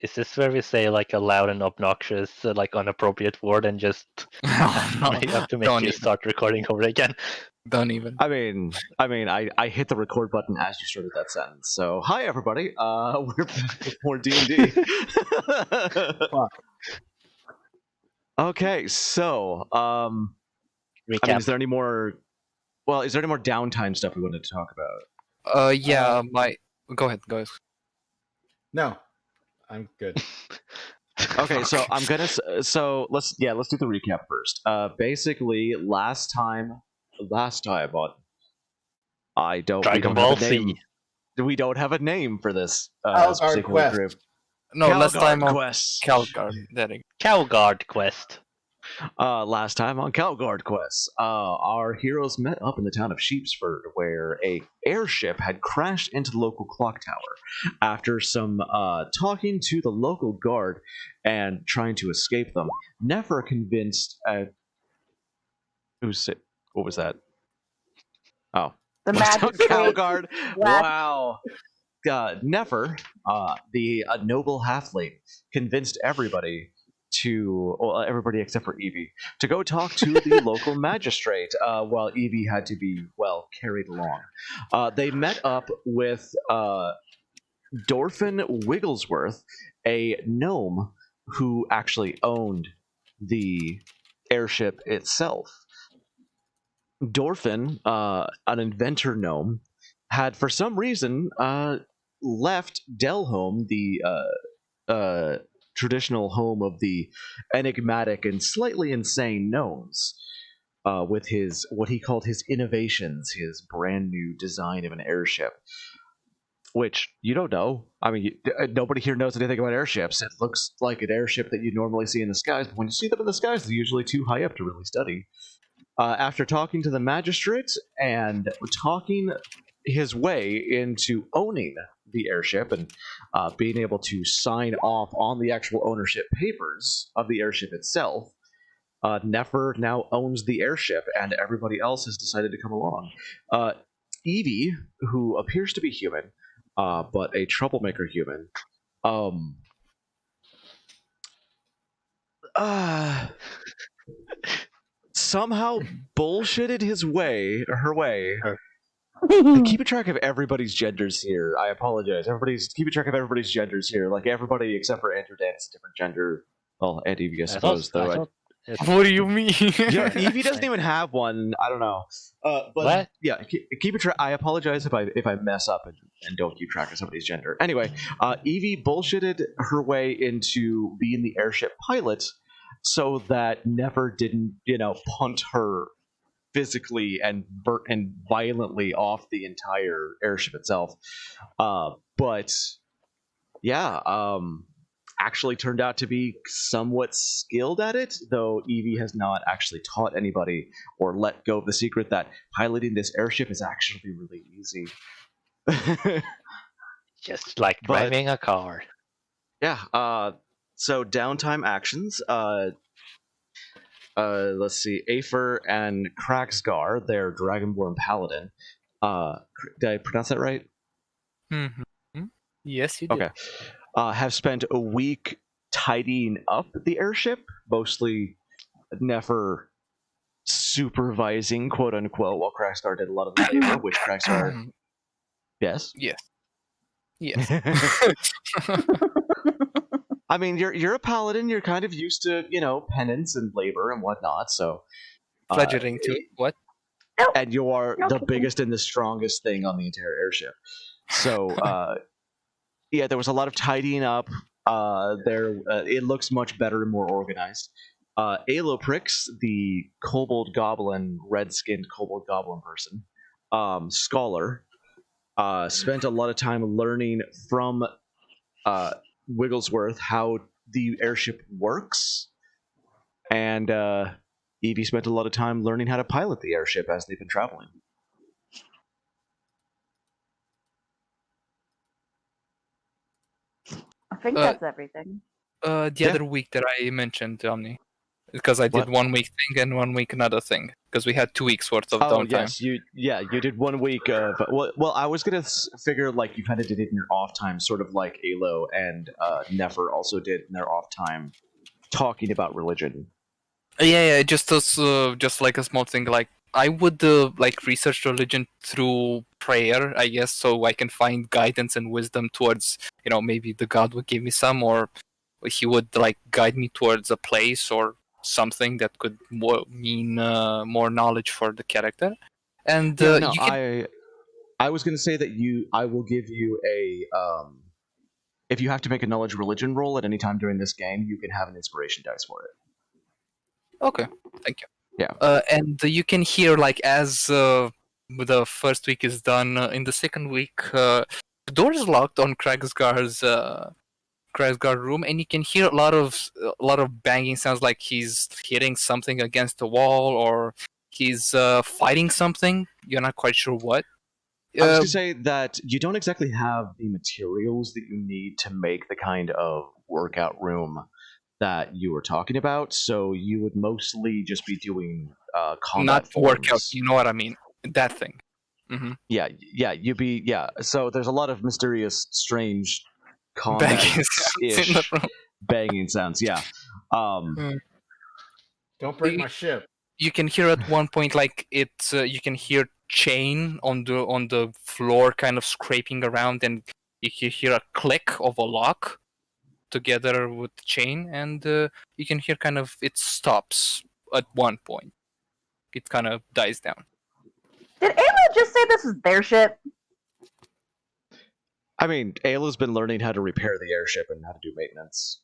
Is this where we say like a loud and obnoxious, like inappropriate word, and just I have to make Don't you even. start recording over again? Don't even. I hit the record button as you started that sentence. So, hi everybody. We're back with more D&D. Okay, so Recap. is there any more? Well, is there any more downtime stuff we wanted to talk about? Yeah, Go ahead, guys. No, I'm good. Okay, so I'm gonna. So let's do the recap first. Basically, last time on I don't. Dragon we don't Ball have a name. Z. We don't have a name for this Kalgard particular Quest. group. No, last time on Quest. Kalgard. Kalgard Quest. Last time on Kalgard Quest, our heroes met up in the town of Sheepsford, where a airship had crashed into the local clock tower. After some talking to the local guard and trying to escape them, Nefer convinced. What was that? Oh, The magistrate. Kalgard. Wow. Nefer, the noble halfling, convinced everybody everybody except for Evie, to go talk to the local magistrate, while Evie had to be, carried along. They met up with Dorfin Wigglesworth, a gnome who actually owned the airship itself. Dorfin, an inventor gnome, had for some reason left Delhome, the traditional home of the enigmatic and slightly insane gnomes, with his what he called his innovations, his brand new design of an airship, which you don't know. I mean, nobody here knows anything about airships. It looks like an airship that you normally see in the skies, but when you see them in the skies, they're usually too high up to really study. After talking to the magistrate and talking his way into owning the airship and being able to sign off on the actual ownership papers of the airship itself, Nefer now owns the airship, and everybody else has decided to come along. Evie, who appears to be human, but a troublemaker human, somehow bullshitted her way. Keeping track of everybody's genders here. I apologize. Everybody's keeping track of everybody's genders here. Like everybody except for AndrewDan is a different gender. Well, and Evie, I suppose. What do you mean? Yeah, Evie doesn't even have one. I don't know. But what? Yeah, keep track. I apologize if I mess up and don't keep track of somebody's gender. Anyway, Evie bullshitted her way into being the airship pilot, so that Nefer didn't, punt her physically and violently off the entire airship itself. But yeah, actually turned out to be somewhat skilled at it, though Evie has not actually taught anybody or let go of the secret that piloting this airship is actually really easy. Just like driving a car. Yeah. So downtime actions. Let's see. Afer and Kraxgar, their Dragonborn paladin. Did I pronounce that right? Mm-hmm. Yes, you did. Okay. Have spent a week tidying up the airship, mostly Nefer supervising, quote unquote, while Kraxgar did a lot of the labor, which Kraxgar. Yes? Yes. I mean, you're a paladin. You're kind of used to, penance and labor and whatnot. So, fledgling too. What? And you are the biggest and the strongest thing on the entire airship. So, yeah, there was a lot of tidying up. It looks much better and more organized. Aloprix, the kobold goblin, red-skinned kobold goblin person, scholar, spent a lot of time learning from Wigglesworth how the airship works, and Evie spent a lot of time learning how to pilot the airship as they've been traveling. I think that's everything. The other week that I mentioned, Omni, because I did 1 week thing and 1 week another thing. because we had 2 weeks worth of Oh downtime. yes, you did 1 week of well I was gonna figure like you kind of did it in your off time, sort of like Alo and Nefer also did in their off time, talking about religion. Yeah, just like a small thing. Like I would like research religion through prayer, I guess, so I can find guidance and wisdom towards maybe the God would give me some, or he would like guide me towards a place or something that could mean more knowledge for the character. And Yeah, no, you can I was gonna say that I will give you a if you have to make a knowledge religion roll at any time during this game, you can have an inspiration dice for it. Okay, thank you. Yeah. And you can hear like as the first week is done, in the second week, the door is locked on Kragsgar's room, and you can hear a lot of banging sounds, like he's hitting something against the wall, or he's fighting something. You're not quite sure what. I was going to say that you don't exactly have the materials that you need to make the kind of workout room that you were talking about, so you would mostly just be doing combat not workout. forms. You know what I mean? That thing. Mm-hmm. Yeah, you'd be So there's a lot of mysterious, strange combat-ish banging sounds. Yeah. Don't break my ship. You can hear at one point like it's you can hear chain on the floor kind of scraping around, and you can hear a click of a lock together with the chain, and you can hear kind of it stops at one point. It kind of dies down. Did Ayla just say this is their ship? I mean, Ayla's been learning how to repair the airship and how to do maintenance.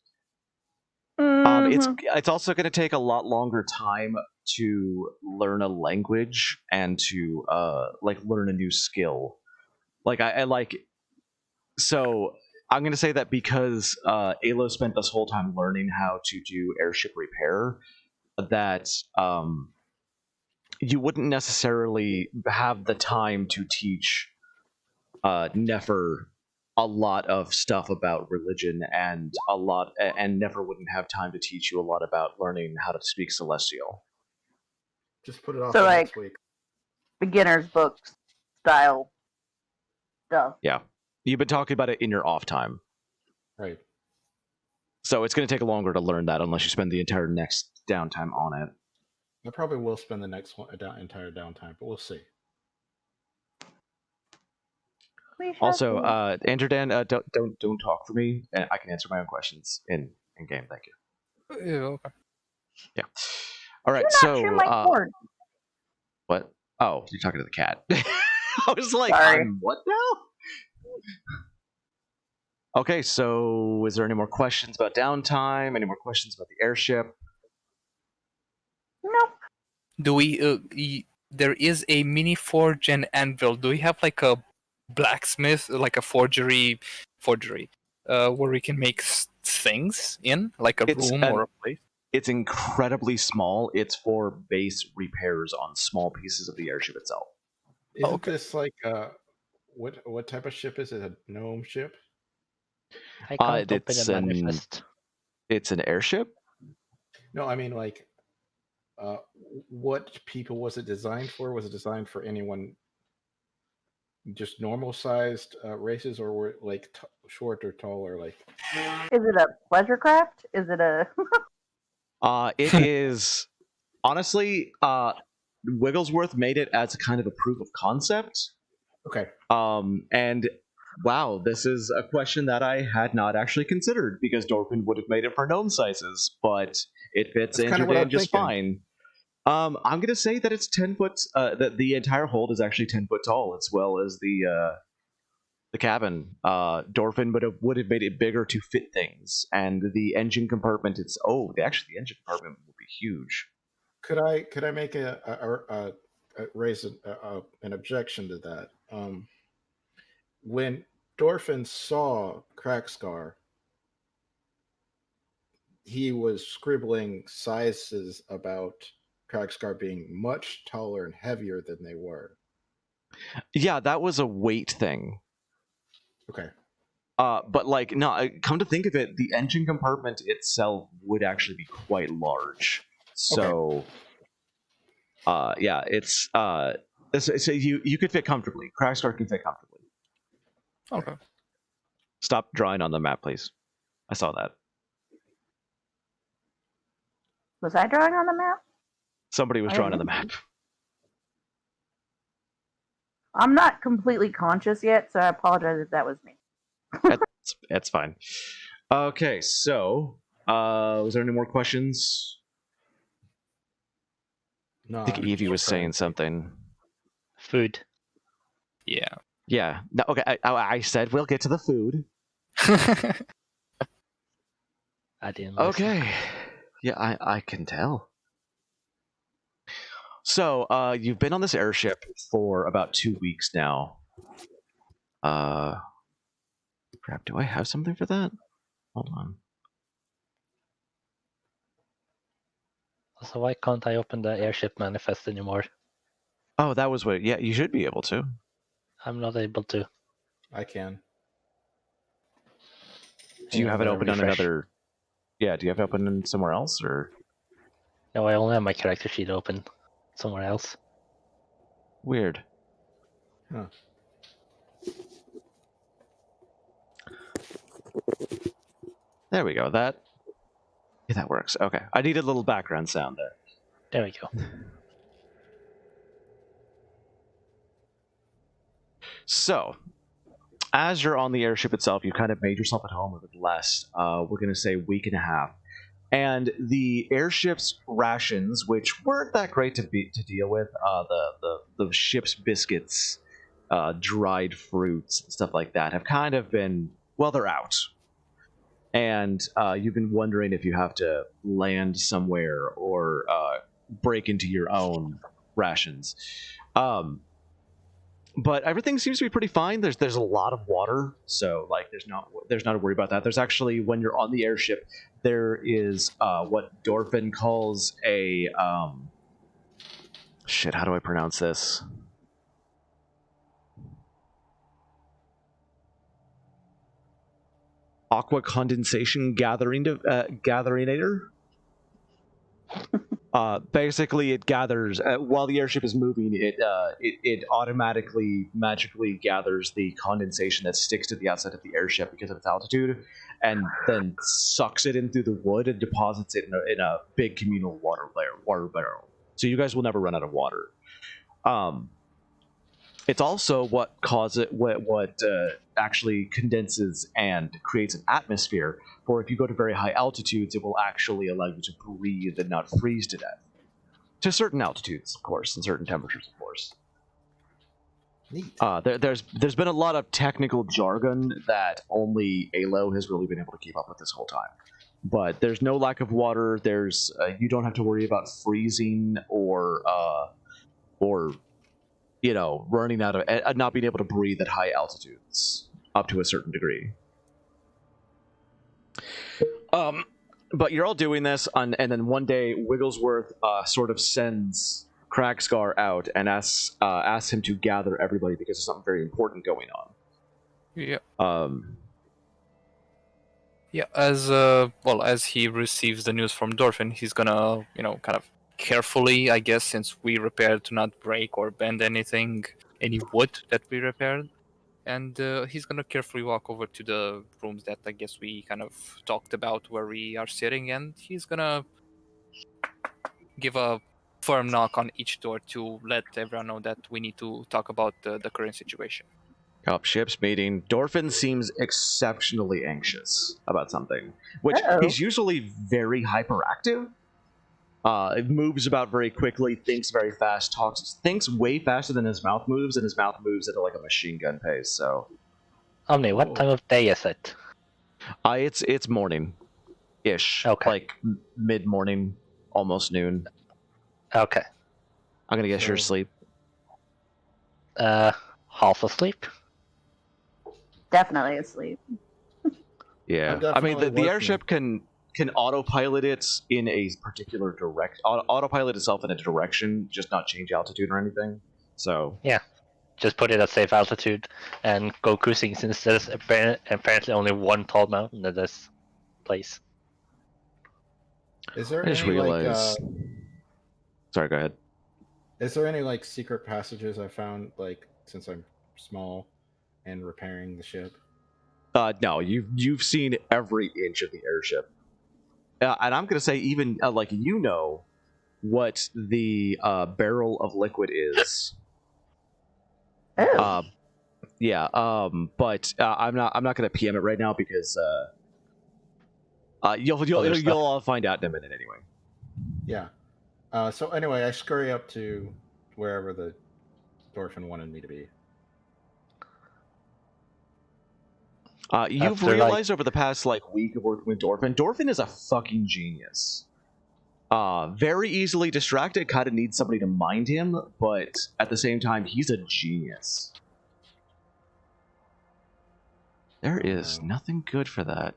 Mhm. It's also going to take a lot longer time to learn a language and to like learn a new skill. Like I like, so I'm going to say that because Alo spent this whole time learning how to do airship repair, that you wouldn't necessarily have the time to teach Nefer a lot of stuff about religion, and Nefer wouldn't have time to teach you a lot about learning how to speak Celestial. Just put it off So, for like, next week. beginner's book style stuff. Yeah. You've been talking about it in your off time. Right. So it's going to take longer to learn that unless you spend the entire next downtime on it. I probably will spend the next entire downtime, but we'll see. Also, AndrewDan, don't talk for me. I can answer my own questions in game. Thank you. Yeah, okay. Yeah. All right. What? Oh, you're talking to the cat. I was like, I'm what now? Okay, so is there any more questions about downtime? Any more questions about the airship? Nope. Do we? There is a mini forge and anvil. Do we have like a blacksmith, like a forgery, where we can make things in, like a room or a place? It's incredibly small. It's for base repairs on small pieces of the airship itself. Isn't this like what type of ship is it? A gnome ship? I can't open a manifest. It's an airship? No, I mean like what people was it designed for? Was it designed for anyone just normal sized races, or were it like short or tall, or like Is it a pleasure craft? Is it a it is honestly Wigglesworth made it as a kind of a proof of concept. Okay. And wow, this is a question that I had not actually considered, because Dorfin would have made it for gnome sizes, but it fits AndrewDan just fine. I'm going to say that it's 10 foot, that the entire hold is actually 10 foot tall, as well as the cabin. Dorfin would have made it bigger to fit things, and the engine compartment, the engine compartment will be huge. Could I make raise an objection to that? When Dorfin saw Kragsgar, he was scribbling sizes about Kragsgar being much taller and heavier than they were. Yeah, that was a weight thing. Okay. But like, no, come to think of it, the engine compartment itself would actually be quite large. So, Yeah, it's so you could fit comfortably. Cragsguard can fit comfortably. Okay. Stop drawing on the map, please. I saw that. Was I drawing on the map? Somebody was I drawing on the didn't. map. I'm not completely conscious yet, so I apologize if that was me. That's fine. Okay, so was there any more questions? No, I think I'm Evie just was trying saying to- something. Food. Yeah. Yeah. No, okay. I said we'll get to the food. I didn't listen. Okay. Yeah, I can tell. So, you've been on this airship for about 2 weeks now. Crap, do I have something for that? Hold on. So why can't I open the airship manifest anymore? Oh, that was what. Yeah, you should be able to. I'm not able to. I can. Do you Yeah, have it I'm open on refresh. another? Yeah, do you have it open in somewhere else, or No, I only have my character sheet open somewhere else. weird? Huh. There we go. That works. Okay, I need a little background sound there. There we go. So, as you're on the airship itself, you kind of made yourself at home over the last, we're going to say, week and a half. And the airship's rations, which weren't that great to deal with, the ship's biscuits, dried fruits, stuff like that, have kind of been, well, they're out. And you've been wondering if you have to land somewhere or break into your own rations. But everything seems to be pretty fine. There's a lot of water, so like there's not a worry about that. There's actually, when you're on the airship, there is what Dorfin calls a shit. How do I pronounce this? Aqua condensation gatherator. Basically, it gathers while the airship is moving. It automatically, magically gathers the condensation that sticks to the outside of the airship because of its altitude, and then sucks it in through the wood and deposits it in a big communal water barrel. So you guys will never run out of water. It's also what actually condenses and creates an atmosphere. For if you go to very high altitudes, it will actually allow you to breathe and not freeze to death. To certain altitudes, of course, and certain temperatures, of course. Neat. There's been a lot of technical jargon that only Alo has really been able to keep up with this whole time. But there's no lack of water. There's you don't have to worry about freezing or running out of not being able to breathe at high altitudes up to a certain degree. But you're all doing this, and then one day Wigglesworth sort of sends Kragscar out and asks him to gather everybody because there's something very important going on. Yeah. Yeah, As he receives the news from Dorfin, he's gonna, kind of carefully, I guess, since we repaired to not break or bend any wood that we repaired, and he's gonna carefully walk over to the rooms that I guess we kind of talked about where we are sitting, and he's gonna give a firm knock on each door to let everyone know that we need to talk about the current situation. ship's meeting. Dorfin seems exceptionally anxious about something, which Uh-oh. he's usually very hyperactive. It moves about very quickly, thinks very fast, thinks way faster than his mouth moves, and his mouth moves at like a machine gun pace. So, Omni, what time of day is it? it's morning-ish, Okay. like mid-morning, almost noon. Okay. I'm gonna guess you're asleep. Half asleep? Definitely asleep. Yeah, I'm I mean the definitely airship can autopilot it in a particular autopilot itself in a direction, just not change altitude or anything. So Just put it at safe altitude and go cruising, since there's apparently only one tall mountain in this place. Is there I just any realized. Sorry, go ahead. Is there any like secret passages I found like since I'm small and repairing the ship? No, you've seen every inch of the airship, and I'm gonna say even like what the barrel of liquid is. Oh. Yeah. But I'm not gonna PM it right now because you'll all find out in a minute anyway. Yeah. So anyway, I scurry up to wherever the Dorfin wanted me to be. You've After, realized over the past week of working with Dorfin, Dorfin is a fucking genius. Very easily distracted, kind of needs somebody to mind him, but at the same time, he's a genius. There is nothing good for that.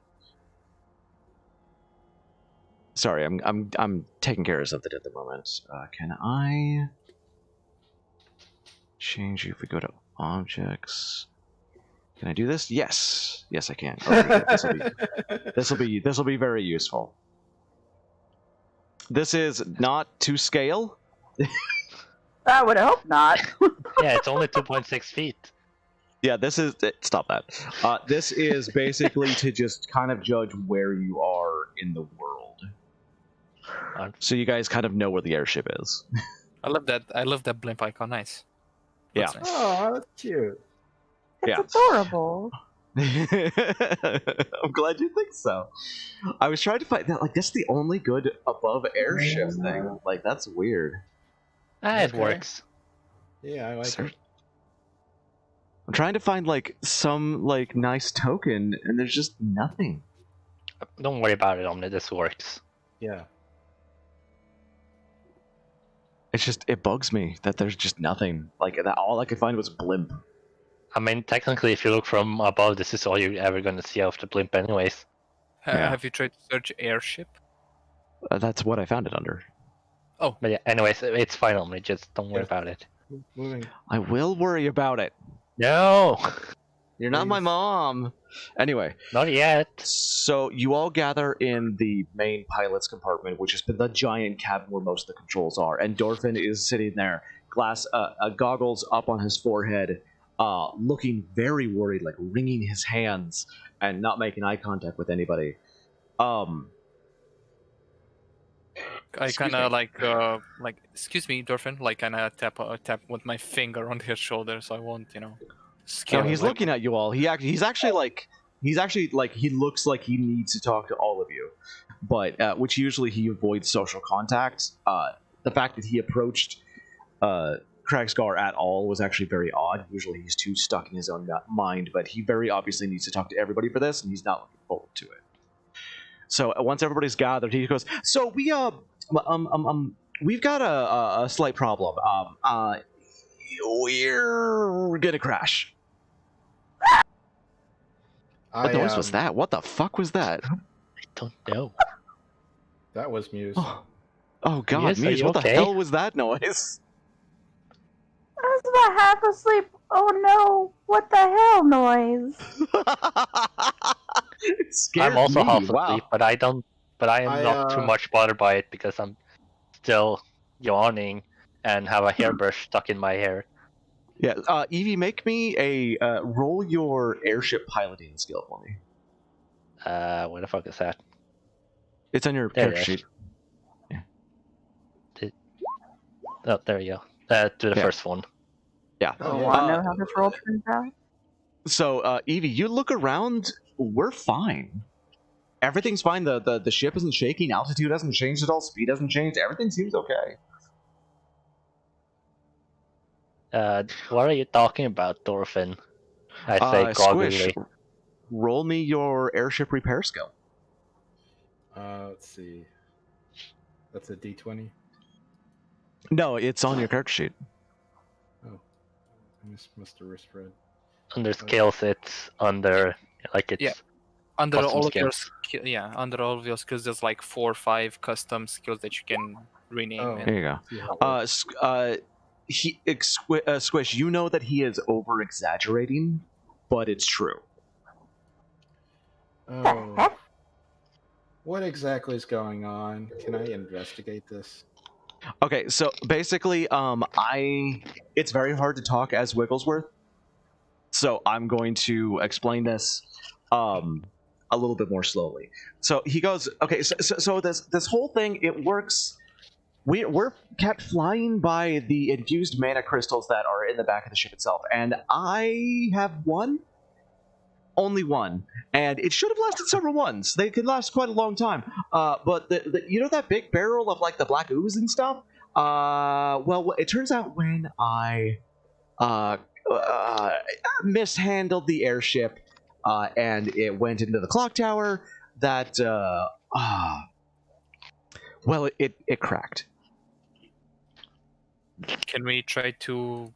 Sorry, I'm taking care of something at the moment. Can I change you if we go to objects? Can I do this? Yes, I can. Okay, this will be very useful. This is not to scale. I would hope not. Yeah, it's only 2.6 feet. Yeah, this is stop that. This is basically to just kind of judge where you are in the world, so you guys kind of know where the airship is. I love that blimp icon. Nice. Yeah. Looks nice. Oh, that's cute. It's Yeah. adorable. I'm glad you think so. I was trying to find that. This is the only good above airship thing. That's weird. It Okay. works. Yeah, I like it. I'm trying to find some nice token, and there's just nothing. Don't worry about it, Omni. This works. Yeah. It bugs me that there's just nothing. That all I could find was blimp. I mean, technically, if you look from above, this is all you're ever going to see of the blimp anyways. Yeah. Have you tried to search airship? That's what I found it under. But yeah, anyways, it's fine, Omni. Just don't worry Yeah. about it. Moving. I will worry about it. No! You're not my Please. mom. Anyway, Not yet. so you all gather in the main pilot's compartment, which has been the giant cabin where most of the controls are, and Dorfin is sitting there, goggles up on his forehead, looking very worried, wringing his hands and not making eye contact with anybody. I kind of excuse me, Dorfin. Kind of tap with my finger on his shoulder, so I won't, scare No, he's him. looking at you all. He looks like he needs to talk to all of you, but which usually he avoids social contact. The fact that he approached Kragsgar at all was actually very odd. Usually he's too stuck in his own mind, but he very obviously needs to talk to everybody for this, and he's not looking forward to it. So once everybody's gathered, he goes, "So we've got a slight problem. We're gonna crash." What noise was that? What the fuck was that? I don't know. That was Muse. Oh God, Yes, are Muse, you what the okay? hell was that noise? I was about half asleep. Oh no! What the hell noise? It scared I'm also me. half Wow. asleep, but I am not too much bothered by it because I'm still yawning and have a hairbrush stuck in my hair. Yeah, Evie, make me a roll your airship piloting skill for me. Where the fuck is that? It's on your There character it is. sheet. Oh, there you go. Do the Yeah. first one. Yeah. Oh, You yeah. want to know how this roll turns out? So, Evie, you look around. We're fine. Everything's fine. The ship isn't shaking. Altitude hasn't changed at all. Speed hasn't changed. Everything seems okay. What are you talking about, Dorfin? I say Squish, groggily. roll me your airship repair skill. Let's see. That's a D20. No, it's on your character sheet. Oh, I must have misread. Under skills, it's under it's Yeah. Under custom all of your skills. under all of your skills, there's 4 or 5 custom skills that you can rename. Oh. Here you go. See how it works. Squish, you know that he is over exaggerating, but it's true. Oh, heck? what exactly is going on? Can I investigate this? Okay, so basically, it's very hard to talk as Wigglesworth, so I'm going to explain this a little bit more slowly. So he goes, okay, so this whole thing, it works. We're kept flying by the infused mana crystals that are in the back of the ship itself, and I have only one, and it should have lasted several ones. They could last quite a long time. But you know that big barrel of like the black ooze and stuff. Well, it turns out when I mishandled the airship, and it went into the clock tower, that well, it cracked. Can we try to?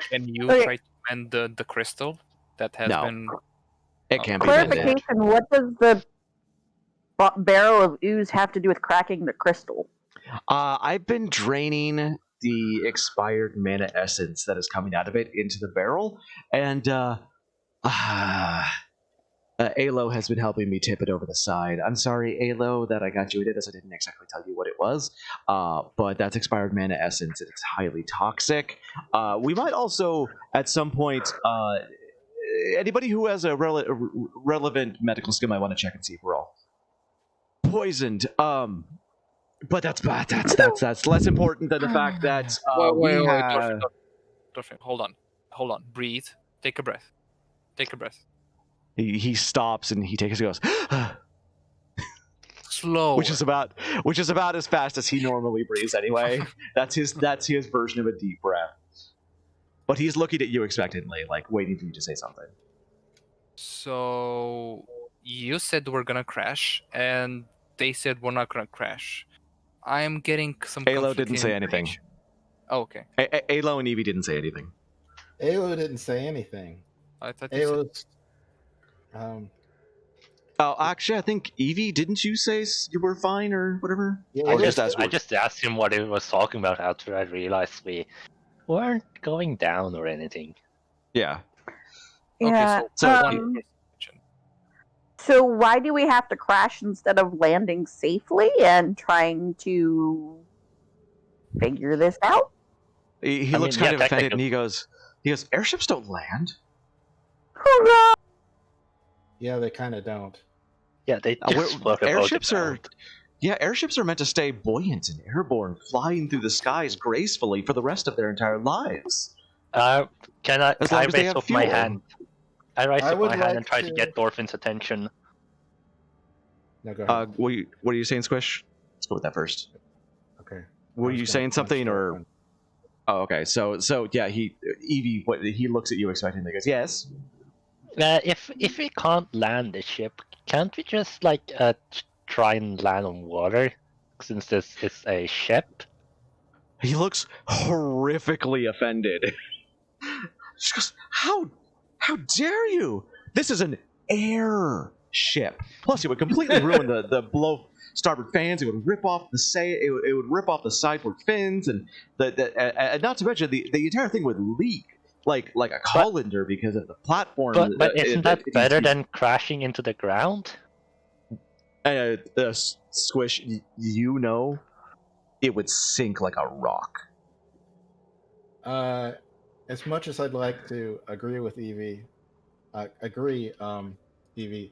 Can you Okay. try to mend the crystal that has No. been? It can't be mended. Clarification: what does the barrel of ooze have to do with cracking the crystal? I've been draining the expired mana essence that is coming out of it into the barrel, and Alo has been helping me tip it over the side. I'm sorry, Alo, that I got you in it, as I didn't exactly tell you what it was. But that's expired mana essence, and it's highly toxic. We might also, at some point, anybody who has a relevant medical skill might want to check and see if we're all poisoned. But that's less important than the fact that Wait, have... Dorfin, hold on, breathe, take a breath. He stops and he takes and goes Slow. which is about as fast as he normally breathes anyway. That's his version of a deep breath. But he's looking at you expectantly, like waiting for you to say something. So you said we're gonna crash, and they said we're not gonna crash. I'm getting some. Alo didn't conflicting say anything. information. Oh, okay. Alo and Evie didn't say anything. Alo didn't say anything. I thought you said. Alo's Oh, actually, I think Evie, didn't you say you were fine or whatever? Yeah, Or I just asked him what he was talking about after I realized we weren't going down or anything. Yeah. Yeah. Okay, so one question. So why do we have to crash instead of landing safely and trying to figure this out? He I looks mean, kind yeah, of offended, and technically. he goes, airships don't land. Oh yeah, they kind of don't. Yeah, they just float a boat airships about. airships are meant to stay buoyant and airborne, flying through the skies gracefully for the rest of their entire lives. Can I As long as they raise have up my fuel. hand? I raise I up would my hand and like try to to- get Dorfin's attention. No, go ahead. What are you saying, Squish? Let's go with that first. Okay. Were I was you gonna saying punch something, or? Dorfin. Oh, okay. So yeah, Evie, he looks at you expecting. He goes, yes. If we can't land the ship, can't we just try and land on water? Since this is a ship. He looks horrifically offended. She goes, how dare you? This is an airship. Plus, it would completely ruin the below starboard fans. It would rip off the it would rip off the sideward fins, and and not to mention the entire thing would leak like a colander because of the platform. But isn't that better than crashing into the ground? Squish, you know, it would sink like a rock. As much as I'd like to agree with Evie, Evie,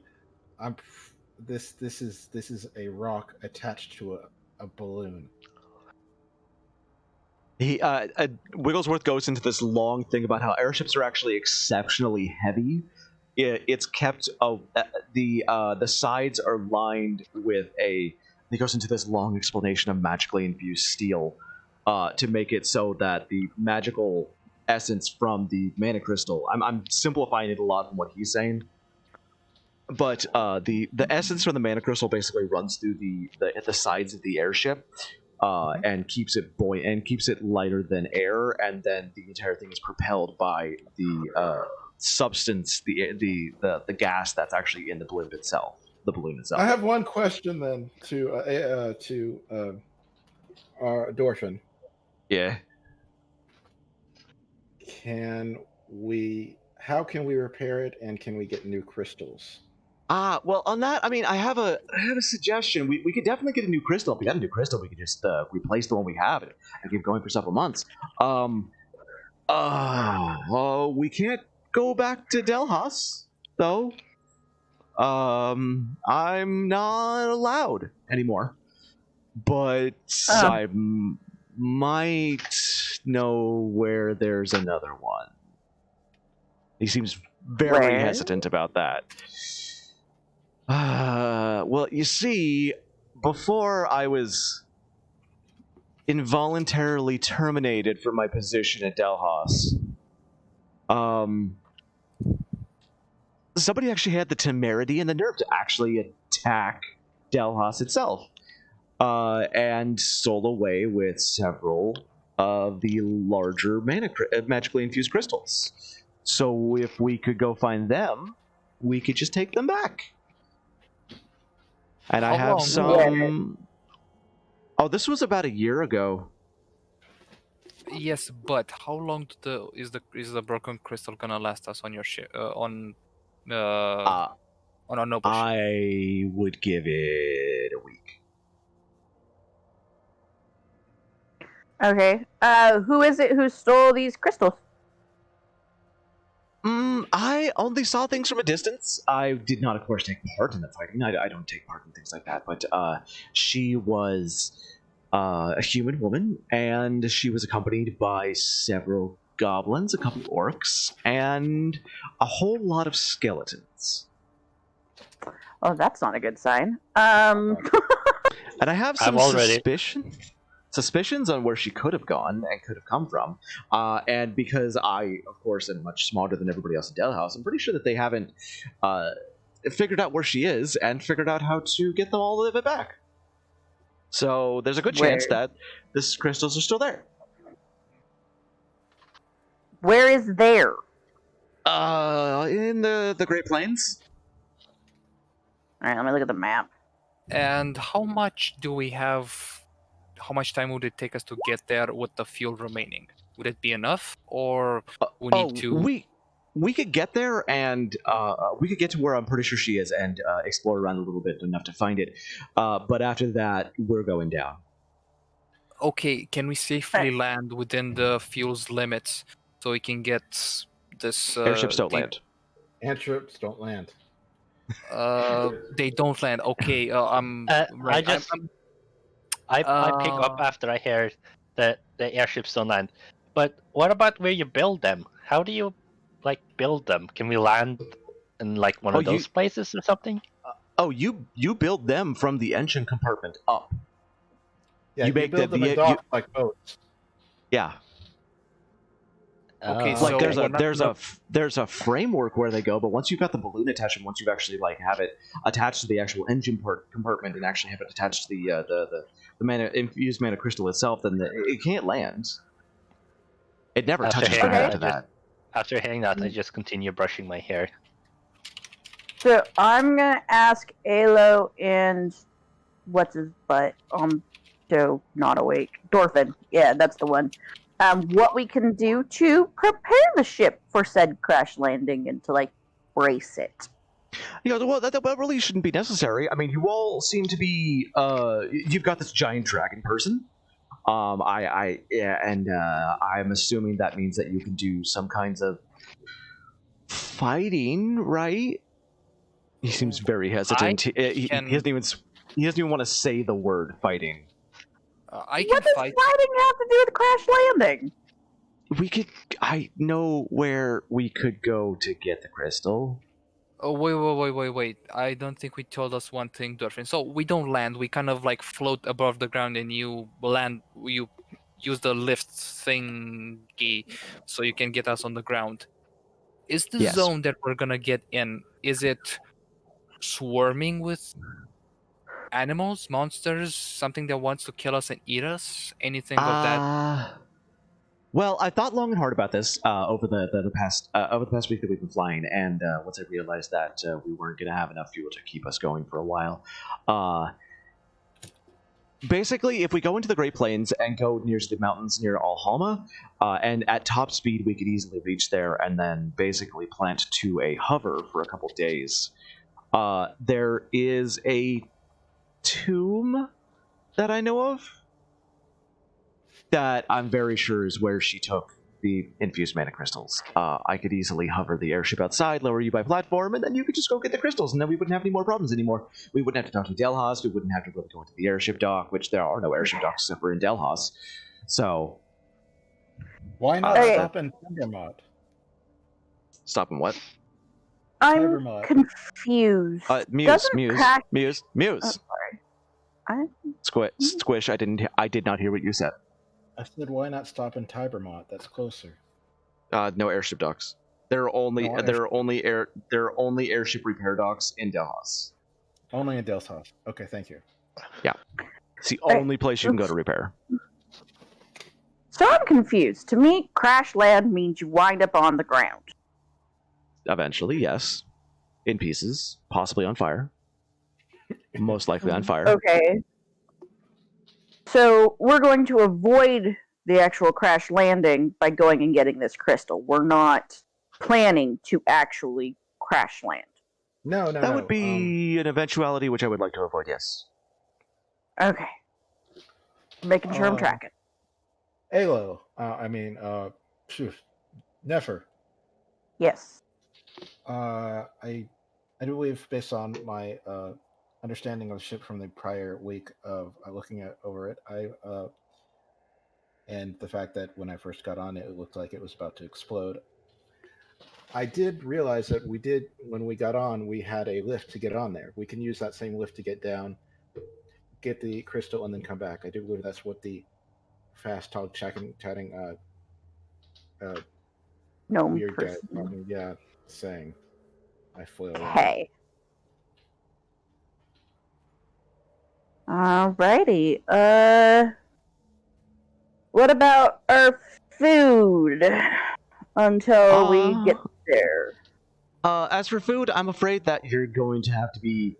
this is a rock attached to a balloon. Wigglesworth goes into this long thing about how airships are actually exceptionally heavy. It's kept the sides are lined with he goes into this long explanation of magically infused steel to make it so that the magical essence from the mana crystal, I'm simplifying it a lot from what he's saying, but the essence from the mana crystal basically runs through the sides of the airship and keeps it buoyant and keeps it lighter than air, and then the entire thing is propelled by the substance, the gas that's actually in the balloon itself. I have one question then to Dorfin. Yeah. How can we repair it, and can we get new crystals? Well, on that, I mean, I have a suggestion. We could definitely get a new crystal. If we got a new crystal, we could just replace the one we have and keep going for several months. We can't go back to Delhas, though. I'm not allowed anymore. But I might know where there's another one. He seems very hesitant about that. Well, you see, before I was involuntarily terminated from my position at Delhas, somebody actually had the temerity and the nerve to actually attack Delhas itself, and stole away with several of the larger magically infused crystals. So if we could go find them, we could just take them back. And I have some... Oh, this was about a year ago. Yes, but how long is the broken crystal gonna last us on your ship? On our noble ship? I would give it a week. Okay. Who is it who stole these crystals? I only saw things from a distance. I did not, of course, take part in the fighting. I don't take part in things like that. But she was a human woman, and she was accompanied by several goblins, a couple orcs, and a whole lot of skeletons. Oh, that's not a good sign. And I have some suspicions on where she could have gone and could have come from. And because I, of course, am much smarter than everybody else in Delhouse, I'm pretty sure that they haven't figured out where she is and figured out how to get them all of it back. So there's a good chance that the crystals are still there. Where is there? In the Great Plains. All right, let me look at the map. And how much do we have? How much time would it take us to get there with the fuel remaining? Would it be enough, or we need to? We could get there, and we could get to where I'm pretty sure she is, and explore around a little bit enough to find it. But after that, we're going down. Okay, can we safely land within the fuel's limits so we can get this? Airships don't land. Airships don't land. They don't land. Okay, I pick up after I hear that the airships don't land. But what about where you build them? How do you build them? Can we land in one of those places or something? You build them from the engine compartment up. Yeah, you build them in docks like boats. Yeah. Okay, so there's a framework where they go, but once you've got the balloon attached, and once you've actually have it attached to the actual engine compartment and actually have it attached to the infused mana crystal itself, then it can't land. It never touches down after that. After hearing that, I just continue brushing my hair. So I'm gonna ask Alo and what's his butt? Joe, not awake. Dorfin. Yeah, that's the one. What we can do to prepare the ship for said crash landing and to brace it. Well, that really shouldn't be necessary. I mean, you all seem to be. You've got this giant dragon person. I'm assuming that means that you can do some kinds of fighting, right? He seems very hesitant. He doesn't even want to say the word fighting. I can what does fight. fighting have to do with crash landing? I know where we could go to get the crystal. Oh, wait. I don't think we told us one thing, Dorfin. So we don't land. We kind of float above the ground and you land. You use the lift thingy so you can get us on the ground. Is the zone that we're going to get in, is it swarming with animals, monsters, something that wants to kill us and eat us? Anything of that? Well, I thought long and hard about this over the past week that we've been flying, and once I realized that we weren't going to have enough fuel to keep us going for a while, basically, if we go into the Great Plains and go near the mountains near Alhama, and at top speed we could easily reach there, and then basically plant to a hover for a couple days. There is a tomb that I know of that I'm very sure is where she took the infused mana crystals. I could easily hover the airship outside, lower you by platform, and then you could just go get the crystals, and then we wouldn't have any more problems anymore. We wouldn't have to talk to Delhas, we wouldn't have to really go into the airship dock, which there are no airship docks except for in Delhas. So... Why not stop in Tibermod? Stop and what? I'm Tibermod. confused. Muse. Oh, sorry. Squish, I did not hear what you said. I said, why not stop in Tibermod? That's closer. No airship docks. There are only airship repair docks in Delhas. Only in Delhas. Okay, thank you. Yeah, it's the only place you can go to repair. So I'm confused. To me, crash land means you wind up on the ground. Eventually, yes, in pieces, possibly on fire. Most likely on fire. Okay. So we're going to avoid the actual crash landing by going and getting this crystal. We're not planning to actually crash land. No. That would be an eventuality which I would like to avoid, yes. Okay. Making sure I'm tracking. Alo, Nefer. Yes. I do believe, based on my understanding of the ship from the prior week of looking over it, and the fact that when I first got on it, it looked like it was about to explode. I did realize that when we got on, we had a lift to get on there. We can use that same lift to get down, get the crystal, and then come back. I do believe that's what the fast talk chatting No weird guy person. saying. I flailed. Hey. Alrighty. What about our food until we get there? As for food, I'm afraid that you're going to have to be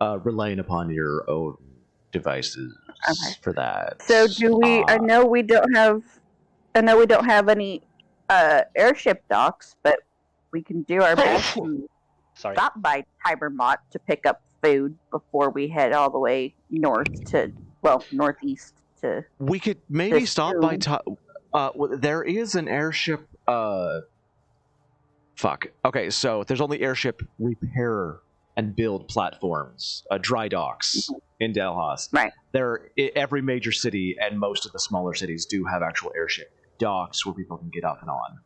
relying upon your own devices for that. So do we? I know we don't have any airship docks, but we can do our best to stop by Tibermod to pick up food before we head all the way northeast to. We could maybe stop by. There is an airship. Okay, so there's only airship repair and build platforms, dry docks in Delhas. Right. Every major city and most of the smaller cities do have actual airship docks where people can get up and on.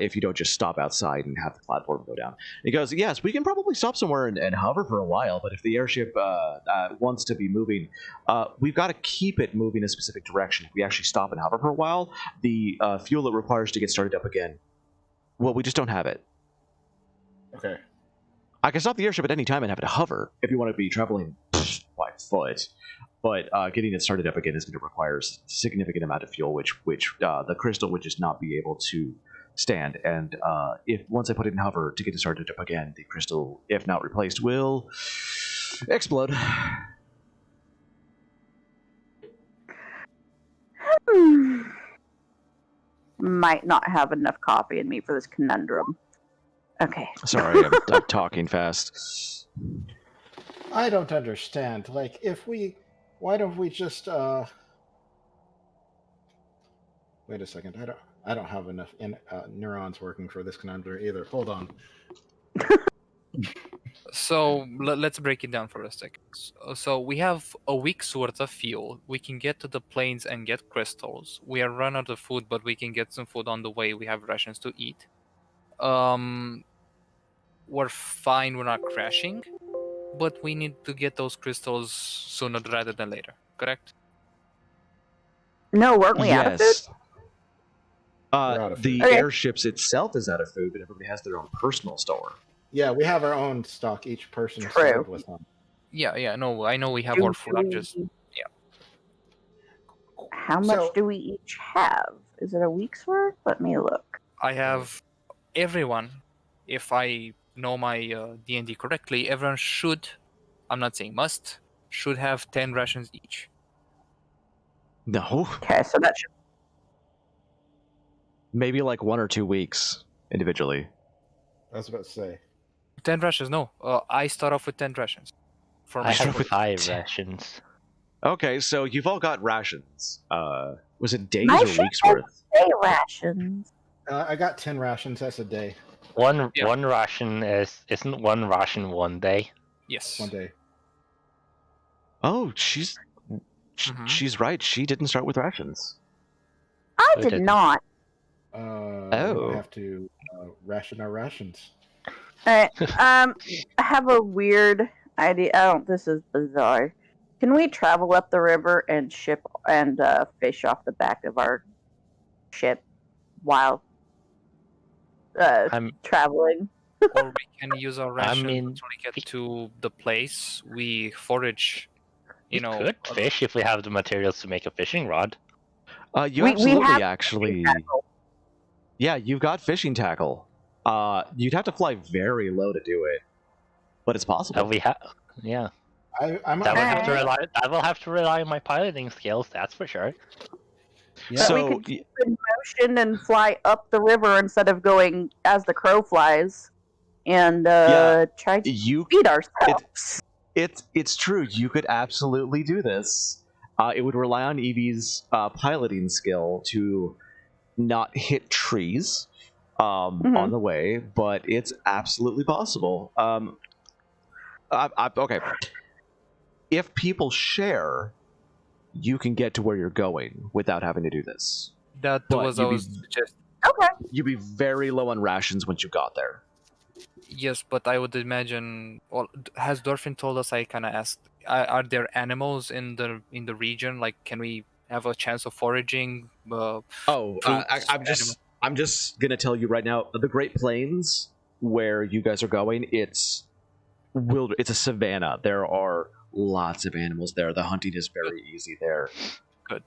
If you don't just stop outside and have the platform go down. He goes, yes, we can probably stop somewhere and hover for a while, but if the airship wants to be moving, we've got to keep it moving a specific direction. If we actually stop and hover for a while, the fuel it requires to get started up again, well, we just don't have it. Okay. I can stop the airship at any time and have it hover if you want to be traveling by foot. But getting it started up again is going to require a significant amount of fuel, which the crystal would just not be able to stand. And if once I put it in hover to get it started up again, the crystal, if not replaced, will explode. Might not have enough coffee in me for this conundrum. Okay. Sorry, I'm talking fast. I don't understand. Like, why don't we just wait a second. I don't have enough neurons working for this conundrum either. Hold on. So let's break it down for a second. So we have a week's worth of fuel. We can get to the plains and get crystals. We are run out of food, but we can get some food on the way. We have rations to eat. We're fine. We're not crashing, but we need to get those crystals sooner rather than later. Correct? No, weren't we out of food? The airships itself is out of food, but everybody has their own personal store. Yeah, we have our own stock. Each person stored with them. Yeah. No, I know we have our food. How much do we each have? Is it a week's worth? Let me look. I have everyone. If I know my D&D correctly, everyone should, I'm not saying must, should have 10 rations each. No. Okay, so that should... Maybe like 1 or 2 weeks individually. I was about to say. 10 rations. No, I start off with 10 rations. For I my have with 5 10. rations. Okay, so you've all got rations. Was it days My or ship weeks has worth? day rations. I got 10 rations. That's a day. One Yeah. one ration isn't one ration 1 day. Yes. 1 day. Oh, she's right. She didn't start with rations. I Who did didn't? not. We're Oh. gonna have to ration our rations. Alright, I have a weird idea. This is bizarre. Can we travel up the river and ship and fish off the back of our ship while I'm traveling? Or we can use our rations mean, until we get to the place we forage. we could fish if we have the materials to make a fishing rod. You We absolutely have actually. tackle. Yeah, you've got fishing tackle. You'd have to fly very low to do it, but it's possible. We have, yeah. I'm That Alright. will have to rely on my piloting skills. That's for sure. Yeah. But we So could keep in motion and fly up the river instead of going as the crow flies, and try to you feed ourselves. it's true. You could absolutely do this. It would rely on Evie's piloting skill to not hit trees on the way, but it's absolutely possible. Okay. If people share, you can get to where you're going without having to do this. That But was you'd I be- was suggest. Okay. You'd be very low on rations once you got there. Yes, but I would imagine. Well, has Dorfin told us? I kind of asked. Are there animals in the region? Like, can we have a chance of foraging? Fruits, I'm just gonna tell you right now. The Great Plains, where you guys are going, it's a savanna. There are lots of animals there. The hunting is very easy there. Good.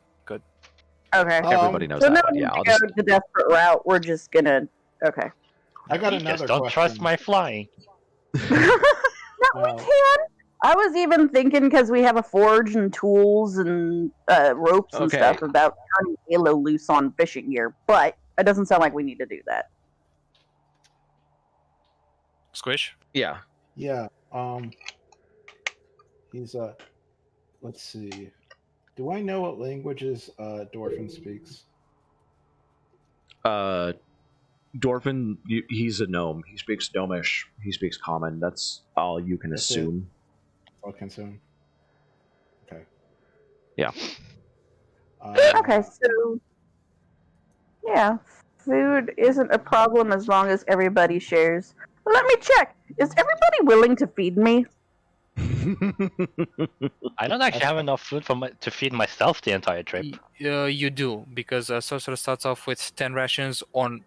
Okay. Everybody knows So that no one. need Yeah, to I'll go just. the desperate route. We're just gonna. Okay. I got You another just don't question. trust my flying. No, we can. I was even thinking because we have a forge and tools and ropes and Okay. stuff about turning Halo loose on fishing gear, but it doesn't sound like we need to do that. Squish. Yeah. Yeah. He's let's see. Do I know what languages Dorfin speaks? Dorfin, he's a gnome. He speaks Gnomish. He speaks Common. That's all you can That's it. assume. Oh, consume. Okay. Yeah. Okay, so yeah, food isn't a problem as long as everybody shares. Let me check. Is everybody willing to feed me? I don't actually have enough food to feed myself the entire trip. You do, because Sorcerer starts off with 10 rations on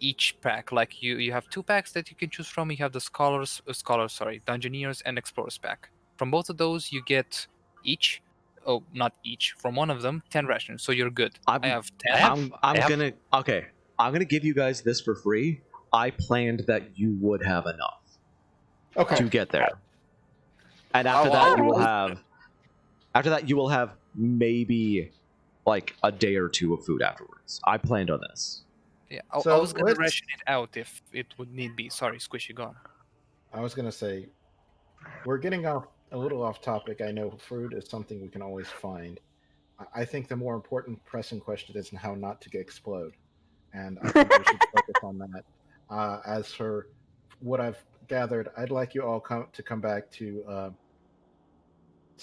each pack. Like you have 2 packs that you can choose from. You have the Dungeoneers and Explorers pack. From both of those, you get each. Oh, not each. From one of them, 10 rations. So you're good. I have 10. I'm gonna give you guys this for free. I planned that you would have enough Okay. to get there, and after that you will have maybe like a day or two of food afterwards. I planned on this. Yeah, I So was gonna let's- ration it out if it would need be. Sorry, Squishy, go on. I was gonna say, we're getting off a little off topic. I know food is something we can always find. I think the more important pressing question is how not to get explode, and I think we should focus on that. As for what I've gathered, I'd like you all to come back to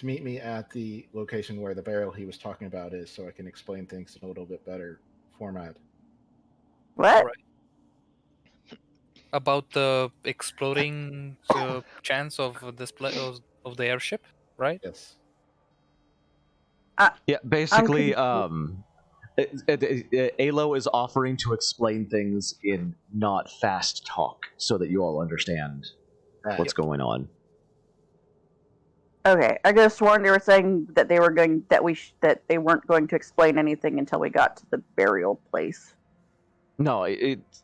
meet me at the location where the barrel he was talking about is, so I can explain things in a little bit better format. What? Alright. About the exploding chance of display of the airship, right? Yes. Yeah, basically, confused. Alo is offering to explain things in not fast talk, so that you all understand what's going on. Okay, I could have sworn they were saying that they were going that they weren't going to explain anything until we got to the burial place. No,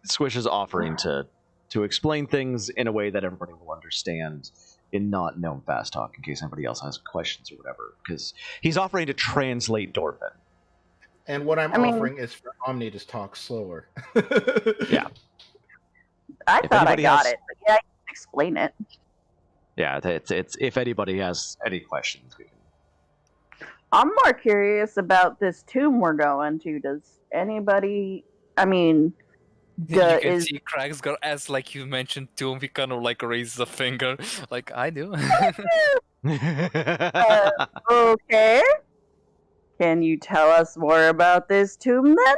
Squish is offering to explain things in a way that everybody will understand in not known fast talk, in case anybody else has questions or whatever. Because he's offering to translate Dorfin. And what I'm I mean- offering is for Omni to talk slower. Yeah. I If thought I anybody got has- it, but yeah, explain it. Yeah, it's if anybody has any questions, we can. I'm more curious about this tomb we're going to. Does anybody? I mean, You can is see Kragsgar, as like you mentioned too, he kind of like raises a finger, like I do. okay? Can you tell us more about this tomb then?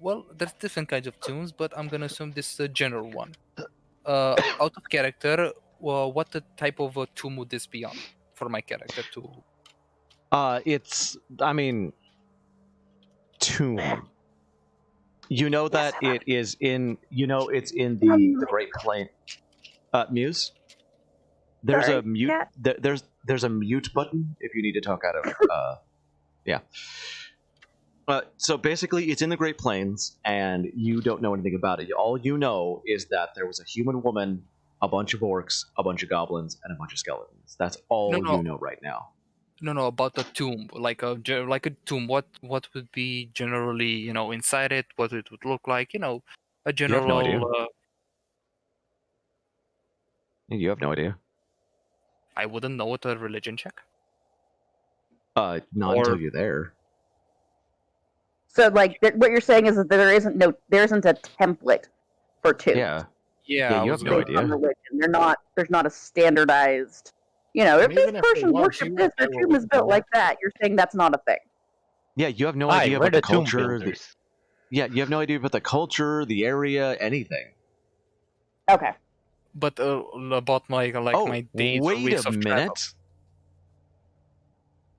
Well, there's different kinds of tombs, but I'm gonna assume this is a general one. Out of character, what the type of a tomb would this be on for my character to? It's, I mean, tomb. You know that it is in, it's in the Great Plain. Muse? There's Sorry, a mute. cat? There's a mute button if you need to talk out of. Yeah. So basically, it's in the Great Plains, and you don't know anything about it. All you know is that there was a human woman, a bunch of orcs, a bunch of goblins, and a bunch of skeletons. That's all you know right now. No, about the tomb, like a tomb. What would be generally, inside it? What it would look like? A general. You have no idea. You have no idea. I wouldn't know what a religion check. Not until you're there. So, like, what you're saying is that there isn't a template for tombs. Yeah. Yeah, you have no idea. There's not a standardized. If And this even if there person was, worshipped you this, their wouldn't know tomb what is to built do. like that. You're saying that's not a thing. Yeah, you have no Hi, idea we're about the tomb culture. builders. Yeah, you have no idea about the culture, the area, anything. Okay. But about my my days or wait weeks a of travel. minute.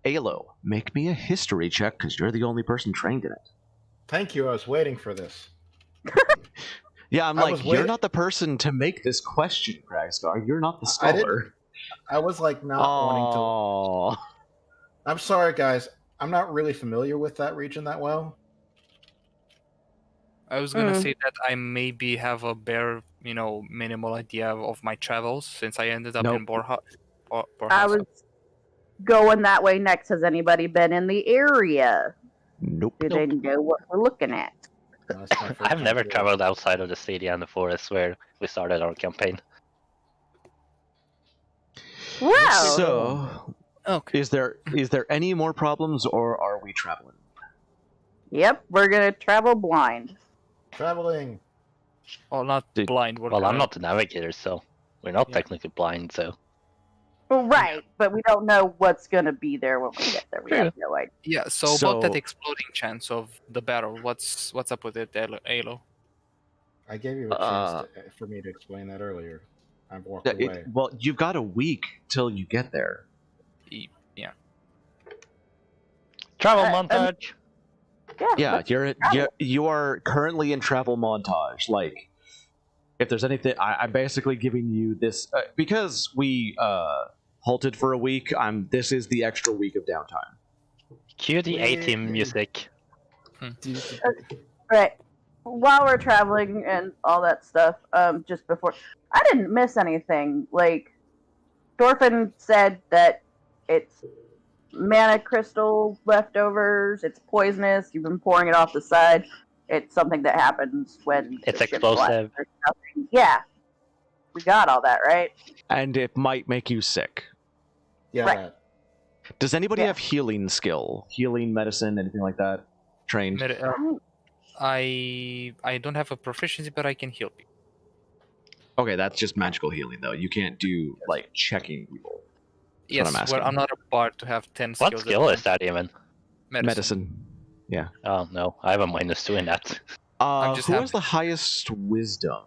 Alo, make me a history check because you're the only person trained in it. Thank you. I was waiting for this. Yeah, I'm I like, was you're wait- not the person to make this question, Kragstar. You're not the scholar. I was like not wanting to. Oh. I'm sorry, guys. I'm not really familiar with that region that well. I was gonna say that I maybe have a bare, minimal idea of my travels since I ended up in Nope. I was going that way next. Has anybody been in the area? Nope. Do they know what we're looking at? That's my first I've time never here. traveled outside of the city and the forest where we started our campaign. Wow. So, Okay. is there any more problems, or are we traveling? Yep, we're gonna travel blind. Traveling. Well, not Did- blind. Well, I'm not the navigator, so we're not technically blind, so... Well, right, but we don't know what's gonna be there when we get there. We have no idea. Yeah. So about that So- exploding chance of the battle, what's up with it, Alo? I gave you a chance for me to explain that earlier. I've walked Yeah, away. well, you've got a week till you get there. Yeah. Travel montage! Yeah, you are currently in travel montage. Like, if there's anything, I'm basically giving you this because we halted for a week. This is the extra week of downtime. Cue the A-team music. Right. While we're traveling and all that stuff, just before, I didn't miss anything. Like, Dorfin said that it's mana crystal leftovers, it's poisonous, you've been pouring it off the side. It's something that happens when It's the ship explosive. flies. There's nothing. Yeah. We got all that, right? And it might make you sick. Yeah. Right. Does anybody Yeah. have healing skill? Healing, medicine, anything like that? Trained? I don't have a proficiency, but I can heal people. Okay, that's just magical healing, though. You can't do, like, checking people. That's Yes, what I'm asking. well, I'm not a bard to have 10 skills. What skill is that even? Medicine. Yeah. Oh, no. I have a -2 in that. just Who happy. has the highest wisdom?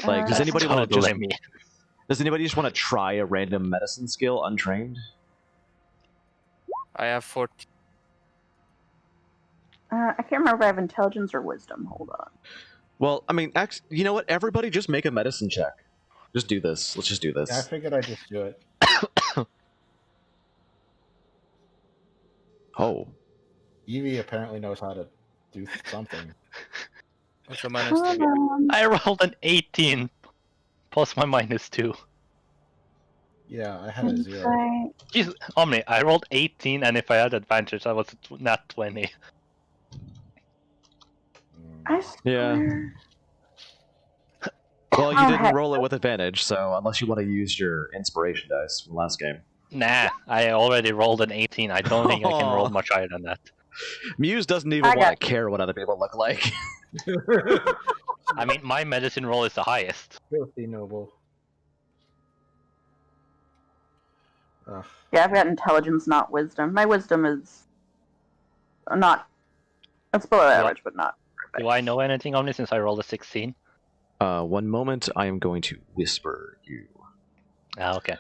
Like, does Uh, anybody want to Totally just... me. Does anybody just want to try a random medicine skill untrained? I have 14. I can't remember if I have intelligence or wisdom. Hold on. Well, I mean, you know what? Everybody just make a medicine check. Just do this. Let's just do this. Yeah, I figured I'd just do it. Oh. Evie apparently knows how to do something. What's a -2? Hold on. I rolled an 18 plus my -2. Yeah, I had a 0. Right. Jeez, Omni, I rolled 18, and if I had advantage, I was not 20. I Yeah. swear. Well, you Oh, didn't heck. roll it with advantage, so unless you want to use your inspiration dice from last game. Nah, I already rolled an 18. I don't think I can roll much higher than that. Muse doesn't even I want to care what other people look like. I mean, my medicine roll is the highest. Filthy noble. Ugh. Yeah, I've got intelligence, not wisdom. My wisdom is not. It's below average, but not. Do I know anything on it since I rolled a 16? One moment, I am going to whisper you. Ah, okay.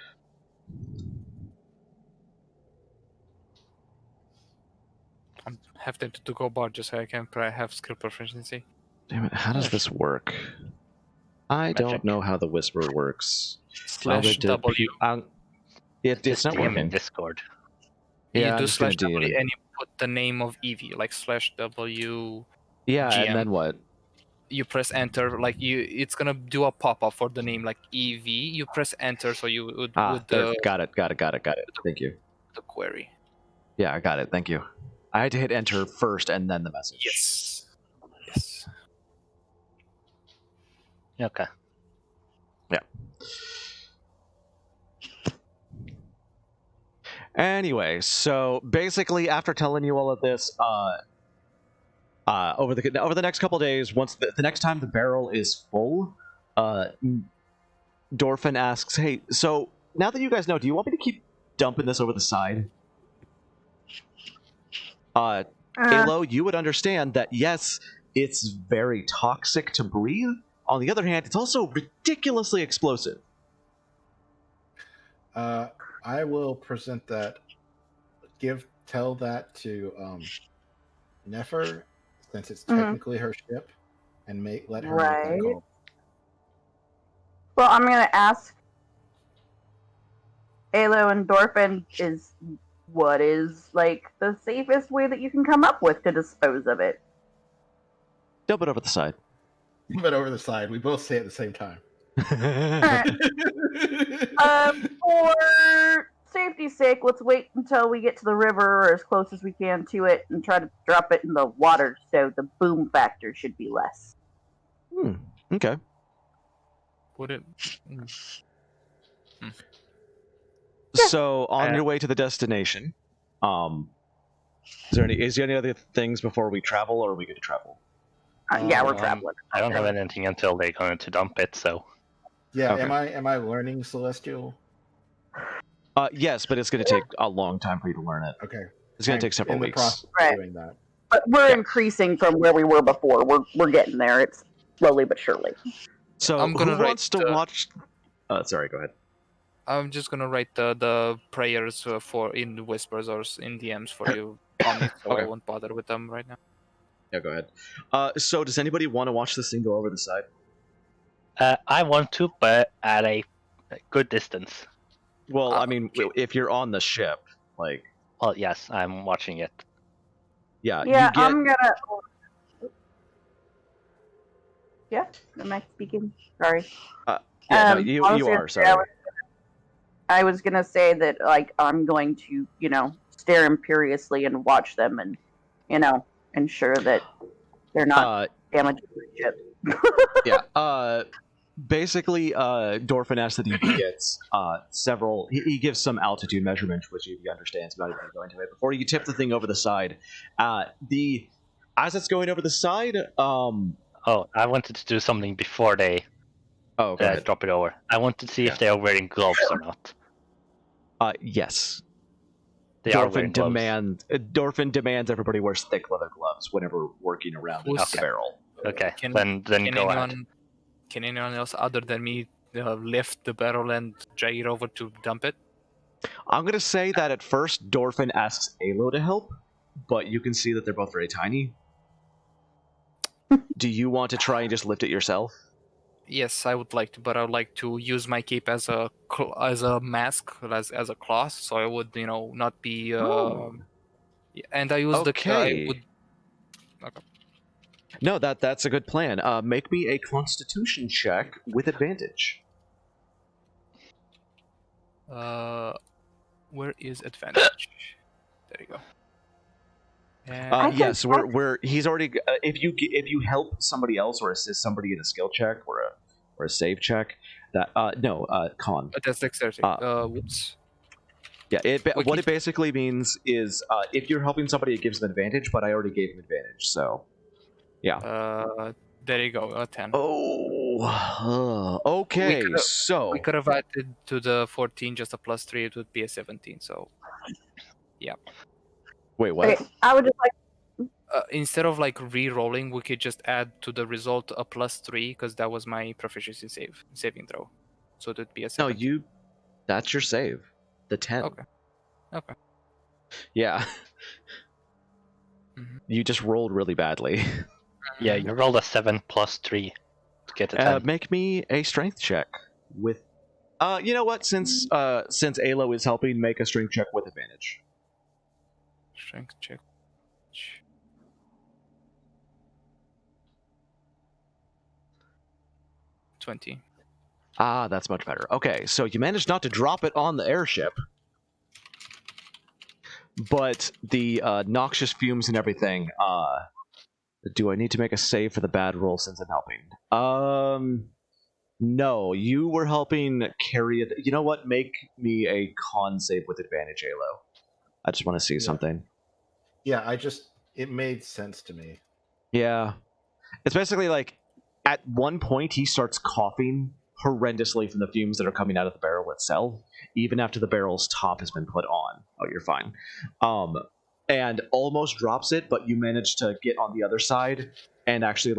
I'm have to go bar just so I can have skill proficiency. Damn it, how does this work? I don't Magic. know how the whisper works. Slash W. It's Just not DM in working. Discord. Yeah, You I'm do just gonna slash W DM. and you put the name of Evie, like slash W. Yeah, GM. and then what? You press enter, like it's gonna do a pop-up for the name like EV. You press enter, so you would with There, the got it. Thank you. query. Yeah, I got it. Thank you. I had to hit enter first and then the message. Yes. Yes. Okay. Anyway, so basically, after telling you all of this, over the next couple days, once the next time the barrel is full, Dorfin asks, "Hey, so now that you guys know, do you want me to keep dumping this over the side?" Elo, you would understand that yes, it's very toxic to breathe. On the other hand, it's also ridiculously explosive. I will present that. Tell that to Nefer, since it's technically her ship, and let her make that call. Well, I'm gonna ask Alo and Dorfin is what is like the safest way that you can come up with to dispose of it. Dump it over the side. But over the side, we both say it at the same time. For safety's sake, let's wait until we get to the river or as close as we can to it and try to drop it in the water so the boom factor should be less. Okay. Would it? So on your way to the destination, is there any other things before we travel, or are we good to travel? Yeah, we're traveling. I don't have anything until they're going to dump it, so. Yeah, Okay. am I learning Celestial? Yes, but it's going to take a long time for you to learn it. Okay. It's going to take several in the weeks. process of Right. doing that. But we're increasing from where we were before. We're getting there. It's slowly but surely. So I'm gonna who wants to write, watch? Sorry, go ahead. I'm just gonna write the prayers for in the whispers or in DMs for you, Omni, so Okay. I won't bother with them right now. Yeah, go ahead. So does anybody want to watch this thing go over the side? I want to, but at a good distance. Well, I mean, okay. if you're on the ship, like, Well, yes, I'm watching it. yeah, Yeah, you get. I'm gonna. Yeah, am I speaking? Sorry. Yeah, no, you honestly, are. Sorry. I was gonna say that, like, I'm going to, stare imperiously and watch them, and, ensure that they're not damaging the ship. Yeah. Basically, Dorfin asks that he gets several. He gives some altitude measurements, which he understands, but not even going to it. Before you tip the thing over the side, as it's going over the side, Oh, I wanted to do something before they go ahead. drop it over. I wanted to see if they are wearing gloves or not. Yes. They are wearing gloves. Dorfin demands everybody wears thick leather gloves whenever working around the Okay. barrel. Okay, Can then go ahead. Can anyone else other than me lift the barrel and drag it over to dump it? I'm going to say that at first, Dorfin asks Alo to help, but you can see that they're both very tiny. Do you want to try and just lift it yourself? Yes, I would like to, but I would like to use my cape as a mask, as a cloth, so I would not be. And I use Okay. Okay. No, that's a good plan. Make me a Constitution check with advantage. Where is advantage? There you go. And Yes, he's already. If you help somebody else or assist somebody in a skill check or or a save check. That con. That's dexterity. Whoops. Yeah, what it basically means is if you're helping somebody, it gives them advantage. But I already gave them advantage, so yeah. There you go. 10. Oh, okay. So we could have added to the 14 just a +3. It would be a 17. So yeah. Wait, what? Okay, I would just like. Instead of like re-rolling, we could just add to the result a +3 because that was my proficiency saving throw. So it would be a 17. No, that's your save. The 10. Okay. Yeah. You just rolled really badly. Yeah, you rolled a 7 + 3 to get a 10. Make me a strength check with. You know what? Since Alo is helping, make a strength check with advantage. Strength check. 20. Ah, that's much better. Okay, so you managed not to drop it on the airship, but the noxious fumes and everything. Do I need to make a save for the bad roll since I'm helping? No, you were helping carry it. You know what? Make me a con save with advantage, Alo. I just want to see something. Yeah, it made sense to me. Yeah. It's basically like, at one point, he starts coughing horrendously from the fumes that are coming out of the barrel itself, even after the barrel's top has been put on. Oh, you're fine. And almost drops it, but you manage to get on the other side and actually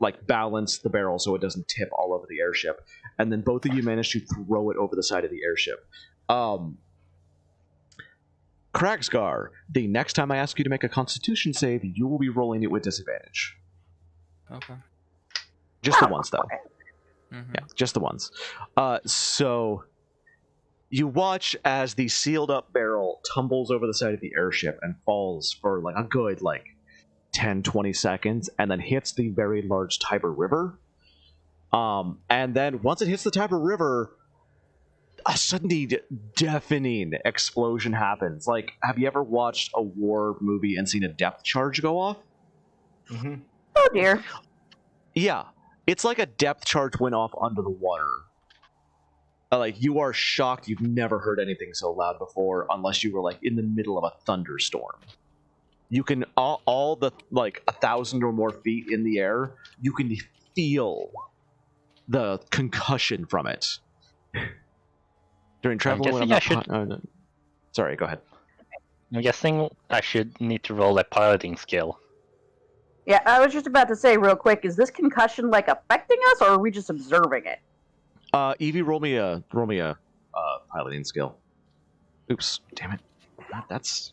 like balance the barrel so it doesn't tip all over the airship. And then both of you manage to throw it over the side of the airship. Kragsgar, the next time I ask you to make a Constitution save, you will be rolling it with disadvantage. Okay. Just the ones, though. Mm-hmm. Yeah, just the ones. So you watch as the sealed up barrel tumbles over the side of the airship and falls for like a good 10, 20 seconds, and then hits the very large Tiber River. And then once it hits the Tiber River, a suddenly deafening explosion happens. Like, have you ever watched a war movie and seen a depth charge go off? Mm-hmm. Oh dear. Yeah. It's like a depth charge went off under the water. Like, you are shocked. You've never heard anything so loud before, unless you were like in the middle of a thunderstorm. You can all the 1,000 or more feet in the air. You can feel the concussion from it. During travel, sorry, go ahead. I'm guessing I should need to roll a piloting skill. Yeah, I was just about to say real quick, is this concussion affecting us, or are we just observing it? Evie, roll me a piloting skill. Oops, damn it. That's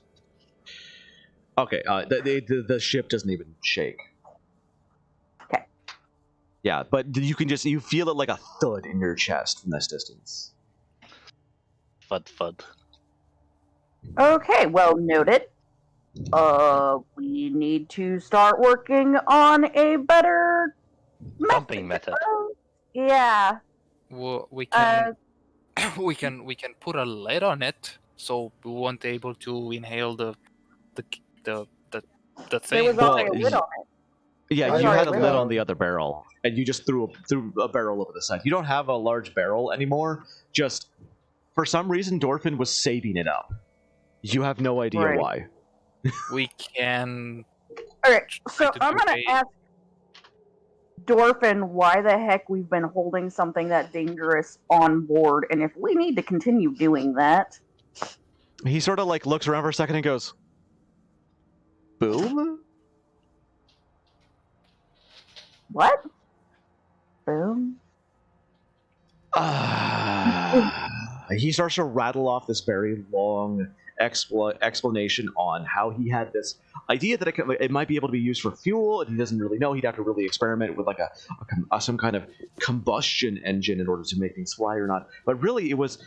okay. The ship doesn't even shake. Okay. Yeah, but you feel it like a thud in your chest from this distance. Fud. Okay, well noted. We need to start working on a better Pumping method. Yeah. Well, we can we can put a lid on it, so we won't be able to inhale the thing. There was already a lid on it. Yeah, you had a lid on the other barrel, and you just threw a barrel over the side. You don't have a large barrel anymore. Just for some reason, Dorfin was saving it up. You have no idea why. We can. Alright, so I'm gonna ask Dorfin why the heck we've been holding something that dangerous on board, and if we need to continue doing that. He sort of looks around for a second and goes, "Boom?" What? Boom? He starts to rattle off this very long explanation on how he had this idea that it might be able to be used for fuel, and he doesn't really know. He'd have to really experiment with some kind of combustion engine in order to make things fly or not. But really, it was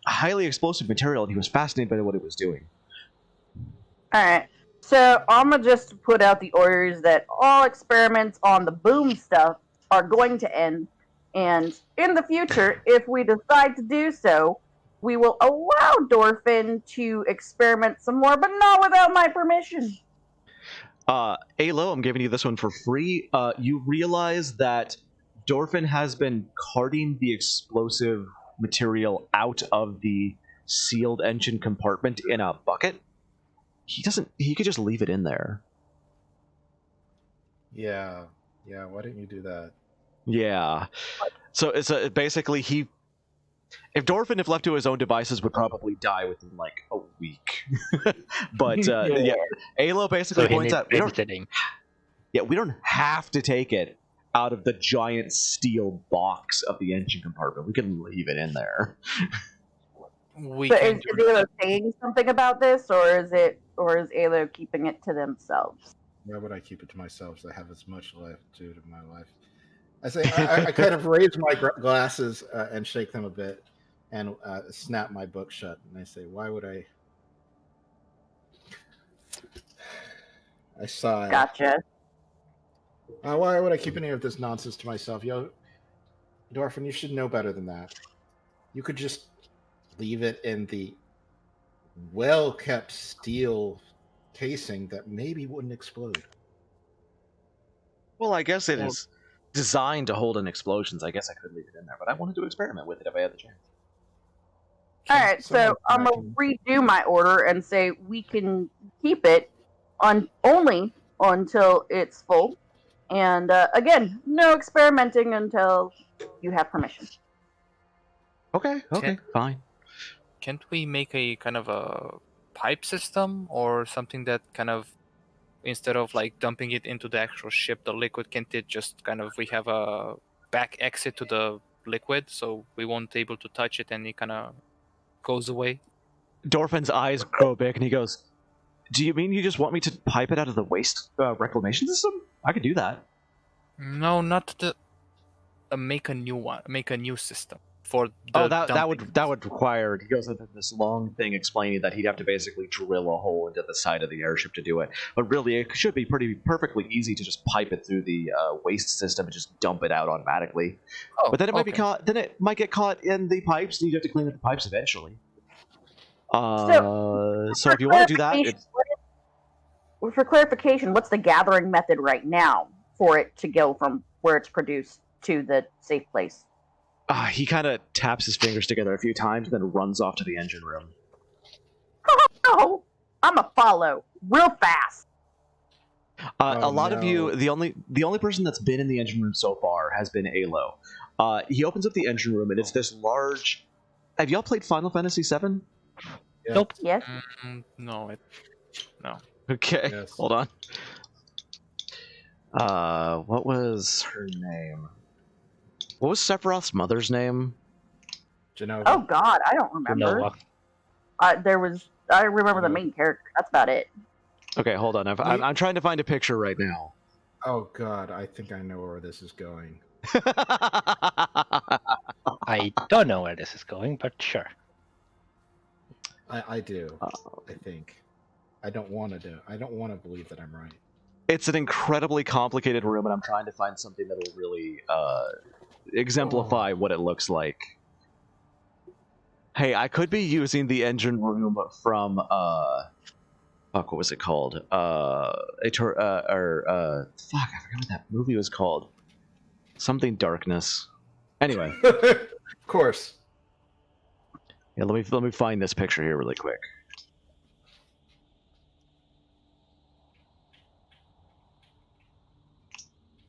a highly explosive material, and he was fascinated by what it was doing. Alright, so I'm gonna just put out the orders that all experiments on the boom stuff are going to end, and in the future, if we decide to do so, we will allow Dorfin to experiment some more, but not without my permission. Alo, I'm giving you this one for free. You realize that Dorfin has been carting the explosive material out of the sealed engine compartment in a bucket. He could just leave it in there. Yeah. Why didn't you do that? Yeah. So it's basically if Dorfin, if left to his own devices, would probably die within like a week. But yeah, Alo basically points out we don't have to take it out of the giant steel box of the engine compartment. We can leave it in there. Is Alo saying something about this, or is Alo keeping it to themselves? Why would I keep it to myself? I have as much latitude in my life. I say I kind of raise my glasses and shake them a bit, and snap my book shut. And I say, "Why would I?" I sigh. Gotcha. Why would I keep any of this nonsense to myself? Dorfin, you should know better than that. You could just leave it in the well-kept steel casing that maybe wouldn't explode. Well, I guess it is designed to hold in explosions. I guess I could leave it in there, but I wanted to experiment with it if I had the chance. All right, so I'm gonna redo my order and say we can keep it on only until it's full, and again, no experimenting until you have permission. Okay, fine. Can't we make a kind of a pipe system or something that kind of, instead of like dumping it into the actual ship, the liquid, can't it just kind of, we have a back exit to the liquid so we won't able to touch it and it kind of goes away? Dorfin's eyes grow big and he goes, "Do you mean you just want me to pipe it out of the waste reclamation system? I could do that." No, not the make a new one, make a new system for the that would require, he goes into this long thing explaining that he'd have to basically drill a hole into the side of the airship to do it. But really, it should be perfectly easy to just pipe it through the waste system and just dump it out automatically. But then it might be caught. Then it might get caught in the pipes, and you have to clean up the pipes eventually. So if you want to do that, for clarification, what's the gathering method right now for it to go from where it's produced to the safe place? He kind of taps his fingers together a few times, and then runs off to the engine room. Oh, I'm a follow real fast. A lot of you, the only person that's been in the engine room so far has been Alo. He opens up the engine room, and it's this large. Have y'all played Final Fantasy VII? Yeah. Nope. Yes. No. Okay, Yes. hold on. What was her name? What was Sephiroth's mother's name? Genova. Oh God, I don't remember. I remember the main character. That's about it. Okay, hold on. I'm trying to find a picture right now. Oh God, I think I know where this is going. I don't know where this is going, but sure. I do. I think. I don't want to do. I don't want to believe that I'm right. It's an incredibly complicated room, and I'm trying to find something that will really exemplify what it looks like. Hey, I could be using the engine room from fuck, what was it called? Fuck, I forgot what that movie was called. Something Darkness. Anyway. Of course. Yeah, let me find this picture here really quick.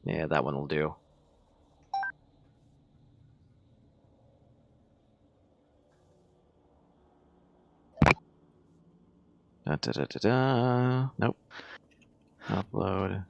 Yeah, that one will do. Nope. Upload.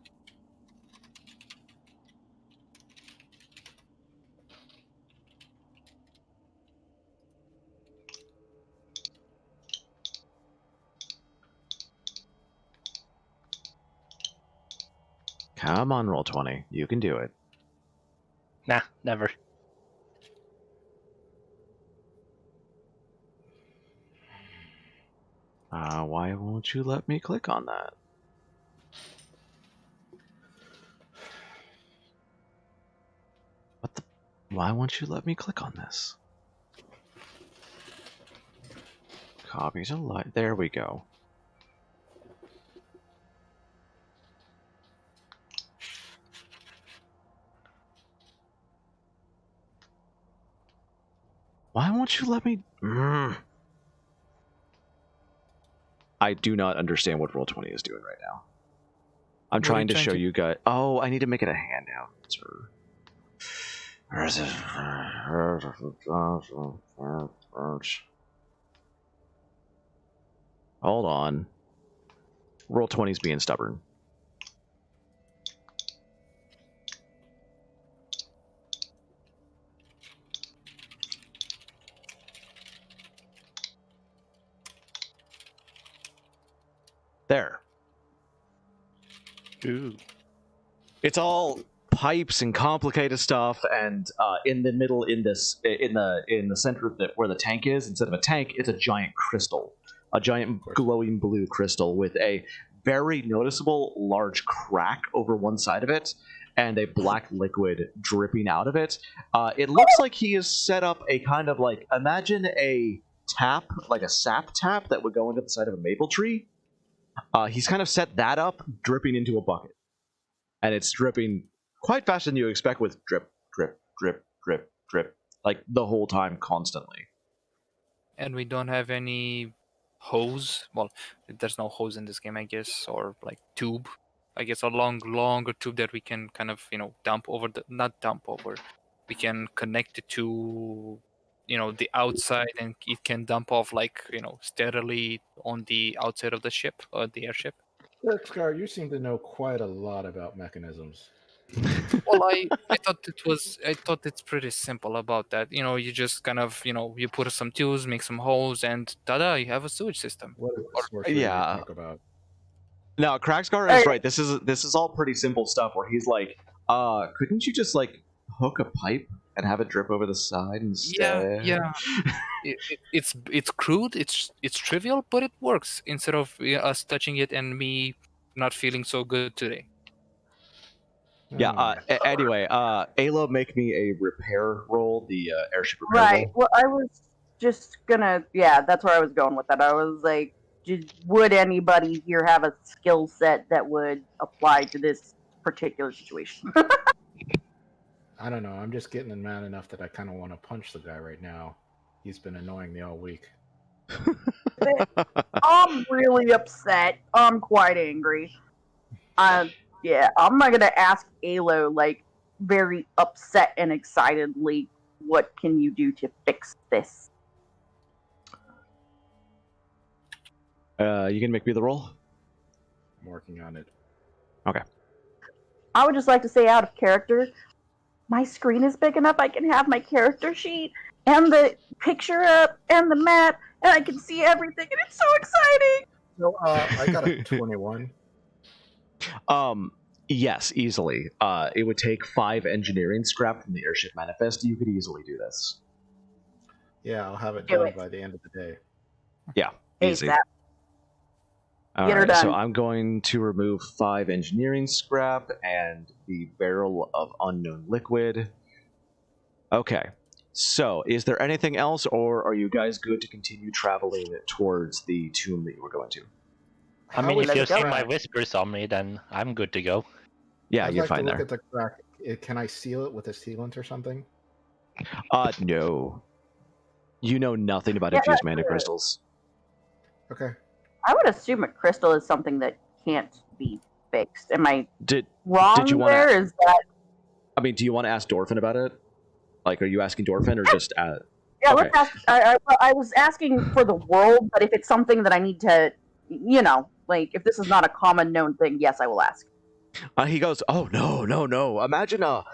Come on, Roll20. You can do it. Nah, never. Why won't you let me click on that? What the? Why won't you let me click on this? Copies of light. There we go. Why won't you let me? I do not understand what Roll20 is doing right now. I'm What are trying you to show trying to- you guys. Oh, I need to make it a handout. Hold on. Roll20 is being stubborn. There. Ooh. It's all pipes and complicated stuff, and in the middle, in the center of where the tank is, instead of a tank, it's a giant crystal, a giant glowing blue crystal with a very noticeable large crack over one side of it, and a black liquid dripping out of it. It looks like he has set up a kind of like, imagine a tap, like a sap tap that would go into the side of a maple tree. He's kind of set that up, dripping into a bucket. And it's dripping quite faster than you expect, with drip, drip, drip, drip, drip, like the whole time, constantly. And we don't have any hose. Well, there's no hose in this game, I guess, or like tube. I guess a longer tube that we can kind of, dump over not dump over. We can connect it to, the outside, and it can dump off like, steadily on the outside of the ship or the airship. Scar, you seem to know quite a lot about mechanisms. Well, I thought it's pretty simple about that. You just kind of, you put some tubes, make some holes, and ta-da, you have a sewage system. What is the sorcery you talk about? No, Crackscar is right. This is all pretty simple stuff where he's like, couldn't you just like hook a pipe and have it drip over the side instead? Yeah. It's crude, it's trivial, but it works, instead of us touching it and me not feeling so good today. Yeah. Anyway, Ayla, make me a repair roll, the airship repair Right. roll. Well, I was just gonna. Yeah, that's where I was going with that. I was like, would anybody here have a skill set that would apply to this particular situation? I don't know. I'm just getting mad enough that I kind of want to punch the guy right now. He's been annoying me all week. I'm really upset. I'm quite angry. Yeah, I'm not gonna ask Alo, like, very upset and excitedly, what can you do to fix this? You can make me the roll? I'm working on it. Okay. I would just like to say, out of character, my screen is big enough I can have my character sheet and the picture up and the map, and I can see everything, and it's so exciting! So, I got a 21. Yes, easily. It would take 5 engineering scrap from the airship manifest. You could easily do this. Yeah, I'll have it Do done it. by the end of the day. Yeah, easy. ASAP. All Get her right, so done. I'm going to remove 5 engineering scrap and the barrel of unknown liquid. Okay, so is there anything else, or are you guys good to continue traveling towards the tomb that you were going to? I mean, if let's you go. see my whispers on me, then I'm good to go. Yeah, I'd you're like fine to look there. at the crack. Can I seal it with a sealant or something? No. You know nothing about Yeah, infused that's mana good. crystals. Okay. I would assume a crystal is something that can't be fixed. Am I Did wrong you wanna- there? Is that... I mean, do you want to ask Dorfin about it? Like, are you asking Dorfin or just... Yeah, Okay. let's ask. I was asking for the world, but if it's something that I need to, like, if this is not a common known thing, yes, I will ask. He goes, oh, no. Imagine a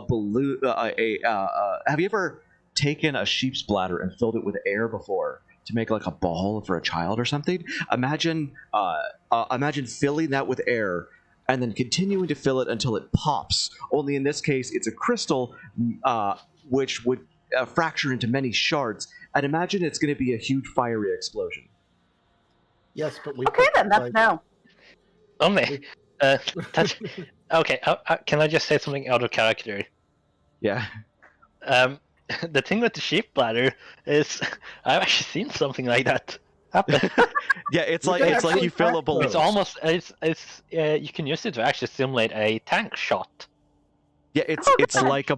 balloon... have you ever taken a sheep's bladder and filled it with air before to make like a ball for a child or something? Imagine filling that with air and then continuing to fill it until it pops. Only in this case, it's a crystal which would fracture into many shards. And imagine it's going to be a huge fiery explosion. Yes, but we. Okay, put, then that's like, no. Only. Okay, can I just say something out of character? Yeah. The thing with the sheep bladder is I've actually seen something like that happen. Yeah, it's You like can it's like actually you fill a crack balloon. It's almost you can use it to actually simulate a tank shot. Yeah, it's like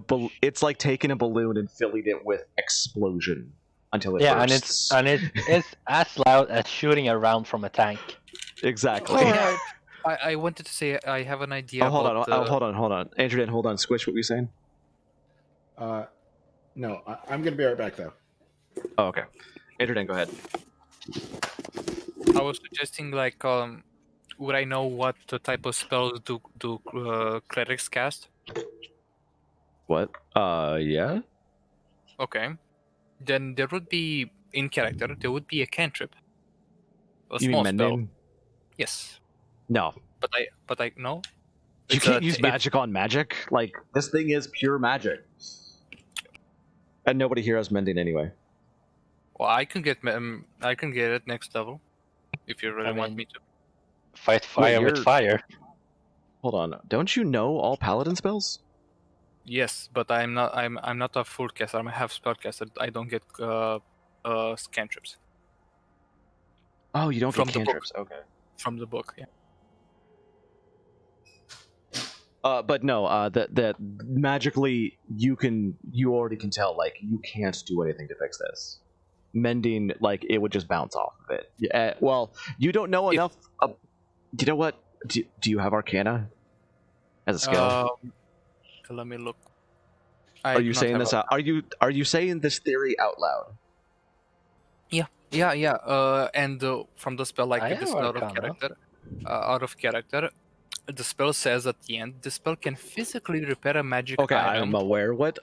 it's like taking a balloon and filling it with explosion until it bursts. it's as loud as shooting a round from a tank. Exactly. Alright. I wanted to say I have an idea Oh, hold about. on, hold on. AndrewDan, hold on. Squish, what were you saying? No, I'm going to be right back, though. Oh, okay. AndrewDan, go ahead. I was suggesting like, would I know what type of spells do clerics cast? What? Yeah? Okay, then there would be in character. There would be a cantrip, a You small mean spell. mending? Yes, No. but I no. You It's can't use magic on magic. Like, this thing is pure magic. And nobody here has mending anyway. Well, I can get it next level, if you really want me to. Fight fire with you're- fire. Hold on. Don't you know all paladin spells? Yes, but I'm not a full caster. I'm a half spell caster. I don't get cantrips Oh, you don't From get the book. cantrips. Okay. from the book. Yeah. But no, that magically you already can tell, like, you can't do anything to fix this. Mending, like, it would just bounce off of it. Yeah, well, you don't know enough. You know what? Do you have Arcana as a skill? Let me look. Are you saying this out? Are you saying this theory out loud? Yeah. And from the spell, like I this have out of Arcana. character, the spell says at the end, the spell can physically repair a magic Okay, item. I'm aware what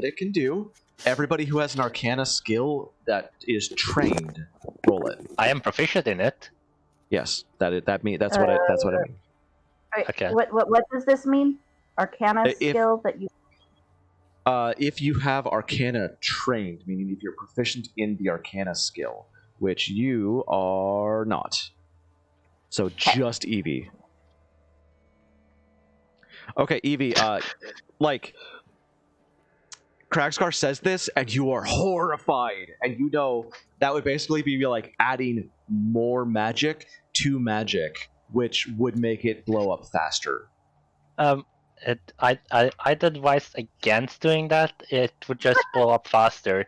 it can do. Everybody who has an Arcana skill that is trained, roll it. I am proficient in it. Yes, that's what I mean. Wait, Okay. What does this mean? Arcana If- skill that you. If you have Arcana trained, meaning if you're proficient in the Arcana skill, which you are not. So just Evie. Okay, Evie, like, Kragscar says this, and you are horrified, and you know that would basically be like adding more magic to magic, which would make it blow up faster. I'd advise against doing that. It would just blow up faster.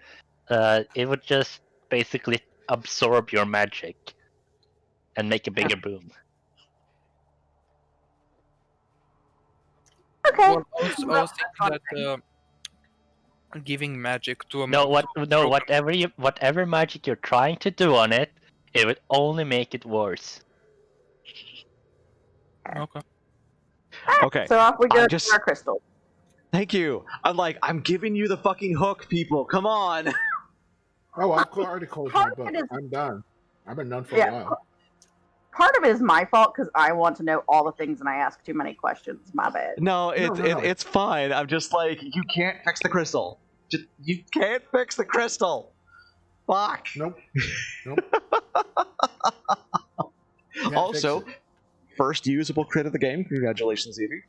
It would just basically absorb your magic and make a bigger boom. Okay. Well, I was thinking that giving magic to a Whatever magic you're trying to do on it, it would only make it worse. Okay. Okay, So off we go just- to our crystal. thank you. I'm giving you the fucking hook, people. Come on. Oh, I've already closed my Part of book. it is- I'm done. I've been done for Yeah. a while. Part of it is my fault because I want to know all the things and I ask too many questions. My bad. No, No. it's fine. I'm just like, you can't fix the crystal. You can't fix the crystal. Fuck. Nope. Can't Also, fix it. first usable crit of the game. Congratulations, Evie.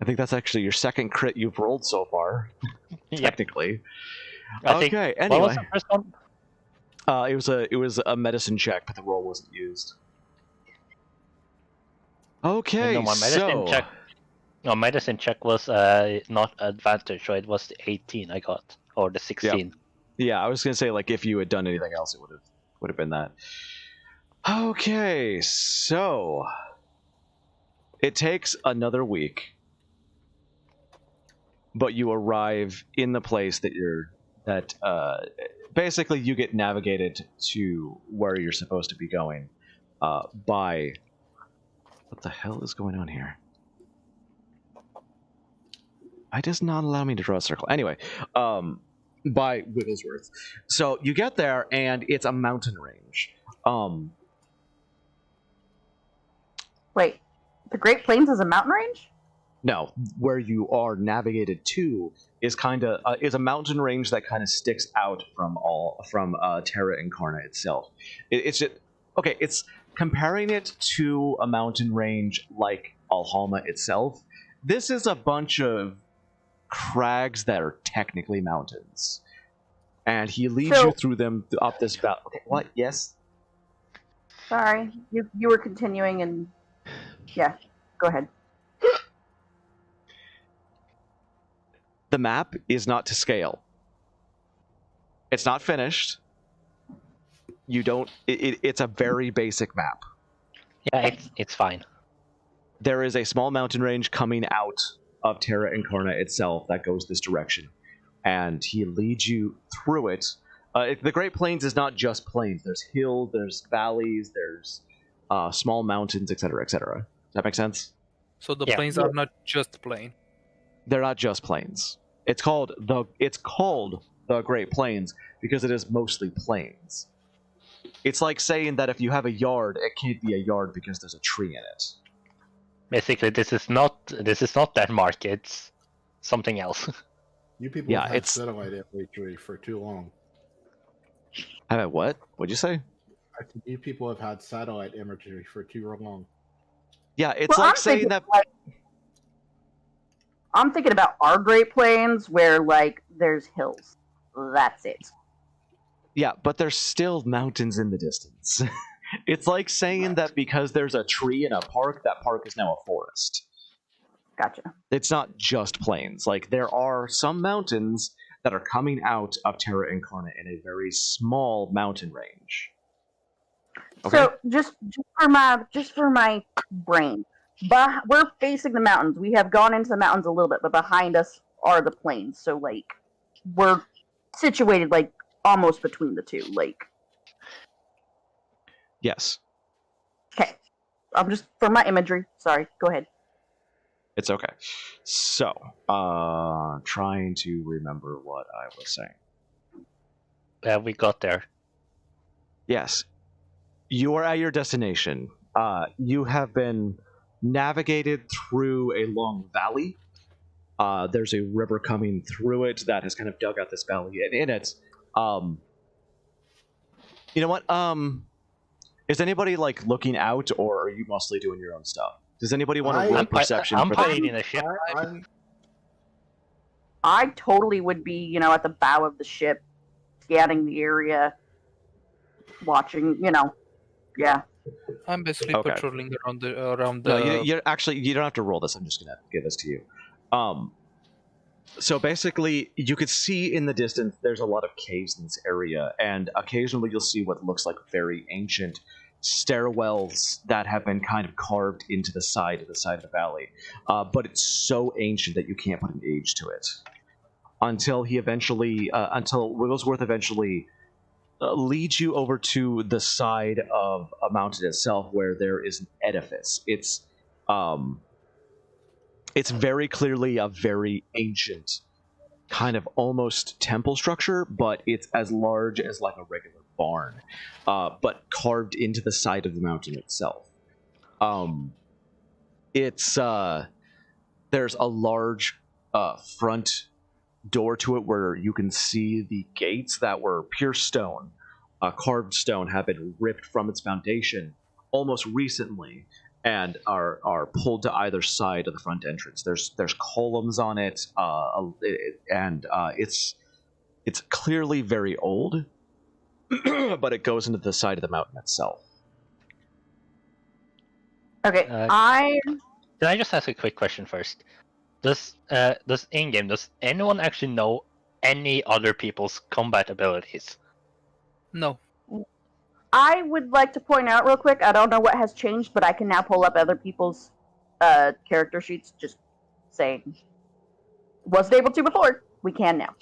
I think that's actually your second crit you've rolled so far, technically. I think- Okay. What was Anyway, the first one? it was a medicine check, but the roll wasn't used. Okay, No, my medicine check was not advantage, so it was the 18 I got, or the 16. yeah, I was gonna say, like, if you had done anything else, it would have been that. Okay, so it takes another week, but you arrive in the place that basically you get navigated to where you're supposed to be going by. What the hell is going on here? It does not allow me to draw a circle. Anyway, by Wigglesworth. So you get there, and it's a mountain range. Wait, the Great Plains is a mountain range? No, where you are navigated to is is a mountain range that kind of sticks out from Terra Incarna itself. It's just okay. It's comparing it to a mountain range like Alhama itself. This is a bunch of crags that are technically mountains, and he leads you through them up this valley. Okay, what? Yes. Sorry, you were continuing and yeah, go ahead. the map is not to scale. It's not finished. You don't. It's a very basic map. Yeah, it's fine. There is a small mountain range coming out of Terra Incarna itself that goes this direction, and he leads you through it. The Great Plains is not just plains. There's hills, there's valleys, there's small mountains, etc., etc. Does that make sense? So the Yeah. plains are not just plain. They're not just plains. It's called the Great Plains because it is mostly plains. It's like saying that if you have a yard, it can't be a yard because there's a tree in it. Basically, this is not Denmark. It's something else. You people Yeah, have had it's- satellite imagery for too long. Have I what? What'd you say? I think you people have had satellite imagery for too long. Yeah, it's Well, like saying that. I'm thinking about our Great Plains where like there's hills. That's it. Yeah, but there's still mountains in the distance. It's like saying that because there's a tree in a park, that park is now a forest. Gotcha. It's not just plains. Like, there are some mountains that are coming out of Terra Incarna in a very small mountain range. Okay? So just for my brain, but we're facing the mountains. We have gone into the mountains a little bit, but behind us are the plains. So like we're situated like almost between the two. Like Yes, okay, I'm just for my imagery. Sorry, go ahead. it's okay. So, trying to remember what I was saying. Yeah, we got there. Yes, you are at your destination. You have been navigated through a long valley. There's a river coming through it that has kind of dug out this valley, and in it, you know what? Is anybody like looking out, or are you mostly doing your own stuff? Does anybody want to roll I'm perception? I'm for the- piloting a ship. I totally would be, at the bow of the ship, scanning the area, watching. Yeah. I'm basically Okay. patrolling around the. No, you don't have to roll this. I'm just gonna give this to you. So basically, you could see in the distance there's a lot of caves in this area, and occasionally you'll see what looks like very ancient stairwells that have been kind of carved into the side of the valley. But it's so ancient that you can't put an age to it. Until Wigglesworth eventually leads you over to the side of a mountain itself, where there is an edifice. It's very clearly a very ancient, kind of almost temple structure, but it's as large as like a regular barn, but carved into the side of the mountain itself. There's a large front door to it where you can see the gates that were pure stone, carved stone, have been ripped from its foundation almost recently, and are pulled to either side of the front entrance. There's columns on it, and it's clearly very old, but it goes into the side of the mountain itself. Okay. Can I just ask a quick question first? Does in-game, does anyone actually know any other people's combat abilities? No. I would like to point out real quick, I don't know what has changed, but I can now pull up other people's character sheets, just saying. Wasn't able to before, we can now.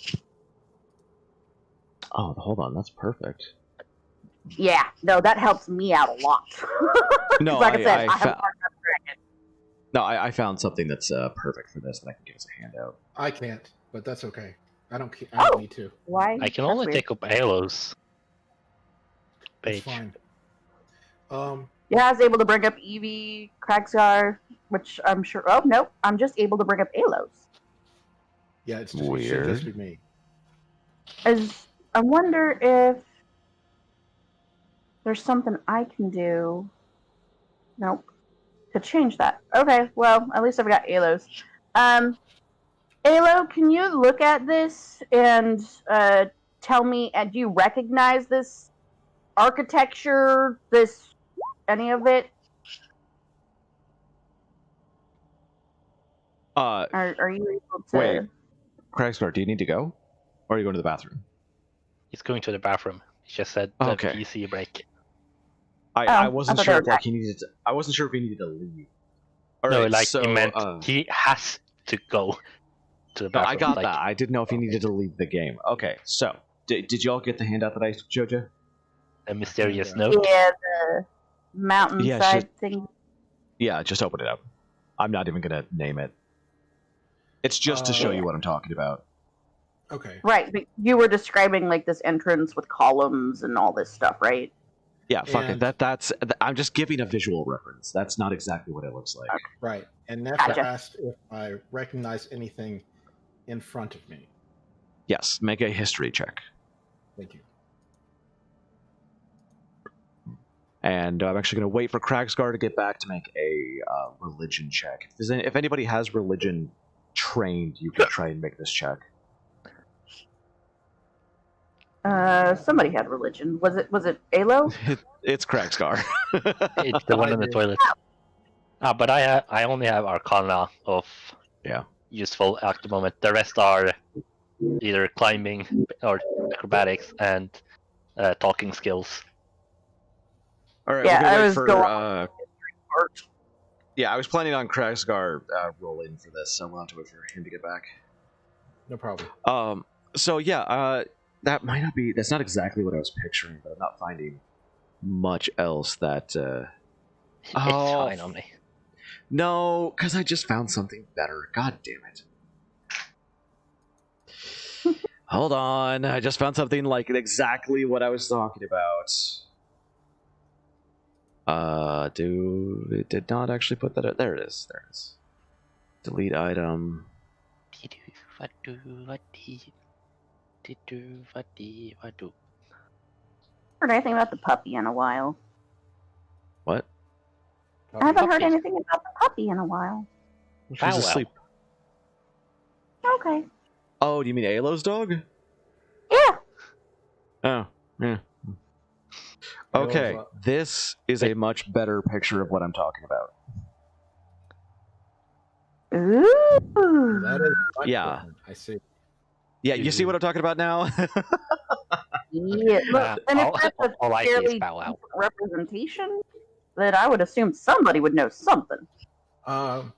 Oh, hold on, that's perfect. Yeah, no, that helps me out a lot. No, like I said, I have fa- a hard time tracking. No, I found something that's perfect for this that I can give as a handout. I can't, but that's okay. I don't Oh. need to. Why? I can That's only weird. take up Halo's It's page. fine. Yeah, I was able to bring up Evie, Kragsgar, which I'm sure. Oh, no, I'm just able to bring up Alos. Yeah, it should just be me. I wonder if there's something I can do. Nope. To change that. Okay, well, at least I've got Alos. Alo, can you look at this and tell me, do you recognize this architecture, any of it? Uh, Are you able to... Wait. Kragsgard, do you need to go? Or are you going to the bathroom? He's going to the bathroom. He just said the Okay. PC break. I wasn't thought sure they if were like he needed to, I wasn't sure if he needed to leave. All No, right, like so, he meant he has to go to the No, bathroom. I got like, that. I didn't know if he needed to leave the game. Okay, so did y'all get the handout that I showed you? A mysterious Yeah. note. Yeah, the mountainside thing. Yeah, just open it up. I'm not even gonna name it. It's just to show you what I'm talking about. Okay. Right, but you were describing like this entrance with columns and all this stuff, right? Yeah, fuck And- it. That's. I'm just giving a visual reference. That's not exactly what it looks like. Right. And Nefer Gotcha. asked if I recognize anything in front of me. Yes, make a history check. Thank you. And I'm actually going to wait for Kragsgar to get back to make a religion check. If anybody has religion trained, you can try and make this check. Somebody had religion. Was it Alo? It's Kragsgar. It's the one in the toilet. But I only have Arcana of useful at the moment. The rest are either climbing or acrobatics and talking skills. All right, Yeah, we're gonna I wait was for. going- Yeah, I was planning on Kragsgar rolling for this, so we'll have to wait for him to get back. No problem. So yeah, that might not be. That's not exactly what I was picturing, but I'm not finding much else that. It's fine on me. No, because I just found something better. God damn it. Hold on, I just found something like exactly what I was talking about. It did not actually put that. There it is. There it is. Delete item. Heard anything about the puppy in a while? What? I haven't heard Puppy. anything about the puppy in a while. She's Bow Wow. asleep. Okay. Oh, do you mean Alo's dog? Yeah. Oh, yeah. Alo's Okay, what? this is a much better picture of what I'm talking about. Ooh. That is much Yeah. different. I see. Yeah, you see what I'm talking about now? Yeah. Look, and if that's a all I see is fairly Bow Wow. decent representation, then I would assume somebody would know something.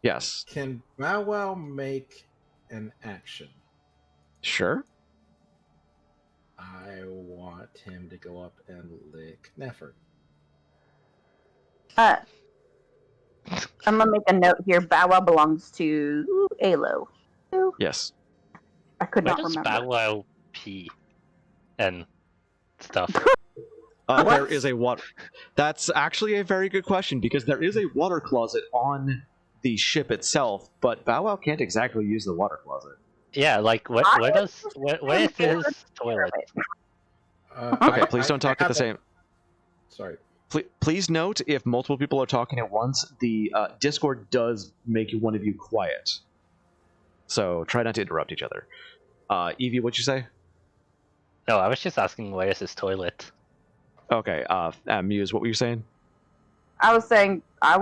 Yes. Can Bow Wow make an action? Sure. I want him to go up and lick Nefer. I'm gonna make a note here. Bow Wow belongs to Alo. Yes. I could Where not does remember. Bow Wow pee and stuff? There is a water. That's actually a very good question because there is a water closet on the ship itself, but Bow Wow can't exactly use the water closet. Yeah, like where is his toilet? Okay, please don't talk at the same. Sorry. Please note if multiple people are talking at once, the Discord does make one of you quiet. So try not to interrupt each other. Evie, what'd you say? No, I was just asking where is his toilet. Okay, Muse, what were you saying? I was saying I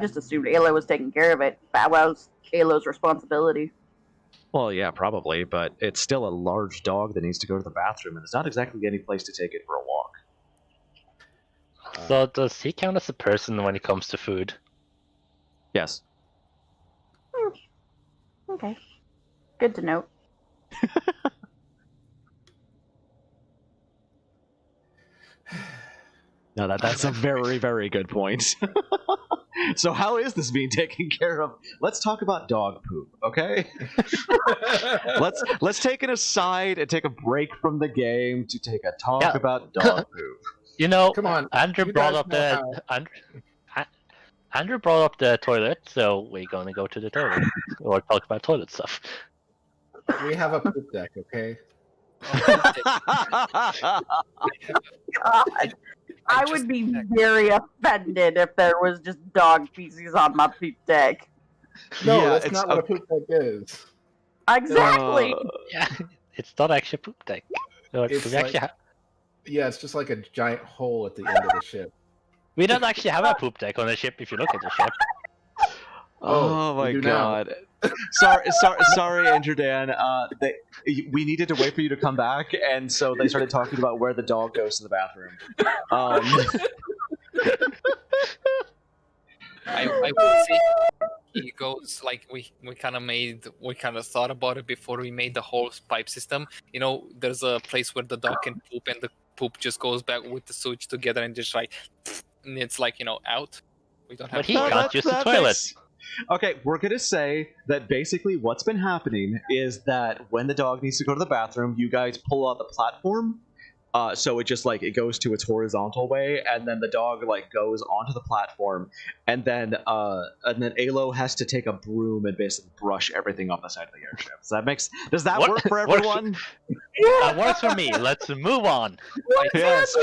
just assumed Alo was taking care of it. Bow Wow's Alo's responsibility. Well, yeah, probably, but it's still a large dog that needs to go to the bathroom, and it's not exactly any place to take it for a walk. So does he count as a person when it comes to food? Yes. Okay. Good to know. No, that's a very, very good point. So how is this being taken care of? Let's talk about dog poop, okay? let's take it aside and take a break from the game to take a talk about dog poop. You know, Come on, Andrew you brought guys up know the Andrew brought up the toilet, so we're gonna go to the toilet or talk about toilet stuff. We have a poop deck, okay? God. I would be very offended if there was just dog feces on my poop deck. No, Yeah, that's it's not what a poop deck is. Exactly. Yeah, it's not actually a poop deck. No, It's we actually like- Yeah, it's just like a giant hole at the end of the ship. we don't actually have a poop deck on the ship if you look at the ship. Oh we my do now. god. Sorry, AndrewDan. We needed to wait for you to come back, and so they started talking about where the dog goes to the bathroom. I would say he goes like we kind of thought about it before we made the whole pipe system. You know, there's a place where the dog can poop, and the poop just goes back with the sewage together, and just like, and it's like out. We don't have. But he to worry can't about use the toilet. Okay, we're gonna say that basically what's been happening is that when the dog needs to go to the bathroom, you guys pull out the platform. So it just it goes to its horizontal way, and then the dog goes onto the platform, and then Alo has to take a broom and basically brush everything off the side of the airship. Does that work for everyone? That works for me. Let's move on. Yes.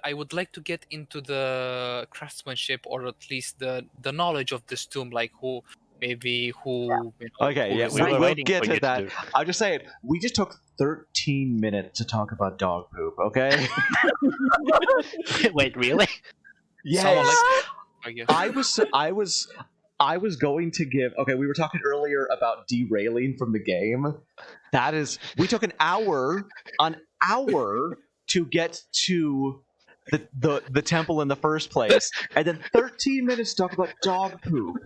I would like to get into the craftsmanship, or at least the knowledge of this tomb, like who. Okay, yeah, we were we'll waiting get for to you to that. do. I'm just saying, we just took 13 minutes to talk about dog poop, okay? Wait, really? Yes. I guess. I was going to give. Okay, we were talking earlier about derailing from the game. We took an hour to get to the temple in the first place, and then 13 minutes to talk about dog poop.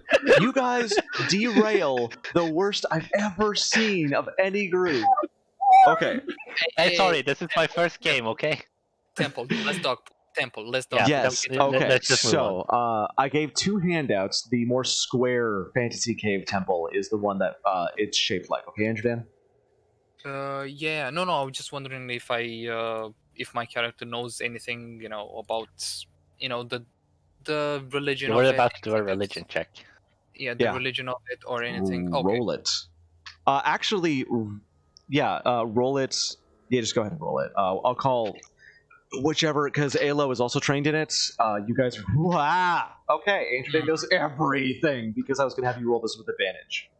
You guys derail the worst I've ever seen of any group. Okay. Hey, sorry, this is my first game, okay? Temple, let's dog poop. Temple, let's dog. Yeah, Yes. let's Okay. just move So I gave 2 handouts. The more square fantasy cave temple is the one that it's shaped like. Okay, AndrewDan? Yeah. No. I was just wondering if my character knows anything, about, the religion We're of about it. to do a religion check. Yeah, the religion of it or anything. Okay. Roll it. Actually, yeah. Roll it. Yeah, just go ahead and roll it. I'll call whichever, because Alo is also trained in it. You guys are wow. Okay, AndrewDan knows everything because I was gonna have you roll this with advantage.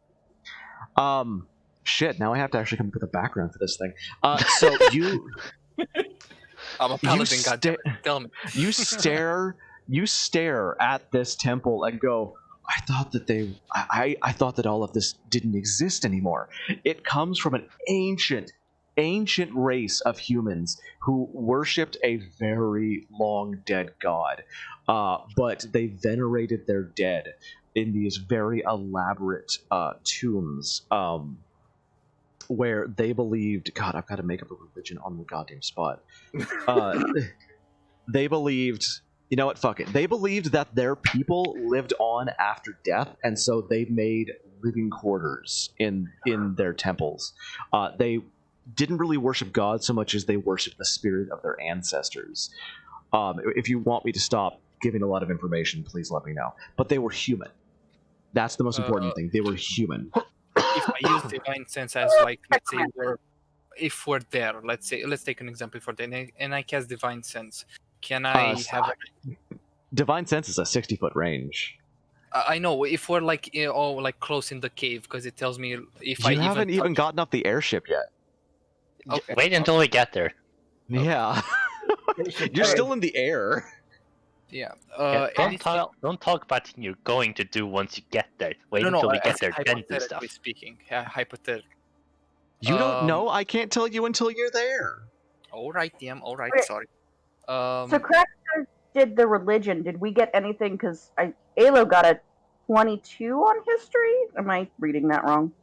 Shit. Now I have to actually come up with a background for this thing. So you. I'm a paladin. Goddammit. Tell me. You stare at this temple and go, I thought that all of this didn't exist anymore. It comes from an ancient race of humans who worshipped a very long dead god, but they venerated their dead in these very elaborate tombs, where they believed, God, I've got to make up a religion on the goddamn spot. They believed, you know what, fuck it. They believed that their people lived on after death, and so they made living quarters in their temples. They didn't really worship God so much as they worshiped the spirit of their ancestors. If you want me to stop giving a lot of information, please let me know. But they were human. That's the most important thing. They were human. If I use divine sense as let's say if we're there, let's take an example for that, and I cast divine sense, can I have divine sense is a 60-foot range? I know if we're close in the cave, because it tells me if you haven't even gotten up the airship yet. Okay. Wait until we get there. Yeah. You're still in the air. Yeah. Don't talk about what you're going to do once you get there. Wait until we get there, then do stuff. Speaking, hypothetically. You don't know? I can't tell you until you're there. Alright, DM. Alright, sorry. So Cracker did the religion. Did we get anything? Because Alo got a 22 on history. Am I reading that wrong?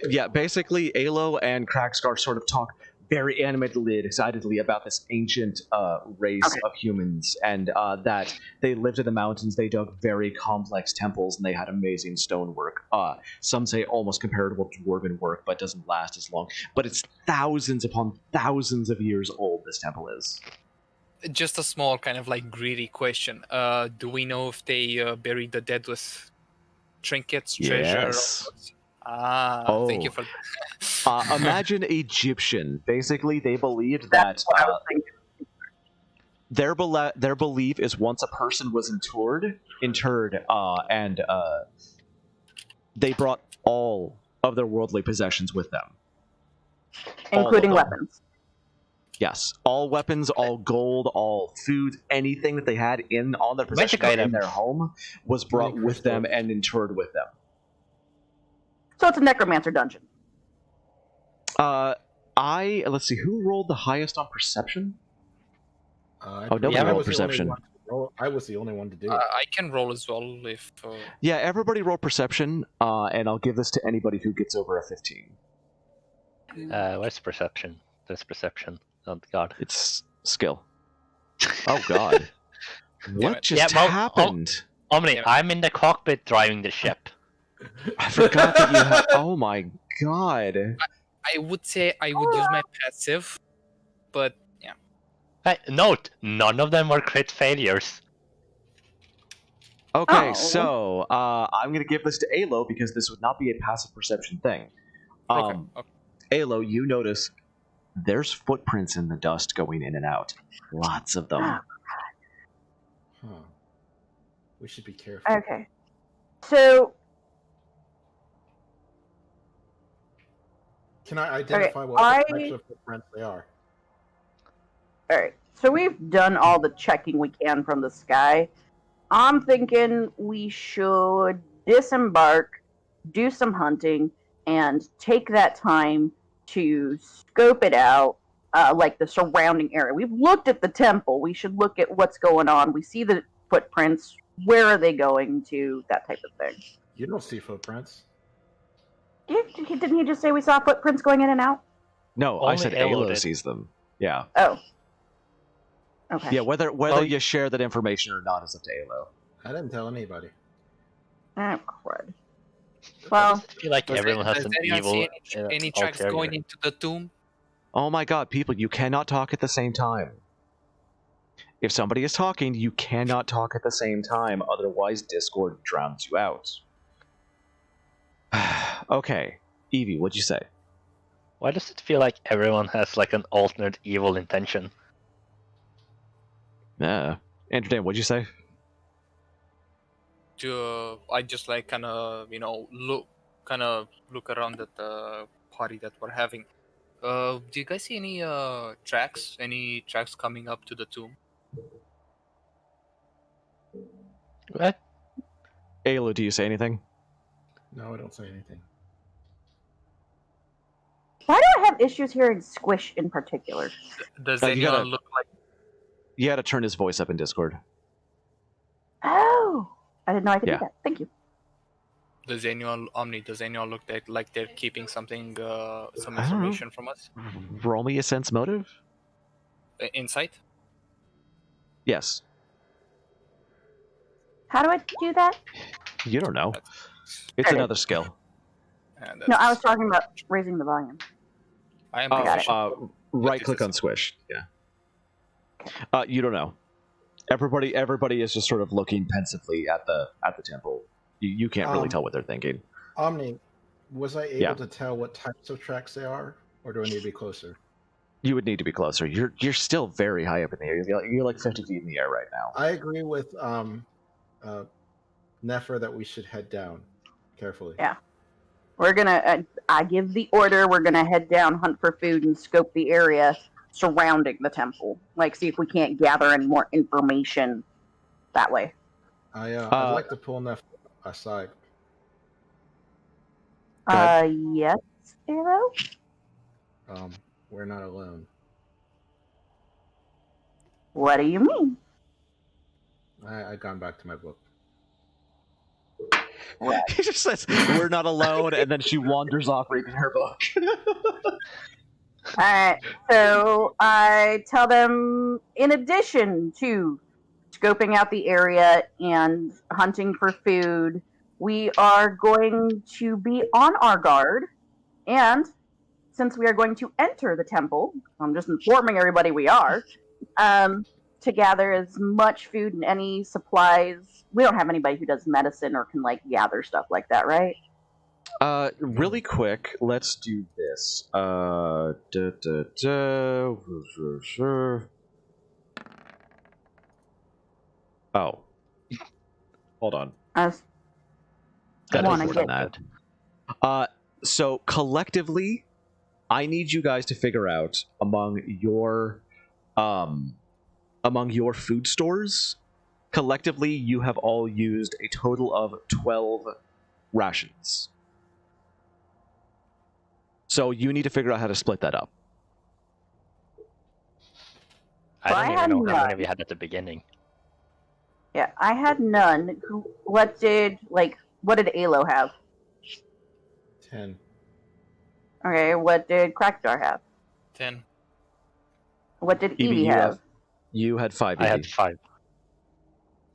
Yeah, basically, Alo and Crackscar sort of talk very animatedly and excitedly about this ancient race of humans, and that they lived in the mountains, they dug very complex temples, and they had amazing stonework. Some say almost comparable to dwarven work, but doesn't last as long. But it's thousands upon thousands of years old, this temple is. Just a small kind of greedy question. Do we know if they buried the dead with trinkets, treasure? Yes. Thank you for that. Imagine Egyptian. Basically, they believed that their belief is once a person was interred, and they brought all of their worldly possessions with them, including weapons. Yes, all weapons, all gold, all food, anything that they had on their possession Magic or in their items. home was brought Many with them crystals. and interred with them. So it's a necromancer dungeon. Let's see, who rolled the highest on perception? Nobody Yeah, rolled perception. I was the only one to do it. I can roll as well if. Yeah, everybody roll perception, and I'll give this to anybody who gets over a 15. Where's perception? There's perception. Oh God. It's skill. Oh God. What just happened? Omni, I'm in the cockpit driving the ship. I forgot that you had. Oh my God. I would say I would use my passive, but yeah. Hey, note, none of them were crit failures. Okay, Oh. so I'm gonna give this to Alo because this would not be a passive perception thing. Okay. Alo, you notice there's footprints in the dust going in and out. Lots of them. Huh. We should be careful. Okay. So, Can I identify what types of footprints they are? alright. So we've done all the checking we can from the sky. I'm thinking we should disembark, do some hunting, and take that time to scope it out, like the surrounding area. We've looked at the temple. We should look at what's going on. We see the footprints. Where are they going to? That type of thing. You don't see footprints. Didn't he just say we saw footprints going in and out? No, I Only said Alo Alo did. sees them. Yeah. Oh. Okay. Yeah, whether you share that information or not is up to Alo. I didn't tell anybody. Oh, crud. Well, I feel like everyone has an anyone evil see any tracks ulterior. going into the tomb? Oh my God, people, you cannot talk at the same time. If somebody is talking, you cannot talk at the same time, otherwise Discord drowns you out. Okay, Evie, what'd you say? Why does it feel like everyone has like an alternate evil intention? Yeah. AndrewDan, what'd you say? I just like kind of look around at the party that we're having. Do you guys see any tracks? Any tracks coming up to the tomb? What? Alo, do you say anything? No, I don't say anything. why do I have issues hearing Squish in particular? Does you anyone gotta- look like? You had to turn his voice up in Discord. Oh, I didn't know I could Yeah. do that. Thank you. Does anyone look like they're keeping something, some I don't know. information from us? Roll me a sense motive? Insight? Yes. How do I do that? You don't know. It's Edit. another skill. No, I was talking about raising the volume. I am I got it. proficient. Right click on Squish. Yeah. You don't know. Everybody is just sort of looking pensively at the temple. You can't really tell what they're thinking. Omni, was I able Yeah. to tell what types of tracks they are, or do I need to be closer? You would need to be closer. You're still very high up in the air. You're like 50 feet in the air right now. I agree with Nefer that we should head down carefully. Yeah. We're gonna. I give the order. We're gonna head down, hunt for food, and scope the area surrounding the temple. Like, see if we can't gather any more information that way. I'd like to pull Nefer aside. Go ahead. Yes, Arrow. We're not alone. What do you mean? I've gone back to my book. He just says, "We're not alone," and then she wanders off reading her book. Alright, so I tell them, in addition to scoping out the area and hunting for food, we are going to be on our guard, and since we are going to enter the temple, I'm just informing everybody we are, to gather as much food and any supplies. We don't have anybody who does medicine or can, like, gather stuff like that, right? Really quick, let's do this. Oh. Hold on. I Gotta wanna report on get that. So collectively, I need you guys to figure out among your food stores, collectively, you have all used a total of 12 rations. So you need to figure out how to split that up. I don't even know how many we had at the beginning. Yeah, I had none. What did Alo have? 10. Okay, what did Crackstar have? 10. What did Evie, Evie have? You had 5. I Evie. had 5. So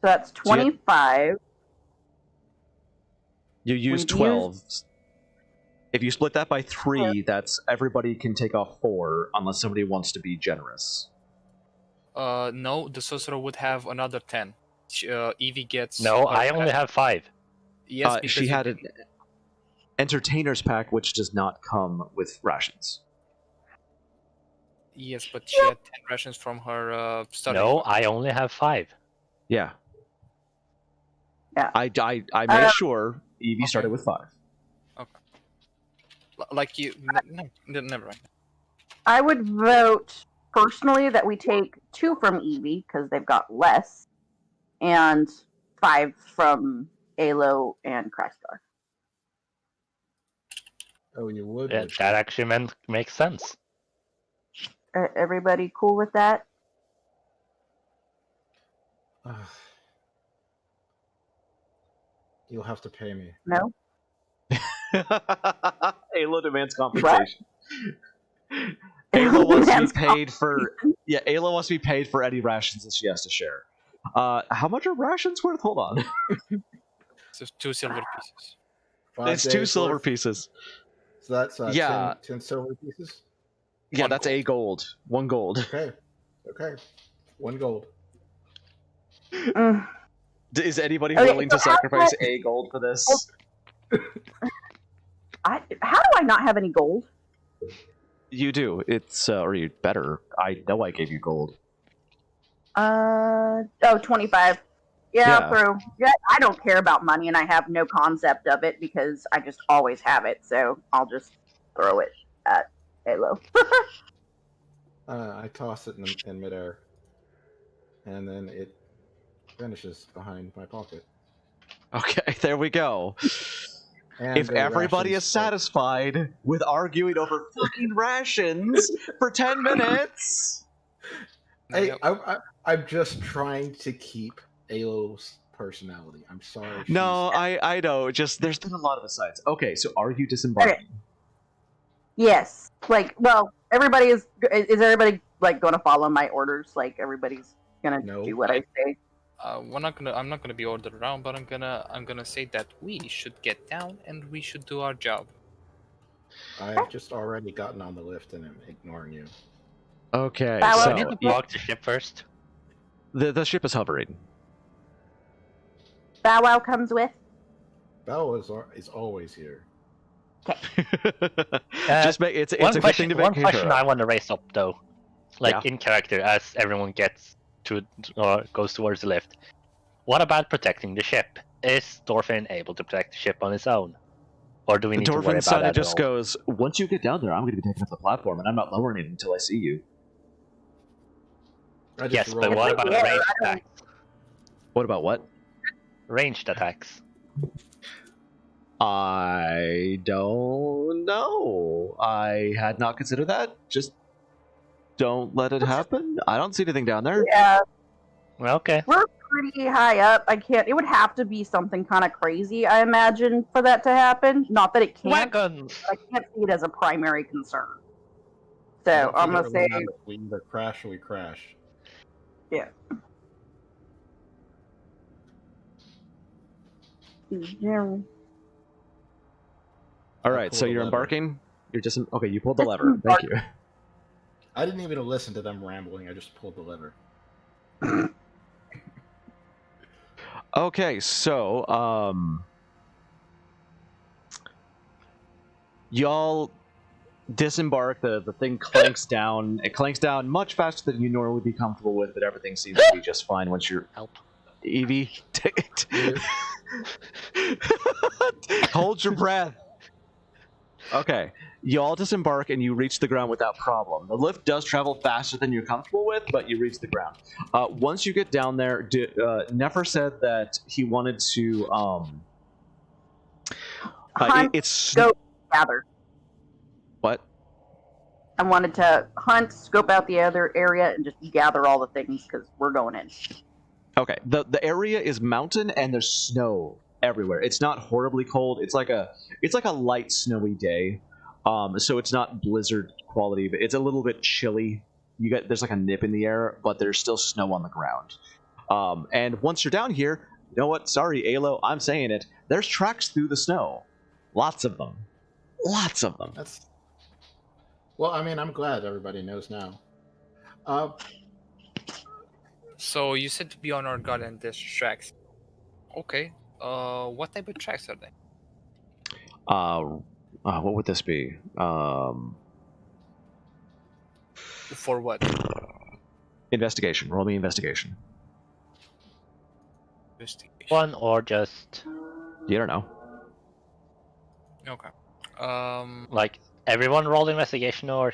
that's 25. You used 12. If you split that by 3, that's everybody can take off 4, unless somebody wants to be generous. No, the sorcerer would have another 10. Evie gets... No, I only have 5. Yes, because she had an entertainer's pack, which does not come with rations. Yes, but she had 10 rations from her starting. No, I only have 5. Yeah. Yeah. I made sure Evie started with 5. Okay. Like you... No, never mind. I would vote personally that we take 2 from Evie because they've got less, and 5 from Alo and Crackstar. Oh, you would? Yeah, that actually makes sense. Everybody cool with that? You'll have to pay me. No? Alo demands compensation. Alo wants to be paid for Alo wants to be paid for any rations that she has to share. How much are rations worth? Hold on. So 2 silver pieces. 5 It's 2 days silver worth? pieces. So that's 10 silver pieces? Yeah, 1 that's gold. a gold. 1 gold. Okay. 1 gold. Is anybody Okay, willing so to sacrifice a gold for this? How do I not have any gold? You do. It's or you better. I know I gave you gold. 25. Yeah, through. Yeah, I don't care about money, and I have no concept of it because I just always have it. So I'll just throw it at Alo. I toss it in midair, and then it vanishes behind my pocket. Okay, there we go. And if everybody is satisfied with arguing over fucking rations for 10 minutes... Hey, I'm just trying to keep Alo's personality. I'm sorry. No, I know. Just there's been a lot of asides. Okay, so are you disembarking? Okay. Yes. Everybody is everybody going to follow my orders? Like everybody's gonna do what I say. I'm not gonna be ordered around, but I'm gonna say that we should get down and we should do our job. I've just already gotten on the lift and am ignoring you. Okay, so we need to block the ship first. The ship is hovering. Bow Wow comes with. Bow is always here. Okay. Just make it's a good thing to make. One question I want to raise up though, in character, as everyone gets to goes towards the lift. What about protecting the ship? Is Dorfin able to protect the ship on his own, or do we need to worry about that? Just goes. Once you get down there, I'm going to be taking up the platform, and I'm not lowering it until I see you. Yes, but what about ranged attacks? What about what? Ranged attacks. I don't know. I had not considered that. Just don't let it happen. I don't see anything down there. Yeah. Well, okay. We're pretty high up. It would have to be something kind of crazy, I imagine, for that to happen. Not that it can't. Wagons. I can't see it as a primary concern. So I'm gonna say we either crash or we crash. Yeah. Yeah. All right, so you're embarking. You're just okay. You pulled the lever. Thank you. I didn't even listen to them rambling. I just pulled the lever. Okay, so y'all disembark. The thing clanks down. It clanks down much faster than you normally would be comfortable with, but everything seems to be just fine once you're Evie. Hold your breath. Okay, you all disembark and you reach the ground without problem. The lift does travel faster than you're comfortable with, but you reach the ground. Once you get down there, Nefer said that he wanted to. Go gather. What? I wanted to hunt, scope out the other area, and just gather all the things because we're going in. Okay, the area is mountain and there's snow everywhere. It's not horribly cold. It's like a light snowy day. So it's not blizzard quality, but it's a little bit chilly. There's like a nip in the air, but there's still snow on the ground. And once you're down here, you know what? Sorry, Alo, I'm saying it. There's tracks through the snow. Lots of them. Well, I mean, I'm glad everybody knows now. So you said to be on our guard and there's tracks. Okay. What type of tracks are they? What would this be? For what? Investigation. Roll me investigation. Investigation. One or just You don't know. Okay. like everyone roll investigation, or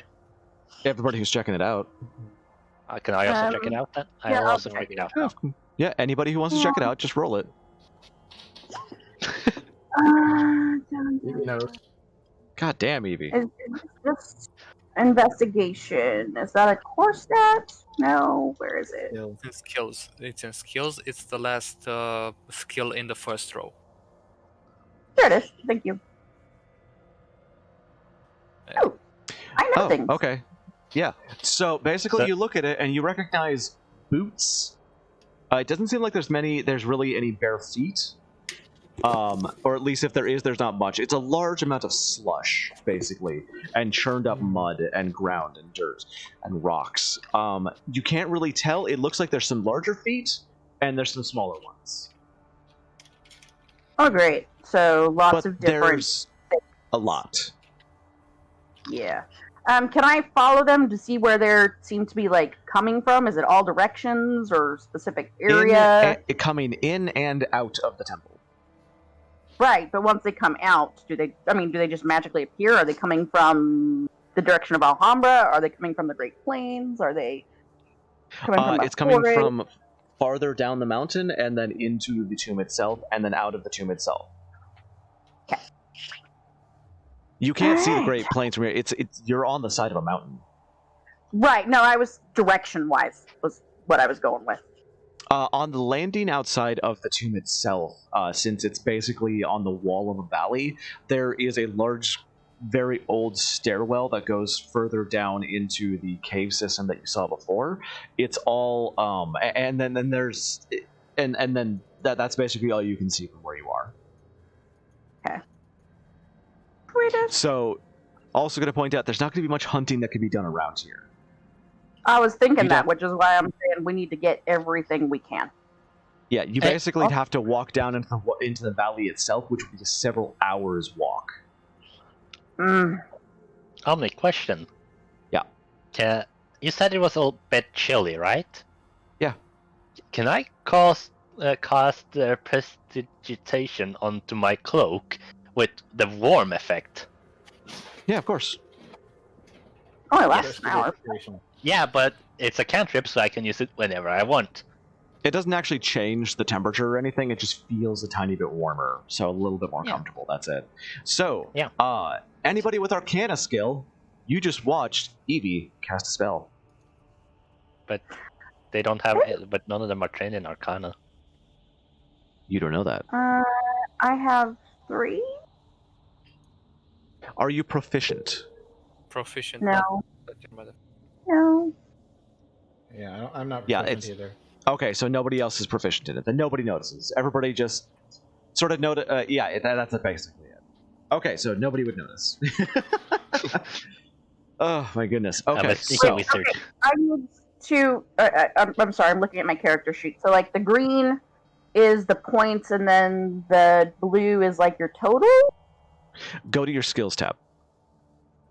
Everybody who's checking it out. can I also check it out then? yeah, I'll I'll also check check it it out. Yeah, anybody who wants to check it out, just roll it. You know, God damn, Evie. Is this investigation? Is that a core stat? No. Where is it? It's in skills. It's in skills. It's the last skill in the first row. There it is. Thank you. Oh, I know things. Okay. Yeah. So basically, you look at it and you recognize boots. It doesn't seem like there's really any bare feet. Or at least if there is, there's not much. It's a large amount of slush, basically, and churned up mud and ground and dirt and rocks. You can't really tell. It looks like there's some larger feet and there's some smaller ones. Oh, great. So lots But of different. there's a lot. Yeah. Can I follow them to see where they seem to be like coming from? Is it all directions or specific area? Coming in and out of the temple. Right, but once they come out, do they just magically appear? Are they coming from the direction of Alhambra? Are they coming from the Great Plains? Are they coming from it's coming from farther down the mountain and then into the tomb itself and then out of the tomb itself. Okay. You can't see the Great Plains from here. You're on the side of a mountain. Right, no, I was direction-wise was what I was going with. On the landing outside of the tomb itself, since it's basically on the wall of a valley, there is a large, very old stairwell that goes further down into the cave system that you saw before. It's all, and then there's, and then that's basically all you can see from where you are. Okay. So, also going to point out, there's not going to be much hunting that can be done around here. I was thinking that, which is why I'm saying we need to get everything we can. Yeah, you basically have to walk down into the valley itself, which would be a several hours walk. Omni, question. Yeah. You said it was a bit chilly, right? Yeah. Can I cast prestidigitation onto my cloak with the warm effect? Yeah, of course. Only lasts an hour. Yeah, but it's a cantrip, so I can use it whenever I want. It doesn't actually change the temperature or anything. It just feels a tiny bit warmer, so a little bit more comfortable. That's it. So, anybody with Arcana skill, you just watched Evie cast a spell. But they don't have it. But none of them are trained in Arcana. You don't know that. I have 3. Are you proficient? Proficient. No. No. Yeah, I'm not proficient either. Okay, so nobody else is proficient in it. Then nobody notices. Everybody just sort of notice. That's basically it. Okay, so nobody would notice. Oh my goodness. Okay, so I need to. I'm sorry. I'm looking at my character sheet. So like the green is the points, and then the blue is like your total. Go to your skills tab.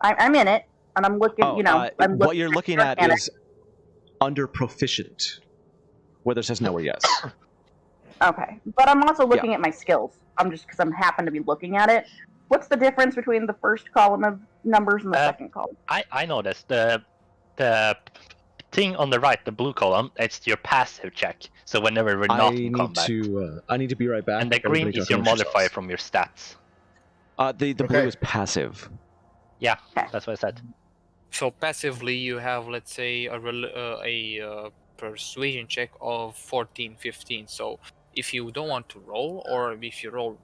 I'm in it, and I'm looking. What you're looking at is under proficient, where there says nowhere yes. Okay, but I'm also looking at my skills. I'm just because I'm happen to be looking at it. what's the difference between the first column of numbers and the second column? I noticed the thing on the right, the blue column, it's your passive check. So whenever we're not in combat. I need to be right back. And the green Everybody is your talk amongst modifier yourselves. from your stats. The blue is passive. Yeah, Okay. that's what I said. So passively, you have, let's say, a persuasion check of 14, 15. So if you don't want to roll, or if you roll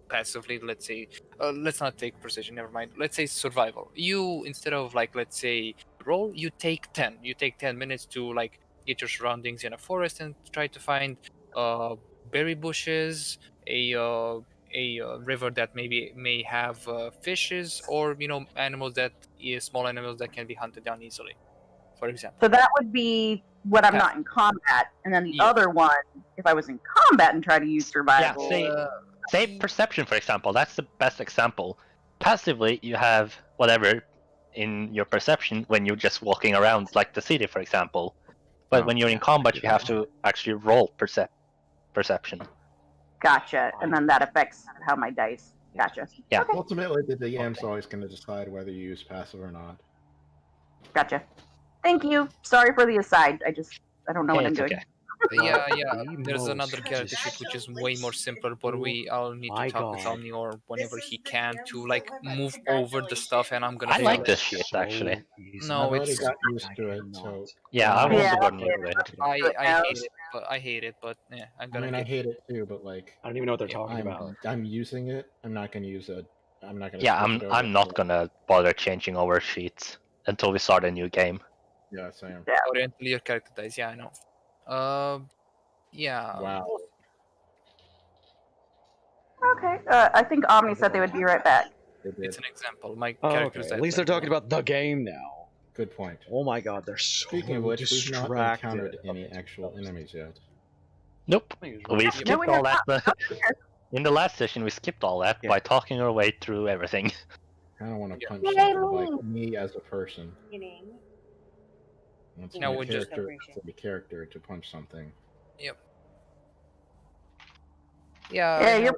passively, let's say, let's not take precision. Never mind. Let's say survival. You, instead of like, let's say, roll, you take 10. You take 10 minutes to like get your surroundings in a forest and try to find berry bushes, a river that maybe may have fishes, or animals small animals that can be hunted down easily, for example. So that would be when I'm not in combat, and then the Yes. other one, if I was in combat and try to use survival. Yeah, say perception, for example. That's the best example. Passively, you have whatever in your perception when you're just walking around, like the city, for example. But when you're in combat, you have to actually roll perception. Gotcha, and then that affects how my dice. Gotcha. Yeah. Okay. Ultimately, the DM's always going to decide whether you use passive or not. Gotcha. Thank you. Sorry for the aside. I don't know what I'm doing. Okay. Yeah. The There's most another character sheet which is way more simpler, but I'll need to talk with Omni or whenever he can to like move over the stuff, and I'm gonna. I feel like it. this shit actually. No, I've already it's. got used to it, so Yeah, I've Yeah, also gotten used to it. I hate it, but yeah, I'm I gonna mean, I get. hate it too. But like, I don't even know what they're talking I'm about. I'm using it. I'm not going to use it. I'm not going to. Yeah, switch it over I'm not to- gonna bother changing over sheets until we start a new game. Yeah, same. Or until your character dies. Yeah, I know. Yeah. Wow. Okay. I think Omni said they would be right back. They did. It's an example. My Oh, character's okay. dead. At least they're talking about the game now. Good point. Oh my god, they're so Speaking of which, we've not distracted. encountered any actual enemies yet. Nope. We No, skipped we all have that. In the last session, we skipped all that by talking our way through everything. I don't want to punch Yay, something me. like me as a person. It's No, my we're just- character to punch something. Yeah. Yeah, you're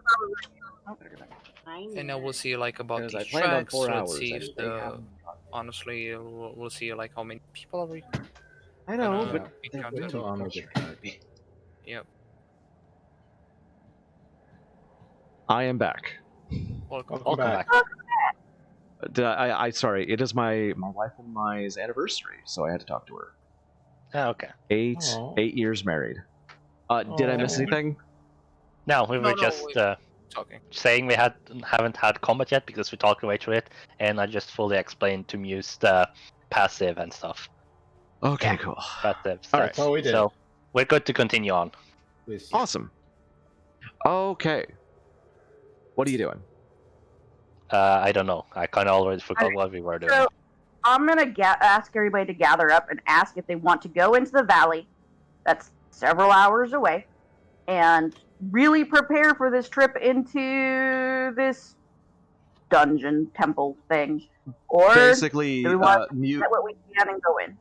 And then we'll see like about Because I these planned on tracks. 4 Let's hours, see and if they the haven't. honestly we'll see like how many people are we. I know, Yeah. but Wait they're till really Omni gets back. frustrating. Yep. I am back. Welcome. Welcome back. back. I sorry, it is my wife and my's anniversary, so I had to talk to her. Oh, okay. 8 years married. Did I miss Aw. anything? No, we No, were no, just wait. Talking. saying we haven't had combat yet because we talked our way through it, and I just fully explained to Muse the passive and stuff. Okay, cool. Passive All right. stats. Oh, we did. So we're good to continue on. Please. Awesome. Okay. What are you doing? I don't know. I kind of already forgot what we were doing. So I'm gonna ask everybody to gather up and ask if they want to go into the valley. That's several hours away, and really prepare for this trip into this dungeon temple thing. Or Basically, do we want to Mute get what we can and go in?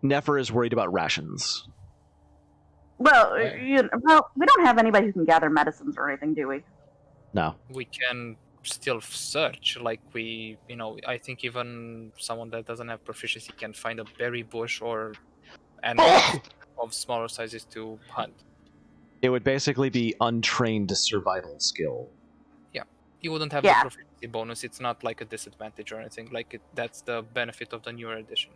Nefer is worried about rations. Well, Right. we don't have anybody who can gather medicines or anything, do we? No. We can still search. Like I think even someone that doesn't have proficiency can find a berry bush or animals of smaller sizes to hunt. It would basically be untrained survival skill. You wouldn't have Yeah. the proficiency bonus. It's not like a disadvantage or anything. That's the benefit of the newer edition.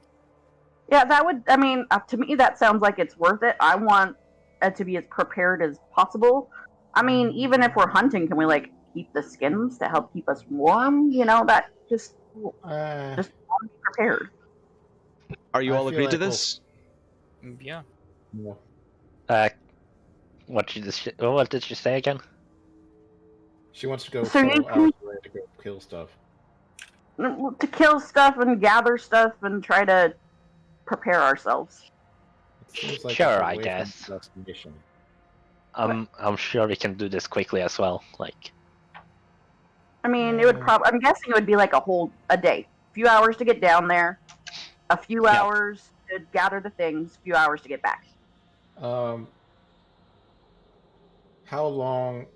Yeah, that would. I mean, to me, that sounds like it's worth it. I want it to be as prepared as possible. I mean, even if we're hunting, can we like keep the skins to help keep us warm? That just Uh, Just- be prepared. Are you I all feel agreed to like we'll- this? Yeah. no. What did she say again? She wants to go So you several can- hours away to go kill stuff. To kill stuff and gather stuff and try to prepare ourselves. It seems like Sure, it's I away from guess. the destination. I'm sure we can do this quickly as well. Like, I mean, it would I'm guessing it would be like a day. A few hours to get down there, a few Yeah. hours to gather the things, a few hours to get back. How long?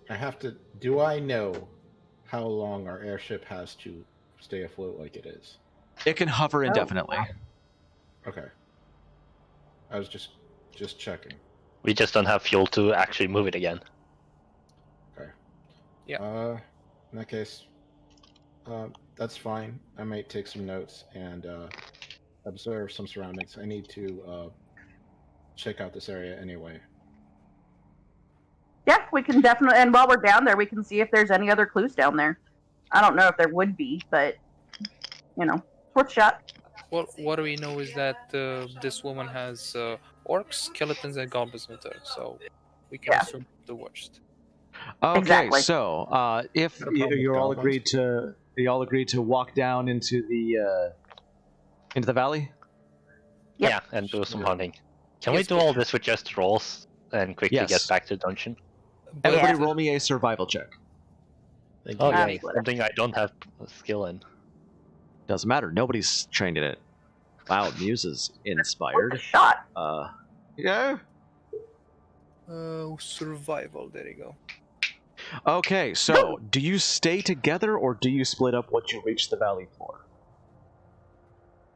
Do I know how long our airship has to stay afloat like it is. It can hover indefinitely. Okay. I was just checking. We just don't have fuel to actually move it again. Okay. Yeah. In that case, that's fine. I might take some notes and observe some surroundings. I need to check out this area anyway. Yeah, we can definitely. And while we're down there, we can see if there's any other clues down there. I don't know if there would be, but worth a shot. Well, what we know is that this woman has orcs, skeletons, and goblins with her, so we can assume the worst. Okay, Exactly. so if Got a problem with you all goblins? agreed to walk down into the valley. Yep. Yeah, and do some Yeah. hunting. Can we Yes, do but- all this with just rolls and quickly Yes. get back to the dungeon? But, Everybody, roll me a survival check. Thank Oh you. yeah, Absolutely. something I don't have skill in. Doesn't matter. Nobody's trained in it. Wow, Muse is Worth a inspired. shot. Yeah. survival. There you go. Okay, so do you stay together or do you split up what you reach the valley for?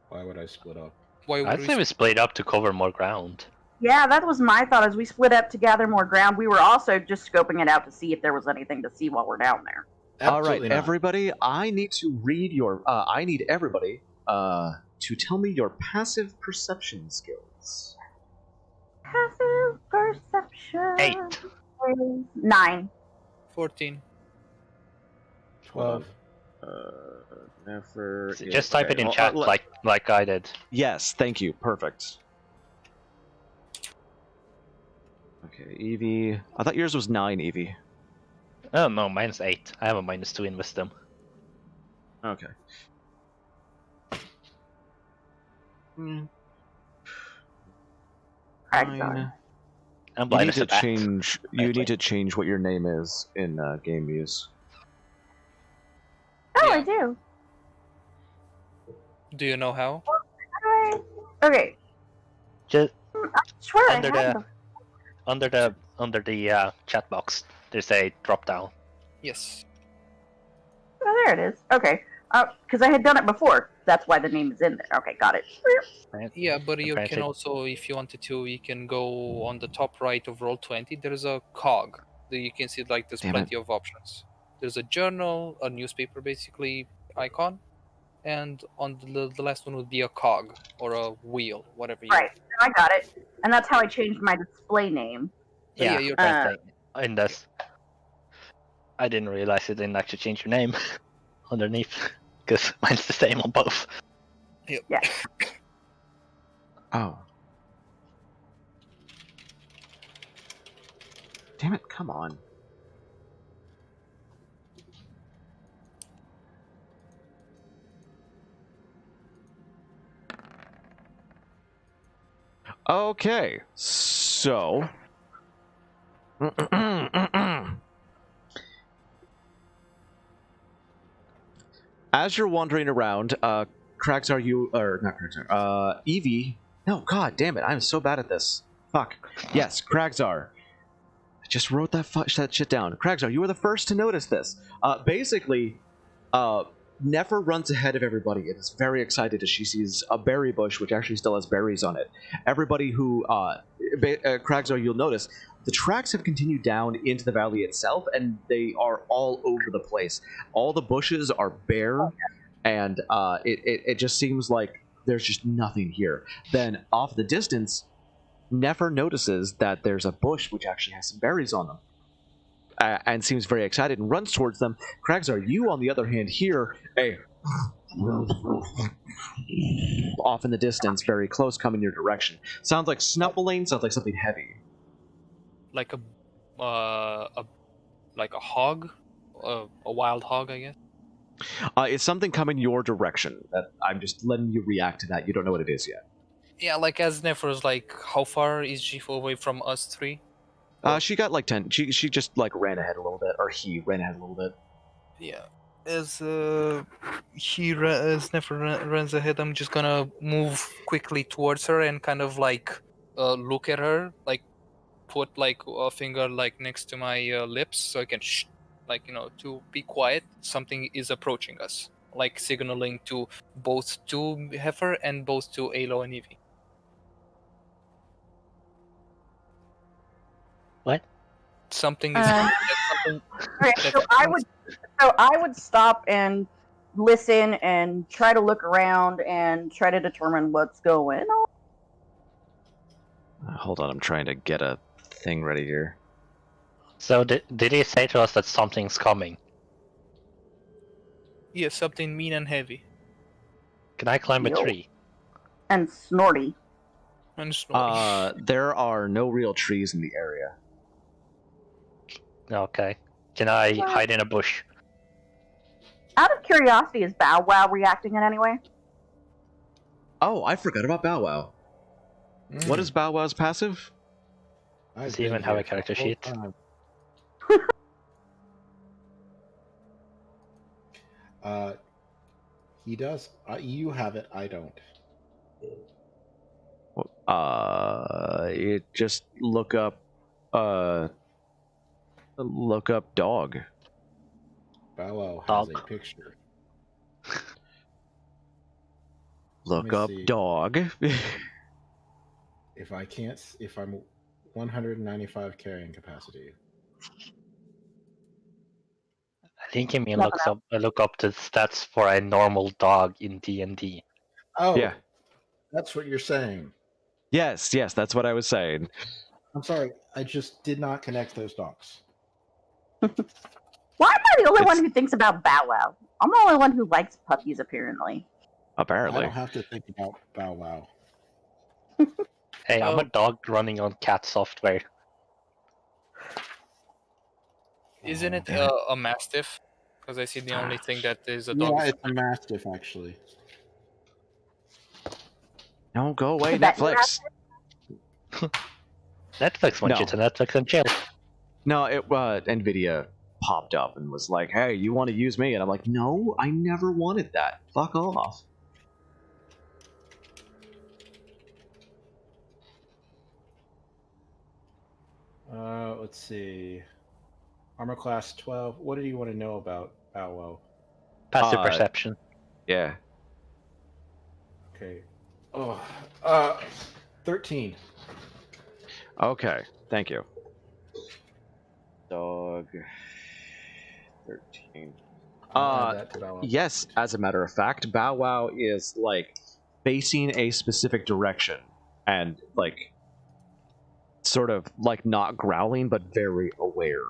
Why would I split up? Why would I'd say we split up to cover more ground. Yeah, that was my thought. As we split up to gather more ground, we were also just scoping it out to see if there was anything to see while we're down there. All right, Absolutely not. everybody, I need to read your. I need everybody to tell me your passive perception skills. Passive perception. 8. is 9. 14. 12. Never. Just type it in chat like I did. Yes, thank you. Perfect. Okay, Evie. I thought yours was 9, Evie. Oh no, mine's 8. I have a -2 in wisdom. Okay. Kalgard. I'm You need blinded to at that. change. You need to change what your name is in Game Muse. Oh, Yeah. I do. Do you know how? Alright. Okay. Just I swear Under I had the under the chat box, there's a drop down. Yes. Oh, there it is. Okay. Because I had done it before. That's why the name is in there. Okay, got it. Yeah, but you Granted. can also, if you wanted to, you can go on the top right of Roll20. There's a cog. You can see like there's Damn plenty of options. There's a journal, a newspaper basically icon, and on the last one would be a cog or a wheel, whatever you. Right. I got it. And that's how I changed my display name. Yeah, Yeah, you're right there. In this. I didn't realize it didn't actually change your name underneath, because mine's the same on both. Yeah. Oh. Damn it, come on. Okay, so. As you're wandering around, Kraxar, not Kraxar, Evie. No, god damn it, I'm so bad at this. Fuck. Yes, Kraxar. I just wrote that shit down. Kraxar, you were the first to notice this. Basically, Nefer runs ahead of everybody and is very excited as she sees a berry bush, which actually still has berries on it. Everybody who, Kraxar, you'll notice, the tracks have continued down into the valley itself, and they are all over the place. All the bushes are bare, and it just seems like there's just nothing here. Then, off the distance, Nefer notices that there's a bush which actually has some berries on them, and seems very excited and runs towards them. Kraxar, you, on the other hand, hear a off in the distance, very close, coming your direction. Sounds like snuffling, sounds like something heavy. Like a hog, a wild hog, I guess. It's something coming your direction. That I'm just letting you react to that. You don't know what it is yet. Yeah, like as Nefer's like, how far is she away from us three? She got like 10. She just like ran ahead a little bit, or he ran ahead a little bit. Yeah. As Nefer runs ahead, I'm just gonna move quickly towards her and kind of like look at her, like put like a finger like next to my lips so I can like to be quiet. Something is approaching us, like signaling to both to Heifer and both to Alo and Evie. What? Something is something. Okay, so I would stop and listen and try to look around and try to determine what's going on. Hold on, I'm trying to get a thing ready here. So did he say to us that something's coming? Yeah, something mean and heavy. Can I climb a Yo. tree? And Snorty. And snoring. There are no real trees in the area. Okay. Can I hide in a bush? Out of curiosity, is Bow Wow reacting in any way? Oh, I forgot about Bow Wow. What is Bow Wow's passive? Does he even have a character sheet? He does. You have it. I don't. Just look up dog. Bow Wow has Dog. a picture. Look me up see. dog. If I'm 195 carrying capacity. I think he mean look up the stats for a normal dog in D&D. Oh, Yeah. That's what you're saying. Yes, that's what I was saying. I'm sorry. I just did not connect those dots. Why am I the only one who thinks about Bow Wow? I'm the only one who likes puppies, apparently. I Apparently. don't have to think about Bow Wow. Hey, I'm a dog running on cat software. Isn't it damn it. a mastiff? Because I see the only thing that is a dog. Yeah, it's a mastiff actually. No, go away, Is that Netflix. Netflix wants you to Netflix and chill. No, Nvidia popped up and was like, "Hey, you want to use me?" And I'm like, "No, I never wanted that. Fuck off." Let's see. Armor class 12. What do you want to know about Bow Wow? Passive perception. Yeah. Okay. 13. Okay. Thank you. Dog. 13. I'll add that to Bow Wow. Yes, as a matter of fact, Bow Wow is like facing a specific direction and like sort of like not growling but very aware.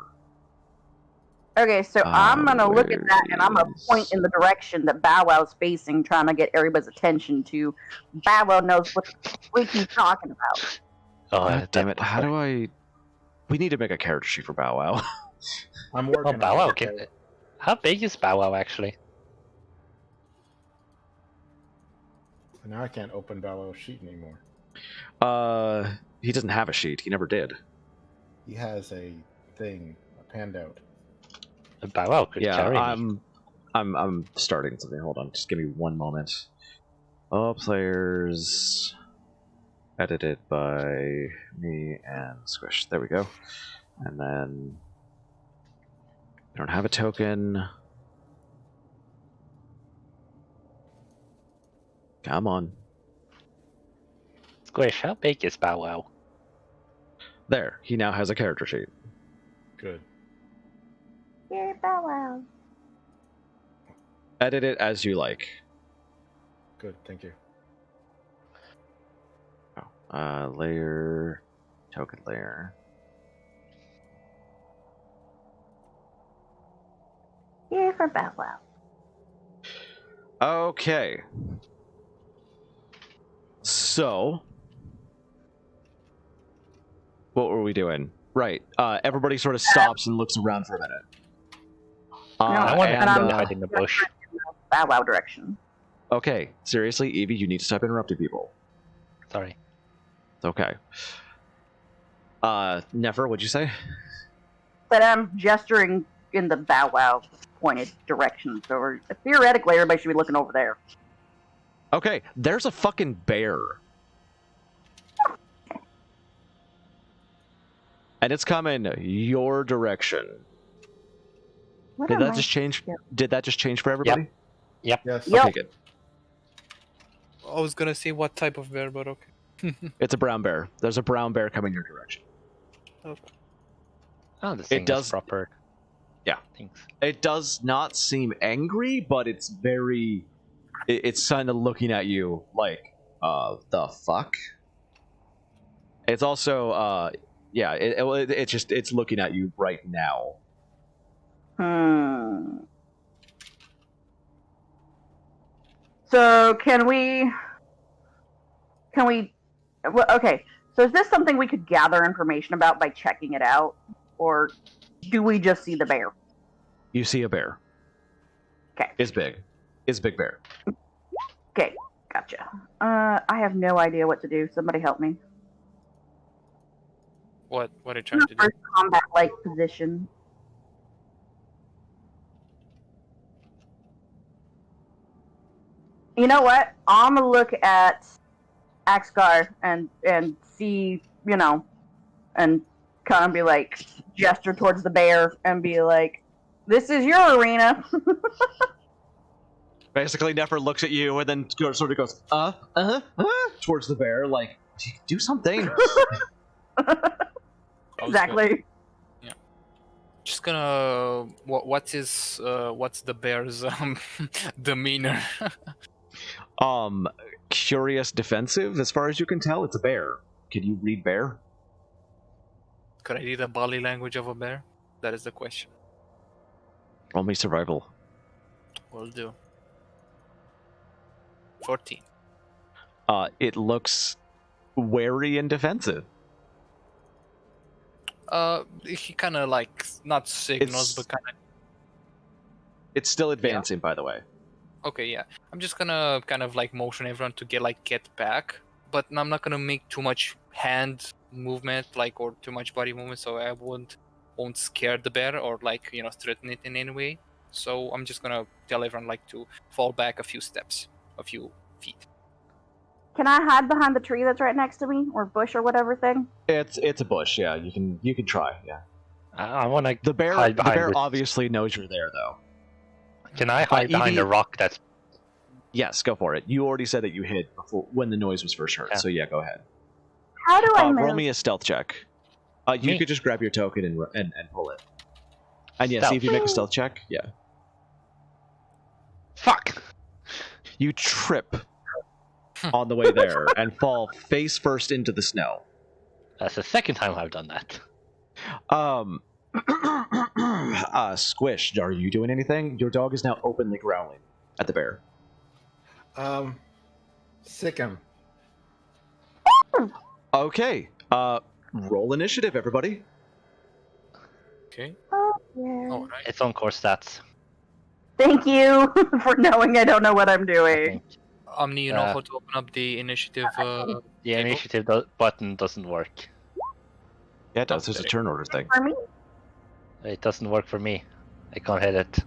Okay, so I'm gonna look at that and I'm gonna is- point in the direction that Bow Wow's facing, trying to get everybody's attention to. Bow Wow knows what the freak he's talking about. Oh, God damn it! How do I? We need to make a character sheet for Bow Wow. I'm working Bow on Wow. it. How big is Bow Wow actually? Now I can't open Bow Wow's sheet anymore. He doesn't have a sheet. He never did. He has a thing, a handout. Bow Wow could carry me. I'm starting something. Hold on, just give me one moment. All players edited by me and Squish. There we go. And then I don't have a token. Come on. Squish, how big is Bow Wow? There. He now has a character sheet. Good. Yeah, Bow Wow. Edit it as you like. Good. Thank you. Layer, token layer. Yeah, for Bow Wow. Okay. So, what were we doing? Right. Everybody sort of stops and looks around for a minute. I want and to I'm- hide in the bush. Bow Wow direction. Okay, seriously, Evie, you need to stop interrupting people. Sorry. Okay. Nefer, what'd you say? But I'm gesturing in the Bow Wow pointed direction. So theoretically, everybody should be looking over there. Okay, there's a fucking bear. And it's coming your direction. What Did am that I- just change? Yep. Did that just change for everybody? Yes. Yep. Okay, good. I was gonna say what type of bear, but okay. It's a brown bear. There's a brown bear coming your direction. Oh, this thing does- has proper. Yeah. Things. It does not seem angry, but it's very. It's kind of looking at you like, the fuck. It's also, yeah. It's looking at you right now. So can we? Well, okay. So is this something we could gather information about by checking it out, or do we just see the bear? You see a bear. Okay. It's big. It's a big bear. Okay, gotcha. I have no idea what to do. Somebody help me. What are you trying to do? First combat-like position. You know what? I'm gonna look at Axgar and see, and kind of be like, gesture towards the bear and be like, "This is your arena." Basically, Nefer looks at you and then sort of goes, towards the bear, like, do something. Exactly. Just gonna. What's the bear's demeanor? Curious, defensive. As far as you can tell, it's a bear. Can you read bear? Could I read the body language of a bear? That is the question. Roll me survival. Will do. 14. It looks wary and defensive. He kind of like not signals, but kind of. It's still advancing, by the way. Okay, yeah. I'm just gonna kind of like motion everyone to get back, but I'm not gonna make too much hand movement, or too much body movement, so I won't scare the bear or threaten it in any way. So I'm just gonna tell everyone to fall back a few steps, a few feet. Can I hide behind the tree that's right next to me, or bush or whatever thing? It's a bush. Yeah, you can try. Yeah. I want to. The bear hide behind it. obviously knows you're there, though. Can I hide behind Evie- a rock that's? Yes, go for it. You already said that you hid before when the noise was first heard. Yeah. So yeah, go ahead. How do I move? Roll me a stealth check. You Me? could just grab your token and pull it. And yes, see if you make a stealth check. Yeah. Fuck. You trip on the way there and fall face first into the snow. That's the second time I've done that. Squish, are you doing anything? Your dog is now openly growling at the bear. Sick him. Okay. Roll initiative, everybody. Okay. Oh, yeah. All right. It's on core stats. Thank you for knowing I don't know what I'm I doing. think. Omni, you know how to open up the initiative. The Table? initiative button doesn't work. Yeah, it does. There's a turn order thing. For me? It doesn't work for me. I can't hit it.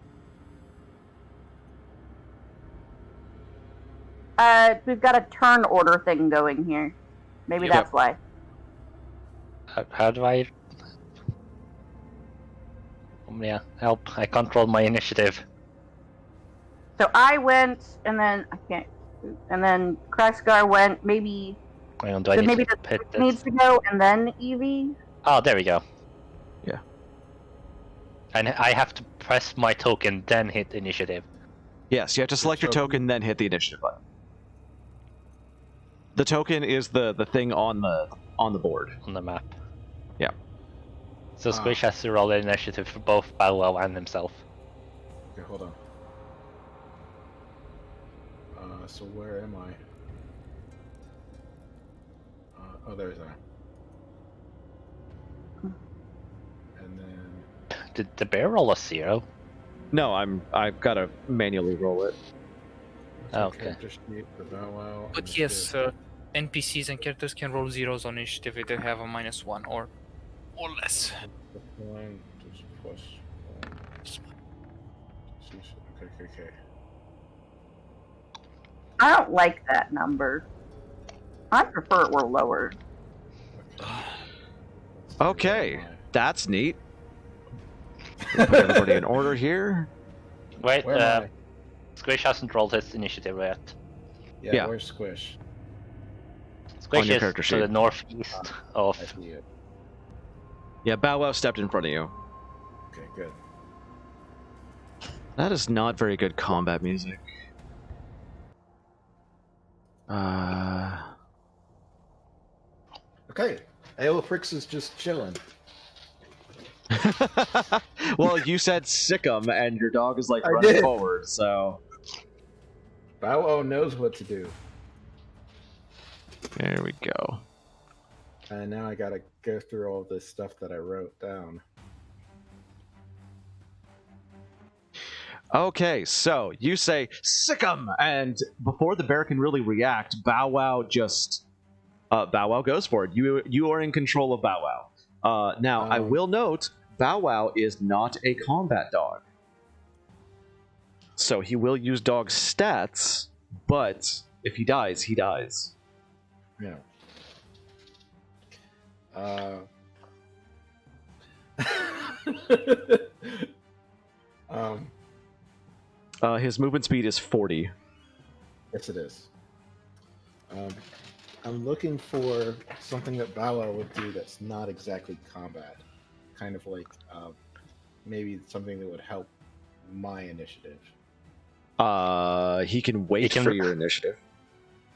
We've got a turn order thing going here. Maybe Yep. that's why. How do I? Yeah, help! I control my initiative. So I went, and then I can't, and then Kraxgar went. Maybe Hang on, do I so need maybe to the hit Squish this? needs to go, and then Evie. Oh, there we go. Yeah. And I have to press my token, then hit initiative. Yes, you have to select your token, then hit the initiative button. The token is the thing on the board. On the map. Yeah. So Squish has to roll an initiative for both Balwell and himself. Okay, hold on. So where am I? Oh, there's that. And then Did the bear roll a 0? No, I've got to manually roll it. Okay. character sheet for Bow Wow. But yes, NPCs and characters can roll zeros on initiative if they have a -1 or less. One, just plus one. Okay. I don't like that number. I prefer it were lower. Okay, that's neat. Put everybody in order here. Wait, Where am I? Squish hasn't rolled his initiative yet. Yeah. Where's Squish? Squish your is character to sheet. the northeast of. I see it. Yeah, Bow Wow stepped in front of you. Okay, good. That is not very good combat music. Okay, Aeloprix is just chilling. Well, you said sick 'em, and your dog is like I running did. forward, so. Bow Wow knows what to do. There we go. And now I gotta go through all this stuff that I wrote down. Okay, so you say sick 'em, and before the bear can really react, Bow Wow just Bow Wow goes for it. You are in control of Bow Wow. Now I will note Bow Wow is not a combat dog, so he will use dog stats. But if he dies, he dies. Yeah. His movement speed is 40. Yes, it is. I'm looking for something that Bow Wow would do that's not exactly combat. Kind of like maybe something that would help my initiative. He can wait for your initiative.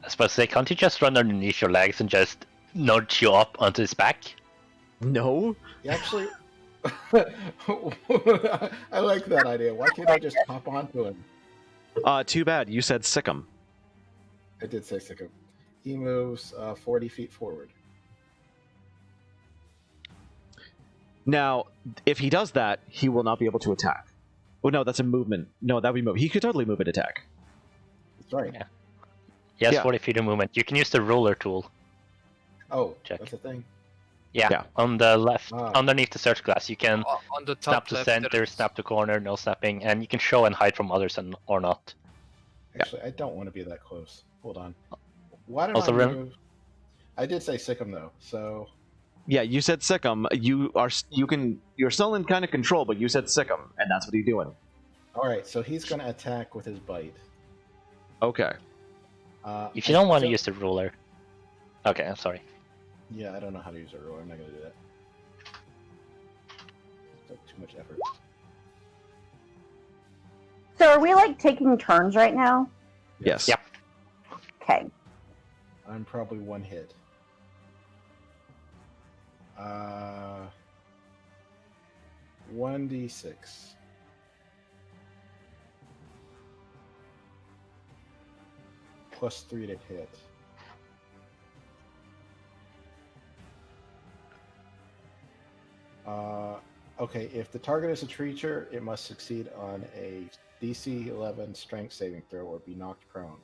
I suppose say, can't you just run underneath your legs and just nudge you up onto his back? No. He actually, I like that idea. Why can't I just hop onto him? Too bad. You said sick 'em. I did say sick him. He moves 40 feet forward. Now, if he does that, he will not be able to attack. Oh no, that's a movement. No, that would be move. He could totally move and attack. That's right. Yeah. He has Yeah. 40 feet of movement. You can use the ruler tool. Oh, Check. that's a thing. Yeah, on the left, Ah. underneath the search glass, you can On the top snap to left, center, there's- snap to corner, no snapping, and you can show and hide from others or not. Actually, I don't want to be that close. Hold on. Why don't Also, I move? I did say sick him though, so Yeah, you said sick 'em. You're still in kind of control, but you said sick 'em, and that's what he's doing. all right. So he's going to attack with his bite. Okay. If you don't want to use the ruler. Okay, I'm sorry. Yeah, I don't know how to use a ruler. I'm not going to do that. It's like too much effort. So are we like taking turns right now? Yes. Yep. Okay. I'm probably one hit. 1d6. Plus 3 to hit. Okay, if the target is a creature, it must succeed on a DC 11 strength saving throw or be knocked prone.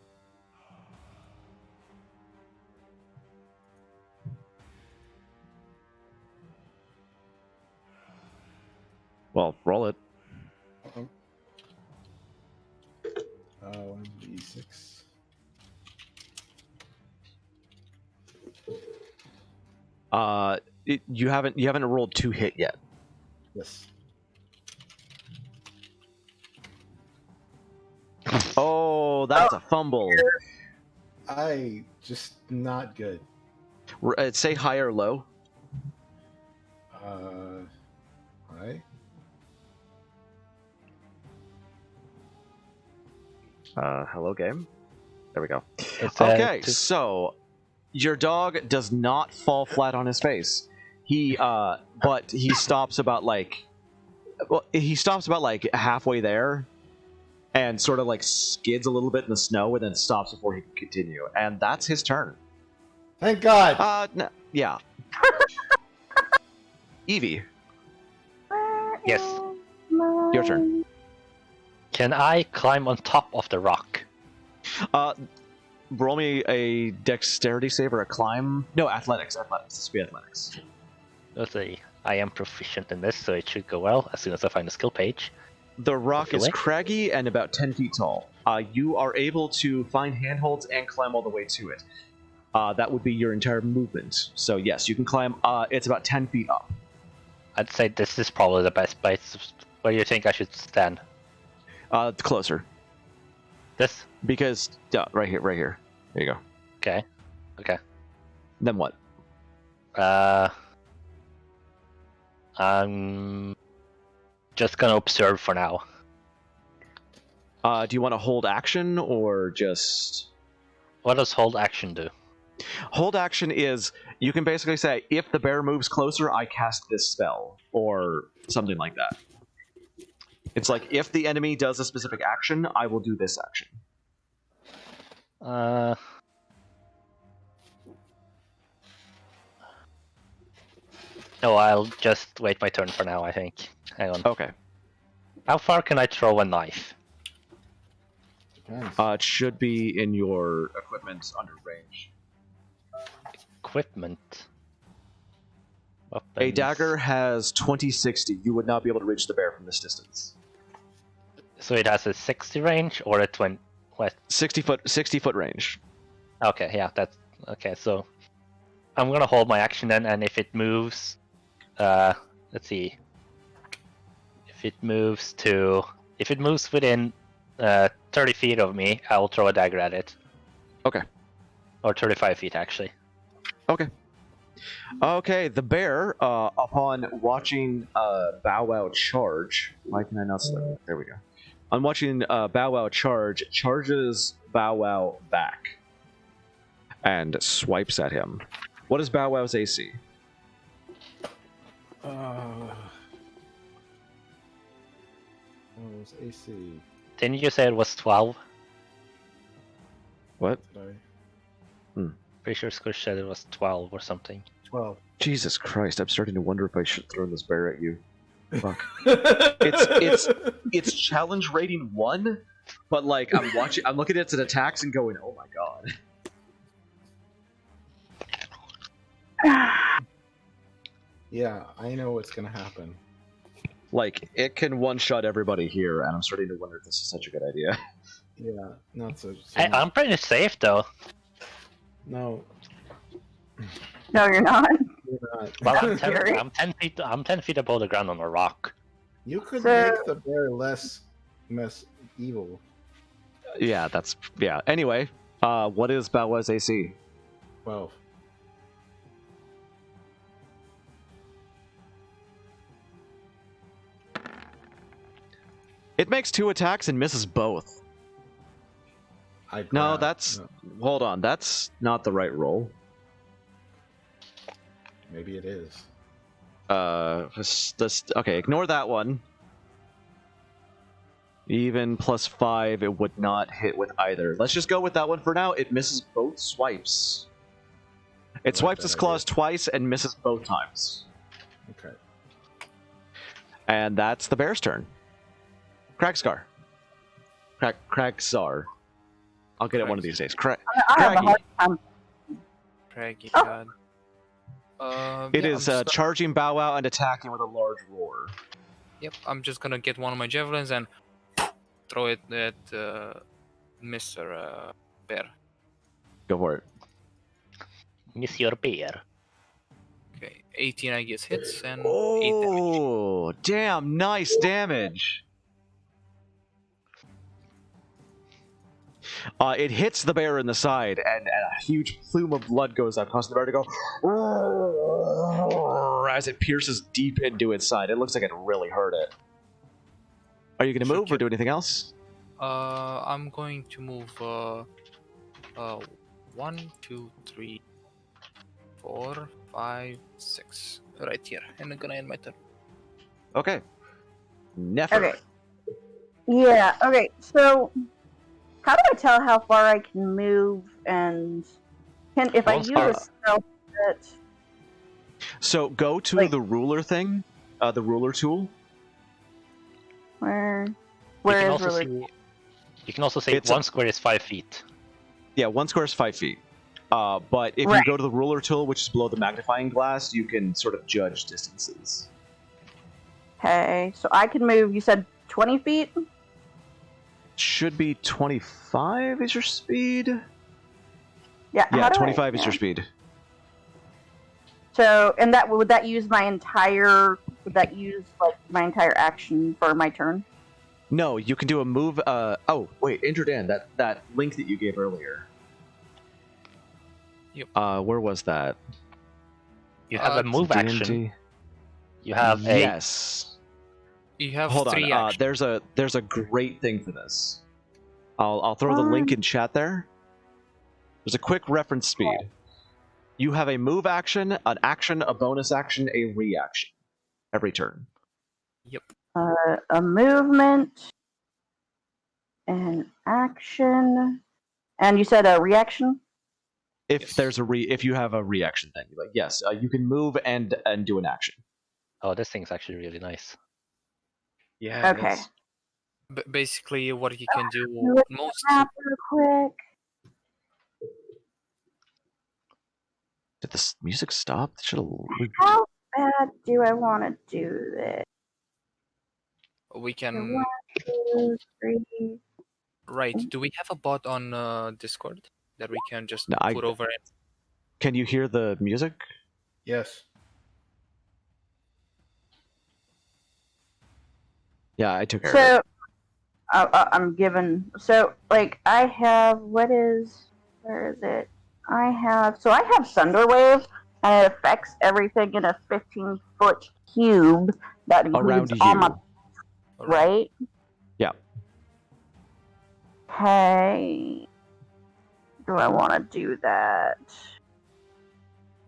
Well, roll it. 1d6. You haven't rolled 2 hit yet. Yes. Oh, that's a fumble. I just not good. Say high or low. Hi. Hello, game. There we go. It's, Okay, so your dog does not fall flat on his face. But he stops about like halfway there, and sort of like skids a little bit in the snow, and then stops before he can continue. And that's his turn. Thank God. Yeah. Evie, Yes. your turn. Can I climb on top of the rock? Roll me a dexterity save or a climb. No, athletics. This would be athletics. Let's see. I am proficient in this, so it should go well as soon as I find the skill page. The rock is Hopefully. craggy and about 10 feet tall. You are able to find handholds and climb all the way to it. That would be your entire movement. So yes, you can climb. It's about 10 feet up. I'd say this is probably the best place Where do you think I should stand? Closer. This? Because yeah, right here. There you go. Okay. Then what? I'm just gonna observe for now. Do you want to hold action or just? What does hold action do? Hold action is you can basically say, if the bear moves closer, I cast this spell, or something like that. It's like, if the enemy does a specific action, I will do this action. No, I'll just wait my turn for now, I think. Hang on. Okay. How far can I throw a knife? Depends. It should be in your equipment under range. Equipment. A Weapons. dagger has 20-60. You would not be able to reach the bear from this distance. So it has a 60 range or a 20? What? 60 foot range. Okay, yeah, that's okay. So I'm gonna hold my action then, and if it moves, let's see. If it moves within 30 feet of me, I will throw a dagger at it. Okay. Or 35 feet, actually. Okay, the bear, upon watching Bow Wow charge... Why can I not select that? There we go. On watching Bow Wow charge, charges Bow Wow back. And swipes at him. What is Bow Wow's AC? What was AC? Didn't you say it was 12? What? Did Pretty sure Squish said it was 12 or something. 12. Jesus Christ, I'm starting to wonder if I should throw this bear at you. Fuck. it's It's challenge rating 1, but like I'm looking at its attacks and going, oh my god. Yeah, I know what's gonna happen. Like, it can one-shot everybody here, and I'm starting to wonder if this is such a good idea. Yeah, not so. I'm pretty safe though. No, No, you're not. you're not. Well, I'm Scary. 10 feet. I'm 10 feet above the ground on a rock. You could So- make the bear less evil. Yeah, Anyway, what is Bow Wow's AC? 12. It makes 2 attacks and misses both. No, that's... Hold on, that's not the right roll. Maybe it is. Okay, ignore that one. Even +5, it would not hit with either. Let's just go with that one for now. It misses both swipes. It swipes its claws twice and misses both times. Okay. And that's the bear's turn. Kragscar. Kragsar. I'll get it one of these days. I have a Craggy. hard time. Craggy Oh. god. It Yeah, is I'm charging Bow Wow and attacking with a large roar. Yep, I'm just gonna get one of my javelins and throw it at Mr. Bear. Go for it. Miss your bear. Okay, 18 I guess hits and 8 damage. Oh, damn, nice damage. It hits the bear in the side, and a huge plume of blood goes out, causing the bear to go as it pierces deep into its side. It looks like it really hurt it. Are you going to Should move or do anything else? I'm going to move 1, 2, 3, 4, 5, 6. Right here. And I'm gonna end my turn. Okay. Nefer. Okay. Yeah, okay, so how do I tell how far I can move and if I Once use a spell that So go to Like- the ruler thing, the ruler tool. where You can is also ruler? see. You can also say It's 1 square is 5 feet. Yeah, 1 square is 5 feet. But if you Right. go to the ruler tool, which is below the magnifying glass, you can sort of judge distances. Okay, so I can move, you said 20 feet? Should be 25 is your speed? Yeah, Yeah, how do 25 is yeah. your speed. So, and that would that use my entire, would that use like my entire action for my turn? No, you can do a move. Oh, wait, AndrewDan, that link that you gave earlier. Yep. Where was that? You have a move action. D&D? You have a Yes. You have Hold 3 on. actions. There's a great thing for this. I'll throw the link in chat there. There's a quick reference speed. You have a move action, an action, a bonus action, a reaction every turn. Yep. A movement, an action, and you said a reaction? If Yes. there's if you have a reaction, then yes, you can move and do an action. Oh, this thing's actually really nice. Yeah. Okay. Basically, what you can do Look at most. the map real quick. Did this music stop? How bad do I want to do this? We can. 1, 2, 3. Right. Do we have a bot on Discord that we can just No, put over it? Can you hear the music? Yes. Yeah, I took care of it. So, I'm given. So, like, I have. Where is it? I have Thunderwave, and it affects everything in a 15-foot cube that Around includes all you. my. Right? Yeah. Hey. Do I want to do that?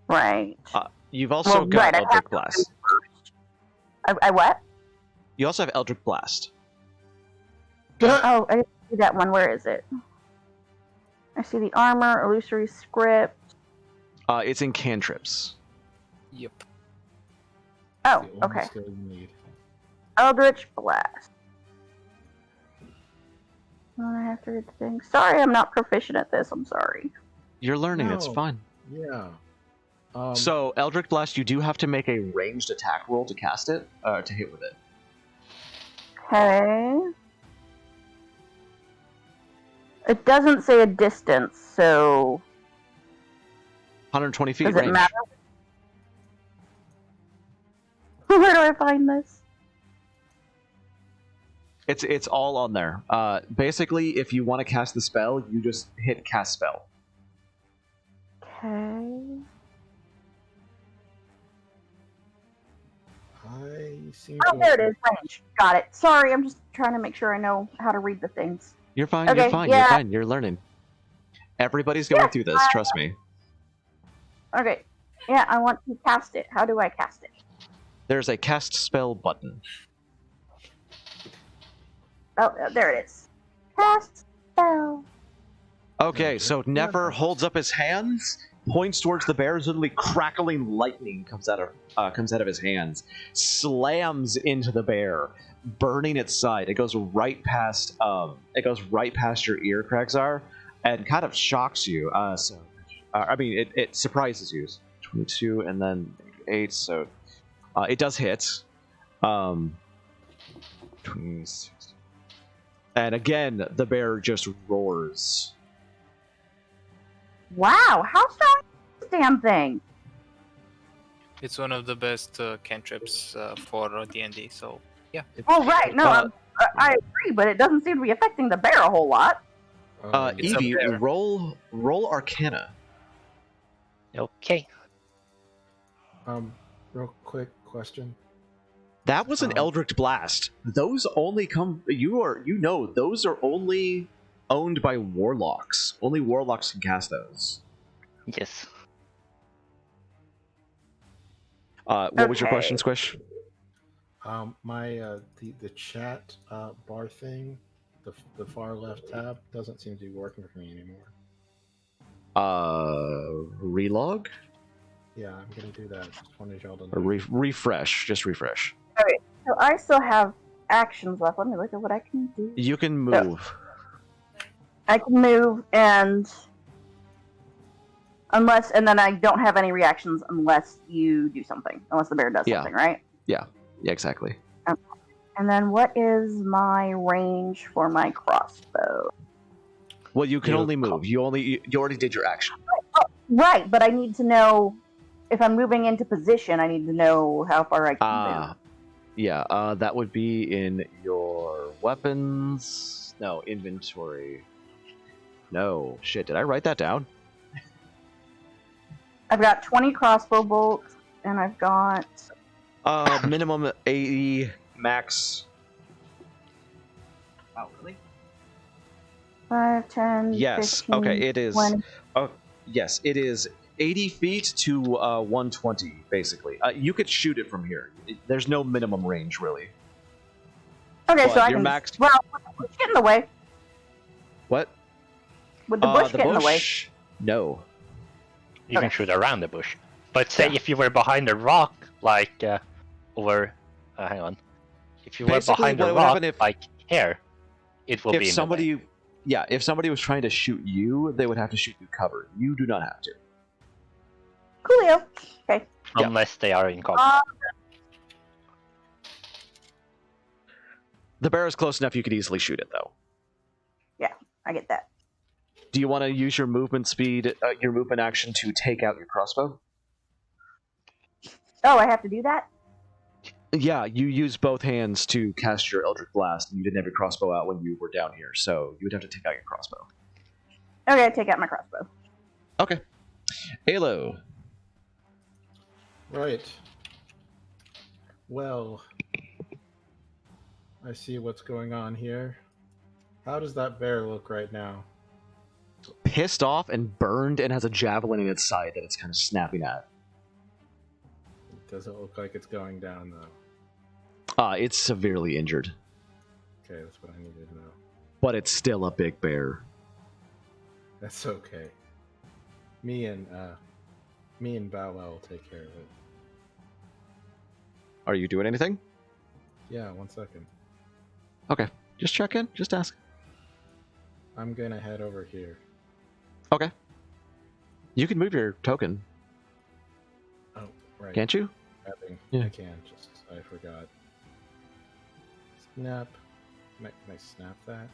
Right. You've also got right, I Eldritch have to Blast. I what? You also have Eldritch Blast. Oh, I see that one. Where is it? I see the armor, illusory script. It's in cantrips. Yep. Oh, The only okay. skill you need. Eldritch Blast. I have to read the thing. Sorry, I'm not proficient at this. I'm sorry. You're learning. It's No. fun. Yeah. So Eldritch Blast, you do have to make a ranged attack roll to cast it, to hit with it. Okay. It doesn't say a distance, so 120 feet does range. it matter? Where do I find this? It's all on there. Basically, if you want to cast the spell, you just hit cast spell. Okay. I seem Oh, to there it is. Range. Got it. Sorry, I'm just trying to make sure I know how to read the things. You're fine. Okay, You're fine. yeah. You're fine. You're learning. Everybody's going through this. Trust me. Okay. Yeah, I want to cast it. How do I cast it? There's a cast spell button. Oh, there it is. Cast spell. Okay, so Nefer holds up his hands, points towards the bear. Literally crackling lightning comes out of his hands, slams into the bear, burning its side. It goes right past your ear, Kragzar, and kind of shocks you. It surprises you. 22 and then 8, so it does hit. 26. And again, the bear just roars. Wow, how strong is this damn thing? It's one of the best cantrips for D&D. So yeah. Oh, right. No, I agree, but it doesn't seem to be affecting the bear a whole lot. It's a Evie, bear. roll Arcana. Okay. Real quick question. That was an Eldritch Blast. Those only come. Those are only owned by warlocks. Only warlocks can cast those. Yes. What was your Okay. question, Squish? The chat bar thing, the far left tab doesn't seem to be working for me anymore. Relog? Yeah, I'm gonna do that. Just wanted y'all to know. Or refresh. Just refresh. So I still have actions left. Let me look at what I can do. You can move. I can move and then I don't have any reactions unless you do something. Unless the bear does Yeah. something, right? Yeah, exactly. And then what is my range for my crossbow? Well, you can only move. You already did your action. Right, but I need to know if I'm moving into position. I need to know how far I can move. Yeah, that would be in your weapons. No, inventory. No, shit, did I write that down? I've got 20 crossbow bolts, and I've got... Minimum 80, max. Oh, really? 5, 10, Yes, 15, okay, it is. 20. Oh, yes, it is 80 feet to 120, basically. You could shoot it from here. There's no minimum range, really. Okay, But so I you're can... maxed. Well, would the bush get in the way? What? Would the bush get in the way? No. You can Okay. shoot around the bush. But say Yeah. if you were behind a rock, like, hang on. If you were Basically, behind what a would rock, happen if- like here, it will be in the way. If somebody was trying to shoot you, they would have to shoot you cover. You do not have to. Coolio. Okay. Yeah. Unless they are in combat. The bear is close enough you could easily shoot it, though. I get that. Do you want to use your movement speed, your movement action to take out your crossbow? Oh, I have to do that? Yeah, you use both hands to cast your Eldritch Blast, and you didn't have your crossbow out when you were down here, so you would have to take out your crossbow. Okay, take out my crossbow. Okay. Alo. Right. Well, I see what's going on here. How does that bear look right now? Pissed off and burned and has a javelin in its side that it's kind of snapping at. It doesn't look like it's going down, though. It's severely injured, Okay, that's what I needed to know. but it's still a big bear. That's okay. Me and Bow Wow will take care of it. Are you doing anything? Yeah, 1 second. Okay, just check in, just ask. I'm gonna head over here. Okay. You can move your token, Oh, right. can't you? Grabbing. Yeah. I can, just I forgot. Snap. Can I snap that?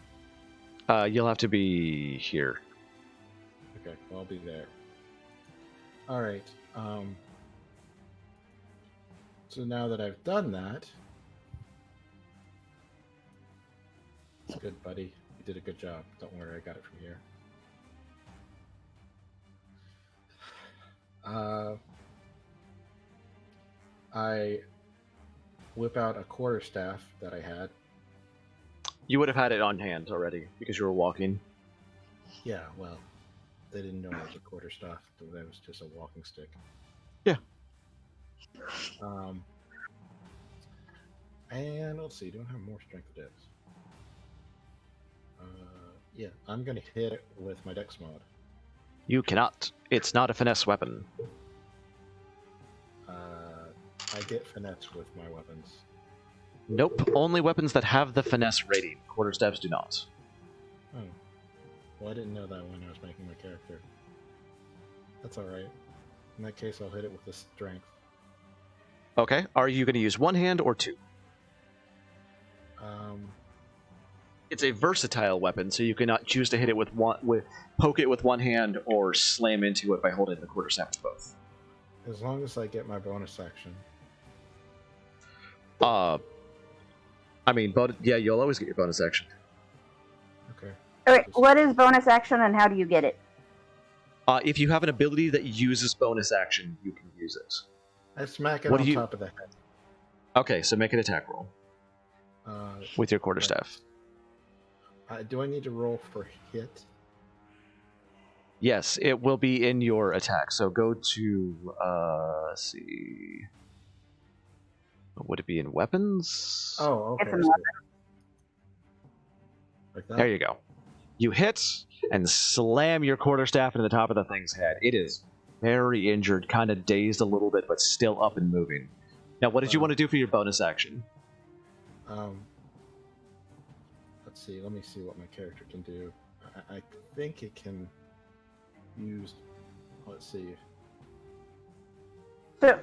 You'll have to be here. Okay, well, I'll be there. Alright, so now that I've done that... It's good, buddy. You did a good job. Don't worry, I got it from here. I whip out a quarterstaff that I had. You would have had it on hand already because you were walking. Yeah, well, they didn't know it was a quarterstaff. That was just a walking stick. Yeah. And let's see, do I have more strength of dex? Yeah, I'm gonna hit it with my dex mod. You cannot. It's not a finesse weapon. I get finesse with my weapons. Nope. Only weapons that have the finesse rating. Quarterstaffs do not. Oh. Well, I didn't know that when I was making my character. That's alright. In that case, I'll hit it with the strength. Okay. Are you going to use one hand or two? It's a versatile weapon, so you cannot choose to hit it with poke it with one hand or slam into it by holding the quarterstaff with both. As long as I get my bonus action. Yeah, you'll always get your bonus action. Okay. Okay, what is bonus action and how do you get it? If you have an ability that uses bonus action, you can use it. I smack it What on do you- top of the head. Okay, so make an attack roll with your quarterstaff. Do I need to roll for hit? Yes, it will be in your attack. So go to, let's see. Would it be in weapons? Oh, okay. It's in I see. Like that? There you go. You hit and slam your quarterstaff into the top of the thing's head. It is very injured, kind of dazed a little bit, but still up and moving. Now, what did you want to do for your bonus action? Let's see. Let me see what my character can do. I think it can use... Let's see. So,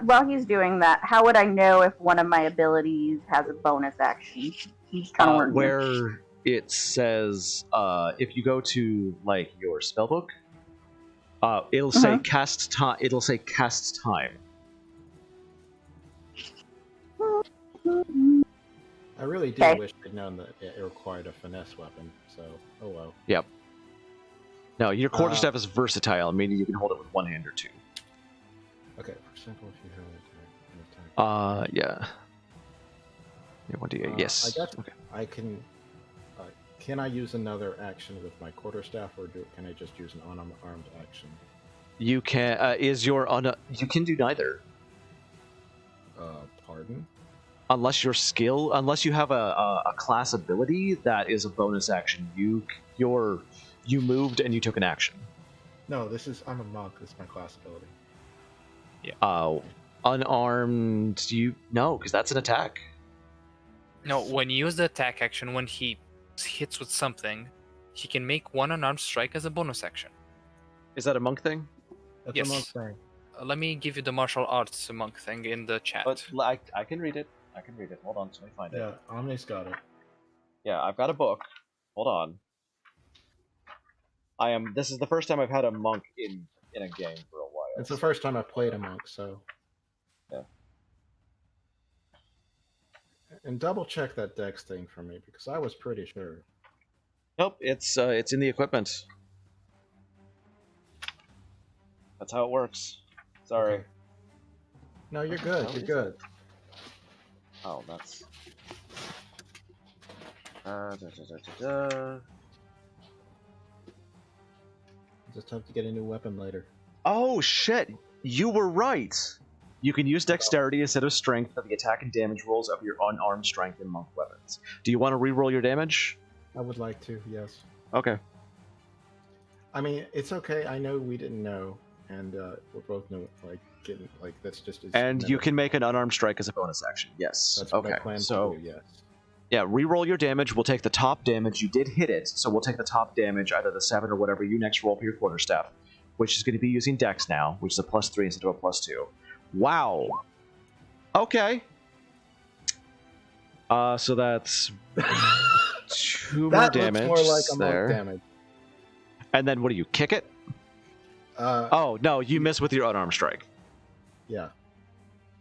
while he's doing that, how would I know if one of my abilities has a bonus action? He's kind of learning. Where it says, if you go to like your spellbook, it'll say cast time. It'll say cast time. I really do wish I'd known that it required a finesse weapon, so oh well. Yep. No, your quarterstaff is versatile, meaning you can hold it with one hand or two. Okay, for example, if you have an attack. Yeah. Yeah, 1d8, yes. I guess okay. I can. Can I use another action with my quarterstaff, or can I just use an unarmed action? You can. You can do neither. Pardon? Unless you have a class ability that is a bonus action. You moved and you took an action. No, I'm a monk. This is my class ability. Yeah. Unarmed. Because that's an attack. No, when you use the attack action, when he hits with something, he can make one unarmed strike as a bonus action. Is that a monk thing? That's Yes. a monk thing. Let me give you the martial arts monk thing in the chat. But I can read it. Hold on, let me find it. Yeah, Omni's got it. Yeah, I've got a book. Hold on. This is the first time I've had a monk in a game for a while. It's the first time I've played a monk, so. Yeah. And double check that dex thing for me, because I was pretty sure. Nope, it's in the equipment. That's how it works. Sorry. Okay. No, you're good. You're good. Oh, that's. Just have to get a new weapon later. Oh shit! You were right. You can use dexterity instead of strength for the attack and damage rolls of your unarmed strength and monk weapons. Do you want to re-roll your damage? I would like to, yes. Okay. I mean, it's okay. I know we didn't know, and we're both know, that's just. And you can make an unarmed strike as a bonus action. Yes. That's what I plan to do. Yes. Yeah, re-roll your damage. We'll take the top damage. You did hit it, so we'll take the top damage, either the 7 or whatever you next roll for your quarterstaff, which is going to be using Dex now, which is a +3 instead of a +2. Wow. Okay. So that's 2 more damage. That looks more like a there. monk damage. And then what do you kick it? Oh no, you miss with your unarmed strike. Yeah.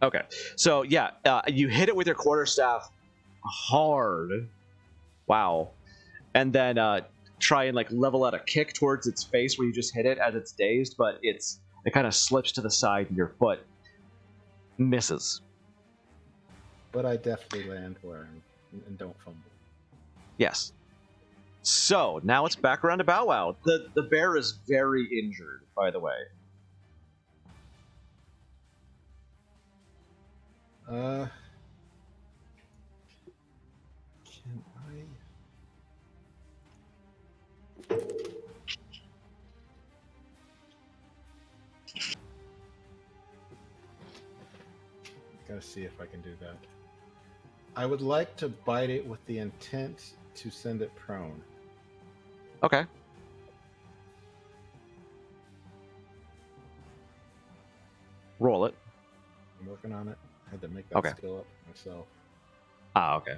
Okay. So yeah, you hit it with your quarterstaff hard. Wow. And then try and level out a kick towards its face where you just hit it as it's dazed, but it kind of slips to the side and your foot misses. But I definitely land where and don't fumble. Yes. So now it's back around to Bow Wow. The bear is very injured, by the way. Can I? Gotta see if I can do that. I would like to bite it with the intent to send it prone. Okay. Roll it. I'm working on it. I had to make that skill up myself. Ah, okay.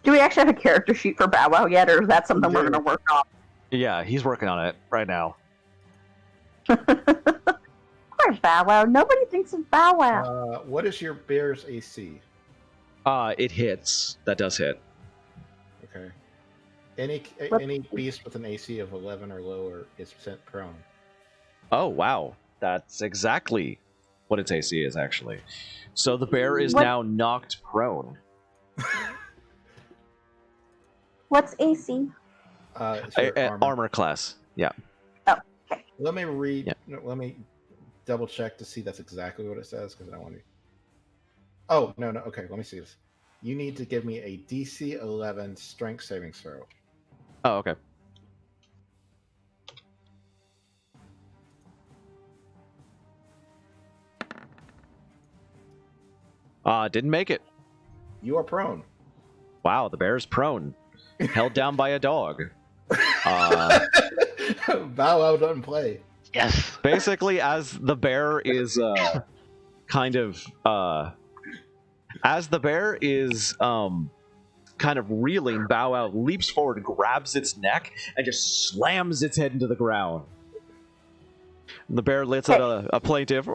Do we actually have a character sheet for Bow Wow yet, or is that something we're going to work on? Yeah, he's working on it right now. Poor Bow Wow. Nobody thinks of Bow Wow. What is your bear's AC? It hits. That does hit. Okay. Any beast with an AC of 11 or lower is sent prone. Oh, wow. That's exactly what its AC is, actually. So the bear is now knocked prone. What's AC? Armor class. Yeah. Oh, okay. Let me read. Yeah. No, let me double check to see that's exactly what it says, because I want to. Oh, no. Okay, let me see this. You need to give me a DC 11 strength saving throw. Oh, okay. Didn't make it. You are prone. Wow, the bear is prone. Held down by a dog. Bow Wow doesn't play. Yes. Basically, as the bear is as the bear is kind of reeling, Bow Wow leaps forward, grabs its neck, and just slams its head into the ground. And the bear lets out a plaintive.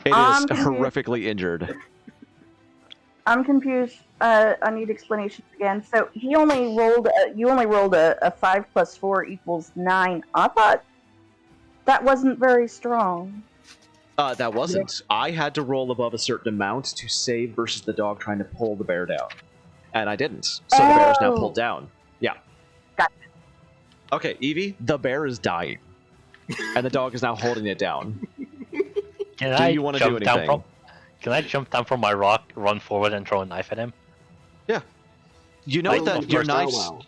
It is I'm confused. horrifically injured. I'm confused. I need explanations again. So you only rolled a 5 + 4 = 9. I thought that wasn't very strong. That wasn't. I had to roll above a certain amount to save versus the dog trying to pull the bear down. And I didn't. So the bear is now pulled down. Yeah. Gotcha. Okay, Evie, the bear is dying. And the dog is now holding it down. Do you want to do anything? Can I jump down from my rock, run forward, and throw a knife at him? Yeah. You know Like, that your knife's... Wow.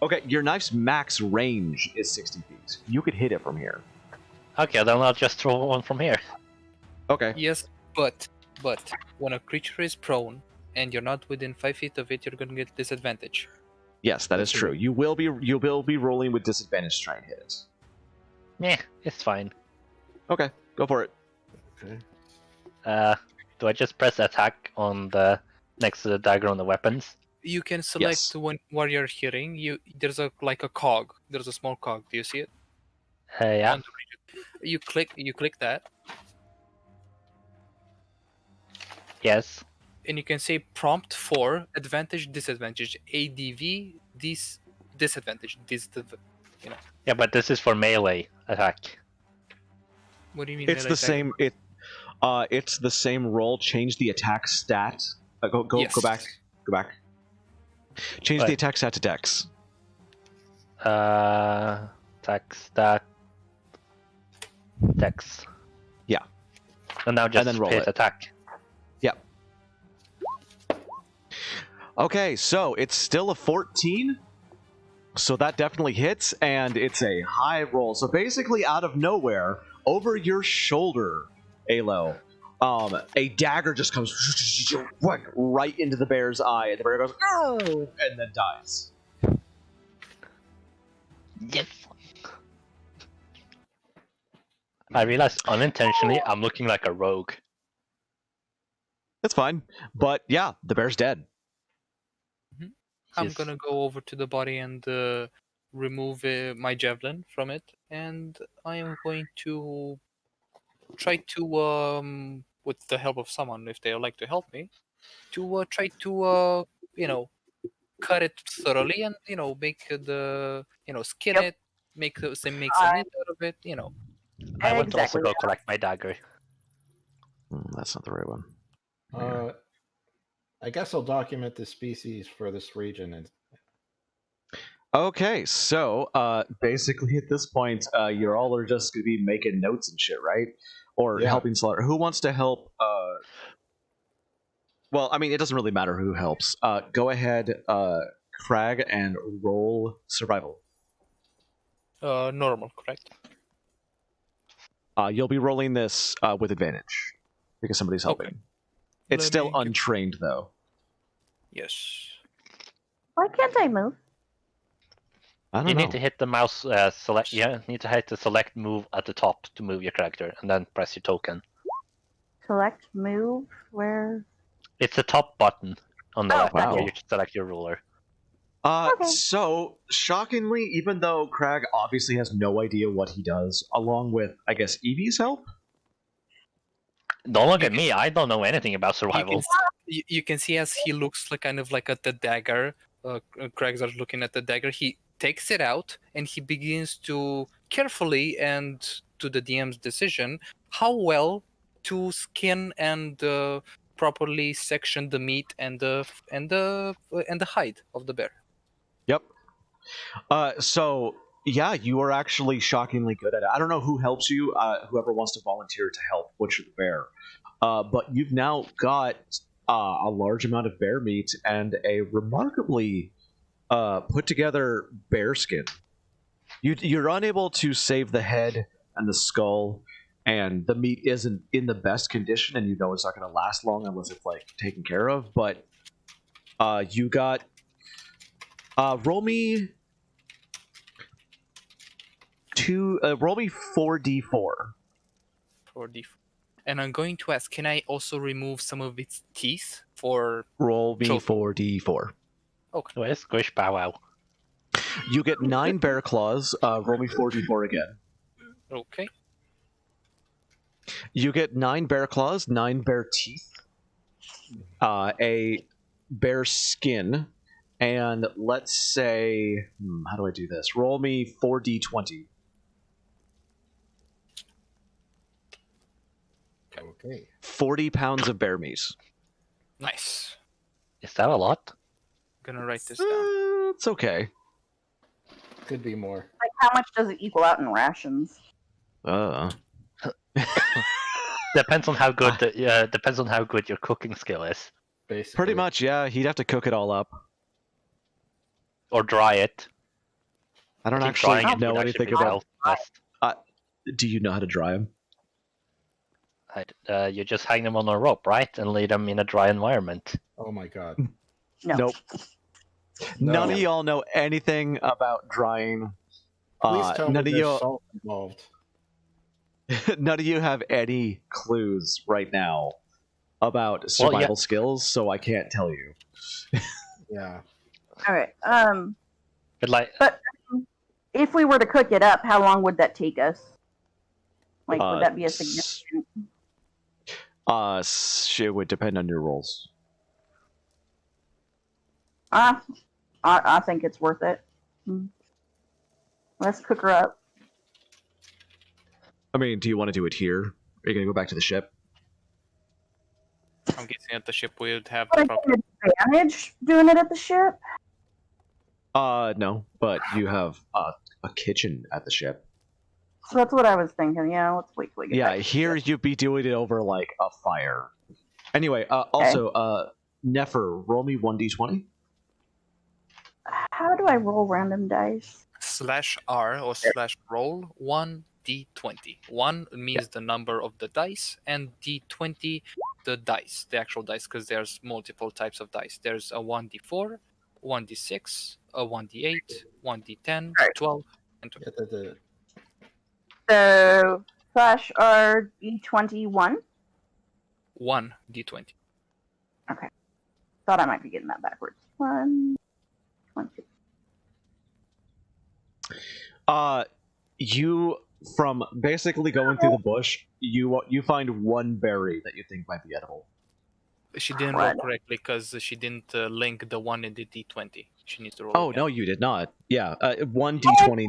Okay, your knife's max range is 60 feet. You could hit it from here. Okay, then I'll just throw one from here. Okay. Yes, but when a creature is prone and you're not within 5 feet of it, you're gonna get disadvantage. Yes, that is true. You will be rolling with disadvantage to try and hit it. Yeah, it's fine. Okay, go for it. Okay. Do I just press attack on the next to the dagger on the weapons? You can select Yes. while you're hitting. There's a cog. There's a small cog. Do you see it? Yeah. On the region. You click that, Yes. and you can say prompt for advantage, disadvantage, ADV, disadvantage. Yeah, but this is for melee attack. What do you mean? It's the same. It's the same roll. Change the attack stat. Go back. Go back. Change the attack stat to Dex. Attack stat. Dex. Yeah. And now just then roll hit it. attack. Yep. Okay, so it's still a 14. So that definitely hits, and it's a high roll. So basically, out of nowhere, over your shoulder, Alo, a dagger just comes right into the bear's eye, and the bear goes, "Arr!" and then dies. Yes. I realized unintentionally I'm looking like a rogue. That's fine. But yeah, the bear's dead. I'm Yes. gonna go over to the body and remove my javelin from it, and I am going to try to, with the help of someone, if they would like to help me, to try to, cut it thoroughly and make the, skin Yep. it, make some meat out of it, I want to also Exactly. go collect my dagger. That's not the right one. I guess I'll document the species for this region. And Okay, so basically at this point, you all are just going to be making notes and shit, right? Or Yeah. helping slaughter. Who wants to help? Well, I mean, it doesn't really matter who helps. Go ahead, Crag, and roll survival. normal, correct? You'll be rolling this with advantage because somebody's helping. Okay. It's Let still me get- untrained, though. Yes. Why can't I move? I don't You know. need to hit the mouse select. You need to hit the select move at the top to move your character, and then press your token. Select move where? It's the top button on the Oh, left wow. where you select your ruler. Okay. So, shockingly, even though Crag obviously has no idea what he does, along with, I guess, Evie's help? Don't look at me. I don't know anything about survival. You can see as he looks like kind of like at the dagger. Craig's are looking at the dagger. He takes it out and he begins to carefully and to the DM's decision how well to skin and properly section the meat and the hide of the bear. Yep. So, yeah, you are actually shockingly good at it. I don't know who helps you, whoever wants to volunteer to help butcher the bear. But you've now got a large amount of bear meat and a remarkably put together bear skin. You're unable to save the head and the skull, and the meat isn't in the best condition, and you know it's not going to last long unless it's like taken care of. But you got roll me 4d4. 4d4. And I'm going to ask, can I also remove some of its teeth for... Roll me Trophy. 4d4. Where's Squish Bow Wow? You get 9 bear claws. Roll me 4d4 again. Okay. You get 9 bear claws, 9 bear teeth, a bear skin, and let's say, how do I do this? Roll me 4d20. Okay. 40 pounds of bear meat. Nice. Is that a lot? Gonna write this down. It's okay. Could be more. Like, how much does it equal out in rations? Depends on how good depends on how good your cooking skill is, Basically. Pretty much, yeah. He'd have to cook it all up. or dry it. I don't think actually drying it know would anything actually be about. best. Do you know how to dry them? You just hang them on a rope, right, and leave them in a dry environment. Oh my god. No. Nope. No. None of y'all know anything about drying. Please tell me none of there's you, salt involved. none of you have any clues right now about survival skills, so I can't tell you. Yeah. All right. But like, If we were to cook it up, how long would that take us? Like, would that be a significant? It would depend on your rolls. I think it's worth it. Let's cook her up. I mean, do you want to do it here? Are you gonna go back to the ship? I'm guessing at the ship we would have Would the I proper. get an advantage doing it at the ship? No, but you have a kitchen at the ship. So that's what I was thinking. Yeah, let's wait till we get Yeah, back to the here ship. you'd be doing it over like a fire. Anyway, also, Nefer, roll me 1d20. How do I roll random dice? /R or /roll 1d20. 1 means the number of the dice, and d20 the dice, the actual dice, because there's multiple types of dice. There's a 1d4, 1d6, a 1d8, 1d10, Right. 12, and 20. Yeah, So /R D21. 1 d20. Thought I might be getting that backwards. 1, 20. You from basically going through the bush, you find one berry that you think might be edible. She didn't roll correctly because she didn't link the 1 in the d20. She needs to roll. Oh again. no, you did not. Yeah, 1d20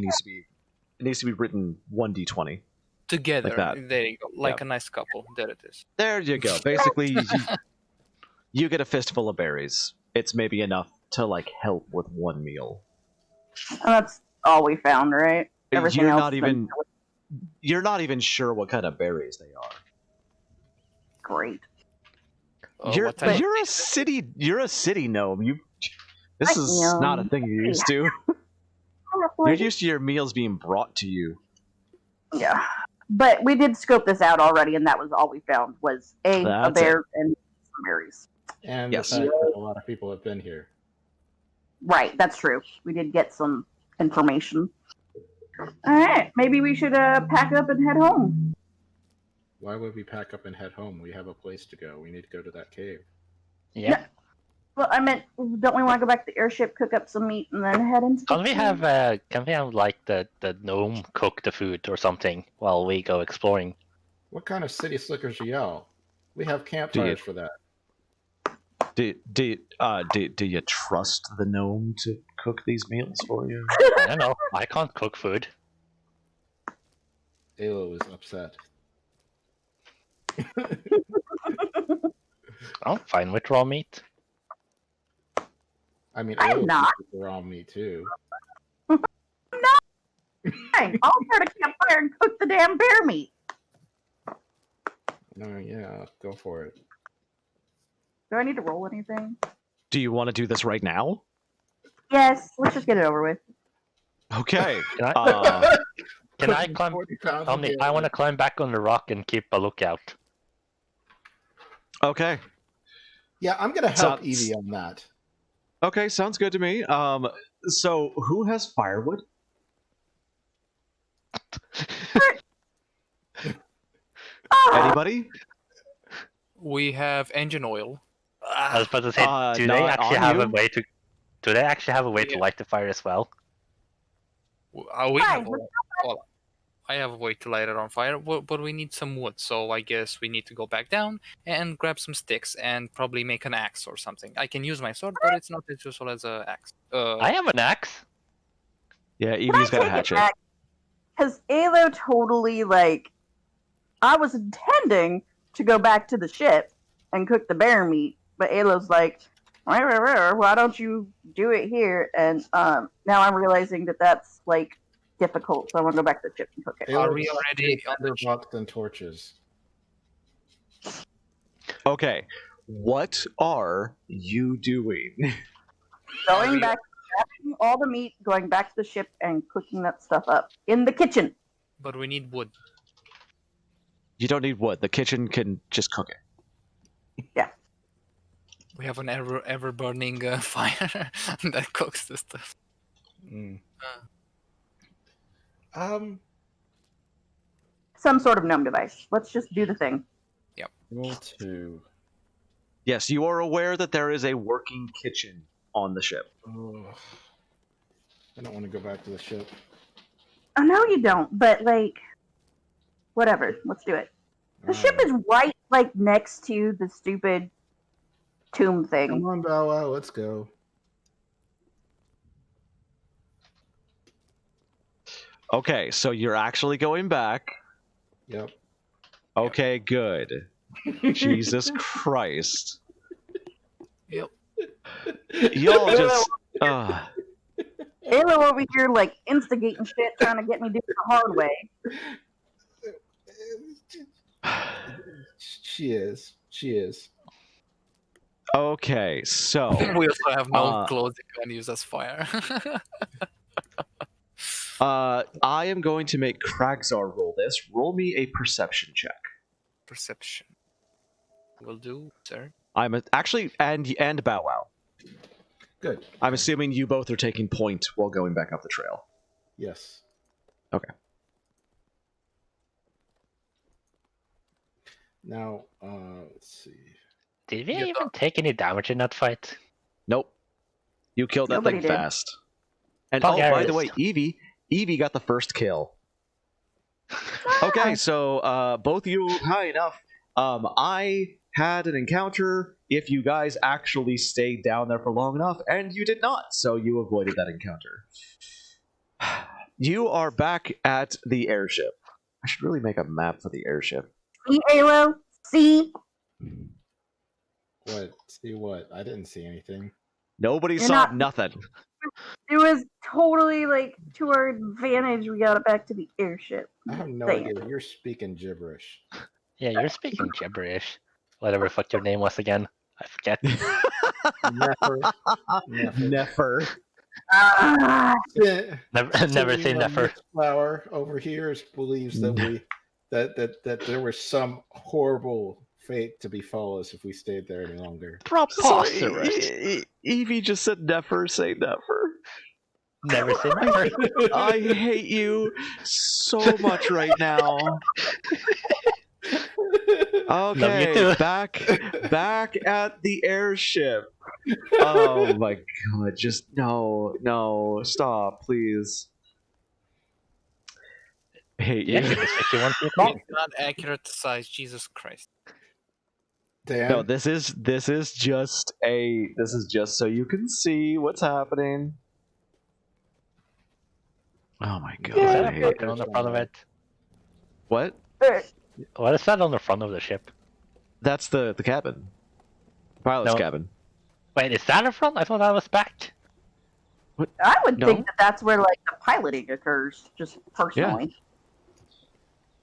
needs to be written 1d20 Together. like that. There you go. Like Yep. a nice couple. There it is. There you go. Basically, you get a fistful of berries. It's maybe enough to like help with one meal. And that's all we found, right? Everything You're else not has been even you're not even sure what kind of berries they are. great. You're What type of- a city gnome. This I is am. not a thing you're used to. You're used to your meals being brought to you. Yeah. But we did scope this out already, and that was all we found was a That's bear and some berries. And Yes. the fact that a lot of people have been here. Right, that's true. We did get some information. All right, maybe we should pack up and head home. Why would we pack up and head home? We have a place to go. We need to go to that cave. yeah. Well, I meant, don't we want to go back to the airship, cook up some meat, and then head into the Can we have like the gnome cook the food or something while we go exploring? What kind of city slickers are y'all? We have campfires for that. Do you trust the gnome to cook these meals for you? I don't know. I can't cook food. Alo is upset. I'm fine with raw meat. I mean, I'm Alo not. are on me too. Hey, I'll start a campfire and cook the damn bear meat. No, yeah, go for it. Do I need to roll anything? Do you want to do this right now? Yes, let's just get it over with. Okay. Can I, can I Cooking climb? 40 pounds of I want to meat. climb back on the rock and keep a lookout. Okay. Yeah, I'm gonna help Sounds- Evie on that. Okay, sounds good to me. So who has firewood? Anybody? We have engine oil. I was about to say, do they not actually on have you. a way to? Do they actually have a way to Yeah. light the fire as well? We Fine, have oil. I have a way to light it on fire, but we need some wood. So I guess we need to go back down and grab some sticks and probably make an axe or something. I can use my sword, but it's not as useful as an axe. I have an axe. Yeah, Can I Evie's got a take it hatchet. back? Because Alo totally, like, I was intending to go back to the ship and cook the bear meat, but Alo's like, why don't you do it here? And now I'm realizing that that's, like, difficult, so I want to go back to the ship and cook it. Are we already on the box and torches? Okay, what are you doing? Going back, grabbing all the meat, going back to the ship, and cooking that stuff up in the kitchen. But we need wood. You don't need wood. The kitchen can just cook it. Yeah. We have an ever burning fire that cooks this stuff. Mm. Some sort of gnome device. Let's just do the thing. Roll 2. Yes, you are aware that there is a working kitchen on the ship. Oh, I don't want to go back to the ship. Oh, no, you don't, but, like, whatever. Let's do it. The ship is right, like, next to the stupid tomb thing. Come on, Bow Wow, let's go. Okay, so you're actually going back. Yep. Okay, good. Jesus Christ. Yep. Y'all just... Alo over here, like, instigating shit, trying to get me to do it the hard way. She is. She is. Okay, so... We also have no clothes that can use as fire. I am going to make Kragzar roll this. Roll me a perception check. Perception. Will do, sir. Actually, and Bow Wow. Good. I'm assuming you both are taking point while going back up the trail. Yes. Okay. Now, let's see. Did we even take any damage in that fight? Nope. You killed that Nobody thing did. fast. And Fuck by the Aries. way, Evie got the first kill. Okay, so both of you high enough. I had an encounter if you guys actually stayed down there for long enough, and you did not, so you avoided that encounter. You are back at the airship. I should really make a map for the airship. See, Alo? See? What? See what? I didn't see anything. Nobody You're saw not- nothing. It was totally, like, to our advantage we got it back to the airship. I have no Damn. idea. You're speaking gibberish. Yeah, you're speaking gibberish. Whatever the fuck your name was again. I forget. Never. Never. Ah, Never seen that for. Flower over here believes that that there was some horrible fate to befall us if we stayed there any longer. Preposterous. Evie just said never say never. Never seen never. I hate you so much right now. Okay, too. back at the airship. Oh my god, just no, stop, please. Hate you. Yeah, if you want to call. It's not accurate to size, Jesus Christ. Dan, No, this is just so you can see what's happening. Oh my god. Is I that a hate broken on the front of it? What? What is that on the front of the ship? That's the cabin. Pilot's No. cabin. Wait, is that a front? I thought that was back. I would No. think that that's where, like, the piloting occurs, just personally.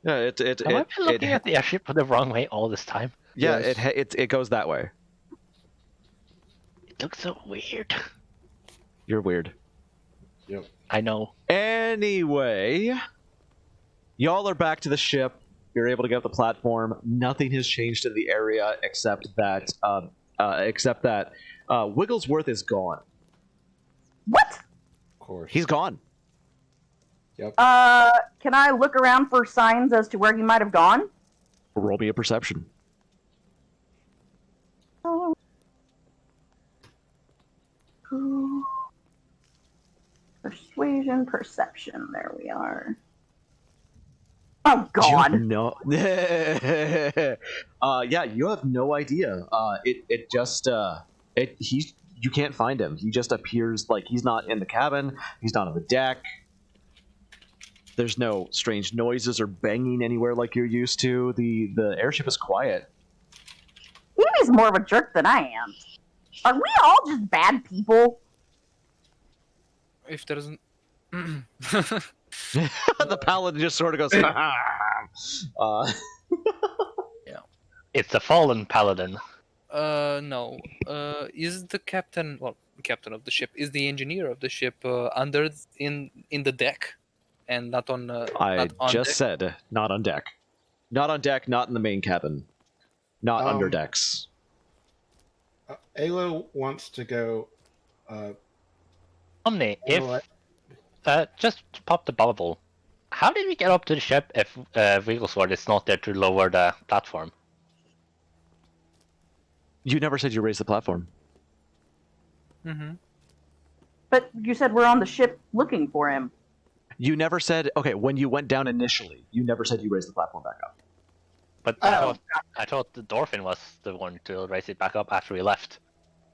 Yeah, it Have I been looking at the airship the wrong way all this time? yeah, Yes. it goes that way. It looks so weird. You're weird. Yep. I know. Anyway, y'all are back to the ship. You're able to get up the platform. Nothing has changed in the area except that Wigglesworth is gone. What? Of course. He's gone. Yep. Can I look around for signs as to where he might have gone? Roll me a perception. Persuasion, perception. There we are. Oh God! No. Yeah, you have no idea. It just you can't find him. He just appears like he's not in the cabin. He's not on the deck. There's no strange noises or banging anywhere like you're used to. The airship is quiet. Evie's more of a jerk than I am. Are we all just bad people? If there isn't. The paladin just sort of goes. It's the fallen paladin. No. Is the captain, well, captain of the ship, is the engineer of the ship under in the deck, and not on? I not on just deck? said not on deck, not on deck, not in the main cabin, not under decks. Alo wants to go. Omni, You know if just to pop the bubble, how did we get up to the ship if Wigglesword is not there to lower the platform? You never said you raised the platform. Mm-hmm. But you said we're on the ship looking for him. You never said, okay, when you went down initially, you never said you raised the platform back up. But I thought the Dorfin was the one to raise it back up after we left.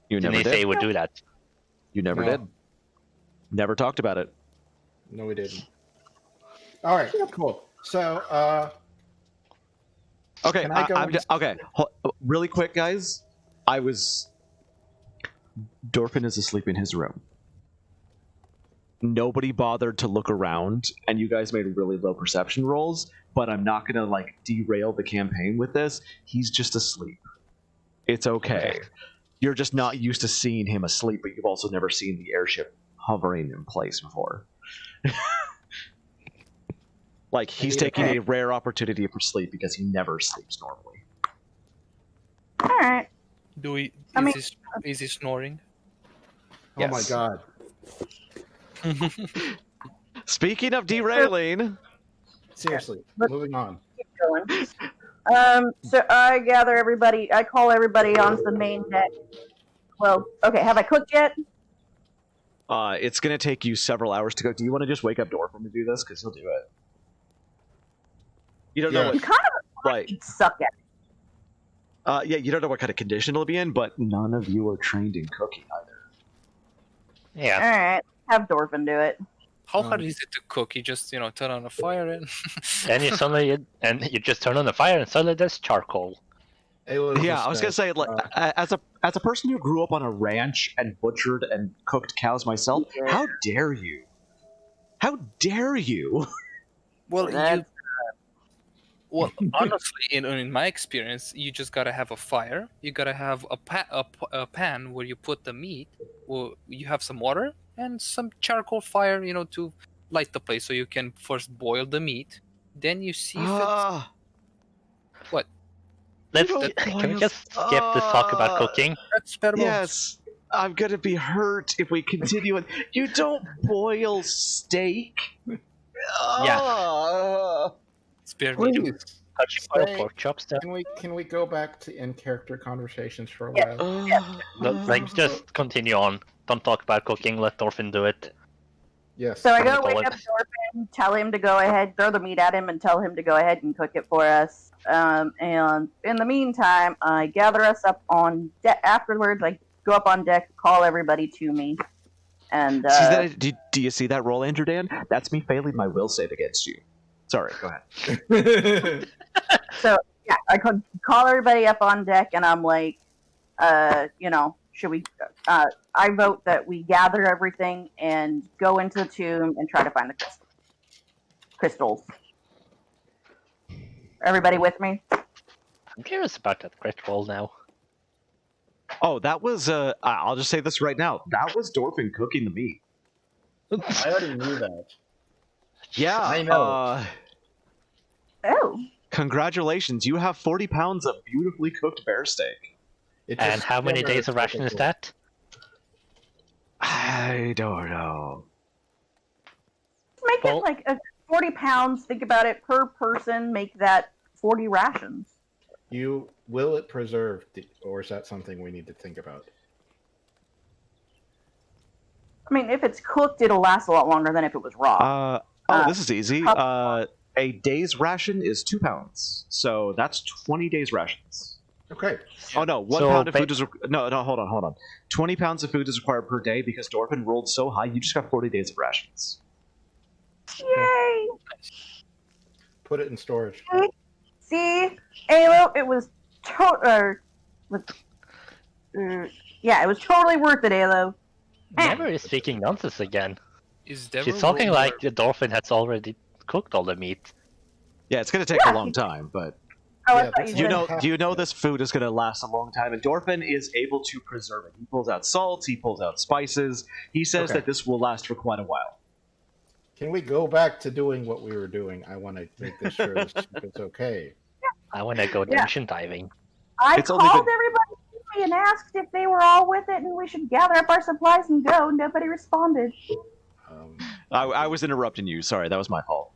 You Didn't never he did. say he would do that? You never No. did. Never talked about it. No, we didn't. All right, cool. So, Okay, Can I go and- okay. Really quick, guys. Dorfin is asleep in his room. Nobody bothered to look around, and you guys made really low perception rolls, but I'm not gonna, like, derail the campaign with this. He's just asleep. It's okay. You're just not used to seeing him asleep, but you've also never seen the airship hovering in place before. Like, he's taking a rare opportunity for sleep because he never sleeps normally. All right. Do we? I mean- Is he snoring? oh my Yes. God. Speaking of derailing... Seriously, But- moving on. Keep going. So I gather everybody. I call everybody onto the main deck. Well, okay. Have I cooked yet? It's going to take you several hours to go. Do you want to just wake up Dorfin to do this? Because he'll do it. You don't know Yeah. You what... kind of Like, suck at it. yeah, you don't know what kind of condition it'll be in, but none of you are trained in cooking either. Yeah. All right. Have Dorfin do it. How hard is it to cook? You just turn on a fire and. Then you suddenly you just turn on the fire and suddenly there's charcoal. Alo Yeah, just I was gonna said, say, like, as a person who grew up on a ranch and butchered and cooked cows myself, how dare you? How dare you? Well, That's- Well, honestly, in my experience, you just gotta have a fire. You gotta have a pan where you put the meat. Well, you have some water and some charcoal fire, to light the place. So you can first boil the meat. Then you see if it's what. Let's don't can we boil- just skip this talk about cooking? That's better. Yes, I'm gonna be hurt if we continue it. You don't boil steak. Spare me. Please, Touch boiled Stay- pork chops there. can we go back to in-character conversations for a Yeah. while? Like just continue on. Don't talk about cooking. Let Dorfin do it. Yes. So I From the go wake toilet. up Dorfin, tell him to go ahead, throw the meat at him, and tell him to go ahead and cook it for us. And in the meantime, I gather us up on deck. Afterwards, I go up on deck, call everybody to me, and do you see that roll, AndrewDan? That's me failing my will save against you. Sorry, go ahead. so yeah, I call everybody up on deck, and I'm like, should we? I vote that we gather everything and go into the tomb and try to find the crystals. Everybody with me? I'm curious about that crit roll now. Oh, that was I'll just say this right now. That was Dorfin cooking the meat. I already knew that. Yeah, I know. Oh, Congratulations, you have 40 pounds of beautifully cooked bear steak. It And just how many never days of ration is typical. that? I don't know. make Well- it like 40 pounds. Think about it per person. Make that 40 rations. Will it preserve, or is that something we need to think about? I mean, if it's cooked, it'll last a lot longer than if it was raw. This is easy. a day's ration is 2 pounds, so that's 20 days rations. Okay. Oh no, 1 So pound of food is no, hold on. 20 pounds of food is required per day because Dorfin rolled so high. You just got 40 days of rations. Yay! Put it in storage. See, Alo, it was yeah, it was totally worth it, Alo. Never is speaking nonsense again. Is there She's a talking rule like where- the Dorfin has already cooked all the meat. Yeah, it's going to take a long time, but Oh, Yeah, I thought that's- you you said know, you know this food is going to last a long time, and Dorfin is able to preserve it. He pulls out salts, he pulls out spices. He says Okay. that this will last for quite a while. Can we go back to doing what we were doing? I want to make this sure this is okay. I want to go Yeah. dungeon diving. I It's only called been- everybody and asked if they were all with it and we should gather up our supplies and go. Nobody responded. I was interrupting you. Sorry, that was my fault.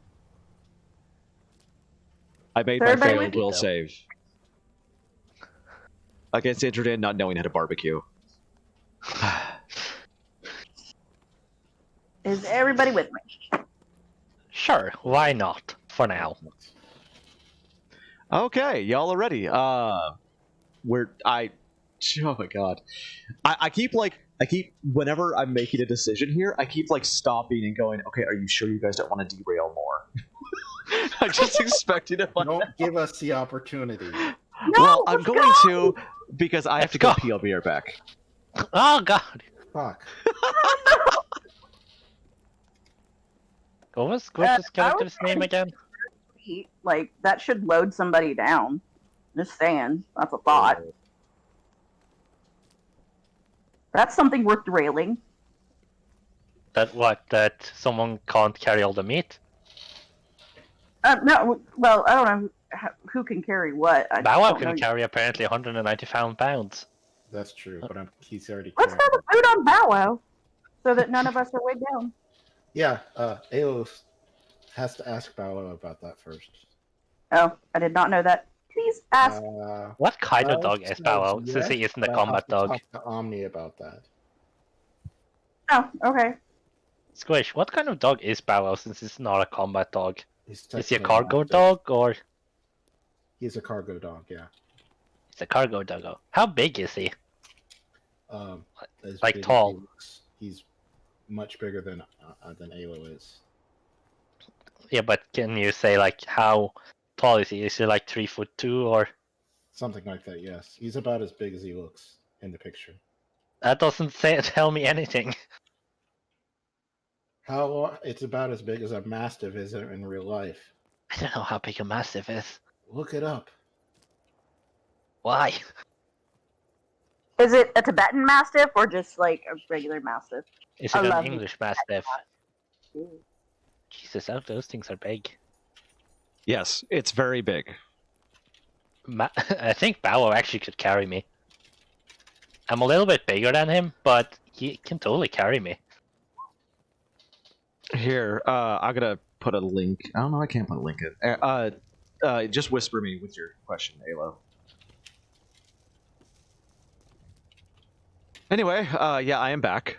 I made So my everybody failed with will you? save. Against AndrewDan not knowing how to barbecue. Is everybody with me? Sure, why not? For now. Okay, y'all are ready. Oh my god. I keep whenever I'm making a decision here, I keep like stopping and going, okay, are you sure you guys don't want to derail more? I just expected to find Don't out. give us the opportunity. No, Well, I'm let's going go! to because I have Let's to go go. pee. I'll be right back. Oh god! Fuck. What was this character's I name again? Like, that should load somebody down. Just saying. That's a thought. That's something worth derailing. That someone can't carry all the meat? No, well, I don't know who can carry what. I Bow Wow don't know. can carry apparently 195 pounds. That's true, but he's already Let's carrying have a food on Bow Wow, so that none of us are weighed down. Yeah, Alo has to ask Paolo about that first. Oh, I did not know that. Please ask. What kind of Well, dog is Bow Wow, yes, since he isn't but a I'll combat have to dog? Talk to Omni about that. Oh, okay. Squish, what kind of dog is Bow Wow, since he's not a combat dog? He's Is he a technically cargo mastiff. dog, or He's a cargo dog, yeah. he's a cargo doggo? How big is he? As Like big as tall. he looks. He's much bigger than Alo is. Yeah, but can you say like how tall is he? Is he like 3'2", or Something like that, yes. He's about as big as he looks in the picture. that doesn't tell me anything. It's about as big as a mastiff is in real life. I don't know how big a mastiff is. Look it up. Why? Is it a Tibetan Mastiff or just like a regular Mastiff? Is I it an love English mastiff? Jesus, those things are big. Yes, it's very big. I think Bow Wow actually could carry me. I'm a little bit bigger than him, but he can totally carry me. Here, I'm gonna put a link. I don't know. I can't put a link in. Just whisper me with your question, Alo. Anyway, yeah, I am back.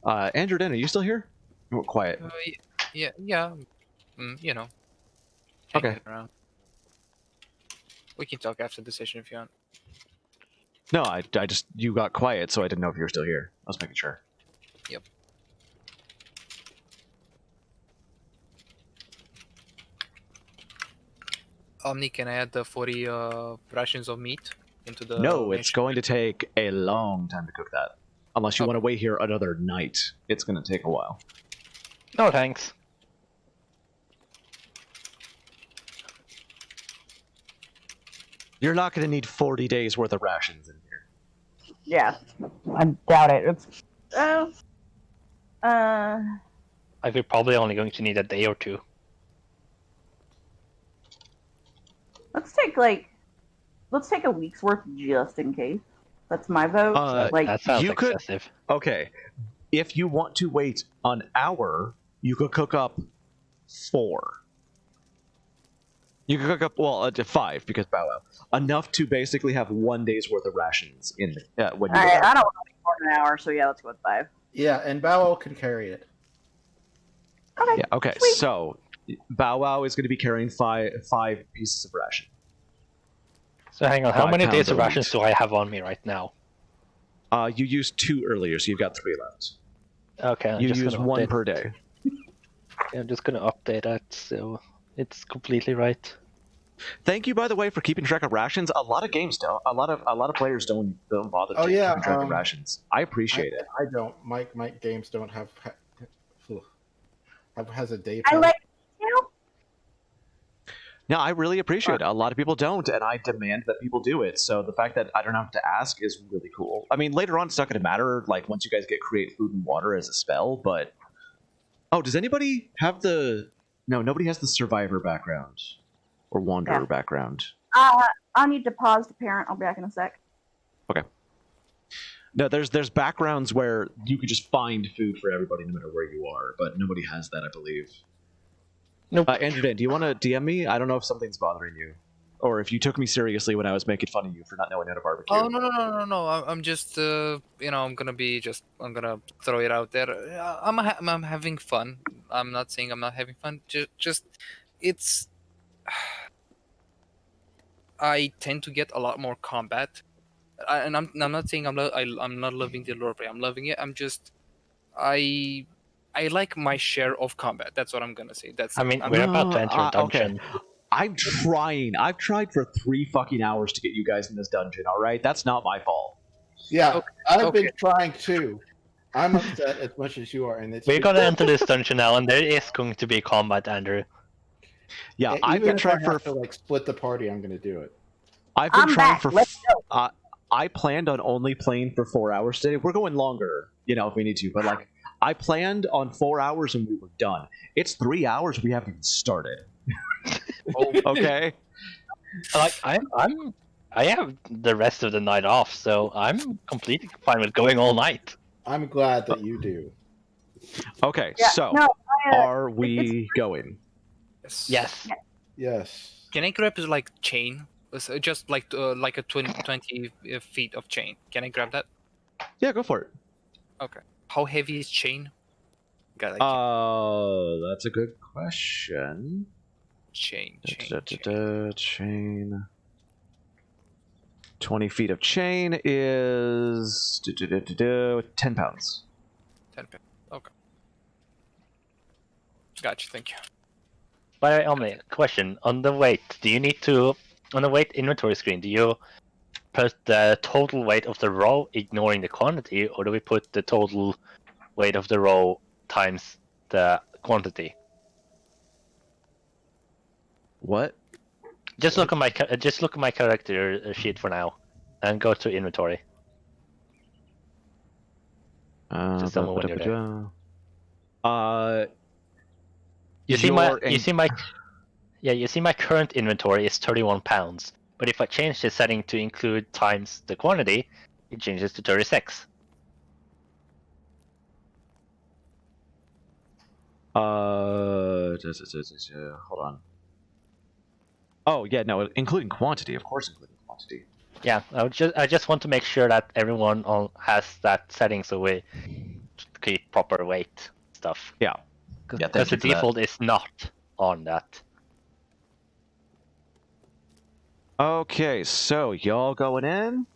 AndrewDan, are you still here? Oh, quiet. Yeah. You know. Okay. Hanging around. We can talk after the session if you want. No, I just you got quiet, so I didn't know if you were still here. I was making sure. Yep. Omni, can I add the 40 rations of meat into the? No, it's ration? going to take a long time to cook that. Unless you want to wait here another night, it's going to take a while. No thanks. You're not going to need 40 days worth of rations in here. Yeah, I doubt it. It's We're probably only going to need a day or two. let's take a week's worth just in case. That's my vote. That sounds you could- excessive. Okay, if you want to wait an hour, you could cook up 4. You could cook up, well, 5 because Bow Wow. Enough to basically have 1 day's worth of rations in when you all go right, out. I don't want to wait more than an hour, so yeah, let's go with 5. Yeah, and Bao can carry it. Okay. Yeah, okay, Sweet. so Bow Wow is going to be carrying five pieces of ration. So hang on, how 5 many pounds days of a rations week. do I have on me right now? You used 2 earlier, so you've got 3 left. Okay, I'm You just use gonna 1 update. per day. I'm just gonna update that so it's completely right. Thank you, by the way, for keeping track of rations. A lot of games don't. A lot of players don't bother keeping track of rations. I appreciate it. I don't. My games don't has a day I pass. like you. No, I really appreciate it. A lot of people don't, and I demand that people do it. So the fact that I don't have to ask is really cool. I mean, later on, it's not going to matter. Like once you guys get create food and water as a spell, but does anybody have the? No, nobody has the survivor background or wanderer background. I'll need to pause the parent. I'll be back in a sec. Okay. No, there's backgrounds where you could just find food for everybody no matter where you are, but nobody has that, I believe. Nope. AndrewDan, do you want to DM me? I don't know if something's bothering you, or if you took me seriously when I was making fun of you for not knowing how to barbecue. Oh no! I'm just I'm gonna throw it out there. I'm having fun. I'm not saying I'm not having fun. Just it's. I tend to get a lot more combat, and I'm not saying I'm not loving the lore play. I'm loving it. I like my share of combat. That's what I'm gonna say. I mean, we're about to enter a dungeon. Okay. I'm trying. I've tried for 3 fucking hours to get you guys in this dungeon. All right, that's not my fault. Yeah, I've been trying too. I'm upset as much as you are, and We're gonna enter this dungeon now, and there is going to be combat, Andrew. Yeah, Even I've been if trying I have to split the party, I'm gonna do it. I've been trying for. Let's go. I planned on only playing for 4 hours today. We're going longer, if we need to. But like, I planned on 4 hours and we were done. It's 3 hours. We haven't even started. Okay. Like I have the rest of the night off, so I'm completely fine with going all night. I'm glad that you do. Okay, Yeah, so no, are we going? Yes. Yes. Can I grab like chain? Just like a 20 feet of chain. Can I grab that? Yeah, go for it. Okay. How heavy is chain? Got That's a good question. Chain. Chain. 20 feet of chain is 10 pounds. 10 pounds. Okay. Gotcha. Thank you. By the way, Omni, question on the weight. Do you need to on the weight inventory screen? Do you put the total weight of the row, ignoring the quantity, or do we put the total weight of the row times the quantity? What? Just look at my character sheet for now, and go to inventory. Just tell me when you're there. You see my current inventory is 31 pounds, but if I change the setting to include times the quantity, it changes to 36. Hold on. Oh yeah, no, including quantity, of course, including quantity. Yeah, I just want to make sure that everyone has that setting so we keep proper weight stuff. Yeah. Because the default is not on that. Okay, so y'all going in?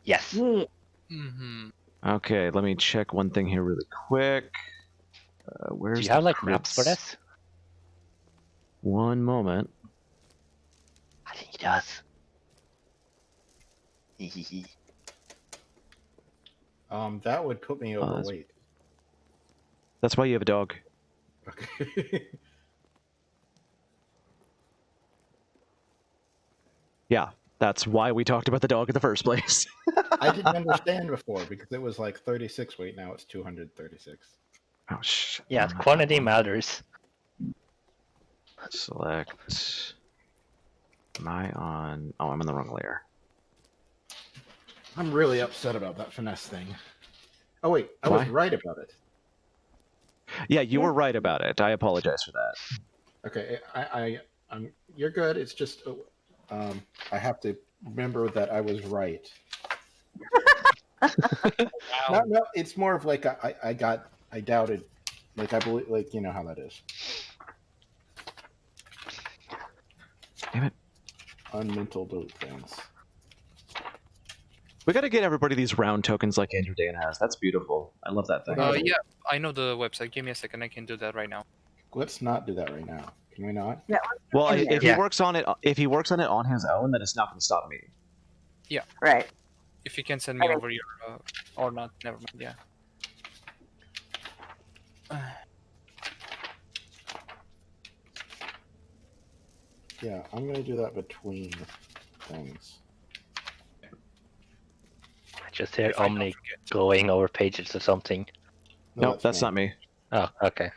Yes. Yeah. Mm-hmm. Okay, let me check one thing here really quick. Where's Do you have like crits? maps for this? One moment. I think he does. That would put me overweight. That's why you have a dog. Okay. Yeah, that's why we talked about the dog in the first place. I didn't understand before because it was like 36 weight. Now it's 236. Oh shit. Yeah, quantity matters. Select. Am I on? Oh, I'm in the wrong layer. I'm really upset about that finesse thing. Oh wait, I was right about it. Yeah, you were right about it. I apologize for that. Okay, I'm. You're good. It's just, I have to remember that I was right. Wow. No, it's more of like I doubted, like I believe, like you know how that is. Damn it. Unmental those things. We gotta get everybody these round tokens like AndrewDan has. That's beautiful. I love that thing. Yeah, I know the website. Give me a second. I can do that right now. Let's not do that right now. Can we not? Yeah. Well, in if there. he works on it, on his own, then it's not going to stop me. Right. If you can send me Okay. over your or not, never mind. Yeah. Yeah, I'm gonna do that between things. I just hear If I don't Omni forget. going over pages or something. No, that's not me. Oh, okay.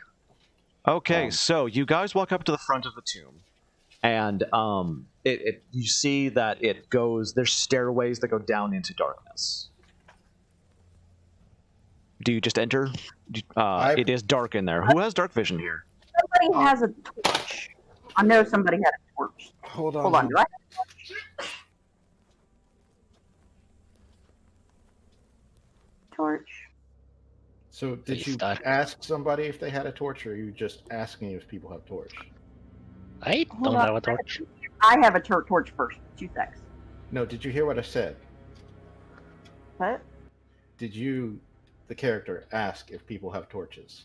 Okay, so you guys walk up to the front of the tomb, and you see that it goes. There's stairways that go down into darkness. Do you just enter? It is dark in there. Who has dark vision here? Somebody has a torch. I know somebody had a torch. Hold on. Hold on. Do I have a torch? Torch. So did Pretty you stuck. ask somebody if they had a torch, or are you just asking if people have torch? I Hold don't on. have a torch. I have a torch first. 2 secs. No, did you hear what I said? What? Did you, the character, ask if people have torches?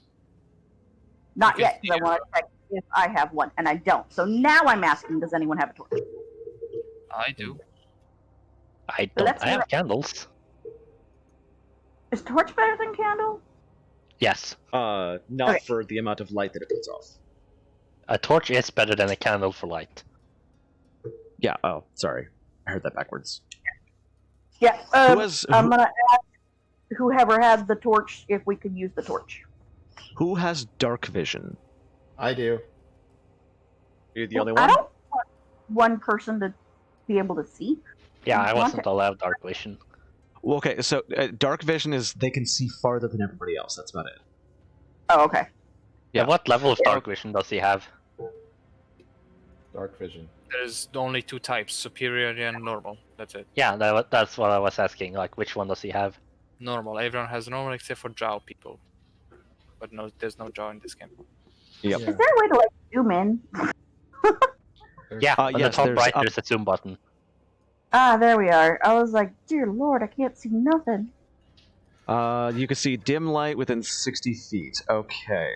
Not You can yet, because I want to check if I have one, and I don't. So now I'm asking, does anyone have a torch? I do. I don't. Let's I have hear candles. Is torch better than candle? Yes, Not Okay. for the amount of light that it puts off. a torch is better than a candle for light. Yeah. Oh, sorry, I heard that backwards. Yeah. I'm gonna ask whoever had the torch if we could use the torch. Who has dark vision? I do. You're the Well, only I one. don't want one person to be able to see. Yeah, I Okay. wasn't allowed dark vision. Well, okay, so dark vision is they can see farther than everybody else. That's about it. Oh, okay. Yeah. Yeah. What level of dark vision does he have? Dark vision. There's only 2 types: superior and normal. That's it. Yeah, that's what I was asking. Like, which one does he have? Normal. Everyone has normal except for Drow people. But no, there's no Drow in this game. Yep. Yeah. Is there a way to like zoom in? Yeah, on the yes, top there's right, up- there's a zoom button. Ah, there we are. I was like, dear Lord, I can't see nothing. You can see dim light within 60 feet. Okay.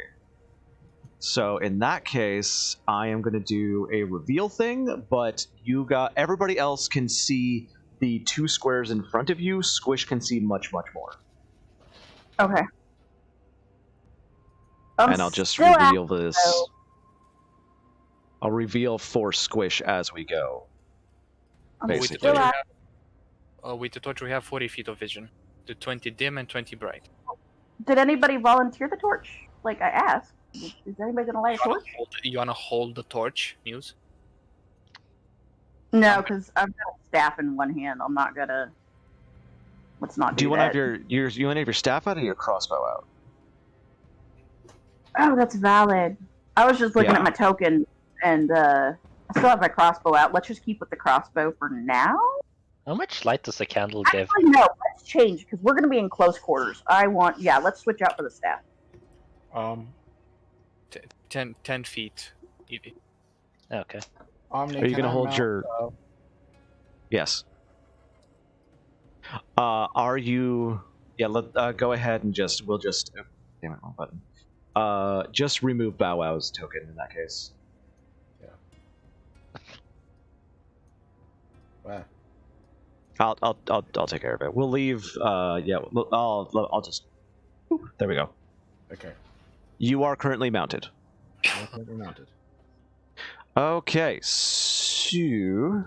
So in that case, I am going to do a reveal thing, but everybody else can see the 2 squares in front of you. Squish can see much, much more. Okay. And I'll just still reveal this. so- I'll reveal for Squish as we go. I'm With the, Basically. torch, still with the torch, we have 40 feet of vision. The 20 dim and 20 bright. Did anybody volunteer the torch? Like I asked. Is anybody gonna light a torch? You wanna hold the torch, Muse? No, because I've got a staff in one hand. I'm not gonna. Let's not Do do you want to that. have you want to have your staff out or your crossbow out? Oh, that's valid. I was just looking Yeah. at my token, and I still have my crossbow out. Let's just keep with the crossbow for now. How much light does the candle give? Actually, no. Let's change because we're gonna be in close quarters. Let's switch out for the staff. 10 feet. Evie. Okay. Omni, Are you can gonna I hold mount, your- Yes. Are you? Yeah. Go ahead and we'll just. Oh, damn it, wrong button. Just remove Bow Wow's token in that case. Wow. I'll take care of it. We'll leave. Yeah. I'll just. There we go. Okay. You are currently mounted. We're mounted. Okay. So.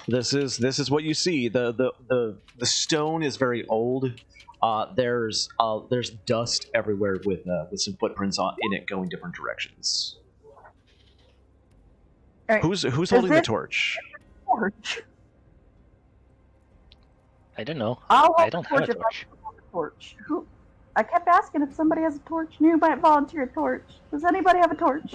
This is what you see. The stone is very old. There's dust everywhere with some footprints in it going different directions. All right. Who's holding the this- torch? Torch. I don't know. I'll I hold don't the have a torch if I torch. hold the torch. Who? I kept asking if somebody has a torch. Who might volunteer a torch? Does anybody have a torch?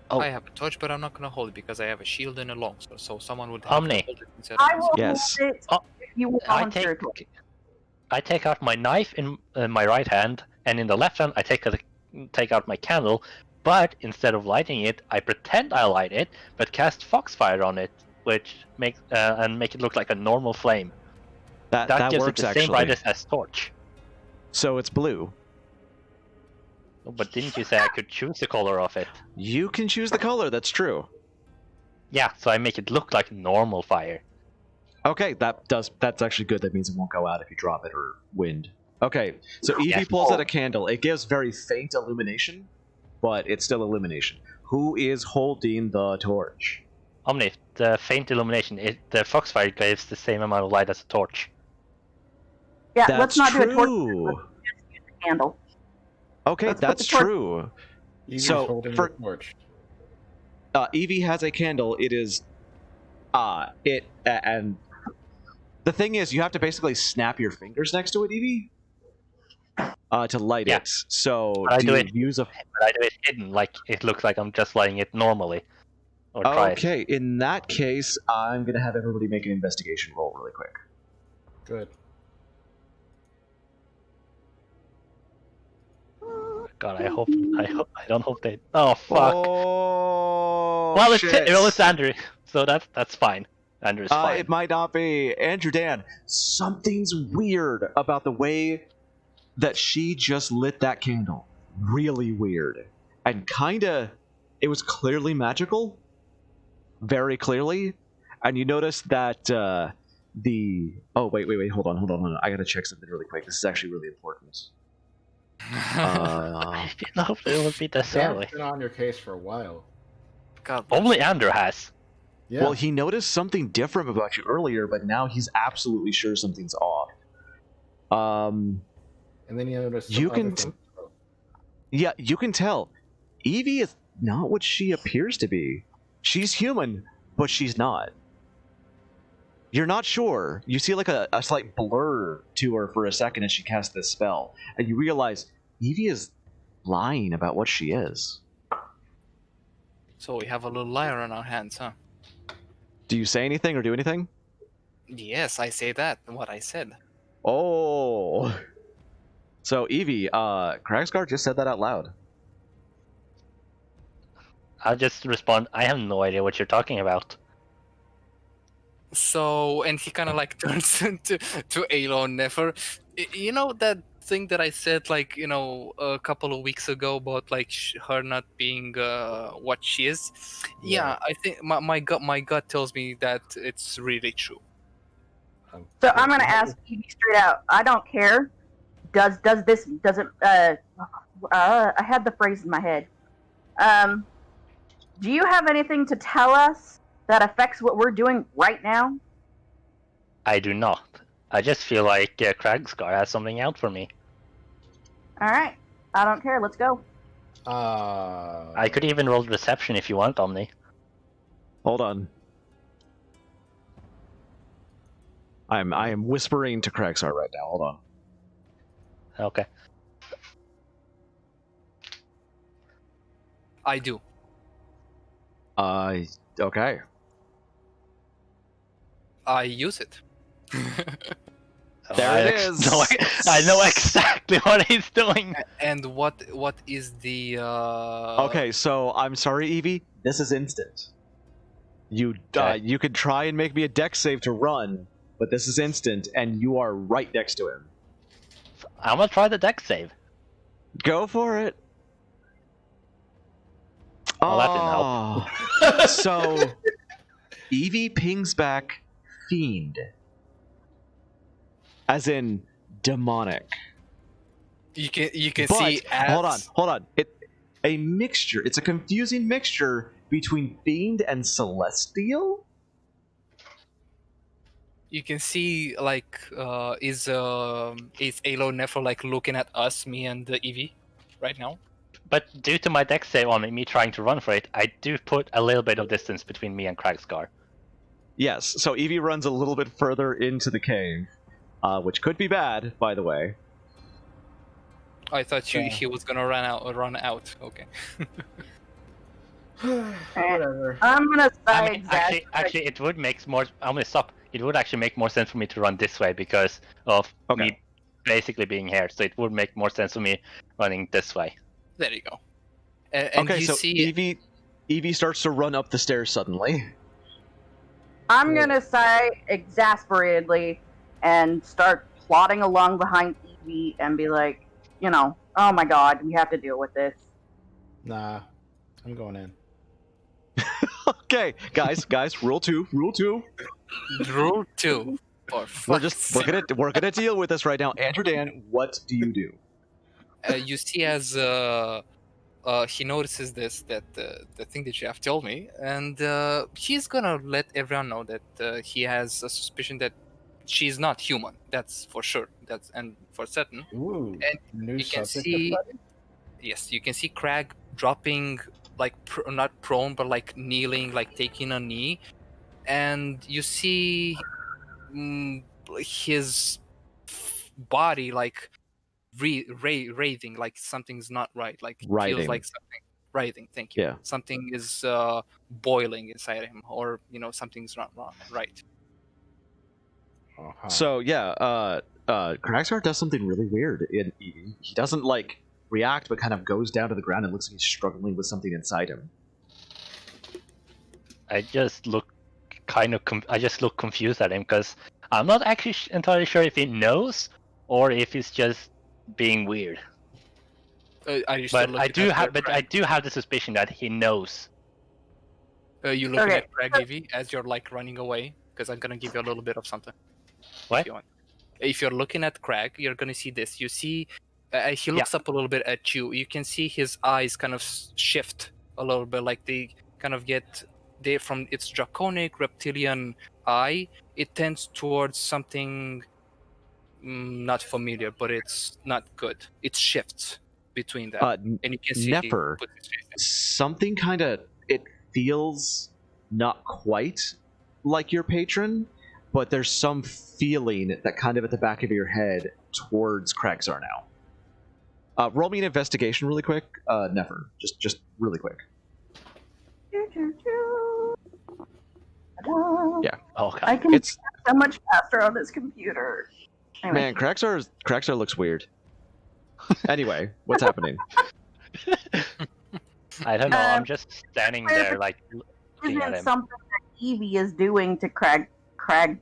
Oh. I have a torch, but I'm not gonna hold it because I have a shield and a longsword. So someone would have Omni. to hold it instead I of will Yes. hold it Oh, if you will I volunteer to. take out my knife in my right hand, and in the left hand I take out my candle. But instead of lighting it, I pretend I light it, but cast foxfire on it, which makes and make it look like a normal flame. That That gives it works the same actually. brightness as torch. So it's blue. But didn't you say I could choose the color of it? You can choose the color. That's true. Yeah, so I make it look like normal fire. Okay, that's actually good. That means it won't go out if you drop it or wind. Okay, so Evie Yes. pulls out a candle. It gives very faint illumination, but it's still illumination. Who is holding the torch? Omni, the faint illumination, the foxfire gives the same amount of light as a torch. Yeah, That's let's not do a torch. true. Let's just use the candle. Okay, Let's put that's the torch- true. Evie's So, holding for- the torch. Evie has a candle. It is, and the thing is, you have to basically snap your fingers next to it, Evie, to light Yeah. it. So But I do do you it- use a? But I do it hidden, like it looks like I'm just lighting it normally. Or try it. Okay, in that case, I'm gonna have everybody make an investigation roll really quick. Good. God, I don't hope they. Oh fuck. Oh, Well, it's shit. Andrew, so that's fine. Andrew's fine. It might not be AndrewDan. Something's weird about the way that she just lit that candle. Really weird, and kinda. It was clearly magical, very clearly, and you notice that the. Oh wait, hold on. I gotta check something really quick. This is actually really important. I didn't hope it would be this early. Dan's been on your case for a while. God bless Only you. Andrew has. Yeah. Well, he noticed something different about you earlier, but now he's absolutely sure something's off. and then you notice you some can other things. Yeah, you can tell. Evie is not what she appears to be. She's human, but she's not. You're not sure. You see like a slight blur to her for a second as she casts this spell, and you realize Evie is lying about what she is. So we have a little liar on our hands, huh? Do you say anything or do anything? Yes, I say that. What I said. Oh. So Evie, Kragsgard just said that out loud. I'll just respond. I have no idea what you're talking about. So, and he kind of like turns to Alo Nefer. You know that thing that I said, like, you know, a couple of weeks ago about like her not being what she is. Yeah, I think my gut tells me that it's really true. So I'm gonna ask Evie straight out. I don't care. Does it? I had the phrase in my head. Do you have anything to tell us that affects what we're doing right now? I do not. I just feel like Kragscar has something out for me. All right. I don't care. Let's go. I could even roll deception if you want, Omni. Hold on. I am whispering to Kragsar right now. Hold on. Okay. I do. Okay. I use it. There it is. I know exactly what he's doing. And what is the Okay, so I'm sorry, Evie. This is instant. You you could try and make me a dex save to run, but this is instant, and you are right next to him. I'm gonna try the dex save. Go for it. Well, that didn't help. So, Evie pings back fiend, as in demonic. you can But see ads. hold on. A mixture. It's a confusing mixture between fiend and celestial. You can see like is Alo Nefer like looking at us, me and Evie, right now. But due to my dex save on me trying to run for it, I do put a little bit of distance between me and Kragscar. Yes. So Evie runs a little bit further into the cave, which could be bad, by the way. I thought he was gonna run out. Okay. Whatever. I'm gonna I say mean, actually, it would make more. I'm gonna stop. It would actually make more sense for me to run this way because of me basically being here. So it would make more sense for me running this way. There you go. And Okay, you so see, Evie starts to run up the stairs suddenly. I'm gonna say exasperatedly and start plodding along behind Evie and be like, oh my god, we have to deal with this. Nah, I'm going in. Okay, guys, rule two. Rule 2. We're gonna deal with this right now. AndrewDan, what do you do? You see as he notices that the thing that you have told me, and he's gonna let everyone know that he has a suspicion that she's not human. That's for sure. That's and for certain. Ooh, And new you can subject see, of study? yes, you can see Crag dropping, like not prone, but like kneeling, like taking a knee, and you see his body like writhing, like something's not right, like feels Writhing. like something writhing. Thank you. Yeah. Something is boiling inside him, or something's not right. Uh-huh. So yeah, Kraxar does something really weird. He doesn't like react, but kind of goes down to the ground and looks like he's struggling with something inside him. I just look confused at him because I'm not actually entirely sure if he knows or if he's just being weird. Are you still But I do have the suspicion that he knows. You looking Okay. at Crag Evie as you're like running away, because I'm gonna give you a little bit of something. What? If you want. If you're looking at Crag, you're gonna see this. You see, he looks up a little bit at you. You can see his eyes kind of shift a little bit, like they kind of get from its draconic reptilian eye. It tends towards something not familiar, but it's not good. It shifts between that, and you can see Nefer, he puts his face in. something kind of, it feels not quite like your patron, but there's some feeling that kind of at the back of your head towards Kraxar now. Roll me an investigation really quick, Nefer, just really quick. Yeah. Okay. I can It's so much faster on this computer. Anyway. man, Kraxar looks weird. Anyway, what's happening? I don't know. I'm just standing there, like looking at isn't him. something that Evie is doing to Craggy.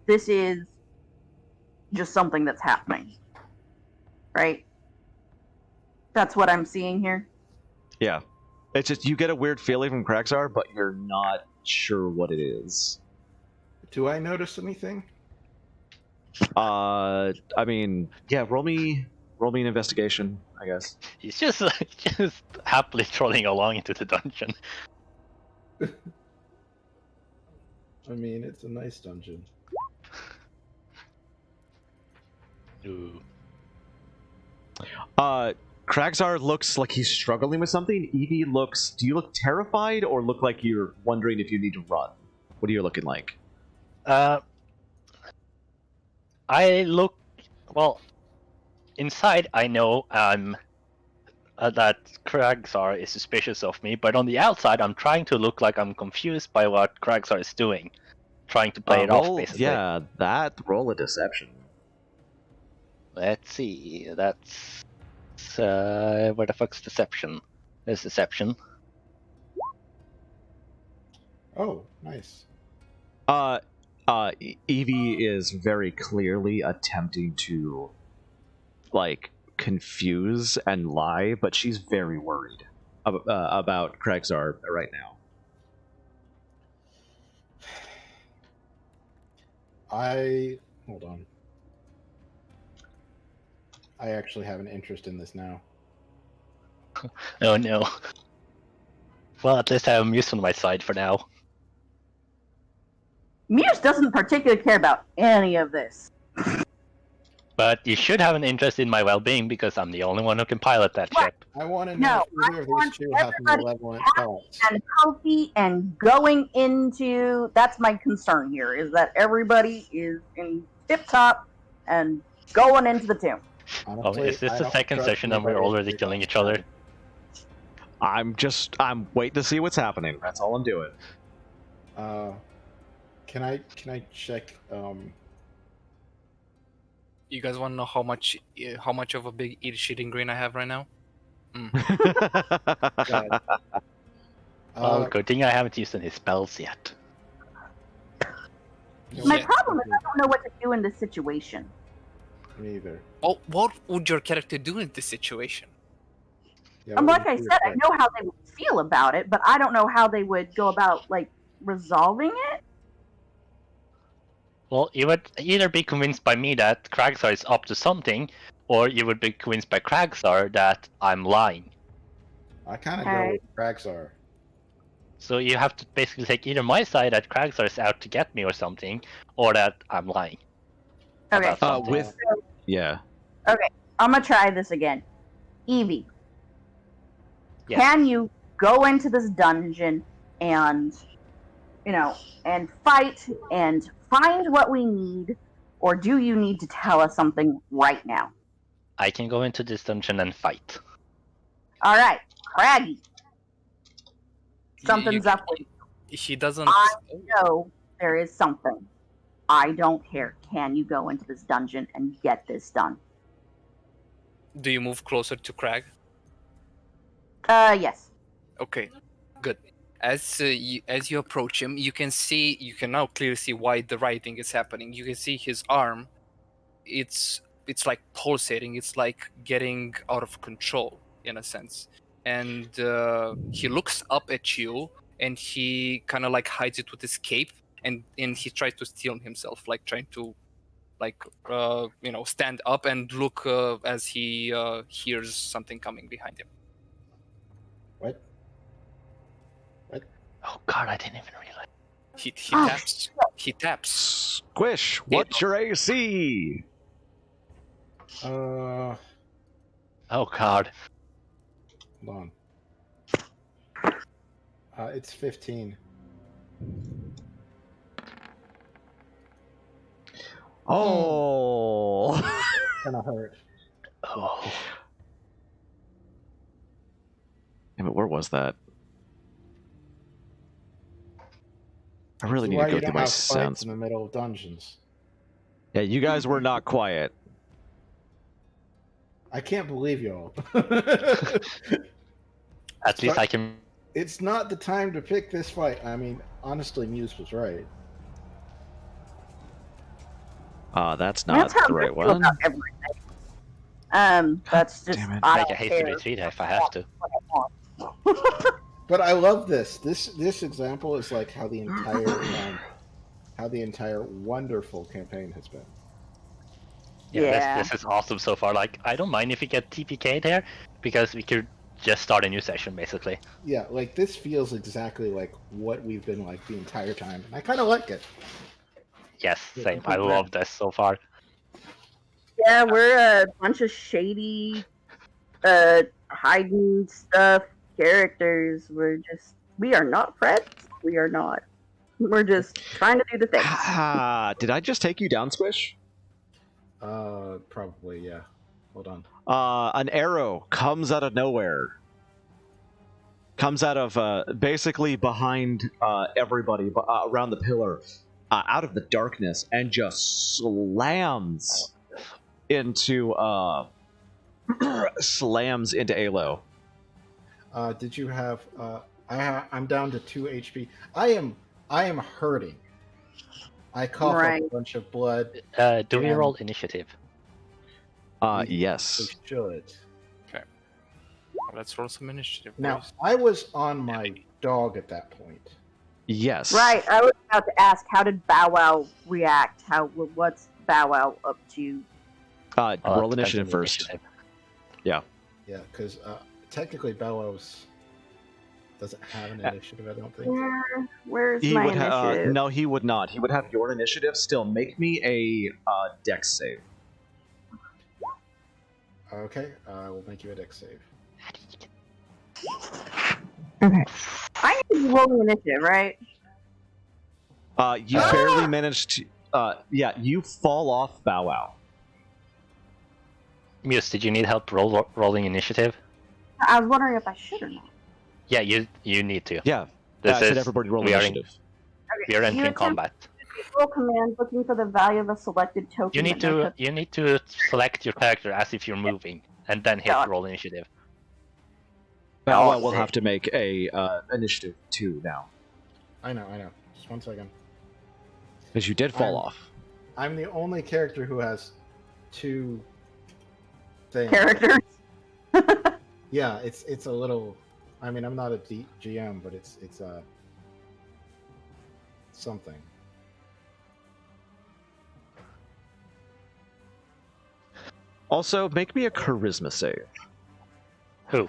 This is just something that's happening, right? That's what I'm seeing here. Yeah, it's just you get a weird feeling from Kraxar, but you're not sure what it is. Do I notice anything? I mean, yeah. Roll me an investigation, I guess. He's just happily trolling along into the dungeon. I mean, it's a nice dungeon. Ooh. Kraxar looks like he's struggling with something. Evie looks. Do you look terrified or look like you're wondering if you need to run? What are you looking like? I look well. Inside, I know that Kraxar is suspicious of me, but on the outside, I'm trying to look like I'm confused by what Kraxar is doing, trying to play it off, basically. Yeah, roll a deception. Let's see. That's where the fuck's deception? There's deception. Oh, nice. Evie is very clearly attempting to, like, confuse and lie, but she's very worried about Kraxar right now. Hold on. I actually have an interest in this now. Oh no. Well, at least I have Muse on my side for now. Muse doesn't particularly care about any of this. But you should have an interest in my well-being because I'm the only one who can pilot that ship. I want to No, know if either of these two have malevolent thoughts. And healthy and going into that's my concern here is that everybody is in tip top and going into the tomb. Oh, Honestly, is this I the don't second trust session and we're anybody already who killing does each other? I'm waiting to see what's happening. That's all I'm doing. Can I check? You guys want to know how much of a big eat-shitting grin I have right now? God. Well, good thing I haven't used any spells yet. My Yeah. problem is I don't know what to do in this situation. Me either. Oh, what would your character do in this situation? Yeah, And what like would I you said, do I with know how they would feel about it, but I don't know how they would go about like resolving it. Well, you would either be convinced by me that Kragsar is up to something, or you would be convinced by Kragsar that I'm lying. I kind of Okay. go with Kragsar. So you have to basically take either my side that Kragsar is out to get me or something, or that I'm lying. Okay. About something. Yeah. I'm gonna try this again. Evie, Yes. can you go into this dungeon and, and fight and find what we need, or do you need to tell us something right now? I can go into this dungeon and fight. All right, Craggy, something's up with you. He doesn't. I know there is something. I don't care. Can you go into this dungeon and get this done? Do you move closer to Crag? Yes. Okay, good. As you approach him, you can now clearly see why the writing is happening. You can see his arm. It's like pulsating. It's like getting out of control in a sense. And he looks up at you, and he kind of like hides it with his cape, and he tries to steal himself, like trying to stand up and look as he hears something coming behind him. What? Oh god, I didn't even realize. He Oh, taps. He taps. Squish, what's your AC? Oh god. Hold on. It's 15. Oh. Kind of hurt. Oh. Damn it, where was that? I really need Why to go you through don't my have fights sounds. in the middle of dungeons? Yeah, you guys were not quiet. I can't believe y'all. At least I can. It's not the time to pick this fight. I mean, honestly, Muse was right. That's That's not how the I right feel one. about everything. That's just damn it. I Make a don't hasty care. retreat if I have to. But I love this. This example is like how the entire wonderful campaign has been. Yeah. This is awesome so far. Like, I don't mind if we get TPK'd here, because we could just start a new session, basically. Yeah, like this feels exactly like what we've been like the entire time. I kind of like it. Yes, Yeah, same. I complete love this so far. Yeah, we're a bunch of shady, hiding stuff characters. We are not friends. We are not. We're just trying to do the thing. Did I just take you down, Squish? Probably, yeah. Hold on. An arrow comes out of nowhere. Comes out of basically behind everybody around the pillar, out of the darkness, and just slams into Alo. Did you have? I'm down to 2 HP. I am hurting. I cough up a bunch of blood. Do we roll initiative? Yes. We should. Okay. Let's roll some initiative. Now, boys. I was on my dog at that point. Yes. Right. I was about to ask, how did Bow Wow react? What's Bow Wow up to? Roll initiative first. Yeah, because technically Bow Wow doesn't have an initiative, I don't think. Where's He my would initiative? no, he would not. He would have your initiative. Still, make me a dex save. Okay, I will make you a dex save. Okay. I need to roll the initiative, right? You barely managed to. Yeah, you fall off Bow Wow. Muse, did you need help rolling initiative? I was wondering if I should or not. Yeah, you need to. Yeah. This I said is everybody roll we are initiative. we are You entering attempt combat. roll command looking for the value of a selected token. You need but no to select your character as if you're moving, and then hit Got it. roll initiative. Well, we'll have to make a initiative 2 now. I know. Just 1 second. Because you did fall off. I'm the only character who has 2 things. characters. Yeah, it's a little. I mean, I'm not a GM, but it's something. Also, make me a charisma save. Who?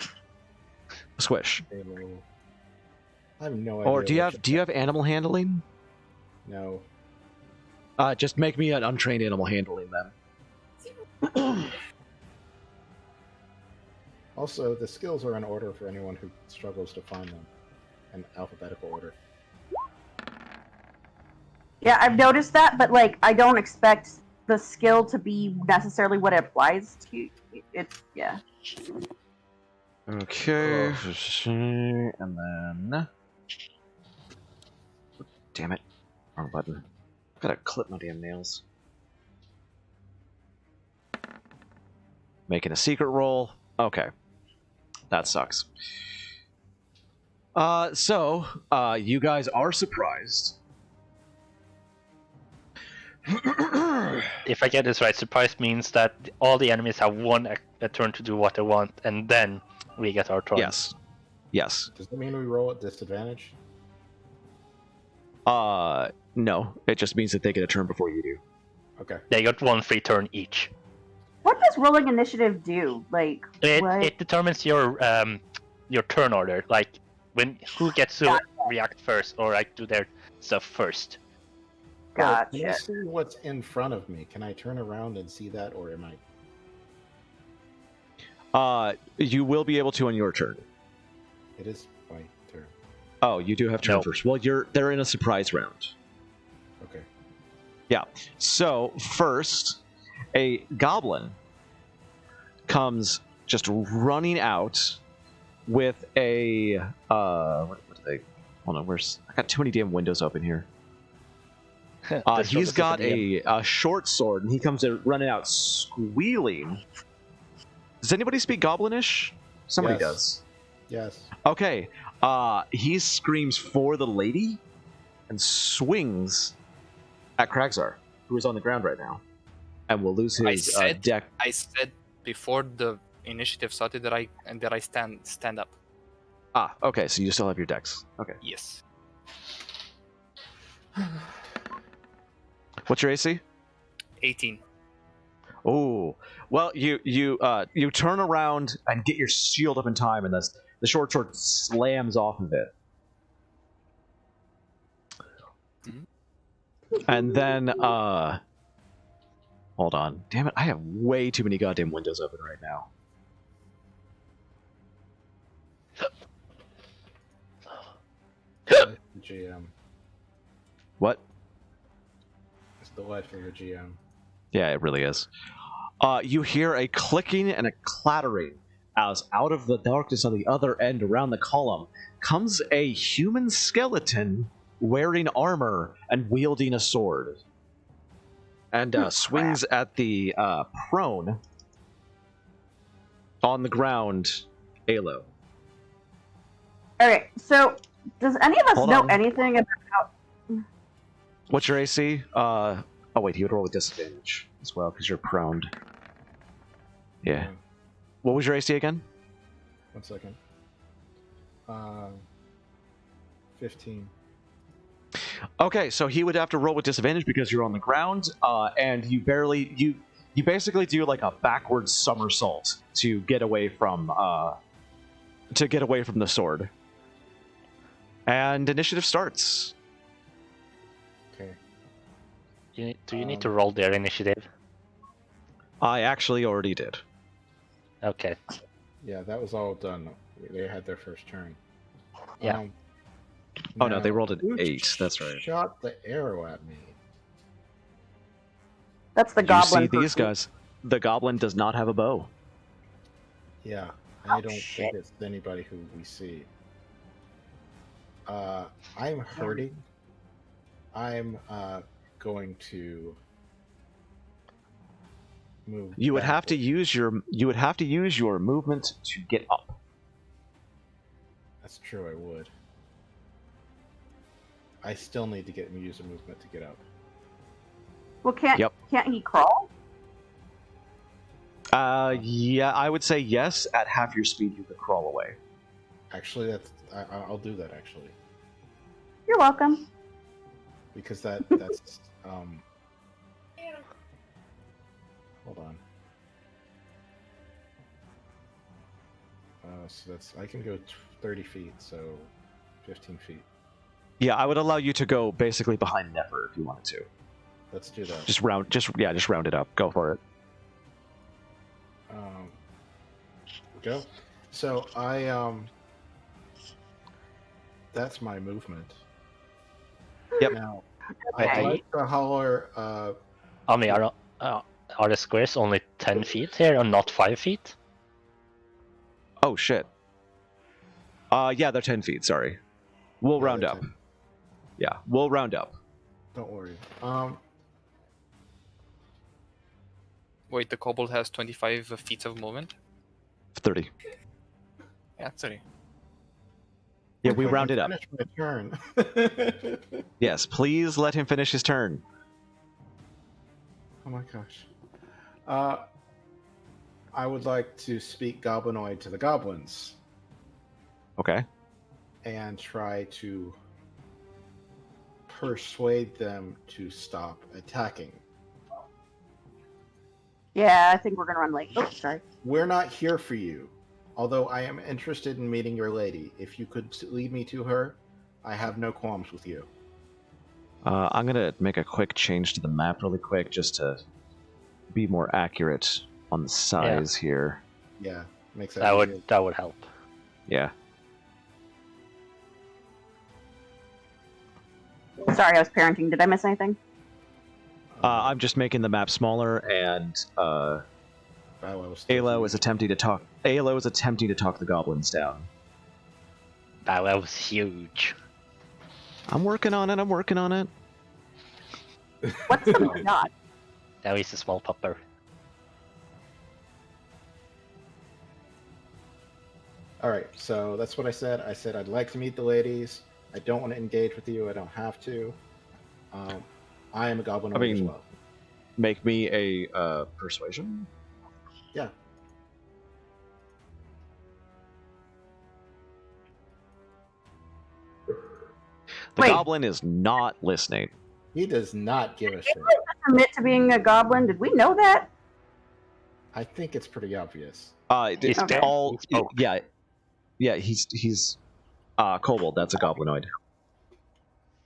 Squish. I have no idea. Or do you have animal handling? No. Just make me an untrained animal handling then. Also, the skills are in order for anyone who struggles to find them, in alphabetical order. Yeah, I've noticed that, but like, I don't expect the skill to be necessarily what it applies to. It's yeah. Okay, and then. Damn it! Wrong button. Gotta clip my damn nails. Making a secret roll. Okay. That sucks. So, you guys are surprised. If I get this right, surprise means that all the enemies have a turn to do what they want, and then we get our turn. Yes. Yes. Does that mean we roll at disadvantage? No. It just means that they get a turn before you do. Okay. They got 1 free turn each. What does rolling initiative do? Like, what? It determines your turn order, like who gets to react first or like do their stuff first. Can I Gotcha. see what's in front of me? Can I turn around and see that, or am I? You will be able to on your turn. It is my turn. Oh, you do have turn No. first. Well, they're in a surprise round. Okay. Yeah. So first, a goblin comes just running out with a what do they? Hold on, I got too many damn windows open here. He's got a short sword, and he comes in running out squealing. Does anybody speak Goblinish? Somebody Yes. does. Yes. Okay. He screams for the lady and swings at Kragzar, who is on the ground right now, and will lose his deck. I said before the initiative started that I stand up. Ah, okay. So you still have your decks. Okay. Yes. What's your AC? 18. Oh, well, you turn around and get your shield up in time, and the short sword slams off of it. And then, hold on. Damn it, I have way too many goddamn windows open right now. GM. What? It's the life of a GM. Yeah, it really is. You hear a clicking and a clattering as out of the darkness on the other end around the column comes a human skeleton wearing armor and wielding a sword. And swings at the prone on the ground Alo. Okay, so does any of us Hold know on. anything about? What's your AC? Oh wait, he would roll with disadvantage as well because you're prone. Yeah. What was your AC again? 1 second. 15. Okay, so he would have to roll with disadvantage because you're on the ground, and you basically do like a backwards somersault to get away from the sword. And initiative starts. Okay. Do you need to roll their initiative? I actually already did. Okay. Yeah, that was all done. They had their first turn. Yeah. Oh no, they rolled an who 8. That's right. Shot the arrow at me. That's the You goblin. see these person. guys. The goblin does not have a bow. Yeah, I don't shit. think it's anybody who we see. I'm hurting. I'm going to move. You would have to backwards. use your movement to get up. That's true. I would. I still need to use a movement to get up. Well, can't he crawl? Yeah, I would say yes. At half your speed, you could crawl away. Actually, I'll do that. Actually, You're welcome. because that's hold on. So that's I can go 30 feet, so 15 feet. Yeah, I would allow you to go basically behind Nefer if you wanted to. Let's do that. Just round it up. Go for it. Go. So that's my movement. Yep. Now, Okay. I'd like to holler. Omni, are the squares only 10 feet here and not 5 feet? Oh shit. Yeah, they're 10 feet. Sorry. We'll round up. 10. Yeah, we'll round up. Don't worry. Wait, the kobold has 25 feet of movement? 30. Yeah, 30. Yeah, we If I round can it up. finish my turn. Yes, please let him finish his turn. Oh my gosh. I would like to speak Goblinoid to the goblins Okay. and try to persuade them to stop attacking. Yeah, I think we're gonna run late. Oh, sorry. We're not here for you. Although I am interested in meeting your lady. If you could lead me to her, I have no qualms with you. I'm gonna make a quick change to the map really quick just to be more accurate on the size here. Yeah, makes that easier. That would help. Yeah. Sorry, I was parenting. Did I miss anything? I'm just making the map smaller, and Alo is attempting to talk. Alo is attempting to talk the goblins down. That was huge. I'm working on it. What's the not? Now he's a small pupper. All right, so that's what I said. I said I'd like to meet the ladies. I don't want to engage with you. I don't have to. I am a goblin as well. Make me a persuasion. Yeah. The Wait. goblin is not listening. He does not give a shit. Admit to being a goblin. Did we know that? I think it's pretty obvious. He's Okay. all he spoke. yeah. He's kobold. That's a goblinoid.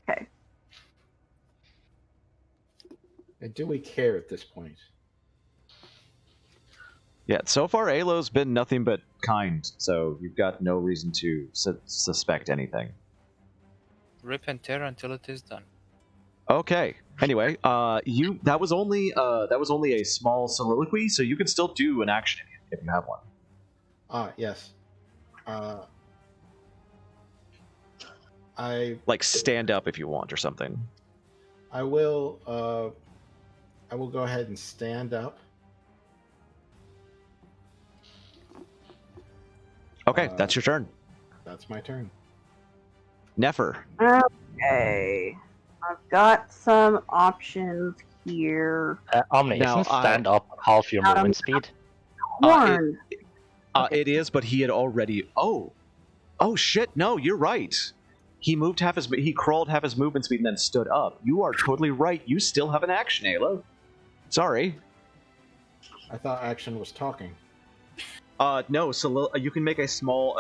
Okay. And do we care at this point? Yeah. So far, Alo's been nothing but kind. So you've got no reason to suspect anything. Rip and tear until it is done. Okay. Anyway, that was only a small soliloquy, so you can still do an action if you have one. Yes. I Like stand up if you want or something. will go ahead and stand up. Okay, that's your turn. That's my turn. Nefer. Okay. I've got some options here. Omni, Now, isn't stand up half your movement speed? Horn. It is, but he had already. Oh shit! No, you're right. He moved he crawled half his movement speed and then stood up. You are totally right. You still have an action, Alo. Sorry. I thought action was talking. No. You can make a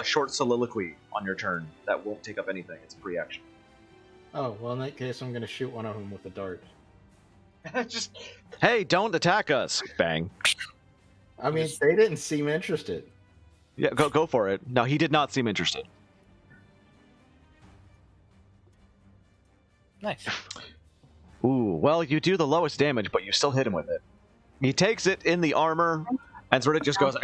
short soliloquy on your turn. That won't take up anything. It's a free action. Oh, well, in that case, I'm going to shoot one of them with a dart. Just, hey, don't attack us! Bang. I mean, they didn't seem interested. Yeah, go for it. No, he did not seem interested. Nice. Ooh, well, you do the lowest damage, but you still hit him with it. He takes it in the armor and sort of just goes.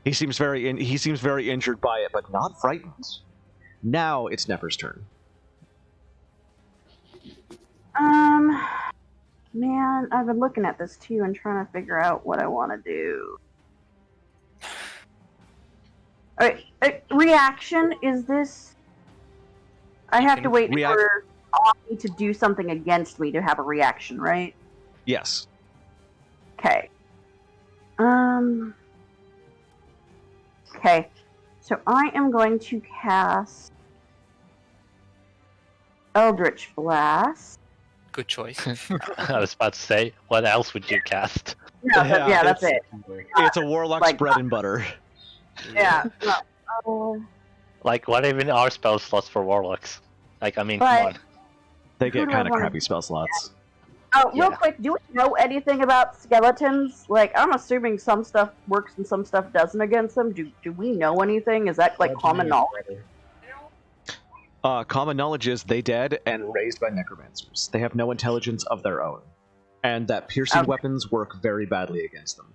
He seems very injured by it, but not frightened. Now it's Nefer's turn. Man, I've been looking at this too and trying to figure out what I want to do. Reaction, is this... I have to wait for Omni to do something against me to have a reaction, right? Yes. Okay. Okay. So I am going to cast Eldritch Blast. Good choice. I was about to say, what else would you cast? No, that's it. It's a warlock's bread and butter. Yeah. Like, what even are spell slots for warlocks? Like, I mean, But- come on. They get Who do I kind of wanna- crappy spell slots. Oh, real Yeah. quick, do we know anything about skeletons? Like, I'm assuming some stuff works and some stuff doesn't against them. Do we know anything? Is that, like, common knowledge? Common knowledge is they dead and raised by necromancers. They have no intelligence of their own. And that piercing Okay. weapons work very badly against them.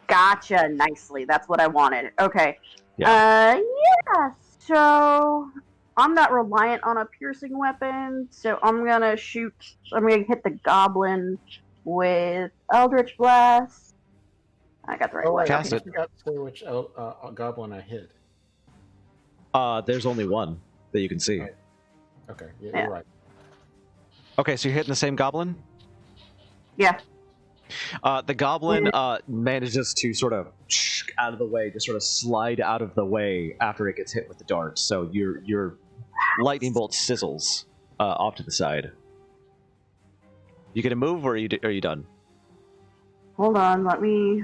Gotcha, nicely. That's what I wanted. Okay. Yeah. Yeah, so... I'm not reliant on a piercing weapon, so I'm gonna hit the goblin with Eldritch Blast. I got the right one. Cast I it. forgot to say which goblin I hit. There's only one that you can see. Right. Okay, yeah, Yeah. you're right. Okay, so you're hitting the same goblin? Yeah. The goblin manages to sort of out of the way, just sort of slide out of the way after it gets hit with the dart. So your lightning bolt sizzles off to the side. You gonna move, or are you done? Hold on, let me...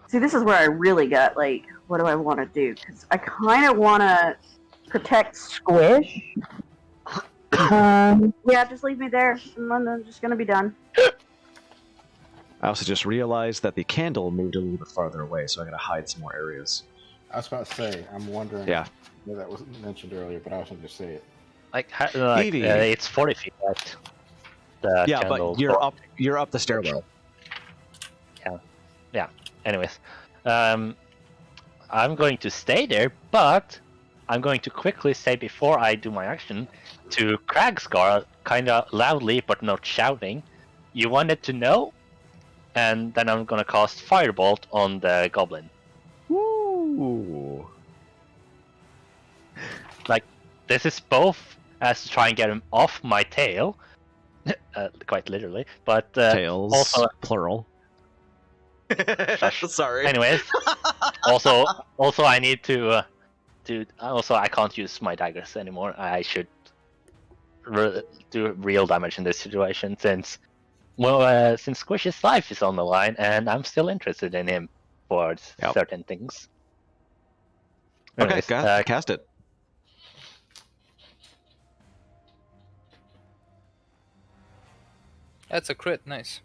See, this is where I really got, like, what do I want to do? Because I kind of want to protect Squish. Yeah, just leave me there. I'm just going to be done. I also just realized that the candle moved a little bit farther away, so I gotta hide some more areas. I was about to say, I'm wondering. Yeah. Maybe that wasn't mentioned earlier, but I was going to say it. Like, Evie. it's 40 feet, right? The Yeah, candle but you're up the stairwell. Anyways, I'm going to stay there, but I'm going to quickly say before I do my action to Kragsgar, kind of loudly but not shouting, you wanted to know? And then I'm gonna cast Firebolt on the goblin. Woo! Like, this is both as to try and get him off my tail, quite literally, but Tails, also plural. Sorry. anyways, also I need to also I can't use my daggers anymore. I should do real damage in this situation since Squishy's life is on the line and I'm still interested in him for certain things. Okay, Anyways, cast it. That's a crit. Nice.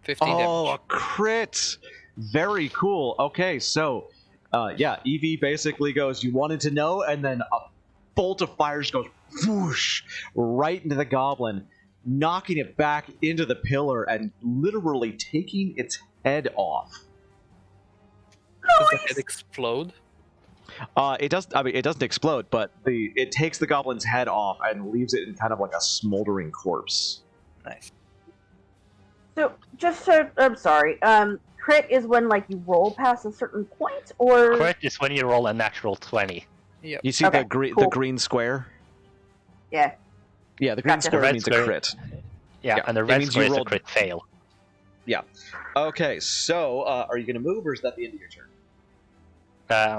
15 Oh, a damage. crit! Very cool. Okay, so, Evie basically goes, you wanted to know, and then a bolt of fire just goes whoosh right into the goblin, knocking it back into the pillar and literally taking its head off. Does the head explode? It doesn't explode, but it takes the goblin's head off and leaves it in kind of like a smoldering corpse. Nice. So, I'm sorry. Crit is when, like, you roll past a certain point, or... crit is when you roll a natural 20. Yep. You see Okay, the cool. green square? Yeah. Yeah, the green Gotcha. square The red means square- a crit. Yeah, Yeah, and the it red means square you is a rolled- crit fail. Okay, so are you going to move, or is that the end of your turn?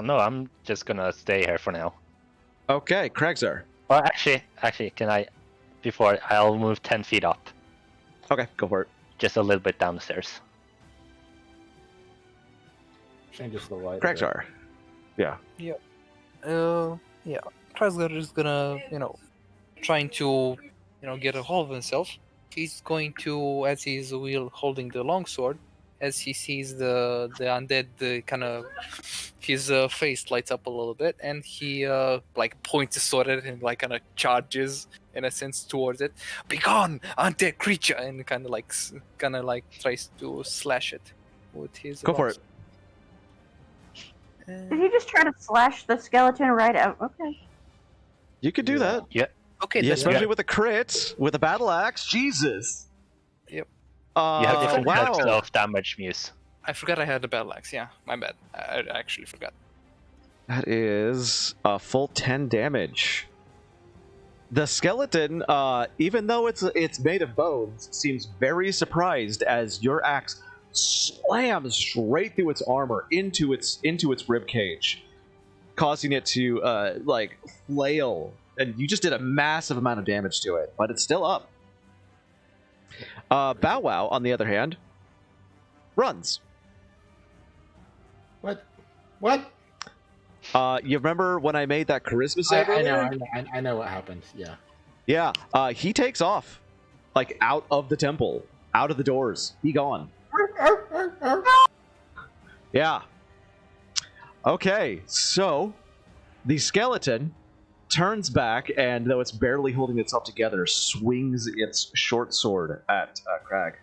No, I'm just gonna stay here for now. Okay, Kragsar. Or actually, can I? Before I'll move 10 feet up, Okay, go for it. just a little bit down the stairs. Changes the light. Kragsar. Yeah. Yeah, Krasgar is gonna, trying to, get a hold of himself. He's going to, as he's holding the longsword, as he sees the undead, kind of, his face lights up a little bit, and he points his sword at it and kind of charges in a sense towards it. Begone, undead creature! And kind of tries to slash it with his. Go for it. Did he just try to slash the skeleton right out? Okay. You could do that. Yeah. Okay, Yeah, that's especially with a crit, with a battle axe. Jesus. Yep. You have different types wow. of damage, Muse. I forgot I had a battle axe. Yeah, my bad. I actually forgot. That is a full 10 damage. The skeleton, even though it's made of bones, seems very surprised as your axe slams straight through its armor into its rib cage, causing it to like flail. And you just did a massive amount of damage to it, but it's still up. Bow Wow, on the other hand, runs. What? You remember when I made that charisma save? I know what happened. Yeah. Yeah. He takes off, like out of the temple, out of the doors. He gone. Yeah. Okay, so the skeleton turns back, and though it's barely holding itself together, swings its short sword at Crag.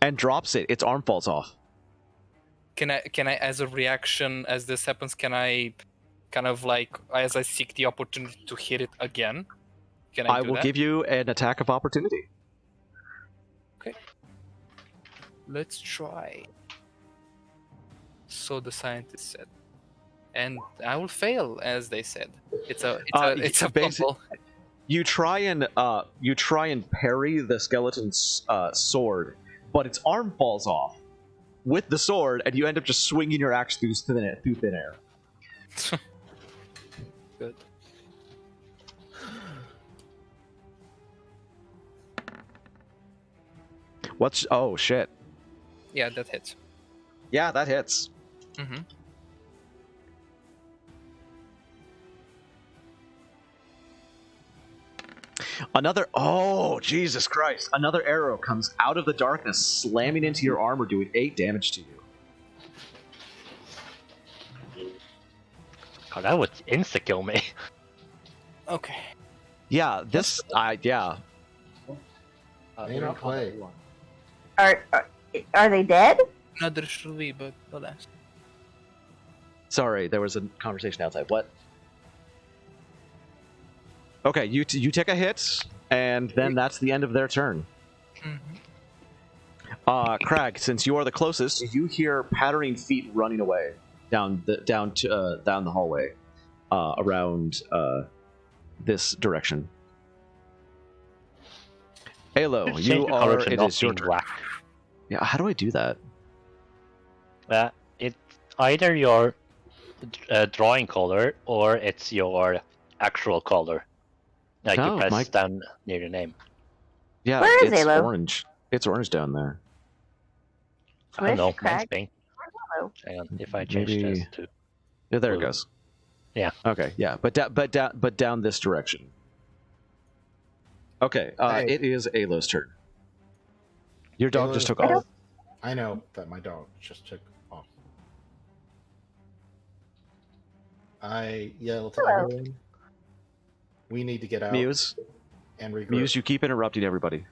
And drops it. Its arm falls off. Can I, as a reaction, as this happens, can I kind of like, as I seek the opportunity to hit it again? Can I do will that? give you an attack of opportunity. Okay. Let's try. So the scientist said. And I will fail, as they said. It's a bubble. You try and parry the skeleton's sword, but its arm falls off with the sword, and you end up just swinging your axe through thin air. Good. Oh shit. Yeah, that hits. Yeah, that hits. Mm-hmm. Oh, Jesus Christ. Another arrow comes out of the darkness, slamming into your armor, doing 8 damage to you. God, that would insta-kill me. Okay. Yeah, this... yeah. May not play. Are they dead? Not there should be, but alas. Sorry, there was a conversation outside. What? Okay, you take a hit, and then that's the end of their turn. Mm-hmm. Crag, since you are the closest, you hear pattering feet running away down the hallway, around this direction. Alo, you are. It is your turn. Black. Yeah, how do I do that? It's either your drawing color or it's your actual color. Like you press down near your name. Yeah, Where is it's Alo? orange. It's orange down there. I don't know. Craig? Mine's pink. Hello. Hang on, if I change this to Yeah, there it blue. goes. Yeah. Okay. Yeah, but down this direction. Okay. It is Alo's turn. Your dog just took off. I know that my dog just took off. I yell to Hello. everyone. We need to get out Muse, and regroup. Muse, you keep interrupting everybody.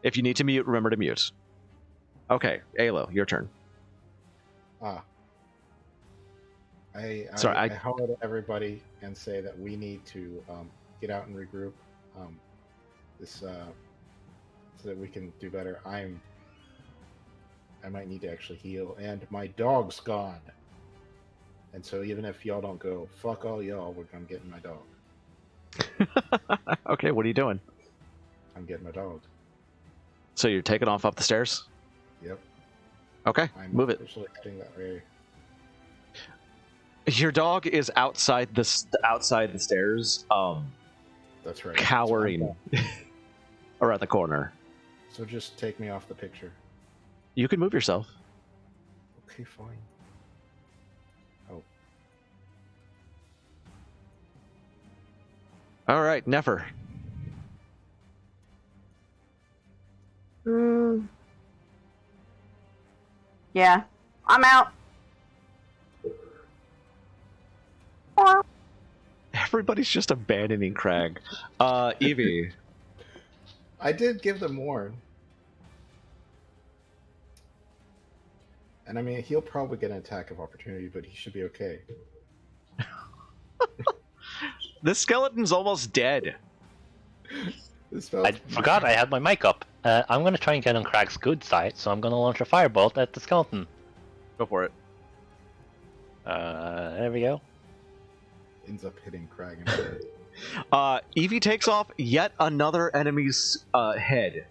If you need to mute, remember to mute. Okay, Alo, your turn. I Sorry, holler to everybody and say that we need to get out and regroup. So that we can do better. I might need to actually heal, and my dog's gone. And so even if y'all don't go, fuck all y'all, I'm getting my dog. Okay, what are you doing? I'm getting my dog. So you're taking off up the stairs? Yep. Okay, I'm move it. officially heading that way. Your dog is outside the stairs, That's right. cowering around the corner. So just take me off the picture. You can move yourself. Okay, fine. Oh. All right, Nefer. Yeah, I'm out. Everybody's just abandoning Crag. Evie. I did give them more. And I mean, he'll probably get an attack of opportunity, but he should be okay. This skeleton's almost dead. I forgot I had my mic up. I'm gonna try and get on Crag's good side, so I'm gonna launch a firebolt at the skeleton. Go for it. There we go. Ends up hitting Crag instead. Evie takes off yet another enemy's head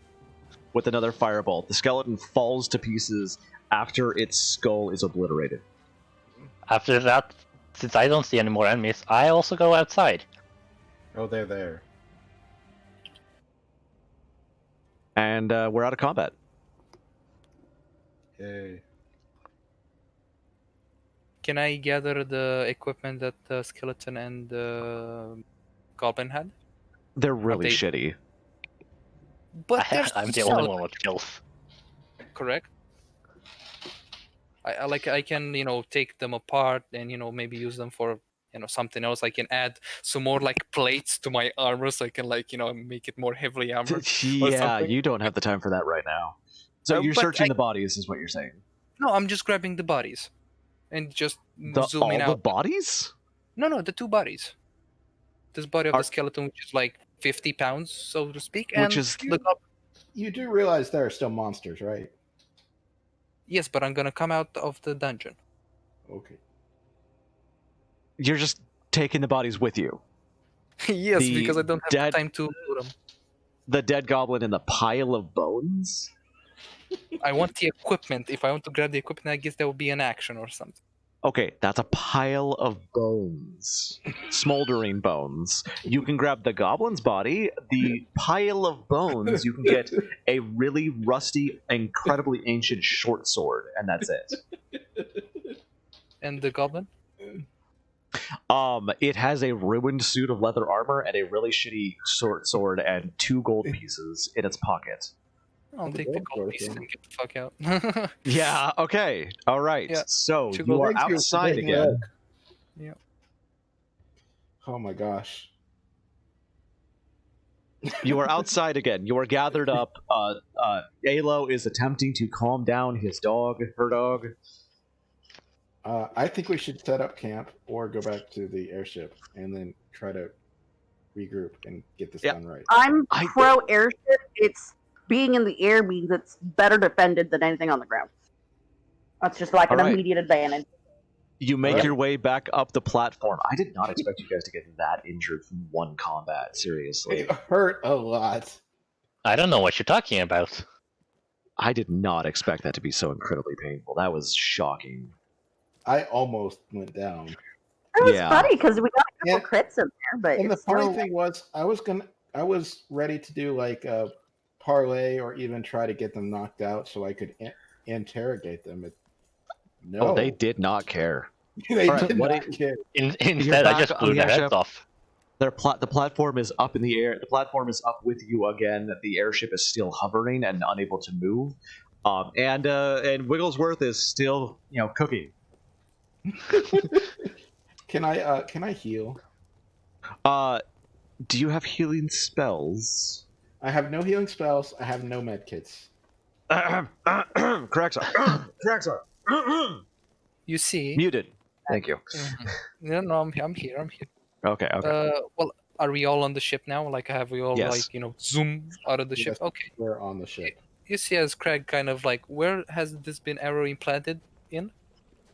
with another firebolt. The skeleton falls to pieces after its skull is obliterated. After that, since I don't see any more enemies, I also go outside. Oh, they're there. And we're out of combat. Yay. Can I gather the equipment that the skeleton and the goblin had? They're really they- shitty. But I'm the only one with kills. Correct. I can take them apart and maybe use them for something else. I can add some more like plates to my armor so I can make it more heavily armored. Yeah, you don't have the time for that right now. So you're but searching the bodies, is what you're saying. No, I'm just grabbing the bodies and just zooming all out. the bodies? No, the 2 bodies. This body of the skeleton, which is like 50 pounds, so to speak, and Which is You do realize there are still monsters, right? yes, but I'm gonna come out of the dungeon. Okay. You're just taking the bodies with you. Yes, The because I don't have dead- time to put them. The dead goblin in the pile of bones? I want the equipment. If I want to grab the equipment, I guess there will be an action or something. Okay, that's a pile of bones. Smoldering bones. You can grab the goblin's body, the pile of bones, you can get a really rusty, incredibly ancient short sword, and that's it. And the goblin? It has a ruined suit of leather armor and a really shitty short sword and 2 gold pieces in its pocket. I'll take the gold gold sword piece thing. and get the fuck out. Yeah, okay. All right. Yeah. So Two you are gold pieces. outside Big again. look. Yeah. Oh my gosh. You are outside again. You are gathered up. Alo is attempting to calm down his dog, her dog. I think we should set up camp or go back to the airship and then try to regroup and get this done right. I'm pro airship. It's being in the air means it's better defended than anything on the ground. That's just like an Alright. immediate advantage. You make Alright. your way back up the platform. I did not expect you guys to get that injured from one combat. Seriously. It hurt a lot. I don't know what you're talking about. I did not expect that to be so incredibly painful. That was shocking. I almost went down. It was Yeah. funny because we got a Yeah. couple crits in there, but And the it's funny still, thing was, I was ready to do like a parlay or even try to get them knocked out so I could interrogate them. No, Oh, they did not care. they Alright, did what not care. Instead, I back just on blew the their heads airship. off. The platform is up in the air. The platform is up with you again. The airship is still hovering and unable to move. And Wigglesworth is still, cooking. Can I heal? Do you have healing spells? I have no healing spells. I have no med kits. Correct, sir. Correct, sir. You see? Muted. Thank you. No, I'm here. Okay. Well, are we all on the ship now? Like, have we all Yes. zoom out of the ship? Yes. Okay. We're on the ship. You see, as Craig kind of like, where has this been arrow implanted in?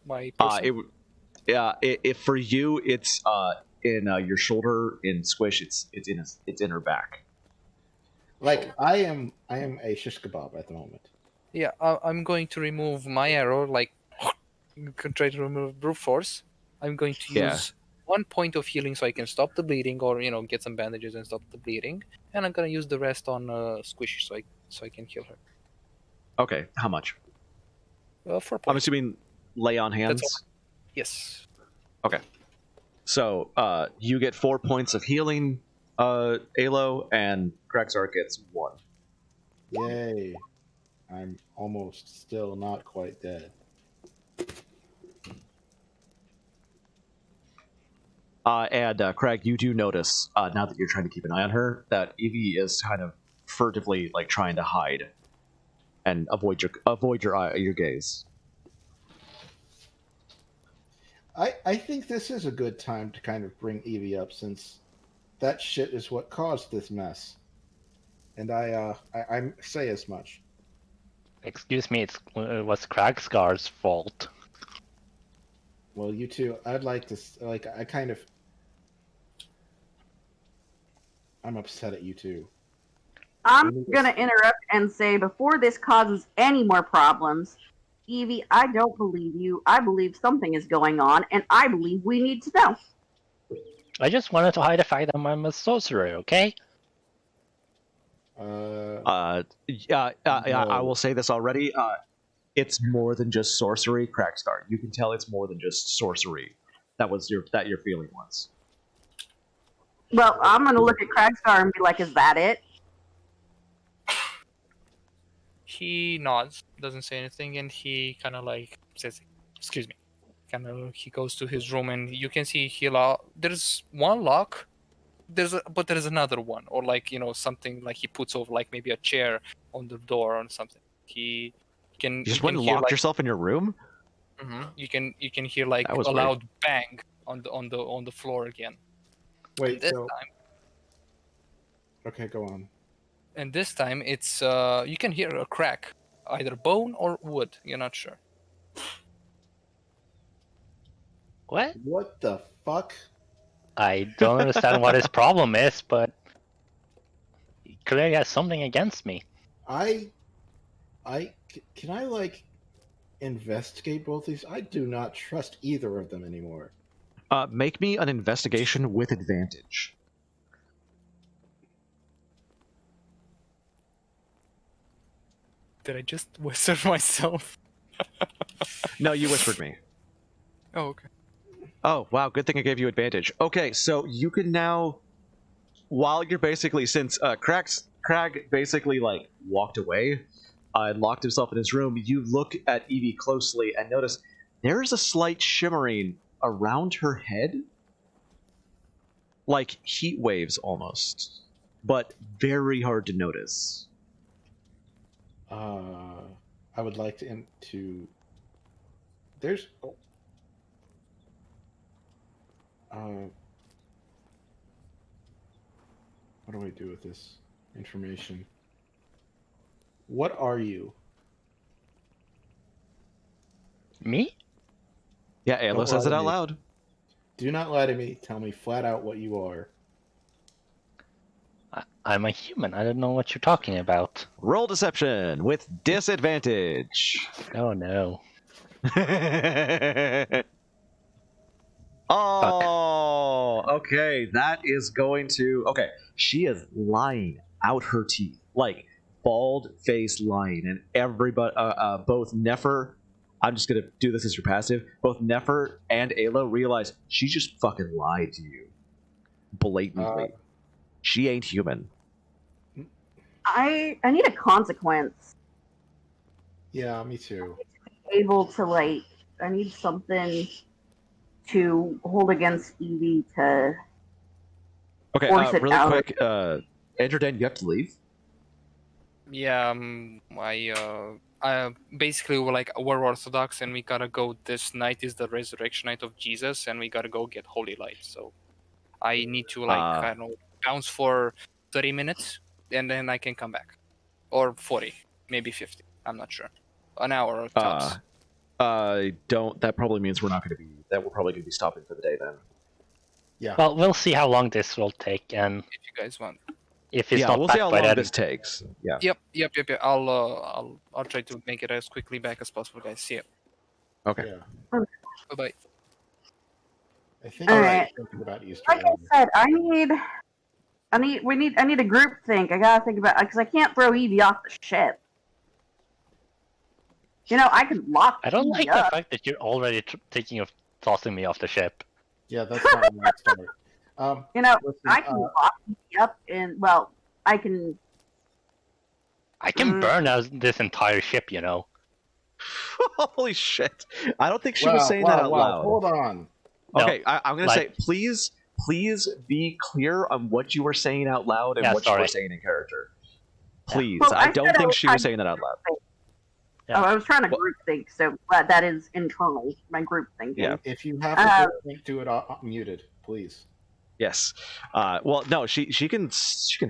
My person? If for you, it's in your shoulder. In Squish, it's in her back. Like I am a shish kebab at the moment. Yeah, I'm going to remove my arrow, like, try to remove brute force. I'm going to Yeah. use 1 point of healing so I can stop the bleeding, or get some bandages and stop the bleeding. And I'm gonna use the rest on Squishy so I can heal her. Okay, how much? 4 I'm points. assuming lay on hands. Yes. Okay. So you get 4 points of healing, Alo, and Krexar gets 1. Yay! I'm almost still not quite dead. And Craig, you do notice now that you're trying to keep an eye on her that Evie is kind of furtively like trying to hide and avoid your gaze. I think this is a good time to kind of bring Evie up, since that shit is what caused this mess. And I say as much. Excuse me, it was Kragskar's fault. Well, you two, I'd like to I'm upset at you two. I'm going to interrupt and say, before this causes any more problems, Evie, I don't believe you. I believe something is going on, and I believe we need to know. I just wanted to hide the fact that I'm a sorcerer, okay? I will say this already. It's more than just sorcery, Kragscar. You can tell it's more than just sorcery. That your feeling was. Well, I'm going to look at Kragstar and be like, is that it? He nods, doesn't say anything, and he kind of like says, "Excuse me." He goes to his room, and you can see there's one lock. But there's another one, or like something like he puts over like maybe a chair on the door or something. You just went and locked yourself in your room. Mm-hmm. You can hear like a loud bang on the floor again. Wait, okay, go on. And this time it's you can hear a crack, either bone or wood. You're not sure. What? What the fuck? I don't understand what his problem is, but he clearly has something against me. Can I like investigate both these? I do not trust either of them anymore. Make me an investigation with advantage. Did I just whisper myself? No, you whispered me. Oh, okay. Oh, wow, good thing I gave you advantage. Okay, so you can now, while you're basically, since Crag basically, like, walked away and locked himself in his room, you look at Evie closely and notice there is a slight shimmering around her head, like heat waves almost, but very hard to notice. I would like to there's what do I do with this information? What are you? Me? Yeah, Ayla says it out loud. Do not lie to me. Tell me flat out what you are. I'm a human. I don't know what you're talking about. Roll deception with disadvantage. Oh no. Oh, okay. That is going to... Okay, she is lying out her teeth. Like, bald-faced lying. And everybody, both Nefer... I'm just going to do this as your passive. Both Nefer and Ayla realize she just fucking lied to you. Blatantly. She ain't human. I need a consequence. Yeah, me too. Able to, like... I need something to hold against Evie to force it really out. quick, AndrewDan, you have to leave. Yeah, I basically we're Orthodox and we gotta go. This night is the resurrection night of Jesus, and we gotta go get holy light. So I need to I don't know, bounce for 30 minutes, and then I can come back, or 40, maybe 50. I'm not sure. An hour or tops. That probably means we're probably gonna be stopping for the day then. Yeah. Well, we'll see how long this will take, and If you guys want. if it's not we'll back see how by long then, this takes. Yeah. Yep. I'll try to make it as quickly back as possible, guys. See you. Okay. Yeah. Bye bye. I think All I'm right. thinking about Easter. Like I said, I need a group think. I gotta think about, because I can't throw Evie off the ship. You know, I can lock I don't Evie like up. the fact that you're already thinking of tossing me off the ship. Yeah, that's not where I start. You know, Listen, I can lock Evie up, and well, I can. I can burn out this entire ship, you know. Holy shit! I don't think she was saying that out loud. Hold on. Okay, I'm gonna say, like- please be clear on what you were saying out loud and what you were saying in character. Please. Well, I I don't said I think was she was trying saying that out loud. Yeah. Oh, I was trying to Well- group think, so that is internal, my group thinking. Yeah. If you have to do it muted, please. Yes. Well, no, she can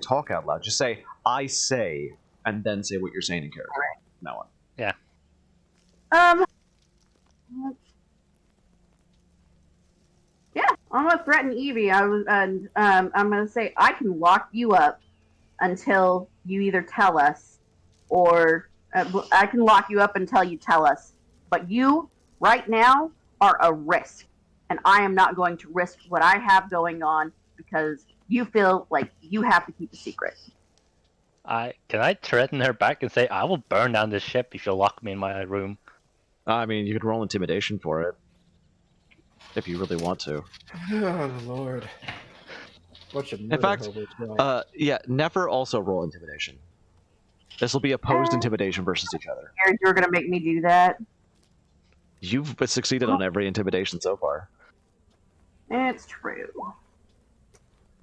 talk out loud. Just say "I say" and then say what you're saying in character. Alright. No one. Yeah, I'm gonna threaten Evie. I'm gonna say I can lock you up until you either tell us, or I can lock you up until you tell us. But you, right now, are a risk, and I am not going to risk what I have going on because you feel like you have to keep a secret. Can I threaten her back and say I will burn down this ship if you lock me in my room? I mean, you could roll intimidation for it if you really want to. Oh Lord! Bunch of murder fact, hobos going. Yeah, never also roll intimidation. This will be opposed intimidation versus each other. You're gonna make me do that. You've succeeded on every intimidation so far. It's true.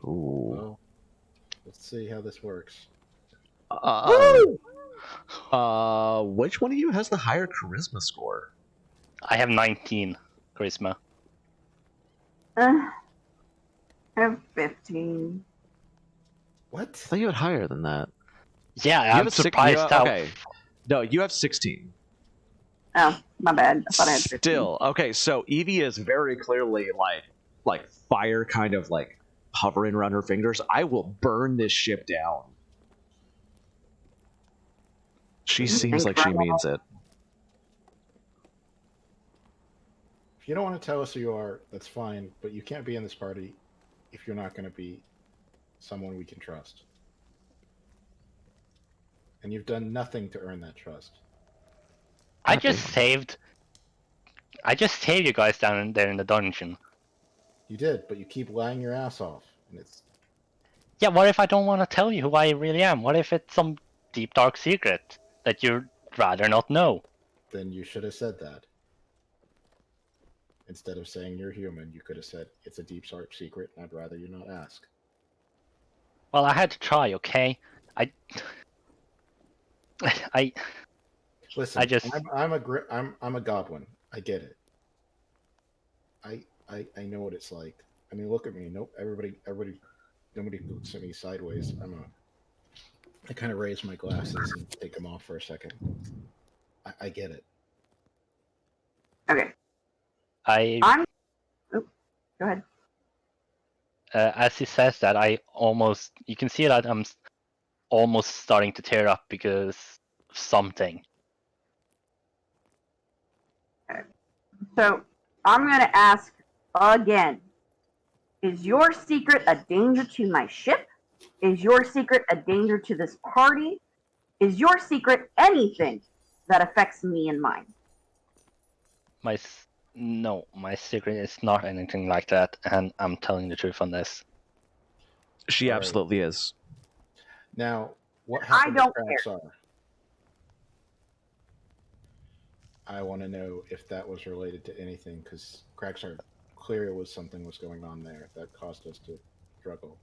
Ooh. Well, let's see how this works. Which one of you has the higher charisma score? I have 19 charisma. I have 15. What? I thought you had higher than that. Yeah, You I'm have a surprised how. Okay. No, you have 16. Oh, my bad. I thought I had 15. Still, okay, so Evie is very clearly like fire kind of like hovering around her fingers. I will burn this ship down. She seems like she means it. If you don't want to tell us who you are, that's fine, but you can't be in this party if you're not going to be someone we can trust. And you've done nothing to earn that trust. I just saved you guys down there in the dungeon. You did, but you keep lying your ass off, and it's Yeah, what if I don't want to tell you who I really am? What if it's some deep dark secret that you'd rather not know? then you should have said that. Instead of saying you're human, you could have said it's a deep dark secret, and I'd rather you not ask. Well, I had to try, okay? Listen, I just- I'm a goblin. I get it. I know what it's like. I mean, look at me. Nope. Nobody looks at me sideways. I kind of raise my glasses and take them off for a second. I get it. Okay. I Go ahead. as he says that, you can see that I'm almost starting to tear up because of something. So, I'm going to ask again. Is your secret a danger to my ship? Is your secret a danger to this party? Is your secret anything that affects me and mine? No, my secret is not anything like that, and I'm telling the truth on this. She All right. absolutely is. Now, what I happened don't to Kraxar? I want to know if that was related to anything, because Kraxar clearly something was going on there that caused us to struggle.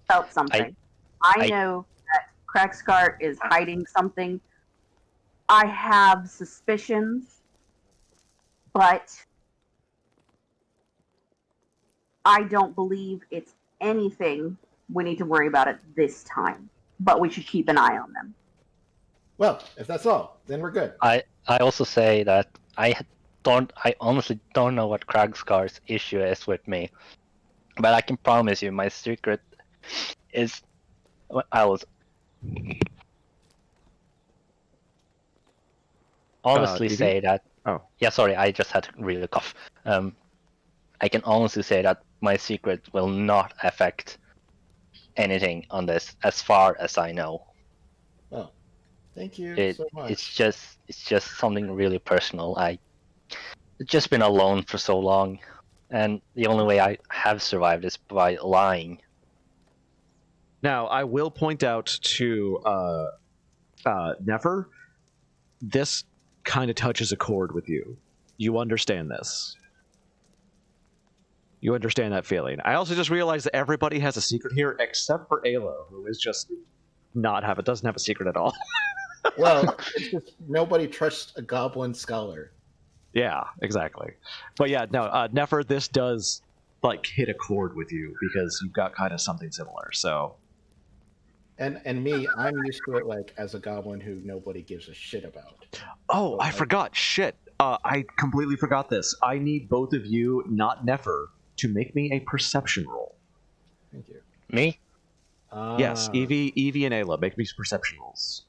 Felt something. I know that Kraxkart is hiding something. I have suspicions, but I don't believe it's anything we need to worry about it this time. But we should keep an eye on them. Well, if that's all, then we're good. I also say that I honestly don't know what Kragskar's issue is with me, but I can promise you my secret is I was honestly Evie? say that. Oh. Yeah, sorry, I just had to really cough. I can honestly say that my secret will not affect anything on this, as far as I know. Oh, thank you It, so much. it's just something really personal. I've just been alone for so long, and the only way I have survived is by lying. Now, I will point out to Never, this kind of touches a chord with you. You understand this. You understand that feeling. I also just realized that everybody has a secret here except for Alo, who is just not have it. Doesn't have a secret at all. Well, it's just nobody trusts a goblin scholar. Yeah, exactly. But yeah, no, Nefer, this does like hit a chord with you because you've got kind of something similar. So, And me, I'm used to it like as a goblin who nobody gives a shit about. oh, So I forgot. Shit, I completely forgot this. I need both of you, not Nefer, to make me a perception roll. Thank you. Me? Yes, Evie, and Ayla, make me perception rolls.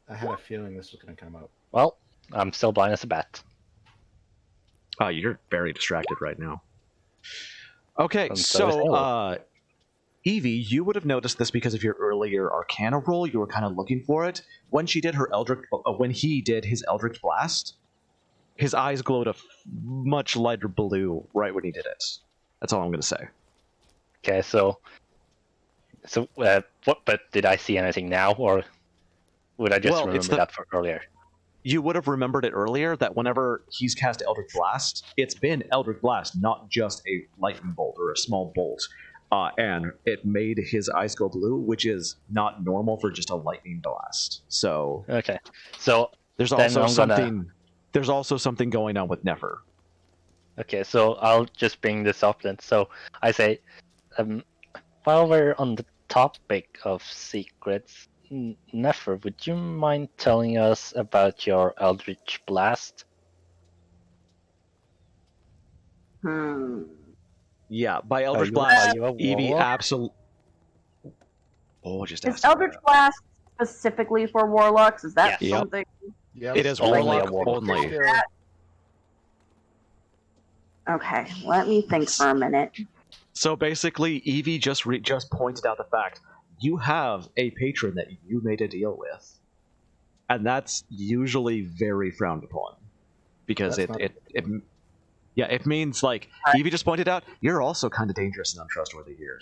I had a feeling this was going to come up. Well, I'm still blind as a bat. Oh, you're very distracted right now. Okay, And so is so Evie, you would have noticed this because of your earlier Arcana roll. You were kind of looking for it. When she did her when he did his Eldritch Blast, his eyes glowed a much lighter blue right when he did it. That's all I'm going to say. Okay, so what? But did I see anything now, or would I just remember that from earlier? You would have remembered it earlier that whenever he's cast Eldritch Blast, it's been Eldritch Blast, not just a lightning bolt or a small bolt. And it made his eyes go blue, which is not normal for just a lightning blast. So okay, so there's also something going on with Nefer. Okay, so I'll just bring this up then. So I say, while we're on the topic of secrets, Nefer, would you mind telling us about your Eldritch Blast? Yeah, by Eldritch Blast, Evie absolutely. Oh, just is Eldritch Blast specifically for warlocks? Is that something? Yep. It is only warlock only. Okay, let me think for a minute. So basically, Evie just pointed out the fact you have a patron that you made a deal with, and that's usually very frowned upon because it means like Evie just pointed out you're also kind of dangerous and untrustworthy here,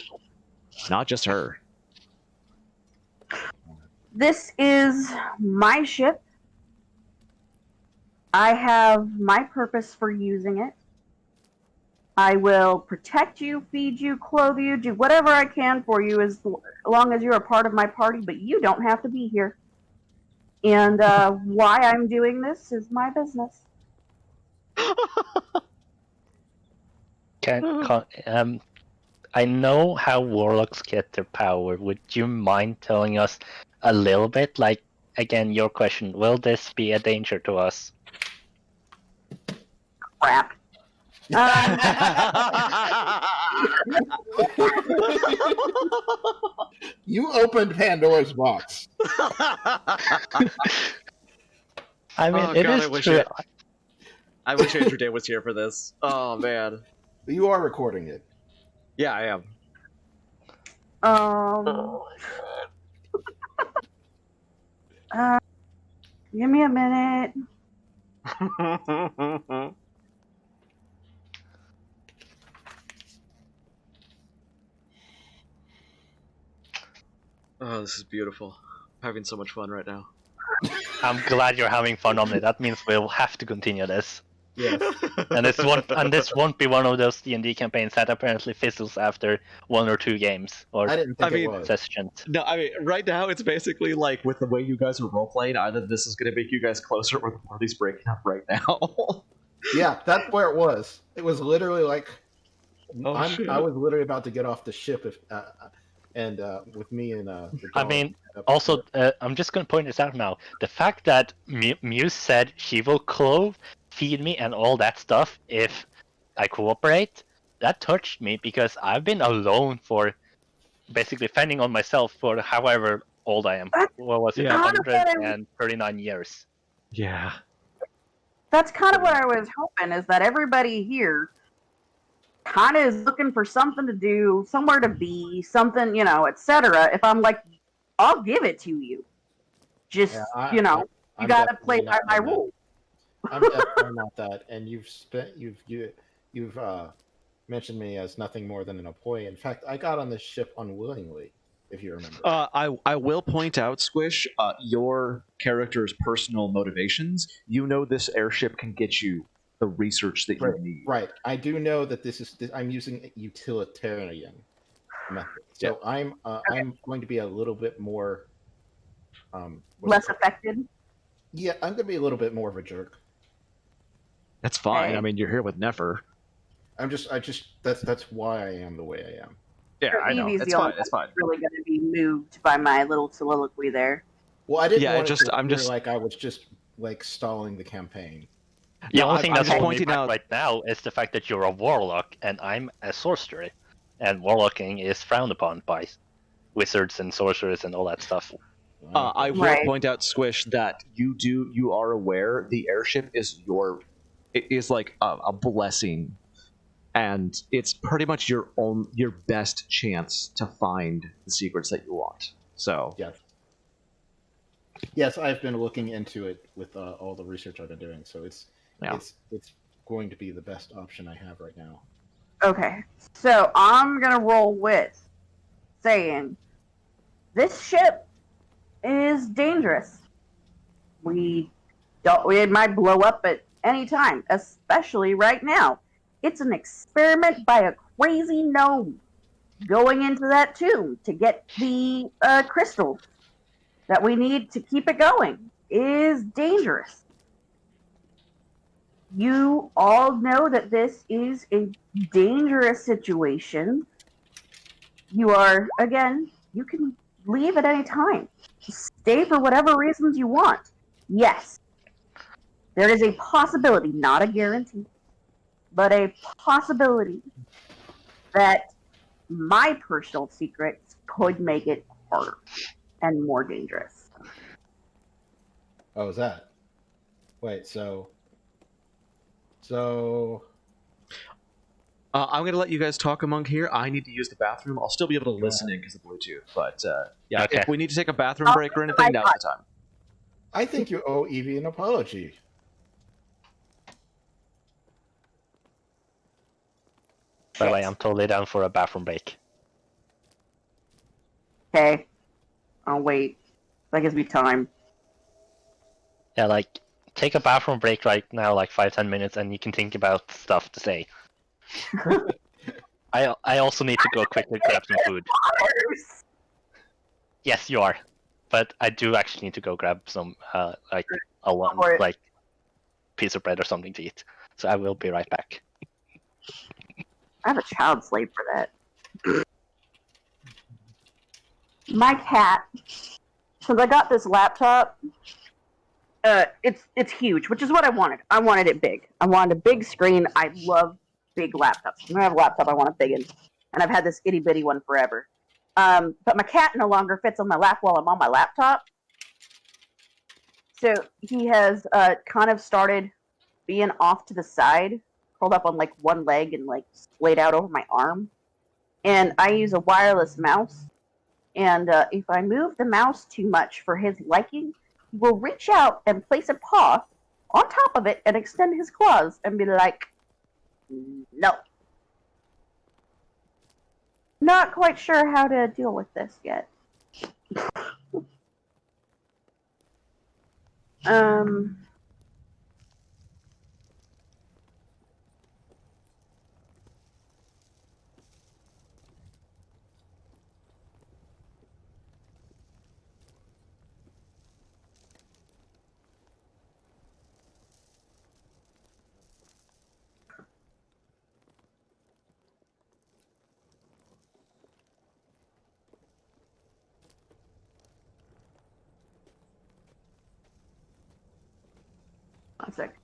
not just her. This is my ship. I have my purpose for using it. I will protect you, feed you, clothe you, do whatever I can for you as long as you're a part of my party, but you don't have to be here. And why I'm doing this is my business. I know how warlocks get their power. Would you mind telling us a little bit? Like, again, your question, will this be a danger to us? Crap. You opened Pandora's box. I mean, it is true. I wish AndrewDan was here for this. Oh man. You are recording it. Yeah, I am. Give me a minute. Oh, this is beautiful. I'm having so much fun right now. I'm glad you're having fun, Omni. That means we'll have to continue this. Yes. And this won't be one of those D&D campaigns that apparently fizzles after 1 or 2 games or I didn't think it was. sessions. No, I mean, right now it's basically like with the way you guys are role-playing, either this is going to make you guys closer or the party's breaking up right now. Yeah, that's where it was. It was literally like Shit. I was literally about to get off the ship with me and the dog. I mean, also, I'm just going to point this out now. The fact that Muse said she will clothe, feed me, and all that stuff if I cooperate, that touched me because I've been alone for basically fending on myself for however old I am. What was it, 139 years? Yeah. That's kind of what I was hoping, is that everybody here kind of is looking for something to do, somewhere to be, something, etc. If I'm like, I'll give it to you. Just, you got to play by my rules. I'm definitely not that. And you've mentioned me as nothing more than an employee. In fact, I got on this ship unwillingly, if you remember. I will point out, Squish, your character's personal motivations. You know this airship can get you the research that you need. Right. I do know that I'm using a utilitarian method. So I'm going to be a little bit more Less affected. Yeah, I'm gonna be a little bit more of a jerk. That's fine. Okay. I mean, you're here with Nefer. That's why I am the way I am. Yeah, I know. Evie's It's the only fine. It's one fine. that's really going to be moved by my little soliloquy there. Well, I didn't Yeah, want it to I'm appear just like I was just like stalling the campaign. The No, only thing I'm that's just holding me pointing back out. right now is the fact that you're a warlock and I'm a sorcerer, and warlocking is frowned upon by wizards and sorcerers and all that stuff. I will Right. point out, Squish, that you are aware the airship is like a blessing, and it's pretty much your best chance to find the secrets that you want. So yes, I've been looking into it with all the research I've been doing. So it's going to be the best option I have right now. Okay, so I'm going to roll with saying this ship is dangerous. It might blow up at any time, especially right now. It's an experiment by a crazy gnome going into that tomb to get the crystals that we need to keep it going. Is dangerous. You all know that this is a dangerous situation. You are, again, you can leave at any time. Stay for whatever reasons you want. Yes, there is a possibility, not a guarantee, but a possibility that my personal secrets could make it harder and more dangerous. Oh, is that? Wait, so I'm going to let you guys talk among here. I need to use the bathroom. I'll still be able to listen in because of Bluetooth. But yeah, Okay. if we need to take a bathroom break or anything, now's the time. I think you owe Evie an apology. By the way, I'm totally down for a bathroom break. Okay, I'll wait. That gives me time. Yeah, like, take a bathroom break right now, like 5-10 minutes, and you can think about stuff to say. I also need to go quickly grab some food. Yes, you are. But I do actually need to go grab some, like, piece of bread or something to eat. So I will be right back. I have a child slave for that. My cat, because I got this laptop, it's huge, which is what I wanted. I wanted it big. I wanted a big screen. I love big laptops. When I have a laptop, I want a big one. And I've had this itty bitty one forever. But my cat no longer fits on my lap while I'm on my laptop. So he has kind of started being off to the side, curled up on like one leg and like splayed out over my arm. And I use a wireless mouse. And if I move the mouse too much for his liking, he will reach out and place a paw on top of it and extend his claws and be like, no. Not quite sure how to deal with this yet. One sec.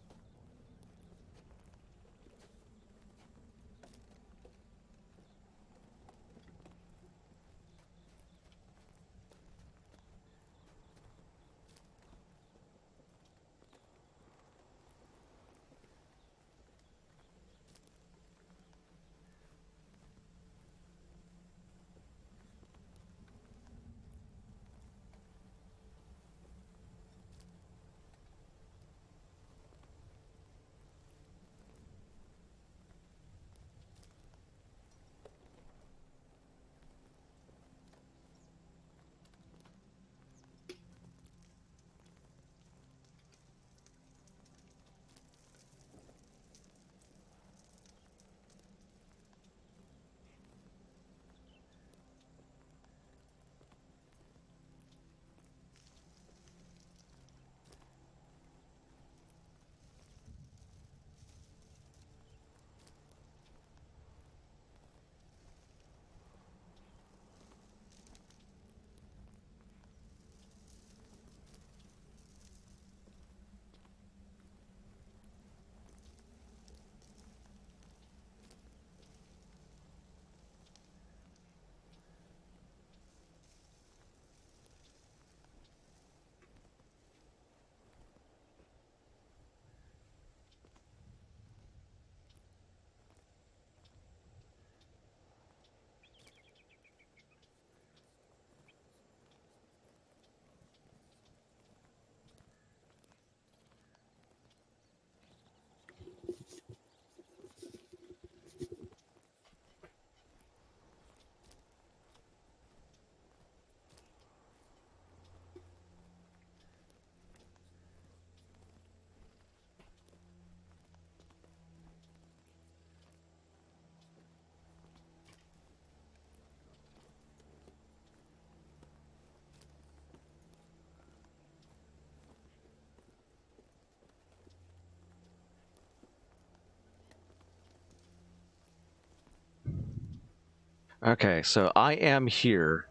Okay, so I am here.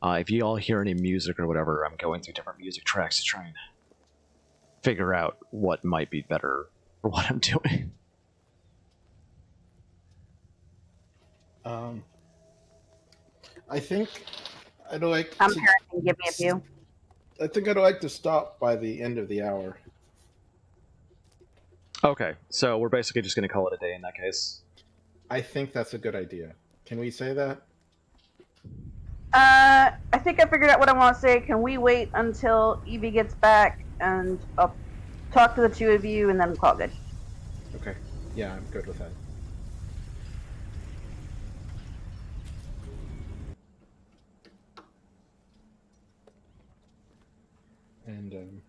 If you all hear any music or whatever, I'm going through different music tracks to try and figure out what might be better for what I'm doing. I think I'd like I'm to. parenting. Give me a few. I think I'd like to stop by the end of the hour. Okay, so we're basically just going to call it a day in that case. I think that's a good idea. Can we say that? I think I figured out what I want to say. Can we wait until Evie gets back and I'll talk to the two of you and then we'll call it good? Okay. Yeah, I'm good with that. And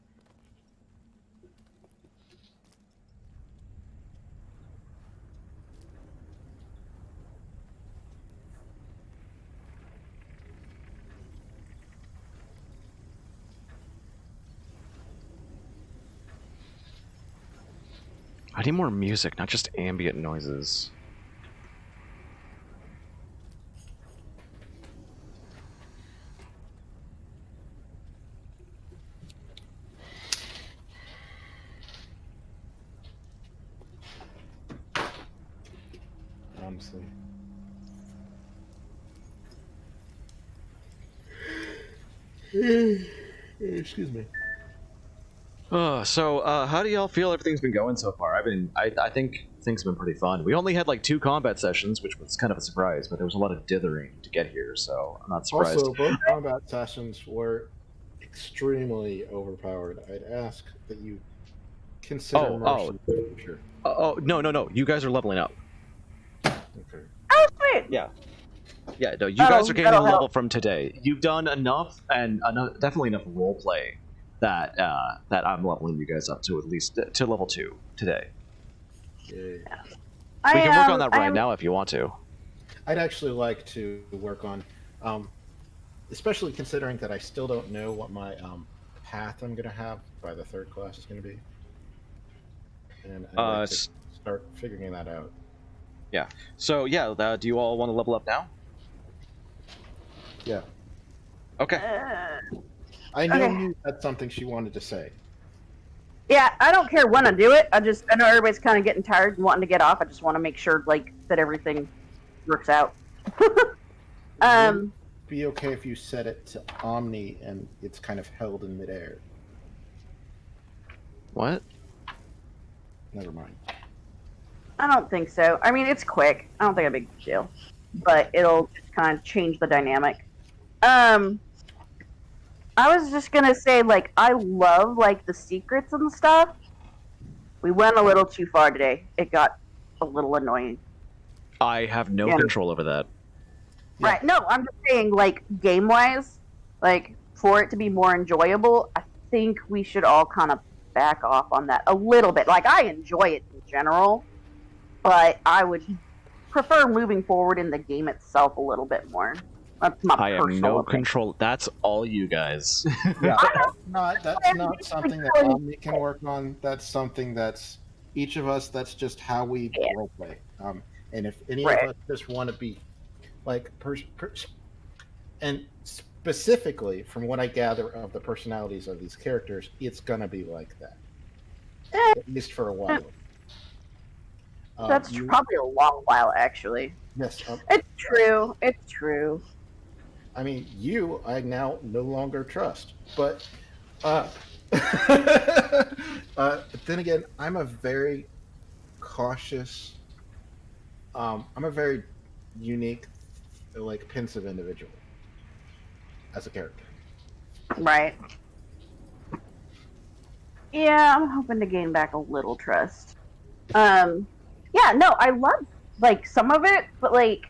I need more music, not just ambient noises. honestly. Excuse me. So how do y'all feel everything's been going so far? I think things have been pretty fun. We only had like 2 combat sessions, which was kind of a surprise, but there was a lot of dithering to get here, so I'm not surprised. Also, both combat sessions were extremely overpowered. I'd ask that you consider mercy in the future. No, you guys are leveling up. Okay. Oh, sweet. Yeah, no, you guys are gaining a that'll level help. from today. You've done enough, and definitely enough role play that that I'm leveling you guys up to at least to level 2 today. Yay. We can work on that right now if you want to. I'd actually like to work on, especially considering that I still don't know what my path I'm going to have by the 3rd class is going to be. And I'd like to start figuring that out. Yeah. So yeah, do you all want to level up now? Yeah. Okay. I knew Okay. you had something she wanted to say. Yeah, I don't care when I do it. I know everybody's kind of getting tired and wanting to get off. I just want to make sure like that everything works out. Would it be okay if you set it to Omni and it's kind of held in midair? What? Never mind. I don't think so. I mean, it's quick. I don't think it's a big deal, but it'll just kind of change the dynamic. I was just gonna say, like, I love like the secrets and stuff. We went a little too far today. It got a little annoying. I have no control over that. Yeah. Right? No, I'm just saying, like, game wise, like for it to be more enjoyable, I think we should all kind of back off on that a little bit. Like, I enjoy it in general, but I would prefer moving forward in the game itself a little bit more. That's my I have personal no opinion. control. That's all you guys. Yeah, that's not something that Omni can work on. That's something that's each of us. That's just how we roleplay. And if any of us just want to be like, and specifically from what I gather of the personalities of these characters, it's gonna be like that, at least for a while. That's probably a long while, actually. Yes, it's true. It's true. I mean, I now no longer trust, but but then again, I'm a very cautious. I'm a very unique, like, pensive individual as a character. Right. Yeah, I'm hoping to gain back a little trust. Yeah, no, I love like some of it, but like,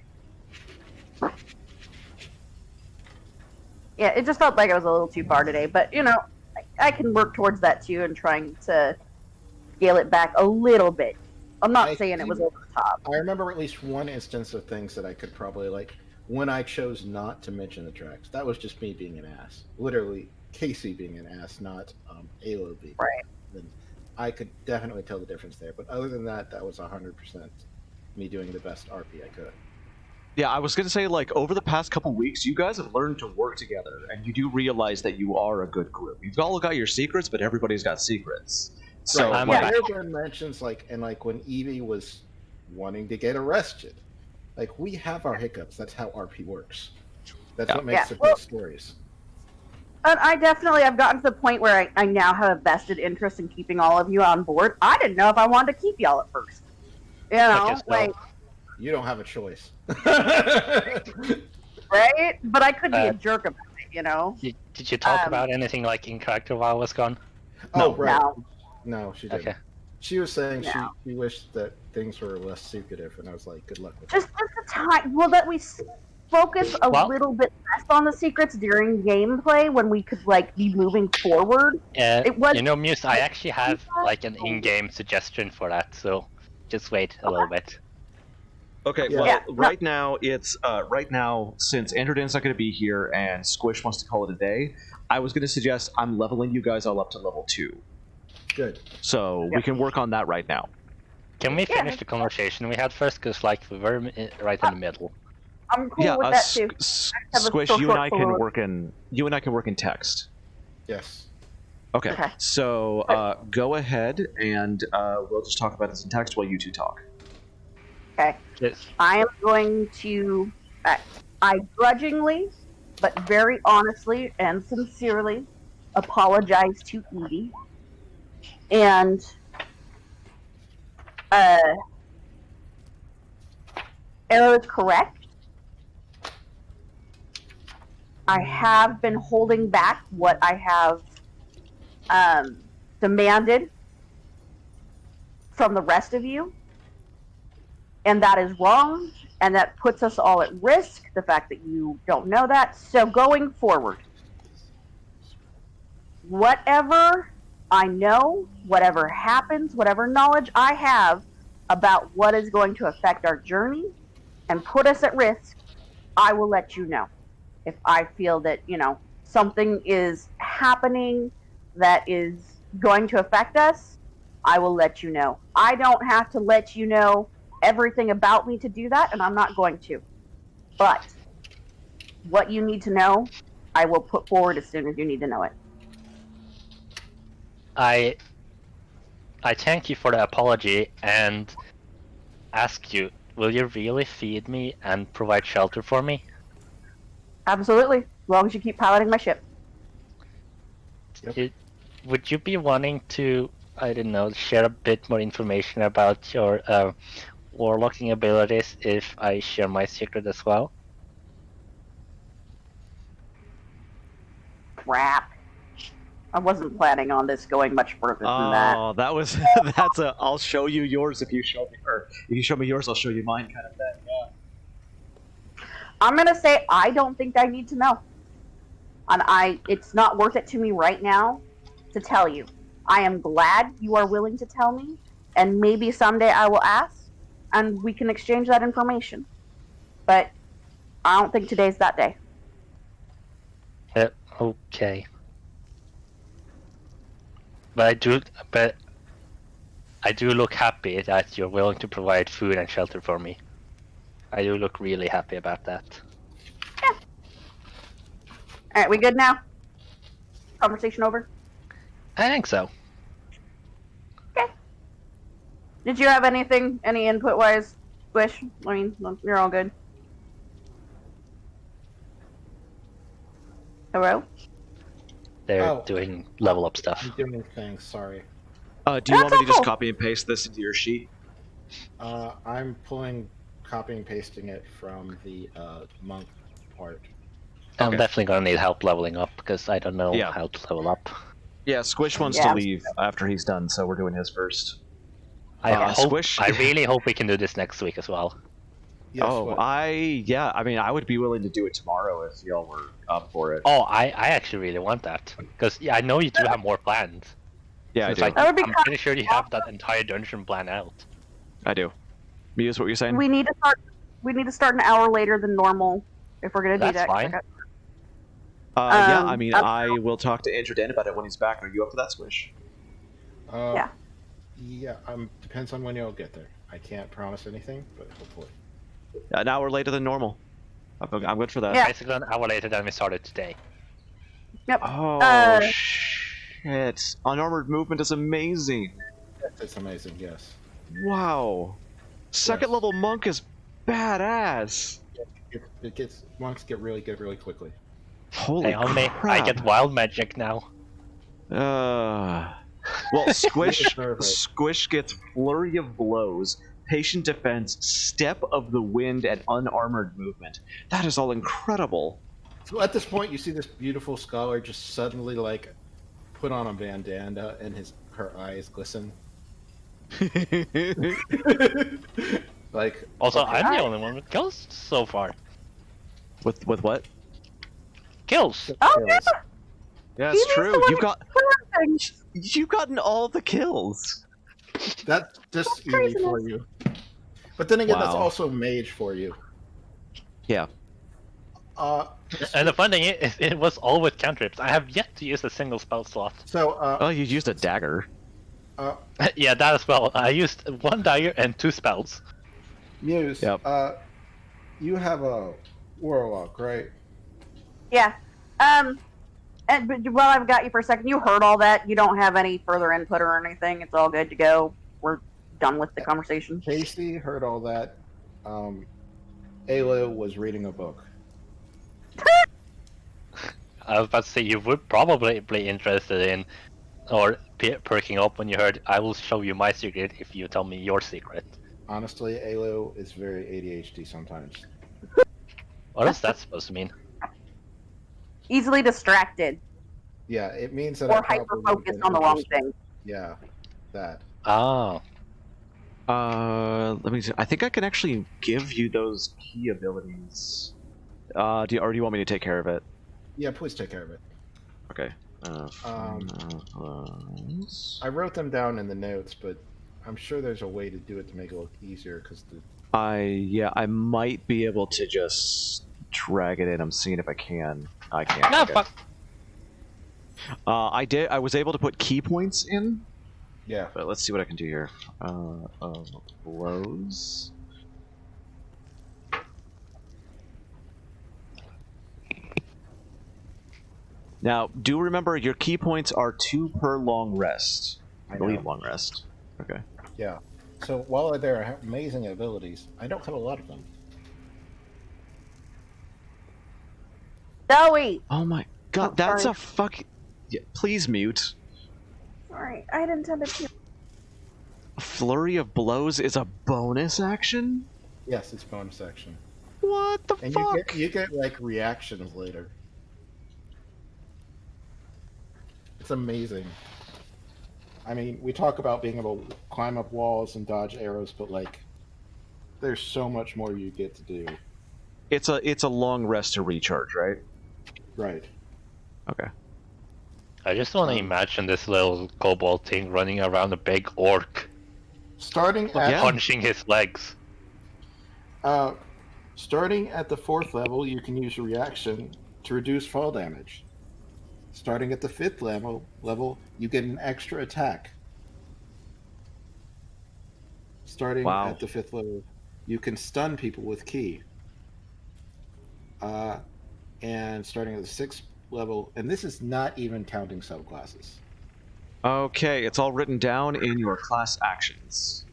yeah, it just felt like I was a little too far today. But you know, I can work towards that too, and trying to scale it back a little bit. I'm not saying it was over the top. I remember at least one instance of things that I could probably, like, when I chose not to mention the tracks. That was just me being an ass. Literally, Casey being an ass, not Alo being. Right. Then I could definitely tell the difference there. But other than that, that was 100% me doing the best RP I could. Yeah, I was going to say, like, over the past couple weeks, you guys have learned to work together, and you do realize that you are a good group. You've all got your secrets, but everybody's got secrets. So, right. like- Kalgard mentions like when Evie was wanting to get arrested, like we have our hiccups. That's how RP works. That's what makes it good stories. And I've gotten to the point where I now have a vested interest in keeping all of you on board. I didn't know if I wanted to keep y'all at first. You know, like you don't have a choice. Right? But I could be a jerk about it, you know? Did you talk about anything like in character while I was gone? Oh, right. No, she didn't. Okay. She was saying she wished that things were less secretive, and I was like, good luck with just the time. Well, that we focus a little bit less on the secrets during gameplay when we could, like, be moving forward. It was, you know, Muse, I actually have, like, an in-game suggestion for that, so just wait a little bit. Okay, well, right now, since AndrewDan's not going to be here and Squish wants to call it a day, I was going to suggest I'm leveling you guys all up to level 2. Good. So we can work on that right now. Can we finish the conversation we had first? Because, like, we were right in the middle. I'm cool with that too. Squish, you and I can work in text. Yes. Okay. So go ahead and we'll just talk about this in text while you two talk. Okay. Yes. I am going to, I grudgingly, but very honestly and sincerely, apologize to Evie. And, Arrow is correct. I have been holding back what I have demanded from the rest of you. And that is wrong, and that puts us all at risk, the fact that you don't know that. So going forward, whatever I know, whatever happens, whatever knowledge I have about what is going to affect our journey and put us at risk, I will let you know. If I feel that, you know, something is happening that is going to affect us, I will let you know. I don't have to let you know everything about me to do that, and I'm not going to. But what you need to know, I will put forward as soon as you need to know it. I thank you for the apology and ask you, will you really feed me and provide shelter for me? Absolutely, as long as you keep piloting my ship. Yep. Would you be wanting to, I don't know, share a bit more information about your warlocking abilities if I share my secret as well? Crap. I wasn't planning on this going much further than that. Oh, that's a I'll show you yours if you show me, or if you show me yours, I'll show you mine kind of thing. Yeah. I'm gonna say I don't think I need to know. And it's not worth it to me right now to tell you. I am glad you are willing to tell me, and maybe someday I will ask, and we can exchange that information. But I don't think today's that day. Okay. But I do look happy that you're willing to provide food and shelter for me. I do look really happy about that. Yeah. Alright, we good now? Conversation over? I think so. Okay. Did you have any input wise, Squish? I mean, you're all good. Hello? They're doing level up stuff. I'm doing things, sorry. Do you want me to just copy and paste this into your sheet? I'm copying and pasting it from the monk part. I'm definitely gonna need help leveling up because I don't know how to level up. Yeah, Squish wants to leave after he's done, so we're doing his first. I really hope we can do this next week as well. Yes, I mean, I would be willing to do it tomorrow if y'all were up for it. Oh, I actually really want that because I know you do have more plans. Yeah, I do. Like, I'm pretty sure you have that entire dungeon plan out. I do. Muse, what were you saying? We need to start an hour later than normal if we're gonna do that. That's fine. Yeah, I mean, I will talk to AndrewDan about it when he's back. Are you up for that, Squish? Yeah, depends on when you'll get there. I can't promise anything, but hopefully. An hour later than normal. I'm good for that. Yeah. Basically an hour later than we started today. Yep. Oh, shit. Unarmored movement is amazing. It's amazing, yes. Wow. Second level monk is badass. Monks get really good really quickly. Holy Hey, Omni, crap. I get wild magic now. Well, Squish Deserve it. Squish gets Flurry of Blows, Patient Defense, Step of the Wind, and Unarmored Movement. That is all incredible. So at this point, you see this beautiful scholar just suddenly like put on a bandana and her eyes glisten. Like Also, okay. I'm the only one with kills so far. with what? Kills! Oh yeah. Yeah, He it's needs true. the one You've gotten all the kills. That's just easy craziness. for you. But then again, that's Wow. also mage for you. Yeah. And the fun thing is, it was all with cantrips. I have yet to use a single spell slot. So Oh, you used a dagger. Yeah, that as well. I used 1 dagger and 2 spells. Muse, Yep. you have a warlock, right? Yeah. But while I've got you for a second, you heard all that. You don't have any further input or anything. It's all good to go. We're done with the conversation. Casey heard all that. Alo was reading a book. I was about to say you would probably be interested in, or perking up when you heard, I will show you my secret if you tell me your secret. Honestly, Alo is very ADHD sometimes. What is that supposed to mean? Easily distracted Yeah, it means that or I probably hyper would've focused been on the wrong interested. thing. Yeah, that. Oh. Let me see. I think I can actually give you those key abilities. Or do you want me to take care of it? Yeah, please take care of it. Okay. I wrote them down in the notes, but I'm sure there's a way to do it to make it look easier because the I might be able to just drag it in. I'm seeing if I can. I can't. No, Okay. fuck. I was able to put key points in, yeah. but let's see what I can do here. Blows. Now, do remember your key points are 2 per long rest. I believe know. long rest. Okay. Yeah. So while they're amazing abilities, I don't have a lot of them. Zoe! Oh my god, Oh, that's sorry. a fucking. Yeah, please mute. Sorry, I had intended to. Flurry of Blows is a bonus action? Yes, it's bonus action. What the And fuck? you get like reactions later. It's amazing. I mean, we talk about being able to climb up walls and dodge arrows, but like there's so much more you get to do. It's a long rest to recharge, right? Right. Okay. I just want to imagine this little kobold thing running around a big orc, Starting at Yeah. punching his legs. Starting at the 4th level, you can use a reaction to reduce fall damage. Starting at the 5th level, you get an extra attack. Starting Wow. at the 5th level, you can stun people with ki. And starting at the 6th level, and this is not even counting subclasses. Okay, it's all written down in your class actions.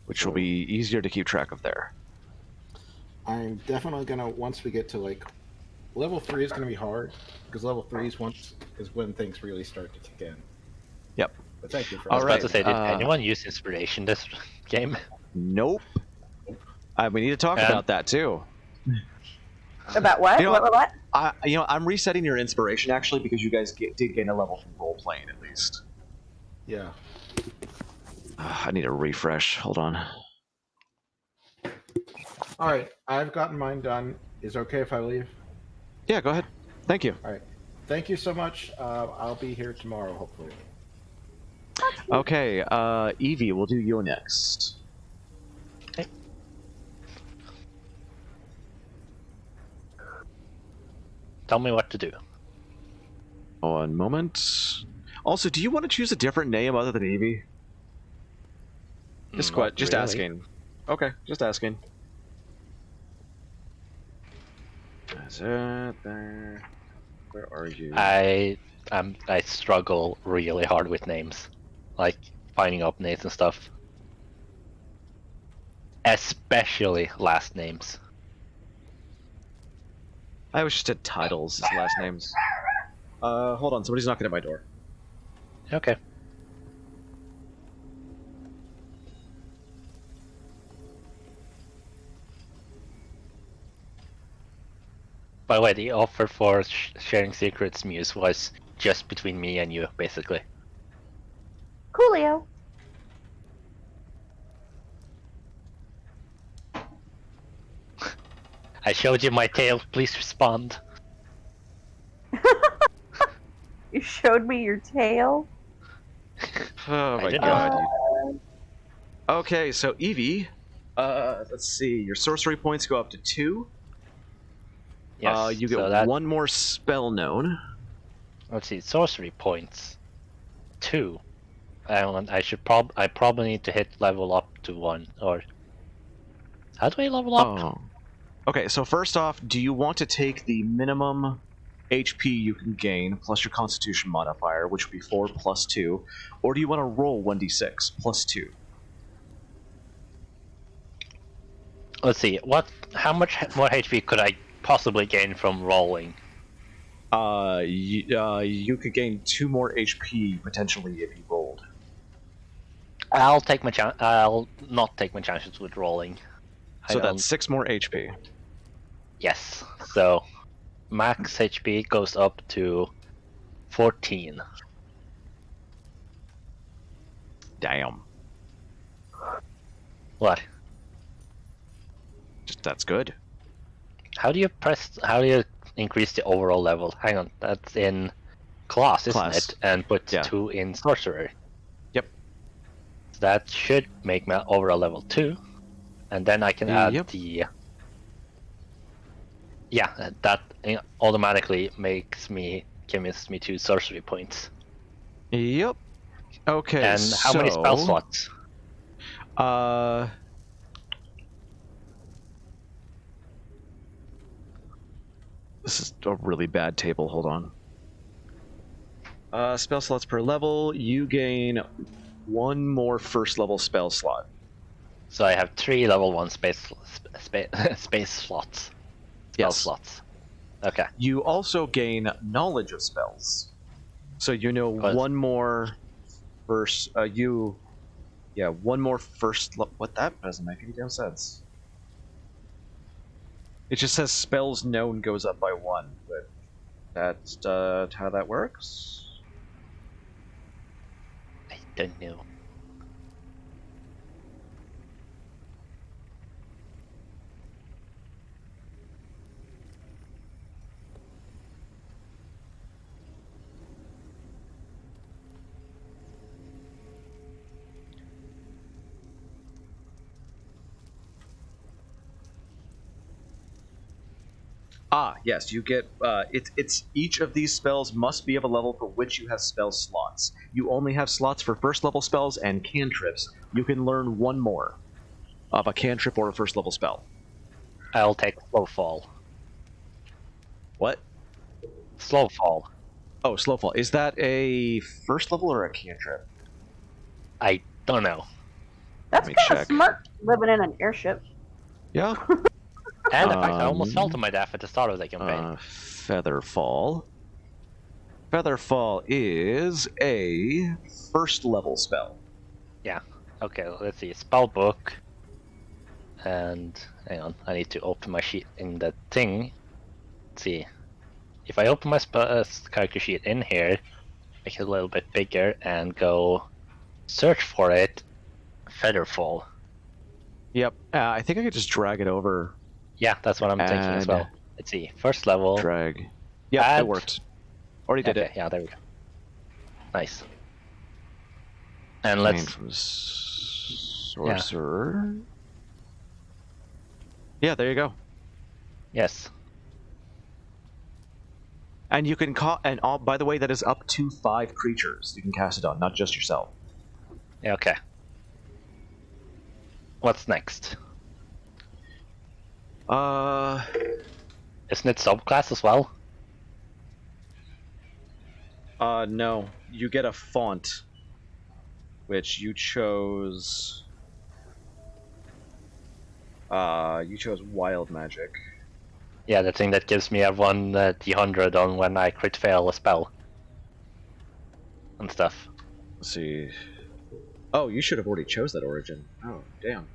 Which will be easier to keep track of there. I'm definitely gonna, once we get to like level 3 is gonna be hard because level 3 is when things really start to kick in. Yep. But thank you for I was Alright, about to say, did uh, anyone use inspiration this game? Nope. We need to talk And- about that too. About what? You know What? I'm resetting your inspiration actually because you guys did gain a level from role playing at least. Yeah. I need a refresh. Hold on. All right, I've gotten mine done. Is it okay if I leave? Yeah, go ahead. Thank you. All right. Thank you so much. I'll be here tomorrow, hopefully. Okay, Evie, we'll do you next. Tell me what to do. One moment. Also, do you want to choose a different name other than Evie? Just Not just really. asking. Okay, just asking. Is it there? Where are you? I struggle really hard with names, like finding updates and stuff, especially last names. I was just at titles as last names. Hold on, somebody's knocking at my door. Okay. By the way, the offer for sharing secrets Muse was just between me and you, basically. Coolio. I showed you my tail. Please respond. You showed me your tail. Oh my didn't god. Okay, so Evie, let's see. Your sorcery points go up to 2. Yes. You get so that, 1 more spell known. let's see. Sorcery points 2. I probably need to hit level up to 1, or how do I level up? Oh. Okay, so first off, do you want to take the minimum HP you can gain plus your Constitution modifier, which would be 4 plus 2, or do you want to roll 1d6 plus 2? Let's see. How much more HP could I possibly gain from rolling? You could gain 2 more HP potentially if you rolled. I'll not take my chances with rolling. So that's 6 more HP. Yes. So max HP goes up to 14. Damn. What? That's good. How do you increase the overall level? Hang on, that's in class, isn't Class. it? And put Yeah. 2 in sorcerer. Yep. That should make my overall level 2, and then I can add Yep. the. Yeah, that automatically gives me 2 sorcery points. Yep. Okay. And how many spell slots? This is a really bad table. Hold on. Spell slots per level. You gain 1 more first level spell slot. So I have 3 level 1 space slots. Spell Yes. slots. Okay. You also gain knowledge of spells. So you know What? 1 more first. One more first. What? That doesn't make any damn sense. It just says spells known goes up by 1, but that's how that works. I don't know. Ah, yes, you get. It's each of these spells must be of a level for which you have spell slots. You only have slots for first level spells and cantrips. You can learn 1 more of a cantrip or a first level spell. I'll take slow fall. What? Slow fall. Oh, Slowfall. Is that a first level or a cantrip? I don't know. That's me kind of check. smart living in an airship. Yeah. And the fact I almost fell to my death at the start of the campaign. Featherfall. Featherfall is a first level spell. Okay, let's see. Spell book. And hang on, I need to open my sheet in the thing. Let's see. If I open my character sheet in here, make it a little bit bigger, and go search for it, Featherfall. Yep. I think I could just drag it over. Yeah, that's what I'm thinking as well. Let's see. First level. Drag. Yep, Add. it worked. Already did Okay, it. yeah, there we go. Nice. And let's. From sorcerer. Yeah, there you go. Yes. And you can by the way, that is up to 5 creatures you can cast it on, not just yourself. Yeah, okay. what's next? Uh, Isn't it subclass as well? no. You get a font, which you chose. You chose Wild Magic. Yeah, the thing that gives me a 1 D100 on when I crit fail a spell. And stuff. Let's see. Oh, you should have already chose that origin. Oh, damn.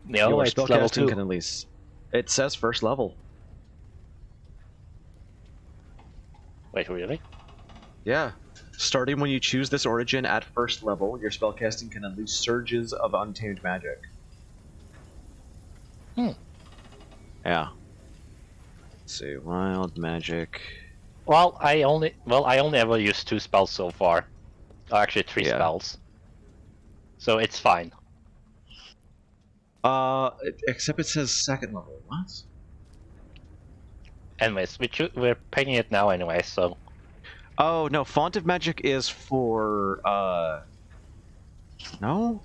No, Your it's level 2. spellcasting can at least. It says first level. Wait, really? Yeah. Starting when you choose this origin at first level, your spellcasting can unleash surges of untamed magic. Yeah. Let's see, Wild Magic. Well, I only ever used 2 spells so far. Oh, actually 3 spells. So it's fine. Except it says second level. What? Anyways, we're picking it now anyway, so... Oh, no, Font of Magic is for, No?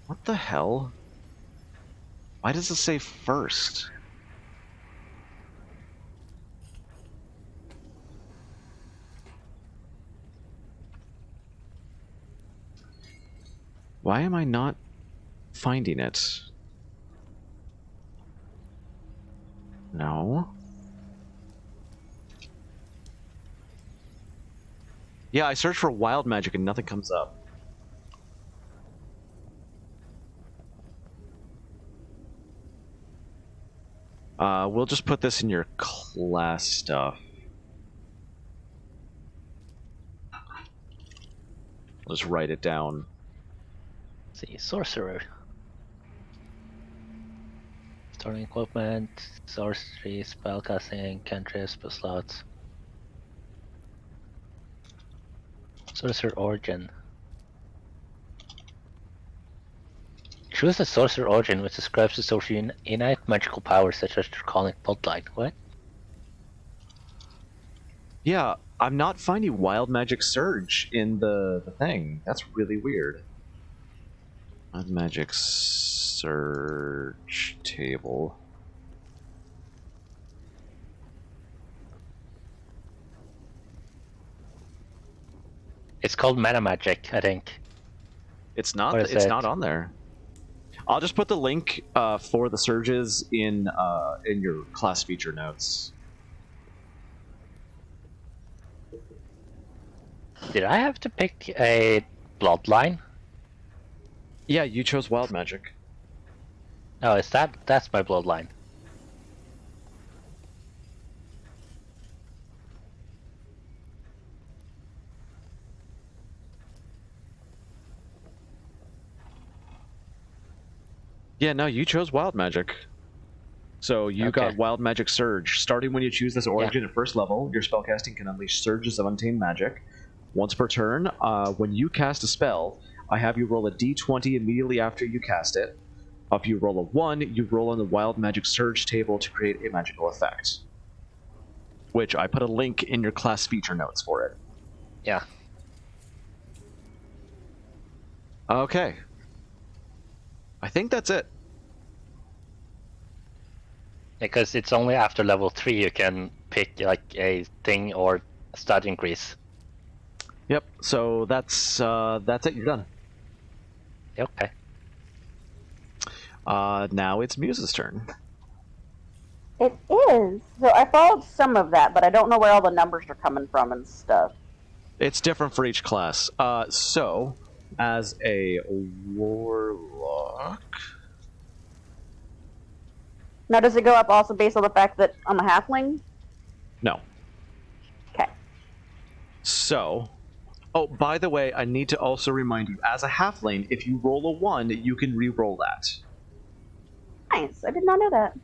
What the hell? Why does it say first? Why am I not finding it? No. Yeah, I searched for Wild Magic and nothing comes up. We'll just put this in your class stuff. I'll just write it down. Let's see, Sorcerer. Starting equipment, sorcery, spellcasting, cantrips, spell slots. Sorcerer Origin. Choose a Sorcerer Origin which describes the sorcery innate magical powers such as Draconic Bloodline. What? Yeah, I'm not finding Wild Magic Surge in the thing. That's really weird. Wild Magic Surge table. It's called Mana Magic, I think. It's not. What is It's it? not on there. I'll just put the link for the surges in your class feature notes. Did I have to pick a Bloodline? Yeah, you chose Wild Magic. Oh, that's my Bloodline. Yeah, no, you chose Wild Magic. So you got Wild Magic Surge. Starting when you choose this origin at first level, your spellcasting can unleash surges of untamed magic. Once per turn, when you cast a spell, I have you roll a d20 immediately after you cast it. If you roll a 1, you roll on the Wild Magic Surge table to create a magical effect. Which I put a link in your class feature notes for it. Yeah. Okay. I think that's it. Because it's only after level 3 you can pick like a thing or stat increase. Yep, so that's it, you're done. Okay. Now it's Muse's turn. It is. So I followed some of that, but I don't know where all the numbers are coming from and stuff. It's different for each class. So, as a warlock... Now, does it go up also based on the fact that I'm a halfling? No. Okay. So... Oh, by the way, I need to also remind you, as a halfling, if you roll a 1, you can re-roll that. Nice. I did not know that.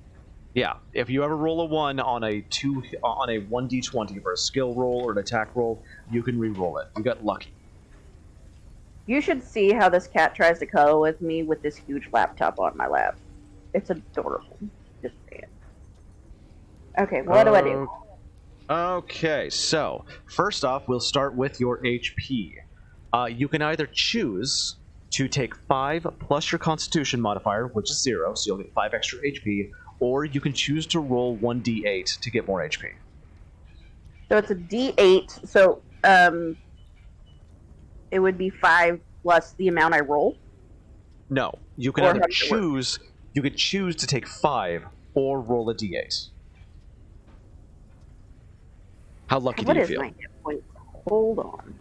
Yeah, if you ever roll a 1 on a 1d20 for a skill roll or an attack roll, you can re-roll it. You got lucky. You should see how this cat tries to cuddle with me with this huge laptop on my lap. It's adorable. Just saying. Okay, what do I do? Okay, so first off, we'll start with your HP. You can either choose to take 5 plus your Constitution modifier, which is 0, so you'll get 5 extra HP, or you can choose to roll 1d8 to get more HP. So it's a D8. So it would be 5 plus the amount I roll. No, you can Or either how does it work? choose. You could choose to take 5 or roll a d8. How lucky What do you is feel? my hit point? Hold on.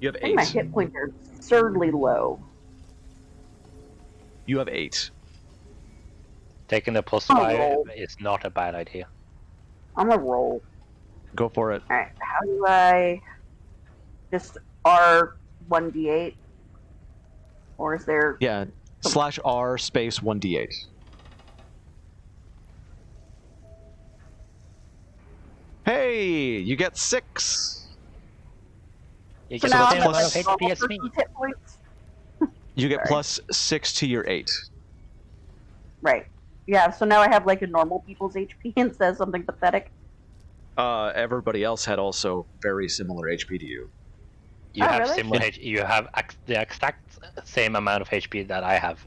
You have I think my 8. hit points are absurdly low. You have 8. Taking the plus Oh, 5 roll. is not a bad idea. I'm gonna roll. Go for it. Alright, how do I just R1d8? Or is there Yeah. /R space 1d8. Hey, you get 6. You So get now the I'm same at amount plus- of like HP as me. normal hit points? You get Sorry. plus 6 to your 8. Right. Yeah, so now I have like a normal people's HP instead of something pathetic. Everybody else had also very similar HP to you. You Oh, have really? similar you have the exact same amount of HP that I have.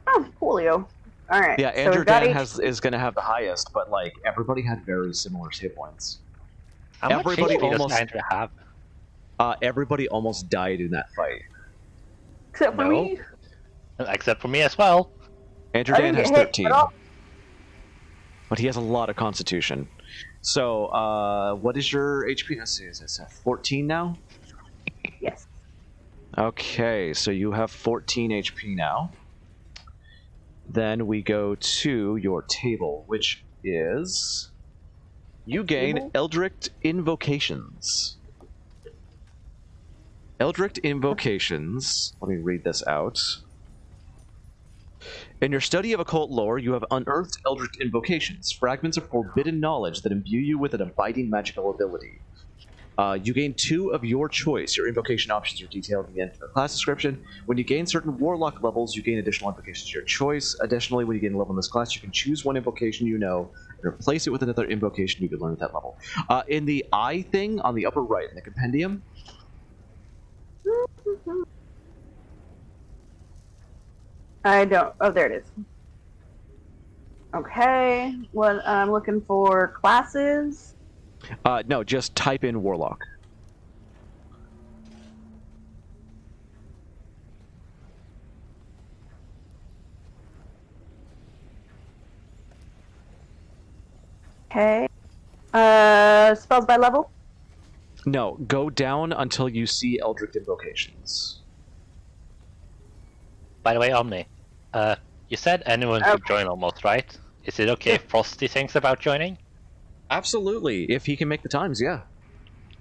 Oh, coolio. Alright. Yeah, so we've got AndrewDan is going to have the highest, but like everybody had very similar hit points. How much Everybody HP almost- does Andrew have? Everybody almost died in that fight. Except for No. me. Except for me as well. I AndrewDan didn't has get hit 13, at all. but he has a lot of Constitution. So, what is your HP? Let's see, is it 14 now? Yes. Okay, so you have 14 HP now. Then we go to your table, which is... You gain Table? Eldritch Invocations. Eldritch Invocations... Let me read this out. In your study of occult lore, you have unearthed Eldritch Invocations, fragments of forbidden knowledge that imbue you with an abiding magical ability. You gain 2 of your choice. Your invocation options are detailed in the end of the class description. When you gain certain warlock levels, you gain additional invocations to your choice. Additionally, when you gain a level in this class, you can choose one invocation you know and replace it with another invocation you can learn at that level. In the eye thing on the upper right, in the compendium, I don't. Oh, there it is. Okay. What I'm looking for classes. no, just type in warlock. Okay. Spells by level. No, go down until you see Eldritch Invocations. By the way, Omni, you said anyone could join almost, right? Is it okay if Frosty thinks about joining? Absolutely, if he can make the times, yeah.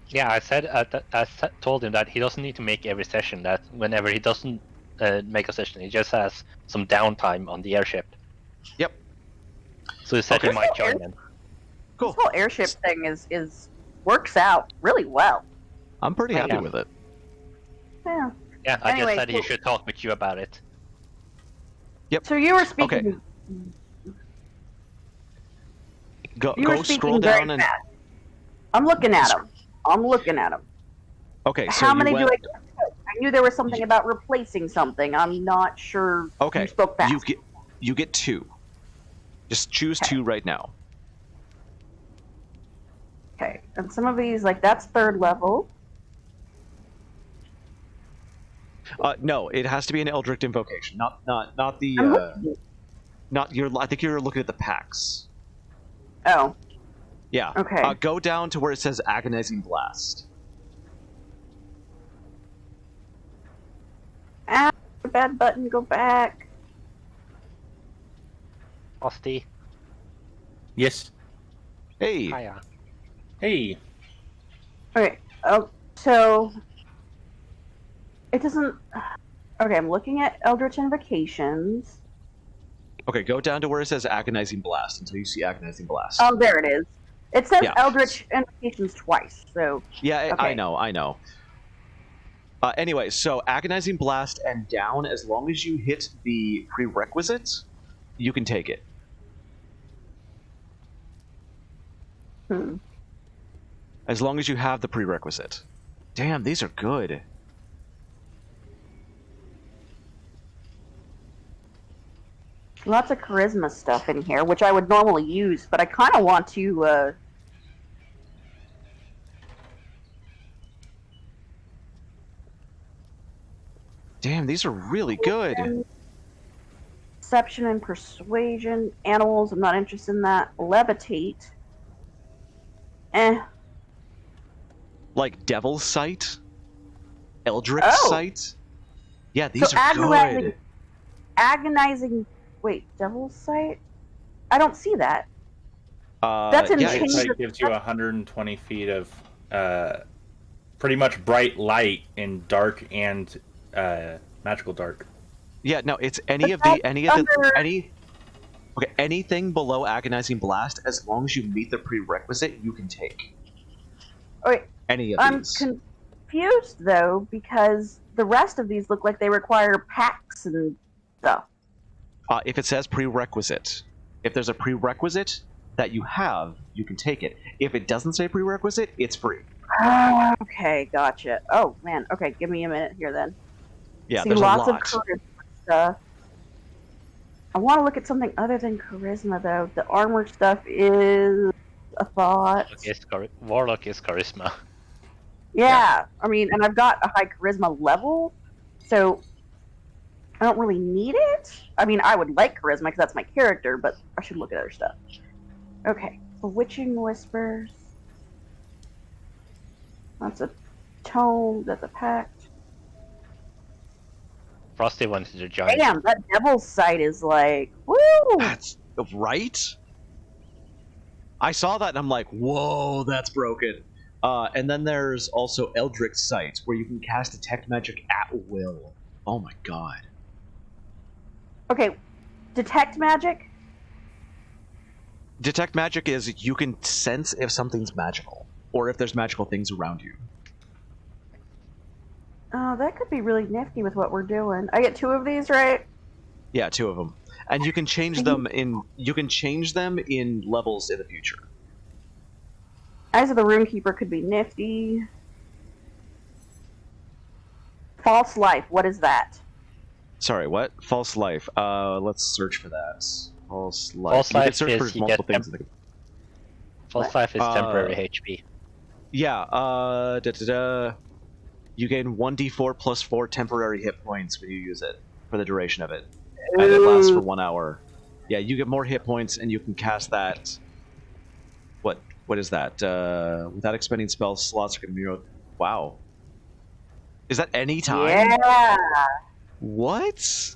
Yeah, I said told him that he doesn't need to make every session. That whenever he doesn't make a session, he just has some downtime on the airship. Yep. So he said Okay. he might join in. Cool. This whole airship thing is works out really well. I'm pretty happy Yeah. with it. Yeah. Yeah, I Anyway, just said he cool. should talk with you about it. So you were speaking. Okay. Go You were scroll speaking very down and fast. I'm looking at him. okay. So How you many went, do I get? I knew there was something about replacing something. I'm not sure. Okay. You spoke fast. You get 2. Just choose 2 right now. Okay. And some of these, like that's 3rd level. No, it has to be an Eldritch Invocation, not the I'm looking. not your. I think you're looking at the packs. Oh. Yeah. Okay. Go down to where it says Agonizing Blast. Ah, bad button. Go back. Frosty, Yes. Hey. hiya. Hey. Okay. Oh, so it doesn't. Okay, I'm looking at Eldritch Invocations. Okay, go down to where it says Agonizing Blast until you see Agonizing Blast. Oh, there it is. It says Yeah. Eldritch Invocations twice. So Yeah, okay. I know. Anyway, so Agonizing Blast and down, as long as you hit the prerequisite, you can take it. As long as you have the prerequisite. Damn, these are good. Lots of charisma stuff in here, which I would normally use, but I kind of want to. Damn, these are really good. Deception and persuasion. Animals, I'm not interested in that. Levitate. Like Devil's Sight, Eldritch Oh. Sight. Yeah, these So are good. Agonizing. Wait, Devil's Sight? I don't see that. That's in yeah, Light change sight of- gives you 120 feet of pretty much bright light in dark and magical dark. yeah. No, it's anything below Agonizing Blast, as long as you meet the prerequisite, you can take. Wait, Any of I'm these. confused though because the rest of these look like they require packs and stuff. If it says prerequisite, if there's a prerequisite that you have, you can take it. If it doesn't say prerequisite, it's free. Okay, gotcha. Oh man, okay, give me a minute here then. Yeah, See, there's lots a lot. of charisma stuff. I want to look at something other than charisma though. The armor stuff is a thought. Warlock is charisma. Yeah, I mean, and I've got a high charisma level, so I don't really need it. I mean, I would like charisma because that's my character, but I should look at other stuff. Okay, Bewitching Whispers. That's a tome. That's a pact. Frosty wanted to join. Damn, that Devil's Sight is like, woo! That's right. I saw that and I'm like, whoa, that's broken. And then there's also Eldritch Sight, where you can cast Detect Magic at will. Oh my god. Okay, Detect Magic? Detect Magic is you can sense if something's magical, or if there's magical things around you. Oh, that could be really nifty with what we're doing. I get 2 of these, right? Yeah, 2 of them. And you can change them in levels in the future. Eyes of the Runekeeper could be nifty. False Life, what is that? Sorry, what? False Life. Let's search for that. False Life. False You can Life search is for you multiple get things. False life is temporary HP. Yeah, you gain 1d4 plus 4 temporary hit points when you use it for the duration of it. And it lasts for 1 hour. Yeah, you get more hit points and you can cast that. What is that? Without expending spell slots or mirror. Wow. Is that any time? Yeah! What?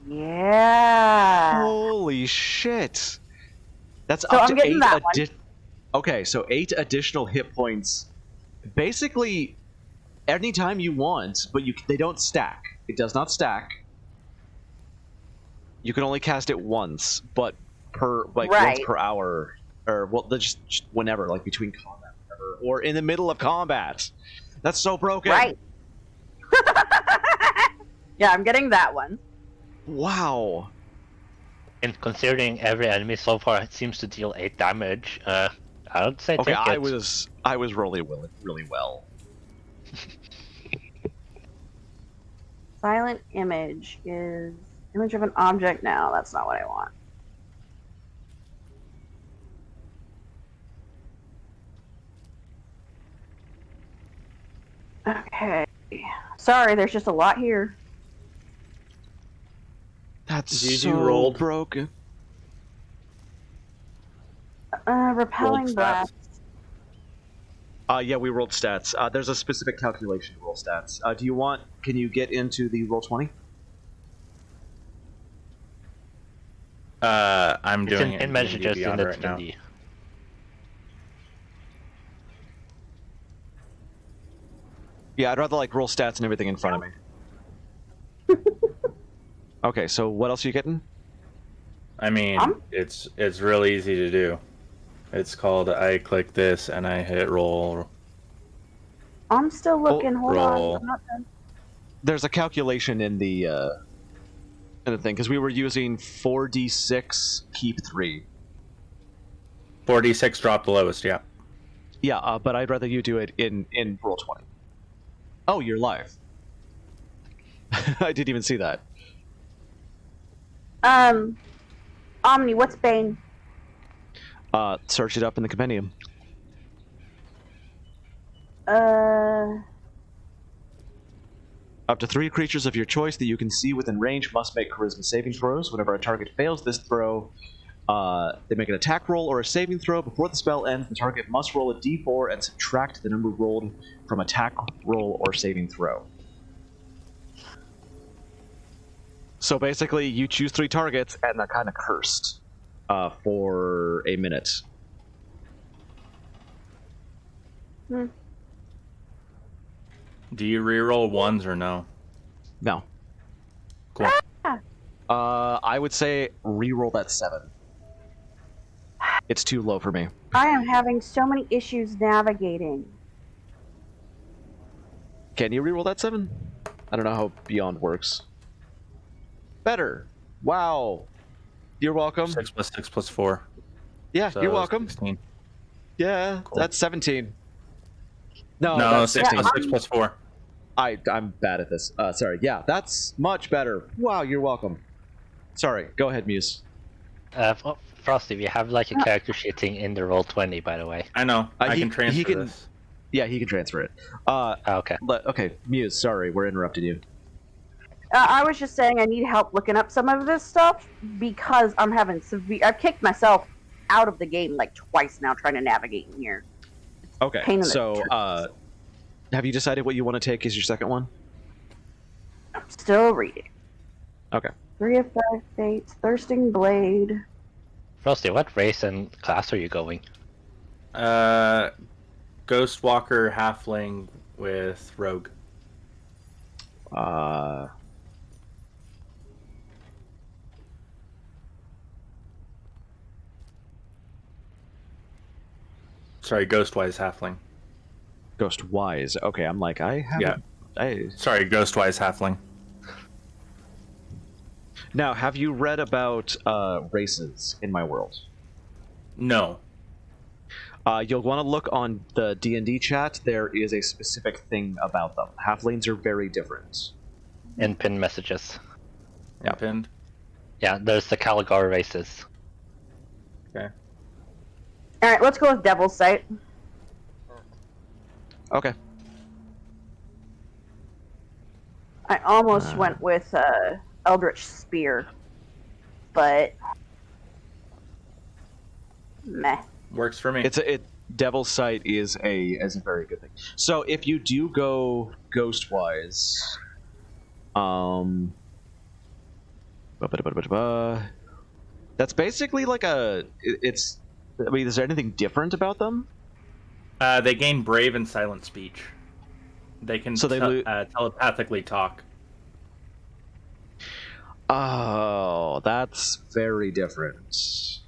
Yeah! Holy shit. That's So up I'm to getting 8 that one. Okay, so 8 additional hit points. Basically, anytime you want, but they don't stack. It does not stack. You can only cast it once, but once per hour, or just whenever, like between combat, or in the middle of combat. That's so broken. Right. Yeah, I'm getting that one. Wow. And considering every enemy so far seems to deal 8 damage, I would say Okay, take I it. was rolling really well. Silent image is image of an object. Now that's not what I want. Okay. Sorry, there's just a lot here. That's Did so you roll? broken. Repelling Rolled blast. Yeah, we rolled stats. There's a specific calculation to roll stats. Can you get into the roll20? I'm It's doing in it in messages D&D in Beyond the right now. D&D. Yeah, I'd rather roll stats and everything in front of me. Okay, so what else are you getting? I mean, it's real easy to do. It's called I click this and I hit roll. I'm still looking. Hold roll. on. I'm not done. There's a calculation in the thing, because we were using 4d6, keep 3. 4d6 drop the lowest, yeah. Yeah, but I'd rather you do it in roll20. Oh, you're live. I didn't even see that. Omni, what's Bane? Search it up in the compendium. Up to 3 creatures of your choice that you can see within range must make charisma saving throws. Whenever a target fails this throw, they make an attack roll or a saving throw. Before the spell ends, the target must roll a d4 and subtract the number rolled from attack roll or saving throw. So basically, you choose 3 targets, and they're kind of cursed for a minute. Do you reroll ones or no? No. Cool. I would say reroll that 7. It's too low for me. I am having so many issues navigating. Can you reroll that 7? I don't know how Beyond works. Better. Wow. You're welcome. 6 plus 6 plus 4. Yeah, So you're welcome. 16. Yeah, Cool. That's 17. No, No, that's 6 16. plus 6 plus 4. I'm bad at this. Sorry. Yeah, that's much better. Wow, you're welcome. Sorry. Go ahead, Muse. Frosty, we have like a character sheeting in the Roll20, by the way. I know. I he can transfer can- this. Yeah, he can transfer it. Okay. Okay, Muse. Sorry, we're interrupting you. I was just saying I need help looking up some of this stuff because I'm having severe. I've kicked myself out of the game like twice now trying to navigate in here. Okay, Pain in the so turds. have you decided what you want to take as your second one? I'm still reading. Okay. 3 of 5 fates, Thirsting Blade. Frosty, what race and class are you going? Ghostwalker Halfling with Rogue. Sorry, Ghostwise Halfling. Ghost Wise. Okay, I'm like, I haven't. Yeah. Sorry, Ghostwise Halfling. Now, have you read about races in my world? No. You'll want to look on the D&D chat. There is a specific thing about them. Halflings are very different. In pin messages. Yeah. Pinned. Yeah, there's the Kalgard races. Okay. Alright, let's go with Devil's Sight. Okay. I almost went with Eldritch Spear, but meh. Works for me. Devil's Sight is a very good thing. So if you do go Ghostwise, that's basically like it's. I mean, is there anything different about them? They gain Brave and Silent Speech. They can telepathically talk. Oh, that's very different.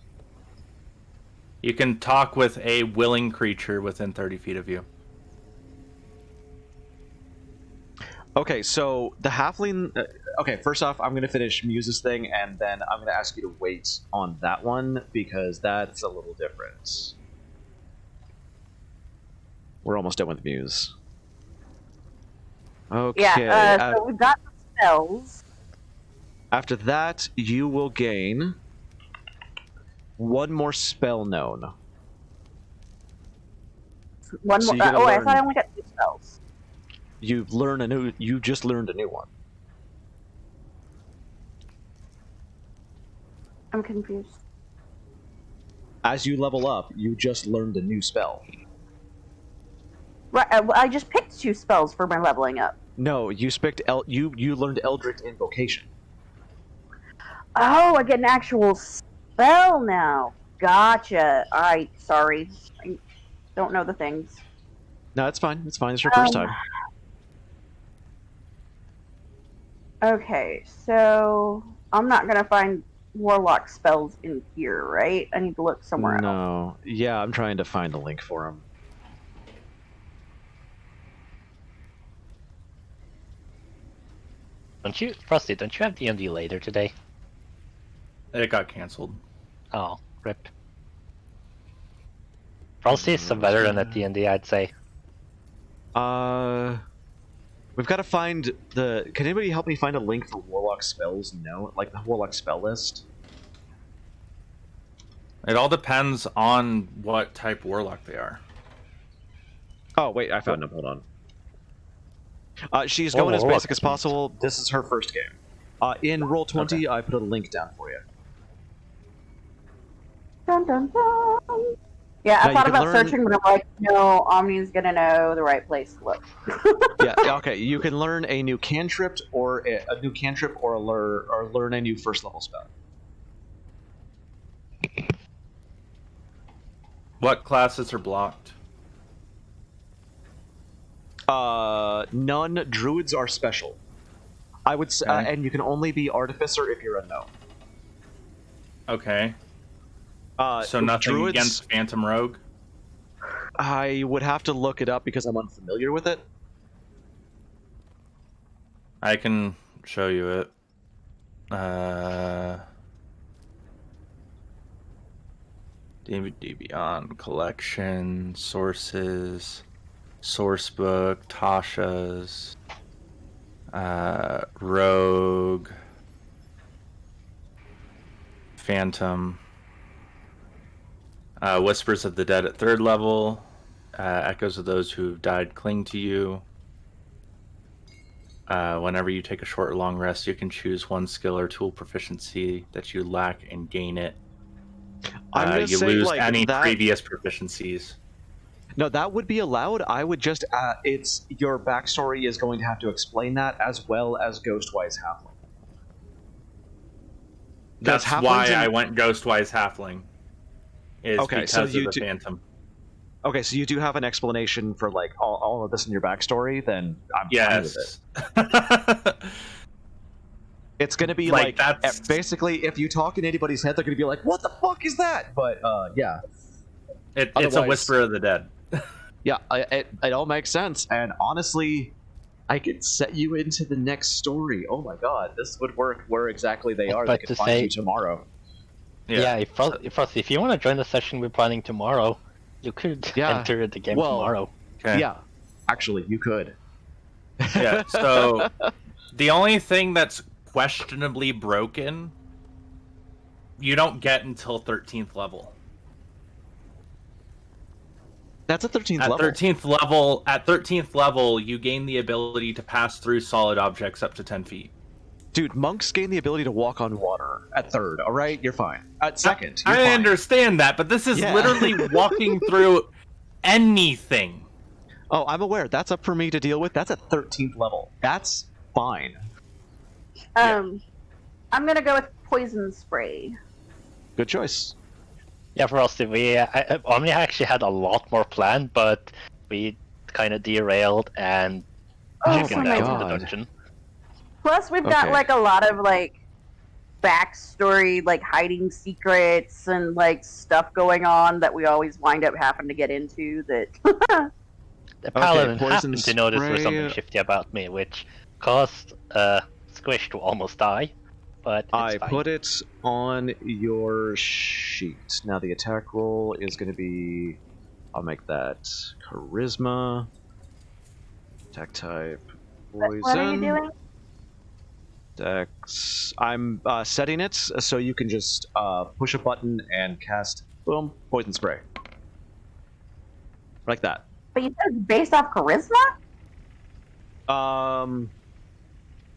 You can talk with a willing creature within 30 feet of you. Okay, so the halfling... okay, first off, I'm going to finish Muse's thing, and then I'm going to ask you to wait on that one, because that's a little different. We're almost done with Muse. Okay. Yeah, so we've got the spells. After that, you will gain 1 more spell known. One So more. you gotta I learn- thought I only got 2 spells. You just learned a new one. I'm confused. As you level up, you just learned a new spell. Right, I just picked 2 spells for my leveling up. No, you you learned Eldritch Invocation. Oh, I get an actual spell now. Gotcha. Sorry. I don't know the things. No, it's fine. It's fine. It's your first time. Okay, so I'm not gonna find warlock spells in here, right? I need to look somewhere else. No. Yeah, I'm trying to find a link for him. Frosty, don't you have D&D later today? It got canceled. Oh, rip. Frosty is some better than at D&D, I'd say. Wait, We've got to find the... Can anybody help me find a link for Warlock spells? No? Like the Warlock spell list? It all depends on what type Warlock they are. Oh, wait, I found him. Hold on. She's going as basic as possible. This is her first game. In Roll20, okay. I put a link down for you. Dun, dun, dun. Yeah, I thought about searching, but I'm like, no, Omni's gonna know the right place to look. Yeah, okay. You can learn a new cantrip or learn a new first level spell. What classes are blocked? None. Druids are special. I would say, and you can only be Artificer if you're a gnome. Okay. So nothing Druids, against Phantom Rogue? I would have to look it up because I'm unfamiliar with it. I can show you it. D&D Beyond collection, sources, sourcebook, Tasha's, Rogue, Phantom, Whispers of the Dead at 3rd level, Echoes of Those Who've Died Cling to You. Whenever you take a short or long rest, you can choose one skill or tool proficiency that you lack and gain it. You lose like any previous proficiencies. No, that would be allowed. I would just it's your backstory is going to have to explain that as well as Ghostwise Halfling. That's why I went Ghostwise Halfling. Okay, because so of the Phantom. Okay, so you do have an explanation for like all of this in your backstory. Then I'm fine with it. It's going to be like basically, if you talk in anybody's head, they're going to be like, "What the fuck is that?" But yeah, it's a Whisper of the Dead. Yeah, it all makes sense. And honestly, I could set you into the next story. Oh my god, this would work where exactly they are. They could find you tomorrow. Yeah, if you want to join the session we're planning tomorrow, you could enter the game tomorrow. Okay. Yeah, actually, you could. Yeah, so the only thing that's questionably broken, you don't get until 13th level. That's a 13th level. At 13th level, you gain the ability to pass through solid objects up to 10 feet. Dude, monks gain the ability to walk on water at 3rd, alright? You're fine. At 2nd, I understand that, but this is literally walking through anything. Oh, I'm aware. That's up for me to deal with. That's at 13th level. That's fine. I'm gonna go with poison spray. Good choice. Yeah, for us, Omni actually had a lot more planned, but we kind of derailed and chickened out in the dungeon. Plus, we've got like a lot of like backstory, like hiding secrets and like stuff going on that we always wind up having to get into. That the paladin happened to notice there was something shifty about me, which caused Squish to almost die. But I put it on your sheet. Now the attack roll is going to be, I'll make that charisma. Attack type poison. What are you doing? Dex. I'm setting it so you can just push a button and cast, boom, poison spray. Like that. But you said it's based off charisma?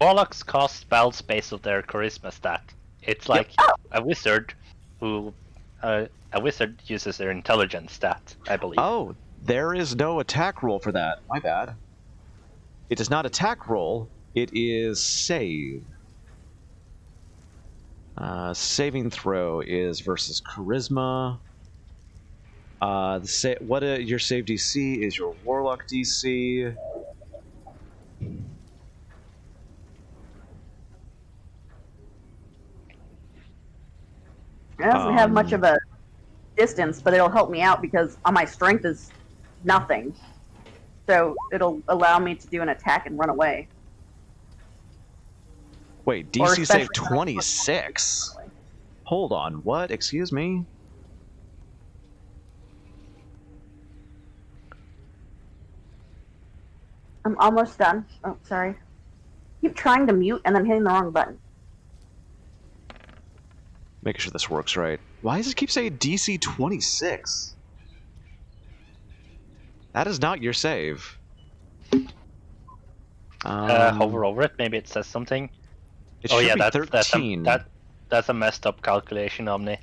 Warlocks cast spells based on their charisma stat. It's like a wizard who a wizard uses their intelligence stat, I believe. Oh, there is no attack roll for that. My bad. It is not attack roll. It is save. Saving throw is versus charisma. Your save DC is your warlock DC. It doesn't have much of a distance, but it'll help me out because my strength is nothing. So it'll allow me to do an attack and run away. Wait, DC save 26? Hold on, what? Excuse me? I'm almost done. Oh, sorry. Keep trying to mute and then hitting the wrong button. Making sure this works right. Why does it keep saying DC 26? That is not your save. Hover over it. Maybe it says something. It should be 13. That's a messed up calculation, Omni.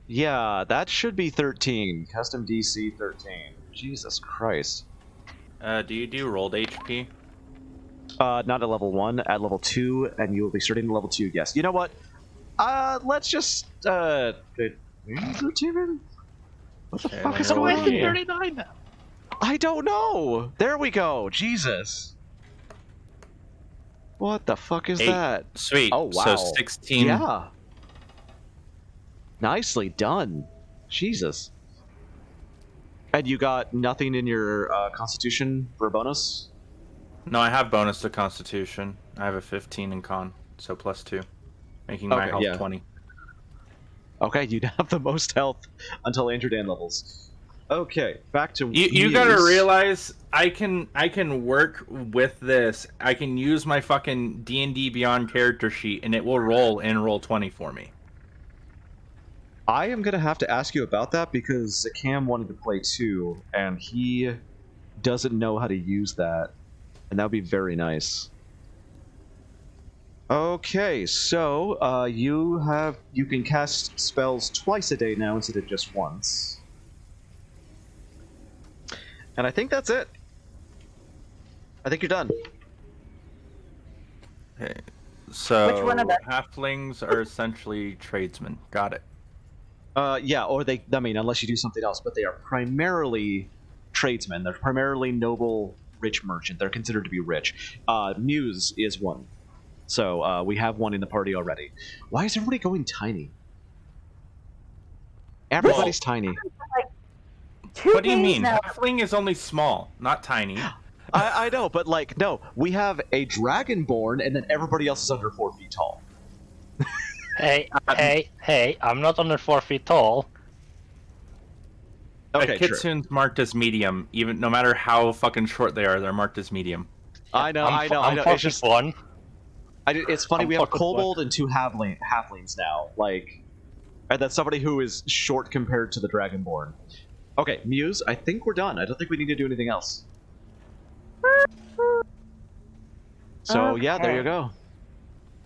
Yeah, that should be 13. Custom DC 13. Jesus Christ. Do you do rolled HP? Not at level 1, at level 2, and you will be starting at level 2, yes. You know what? Let's just, What the fuck is going on here? 39 now. I don't know! There we go! Jesus! What the fuck is 8. that? Sweet. Oh, wow. So 16. Yeah. Nicely done. Jesus. And you got nothing in your constitution for a bonus? No, I have bonus to Constitution. I have a 15 in Con, so +2, making my health 20. Okay, you'd have the most health until AndrewDan levels. Okay, back to you gotta realize I can work with this. I can use my fucking D&D Beyond character sheet, and it will roll in Roll20 for me. I am gonna have to ask you about that because Cam wanted to play too, and he doesn't know how to use that. And that would be very nice. Okay, so you can cast spells twice a day now instead of just once. And I think that's it. I think you're done. Okay, so Which one of them? halflings are essentially tradesmen. Got it. Yeah, or I mean, unless you do something else, but they are primarily tradesmen. They're primarily noble, rich merchant. They're considered to be rich. Muse is one. So we have one in the party already. Why is everybody going tiny? Everybody's tiny. What do you mean? Now. Halfling is only small, not tiny. I know, but like, no. We have a dragonborn, and then everybody else is under 4 feet tall. Hey, I'm not under 4 feet tall. Okay, a kitsun's marked as medium, even no matter how fucking short they are, they're marked as medium. I know. It's just one. It's funny, we have a kobold and 2 halflings now. Like, and that's somebody who is short compared to the dragonborn. Okay, Muse, I think we're done. I don't think we need to do anything else. So, yeah, there you go.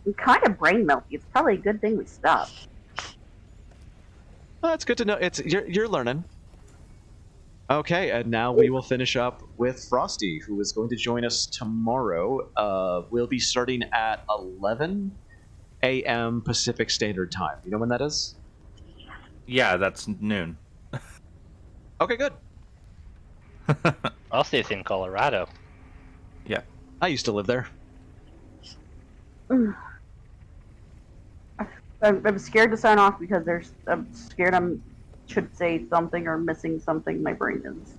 I'm kind of brain melty. It's probably a good thing we stopped. Well, that's good to know. You're learning. Okay, and now we will finish up with Frosty, who is going to join us tomorrow. We'll be starting at 11 a.m. Pacific Standard Time. You know when that is? Yeah, that's noon. Okay, good. Frosty's in Colorado. Yeah. I used to live there. I'm scared to sign off because I'm scared I should say something or missing something. My brain is.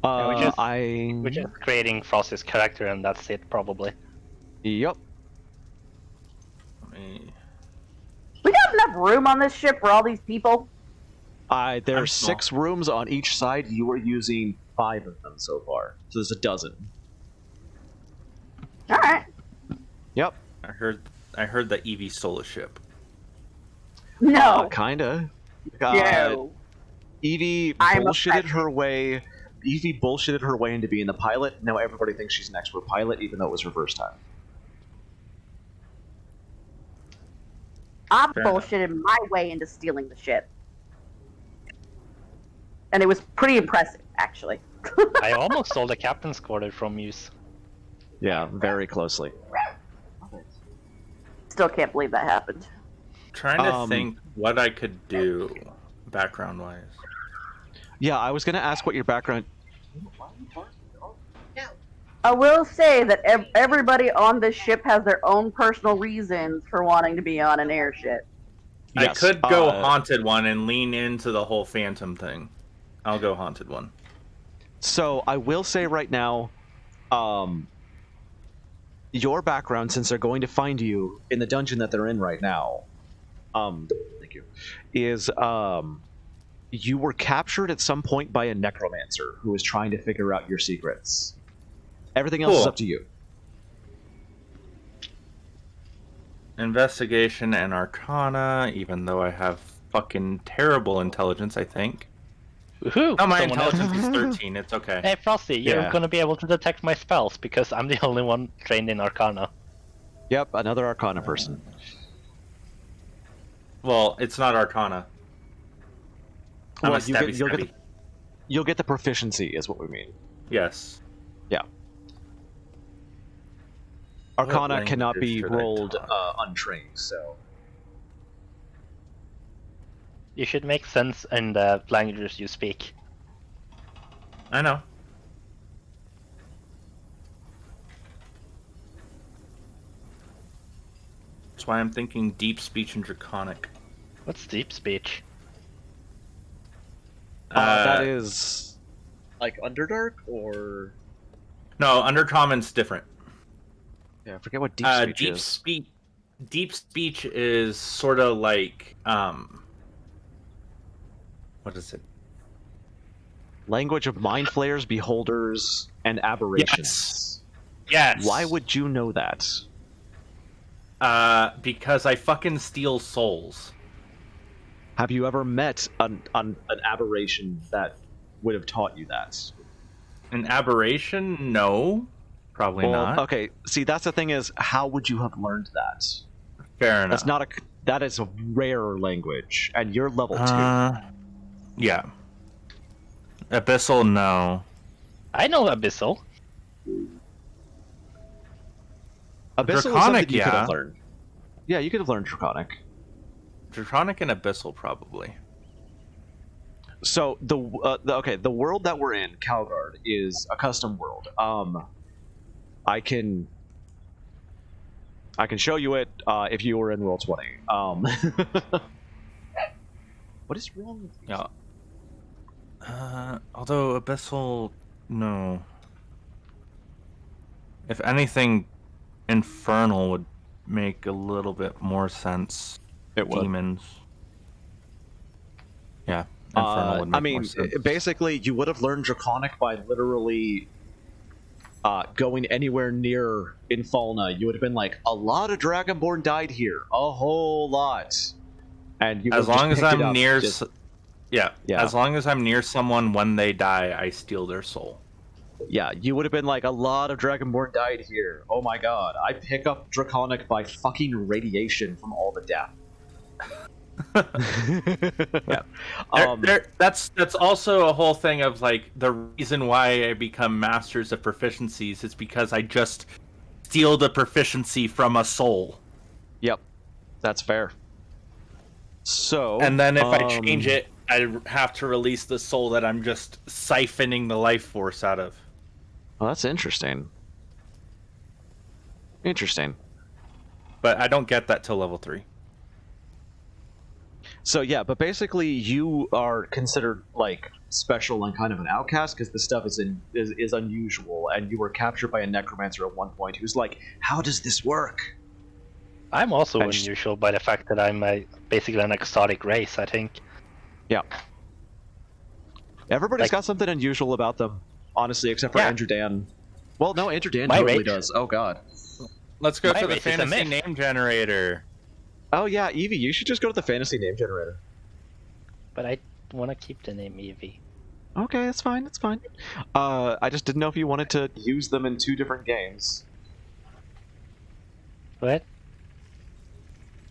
We're just creating Frosty's character, and that's it, probably. Yep. We got enough room on this ship for all these people. There are 6 rooms on each side. You are using 5 of them so far, so there's a dozen. All right. Yep. I heard that Evie stole a ship. No. Kinda. No. Evie bullshitted her way. Evie bullshitted her way into being the pilot. Now everybody thinks she's an expert pilot, even though it was her first time. I bullshitted my way into stealing the ship. And it was pretty impressive, actually. I almost stole the captain's quarter from Muse. Yeah, very closely. Still can't believe that happened. Trying to think what I could do background-wise. Yeah, I was going to ask what your background... I will say that everybody on this ship has their own personal reasons for wanting to be on an airship. Yes, I could go Haunted One and lean into the whole Phantom thing. I'll go Haunted One. So, I will say right now, your background, since they're going to find you in the dungeon that they're in right now, thank you, is you were captured at some point by a necromancer who was trying to figure out your secrets. Everything else is up to you. Investigation and Arcana, even though I have fucking terrible intelligence, I think. Woohoo! Oh, my Someone intelligence else. is 13. It's okay. Hey, Frosty, you're Yeah. gonna be able to detect my spells because I'm the only one trained in Arcana. Yep, another Arcana person. Well, it's not Arcana. I'm Well, a stabby. You'll get the proficiency, is what we mean. Yes. Yeah. Arcana cannot be languages should I rolled talk? untrained, so. You should make sense in the languages you speak. I know. That's why I'm thinking deep speech and draconic. What's deep speech? That is like Underdark, or No, Undercommon's different. yeah, I forget what deep speech deep is. speech. Deep speech is sort of like what is it? Language of mind flayers, beholders, and aberrations. Yes. Why would you know that? Because I fucking steal souls. Have you ever met an aberration that would have taught you that? An aberration? No, probably not. Okay, see, that's the thing is, how would you have learned that? Fair enough. That is a rare language, and you're level 2. Yeah. Abyssal, no. I know Abyssal. Abyssal is Draconic, something you could yeah. have learned. Yeah, you could have learned Draconic. Draconic and Abyssal, probably. So the world that we're in, Kalgard, is a custom world. I can show you it if you were in Roll20. What is wrong with you? Yeah. Although Abyssal, no. If anything, Infernal would make a little bit more sense. It would. Demons. Yeah. Infernal would make I mean, more sense. basically, you would have learned Draconic by literally going anywhere near Infalna. You would have been like, a lot of Dragonborn died here, a whole lot, and you. As long as I'm near, yeah. As long as I'm near someone when they die, I steal their soul. Yeah, you would have been like, a lot of Dragonborn died here. Oh my god, I pick up Draconic by fucking radiation from all the death. Yeah. That's also a whole thing of like the reason why I become masters of proficiencies is because I just steal the proficiency from a soul. Yep, that's fair. So, and then if I change it, I have to release the soul that I'm just siphoning the life force out of. Oh, that's interesting. Interesting. But I don't get that till level 3. So yeah, but basically you are considered like special and kind of an outcast because this stuff is unusual, and you were captured by a necromancer at one point who's like, "How does this work?" I'm also unusual by the fact that I'm basically an exotic race, I think. Yeah. Everybody's got something unusual about them, honestly, except for AndrewDan. Well, no, AndrewDan totally does. Oh god. Let's go to the fantasy name generator. Oh yeah, Evie, you should just go to the fantasy name generator. But I want to keep the name Evie. Okay, that's fine, that's fine. I just didn't know if you wanted to use them in 2 different games. What?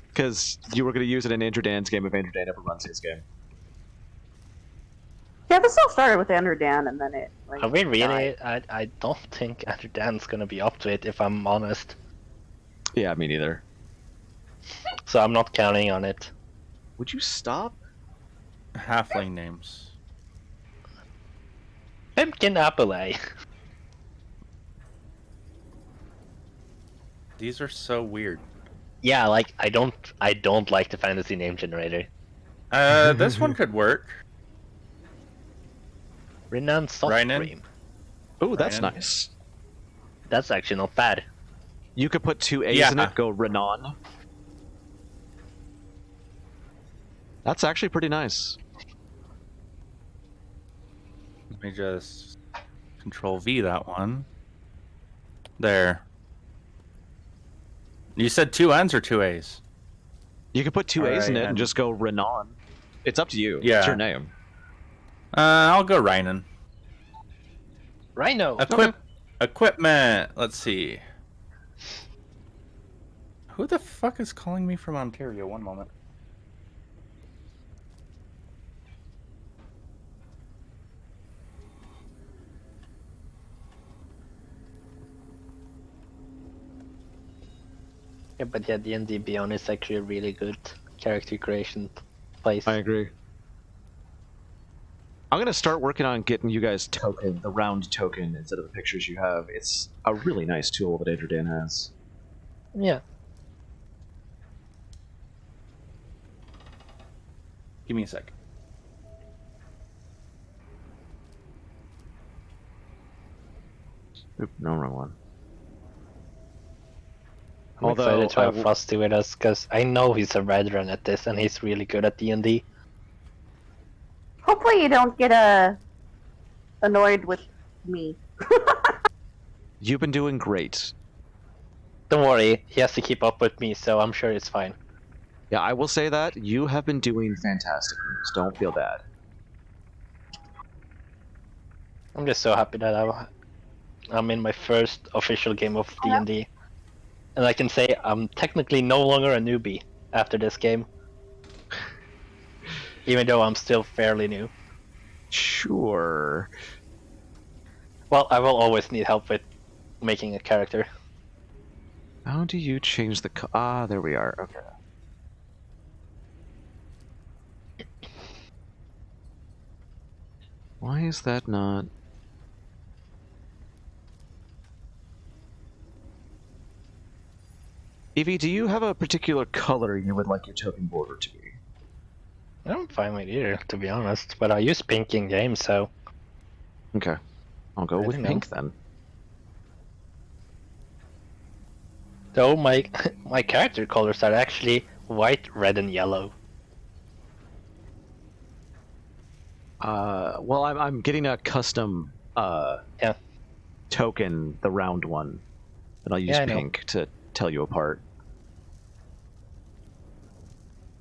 Because you were going to use it in AndrewDan's game if AndrewDan ever runs his game. Yeah, this all started with AndrewDan, and then it. Like, Are we really? I don't think AndrewDan's gonna be up to it, if I'm honest. Yeah, me neither. So I'm not counting on it. Would you stop? Halfling names. Pumpkin Apple. These are so weird. Yeah, like I don't like the fantasy name generator. This one could work. Renowned Soft Dream. Oh, that's nice. That's actually not bad. You could put 2 A's in it, go Renan. That's actually pretty nice. Let me just Control V that one. There. You said 2 N's or 2 A's? You can put 2 A's in it and just go Renan. It's up to you. Yeah. It's your name. I'll go Rhinon. Rhino. Equipment. Let's see. Who the fuck is calling me from Ontario? One moment. Yeah, but yeah, D&D Beyond is actually a really good character creation place. I agree. I'm gonna start working on getting you guys the round token instead of the pictures you have. It's a really nice tool that AndrewDan has. Yeah. Give me a sec. Oop, no, wrong one. I'm excited to have Frosty with us because I know he's a veteran at this and he's really good at D&D. Hopefully you don't get annoyed with me. You've been doing great. Don't worry, he has to keep up with me, so I'm sure it's fine. Yeah, I will say that. You have been doing fantastic. Don't feel bad. I'm just so happy that I'm in my first official game of D&D. And I can say I'm technically no longer a newbie after this game. Even though I'm still fairly new. Sure. Well, I will always need help with making a character. How do you change the... there we are. Okay. Why is that not... Evie, do you have a particular color you would like your token border to be? I'm fine with either, to be honest. But I use pink in game, so... Okay. I'll go with pink then. Though my character colors are actually white, red, and yellow. Well, I'm getting a custom token, the round one, and I'll use pink to tell you apart.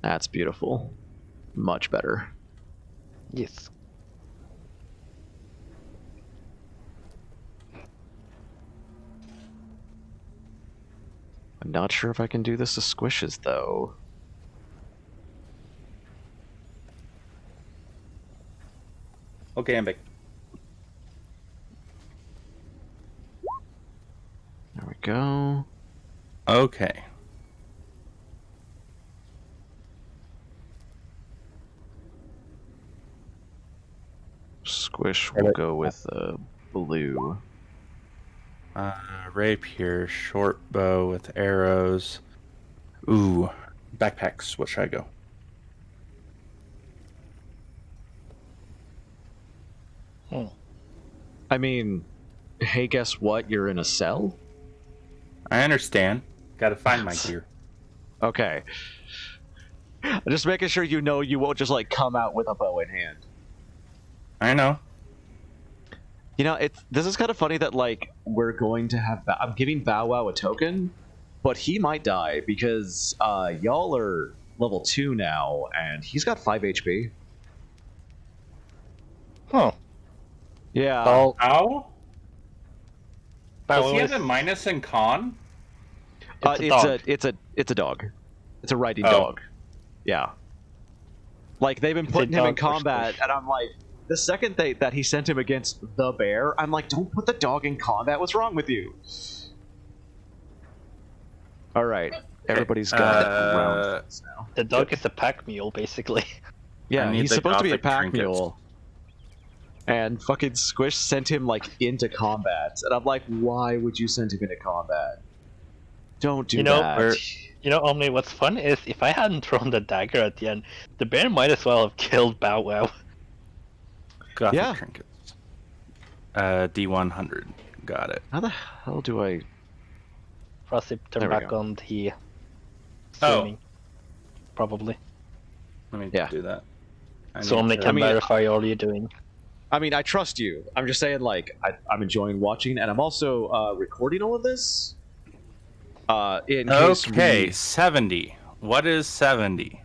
That's beautiful. Much better. Yes. I'm not sure if I can do this to squishes, though. Okay, I'm back. There we go. Okay. Squish will go with blue. Rapier, short bow with arrows. Ooh, backpacks. What should I go? I mean, hey, guess what? You're in a cell? I understand. Gotta find my gear. Okay. Just making sure you know you won't just, like, come out with a bow in hand. I know. You know, this is kind of funny that, like, we're going to have... I'm giving Bow Wow a token, but he might die because y'all are level 2 now, and he's got 5 HP. Huh. Yeah. Well, how? Does he is... have a minus in con? It's a dog. It's a riding dog. Yeah. Like, they've been putting him in combat, and I'm like... The second that he sent him against the bear, I'm like, don't put the dog in combat. What's wrong with you? All right, everybody's got rounds now. The dog is a pack mule, basically. Yeah, he's supposed to be a pack mule. And fucking Squish sent him, like, into combat. And I'm like, why would you send him into combat? Don't do that. You know, Omni, what's fun is if I hadn't thrown the dagger at the end, the bear might as well have killed Bow Wow. Gothic trinkets. D100. Got it. How the hell do I... Frosty, turn back on the... streaming. Probably. Let me do that. So Omni can verify all you're doing. I mean, I trust you. I'm just saying, like, I'm enjoying watching, and I'm also recording all of this. In case Okay, 70. What is 70?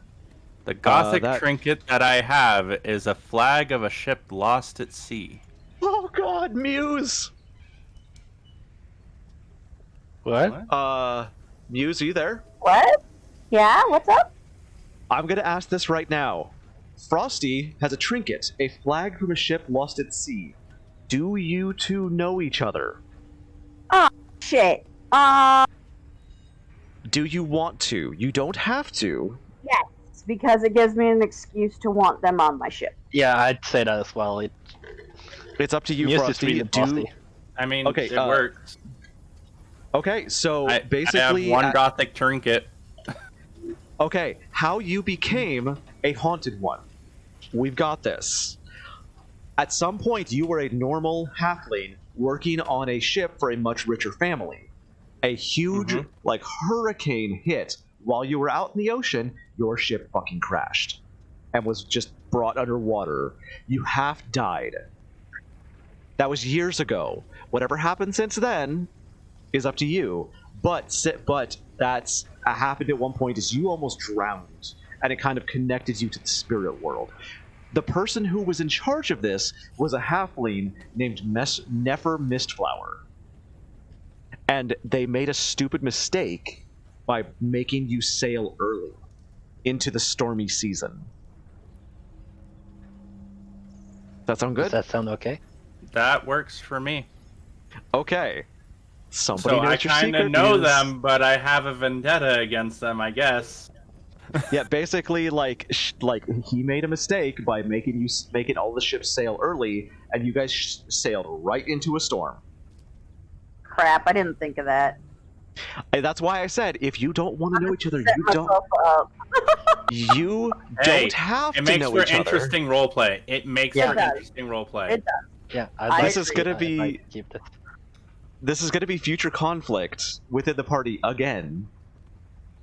The Gothic trinket that I have is a flag of a ship lost at sea. Oh God, Muse! What? Muse, are you there? What? Yeah, what's up? I'm gonna ask this right now. Frosty has a trinket, a flag from a ship lost at sea. Do you two know each other? Oh, shit. Do you want to? You don't have to. Yes, because it gives me an excuse to want them on my ship. Yeah, I'd say that as well. It's up to you, Muse is Frosty. really bossy. I mean, it works. Okay, so basically... I have one Gothic trinket. Okay, how you became a haunted one. We've got this. At some point, you were a normal halfling working on a ship for a much richer family. A huge, like, hurricane hit while you were out in the ocean. Your ship fucking crashed and was just brought underwater. You half died. That was years ago. Whatever happened since then is up to you. But that's happened at one point is you almost drowned, and it kind of connected you to the spirit world. The person who was in charge of this was a halfling named Nefer Mistflower. And they made a stupid mistake by making you sail early into the stormy season. Does that sound good? Does that sound okay? That works for me. Okay. Somebody so knows I your kind of secret know is... them, but I have a vendetta against them, I guess. Yeah, basically, like he made a mistake by making all the ships sail early, and you guys sailed right into a storm. Crap, I didn't think of that. And that's why I said, if you don't want to know each other, you don't. You don't have to know each other. It makes for interesting roleplay. It makes for interesting roleplay. It does. Yeah, this is gonna be. Keep this. This is going to be future conflict within the party again.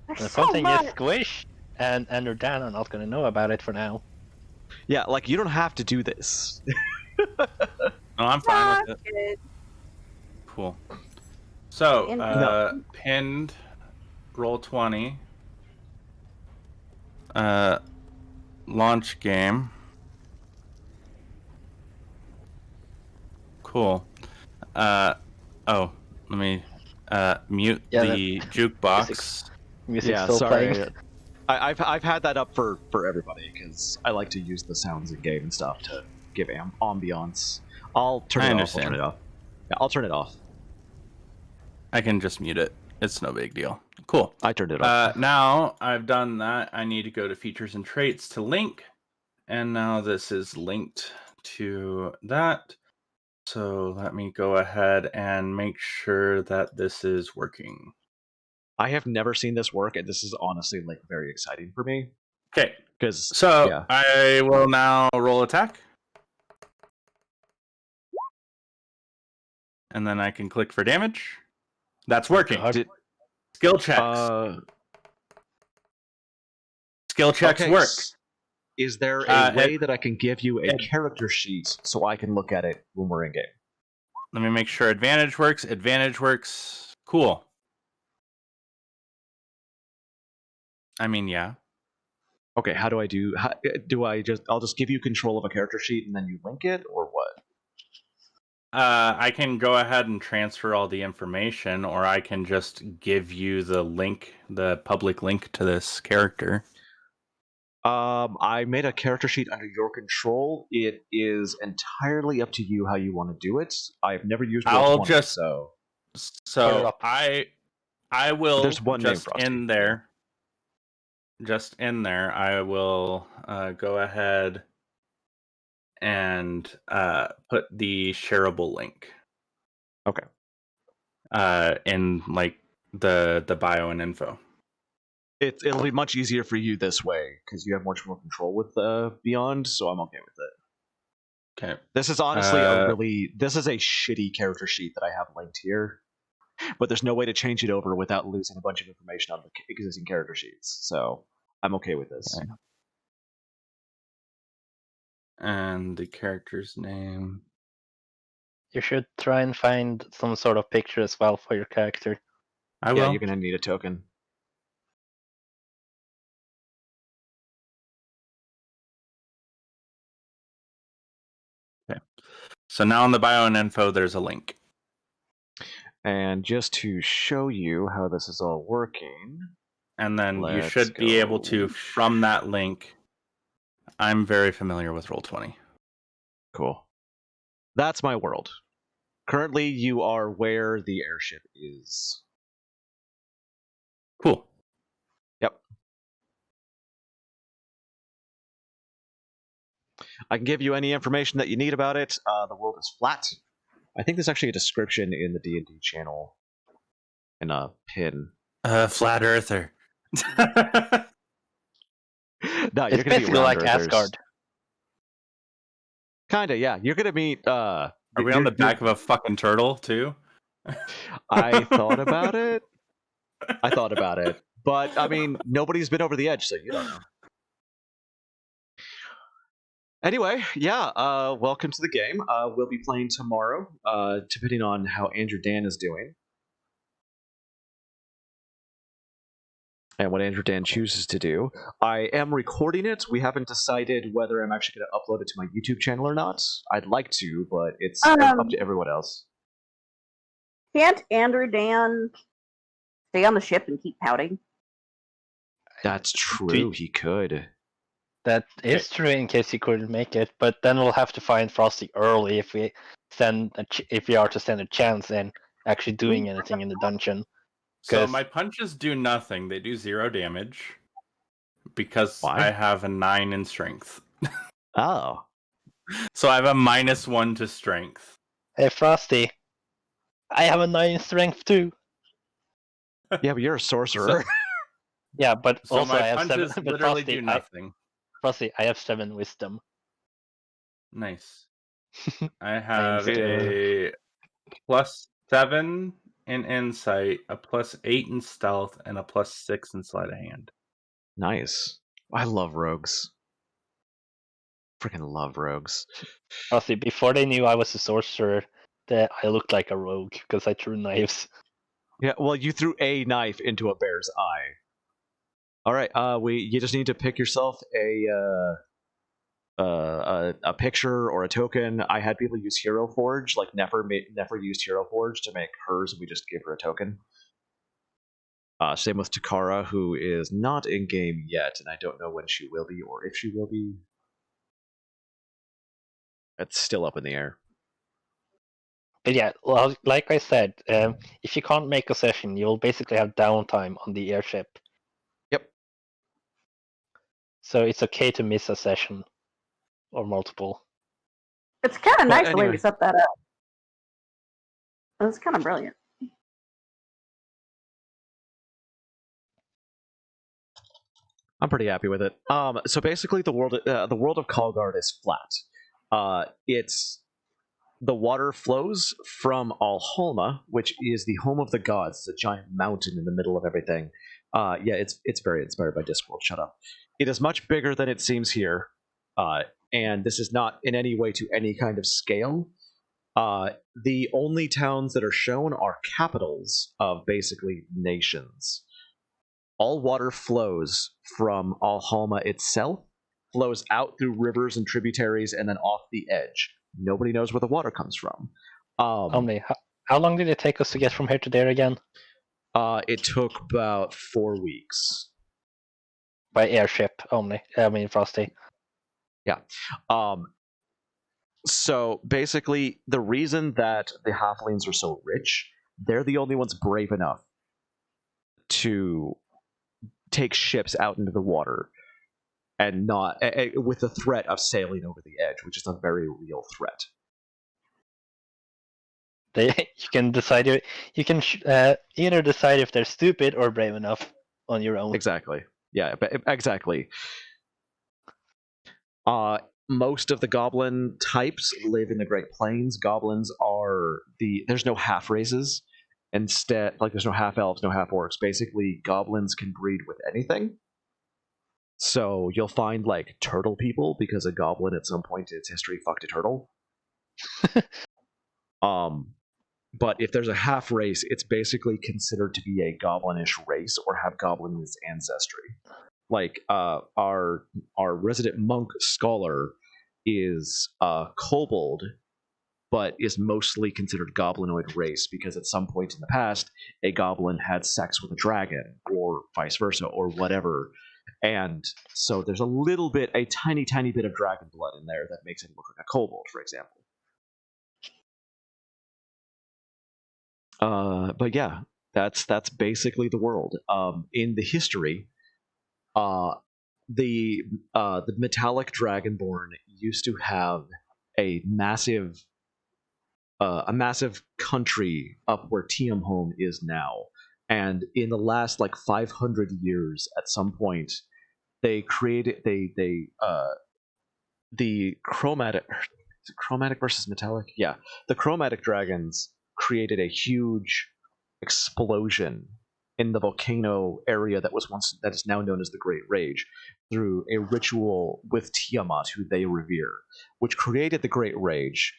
The fun thing is, Squish and AndrewDan are not going to know about it for now. Yeah, like, you don't have to do this. No, I'm fine with it. Cool. So, pinned, roll 20. Launch game. Cool. Oh, let me mute the jukebox. Music's still playing. I've had that up for everybody because I like to use the sounds in game and stuff to give ambiance. I'll turn it off. Yeah, I'll turn it off. I can just mute it. It's no big deal. Cool. I turned it off. Now I've done that. I need to go to features and traits to link, and now this is linked to that. So let me go ahead and make sure that this is working. I have never seen this work, and this is honestly like very exciting for me. Okay. Because I will now roll attack. And then I can click for damage. That's working. Skill checks. Skill checks work. Is there a way that I can give you a character sheet so I can look at it when we're in game? Let me make sure advantage works. Advantage works. Cool. I mean, yeah. Okay, how do I do? I'll just give you control of a character sheet and then you link it, or what? I can go ahead and transfer all the information, or I can just give you the link, the public link to this character. I made a character sheet under your control. It is entirely up to you how you want to do it. I've never used Roll20, so I will. There's one just name in there. Just in there, I will go ahead and put the shareable link. Okay. In like the bio and info. It'll be much easier for you this way because you have much more control with Beyond, so I'm okay with it. Okay. This is honestly this is a shitty character sheet that I have linked here, but there's no way to change it over without losing a bunch of information on the existing character sheets. So I'm okay with this. Okay. And the character's name. You should try and find some sort of picture as well for your character. I Yeah, will. you're gonna need a token. Okay. So now on the bio and info, there's a link. And just to show you how this is all working, And then you Let's should be able to, go. from that link, I'm very familiar with Roll20. Cool. That's my world. Currently, you are where the airship is. Cool. Yep. I can give you any information that you need about it. The world is flat. I think there's actually a description in the D&D channel in a pin. Flat Earther. No, It's you're gonna be basically like Round Earthers. Asgard. Kinda, yeah. You're gonna meet. Are we on the back of a fucking turtle too? I thought about it. But I mean, nobody's been over the edge, so you don't know. Anyway, yeah. Welcome to the game. We'll be playing tomorrow, depending on how AndrewDan is doing. And what AndrewDan chooses to do. I am recording it. We haven't decided whether I'm actually going to upload it to my YouTube channel or not. I'd like to, but it's up to everyone else. Can't AndrewDan stay on the ship and keep pouting? That's true. He could. That is true in case you couldn't make it, but then we'll have to find Frosty early if we are to stand a chance in actually doing anything in the dungeon. So my punches do nothing. They do 0 damage because Why? I have a 9 in strength. Oh. So I have a -1 to strength. Hey Frosty, I have a 9 strength too. Yeah, but you're a sorcerer. Yeah, but So also my I have 7. punches But literally Frosty, do nothing. Frosty, I have 7 wisdom. Nice. I have Yeah. a +7 in insight, a +8 in stealth, and a +6 in sleight of hand. Nice. I love rogues. Freaking love rogues. Frosty, before they knew I was a sorcerer, that I looked like a rogue because I threw knives. Yeah, well, you threw a knife into a bear's eye. All right, you just need to pick yourself a picture or a token. I had people use Hero Forge, like Nefer used Hero Forge to make hers, and we just give her a token. Same with Takara, who is not in game yet, and I don't know when she will be or if she will be. It's still up in the air. But yeah, well, like I said, if you can't make a session, you'll basically have downtime on the airship. Yep. So it's okay to miss a session or multiple. It's kind of But nice the way anyway. we set that up. It's kind of brilliant. I'm pretty happy with it. So basically, the world of Kalgard is flat. The water flows from Alholma, which is the home of the gods. It's a giant mountain in the middle of everything. Yeah, it's very inspired by Discworld. Shut up. It is much bigger than it seems here, and this is not in any way to any kind of scale. The only towns that are shown are capitals of basically nations. All water flows from Alholma itself, flows out through rivers and tributaries, and then off the edge. Nobody knows where the water comes from. Omni, how long did it take us to get from here to there again? It took about 4 weeks. By airship, Omni. I mean, Frosty. Yeah. So basically, the reason that the halflings are so rich, they're the only ones brave enough to take ships out into the water and not with the threat of sailing over the edge, which is a very real threat. You can decide. You can either decide if they're stupid or brave enough on your own. Exactly. Yeah. Exactly. Most of the goblin types live in the Great Plains. Goblins are there's no half races. Instead, like there's no half elves, no half orcs. Basically, goblins can breed with anything. So you'll find like turtle people because a goblin at some point in its history fucked a turtle. But if there's a half race, it's basically considered to be a goblinish race or have goblin in its ancestry. Like our resident monk scholar is kobold, but is mostly considered goblinoid race because at some point in the past a goblin had sex with a dragon or vice versa or whatever, and so there's a tiny bit of dragon blood in there that makes it look like a kobold, for example. But yeah, that's basically the world. In the history, the metallic dragonborn used to have a massive country up where Tiamholm is now, and in the last like 500 years, at some point, they created the chromatic versus metallic. Yeah, the chromatic dragons created a huge explosion in the volcano area that is now known as the Great Rage through a ritual with Tiamat, who they revere, which created the Great Rage,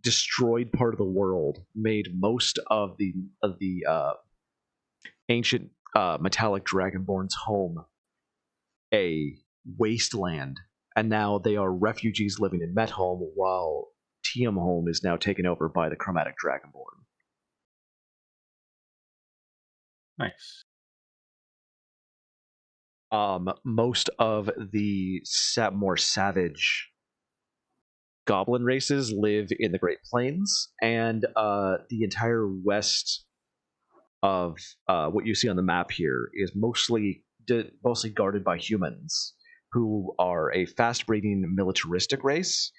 destroyed part of the world, made most of the ancient metallic dragonborn's home a wasteland, and now they are refugees living in Metholm, while Tiamholm is now taken over by the chromatic dragonborn. Nice. Most of the more savage goblin races live in the Great Plains, and the entire west of what you see on the map here is mostly guarded by humans, who are a fast-breeding militaristic race.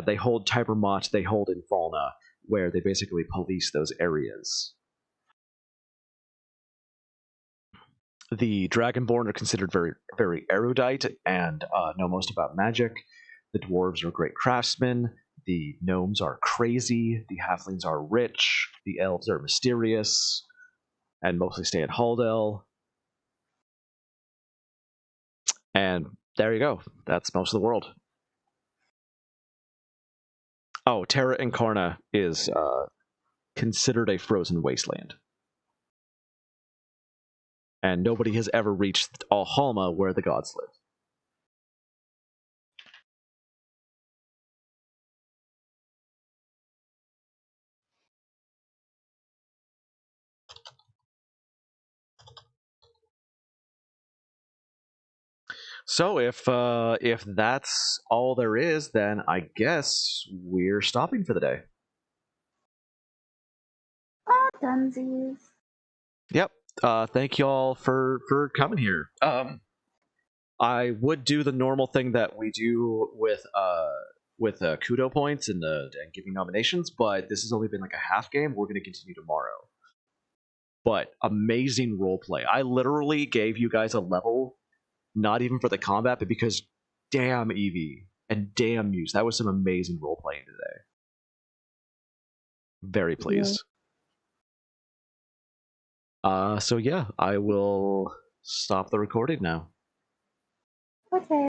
They hold Tibermont, they hold Infalna, where they basically police those areas. The Dragonborn are considered very, very erudite and know most about magic. The dwarves are great craftsmen. The gnomes are crazy. The halflings are rich. The elves are mysterious and mostly stay at Haldell. And there you go. That's most of the world. Oh, Terra Incarna is considered a frozen wasteland. And nobody has ever reached Alhalma, where the gods live. So if that's all there is, then I guess we're stopping for the day. Dunsies. Yep. Thank you all for coming here. I would do the normal thing that we do with Kudo points and giving nominations, but this has only been like a half game. We're going to continue tomorrow. But amazing roleplay. I literally gave you guys a level, not even for the combat, but because damn Evie and damn Muse, that was some amazing roleplaying today. Very pleased. So yeah, I will stop the recording now. Okay.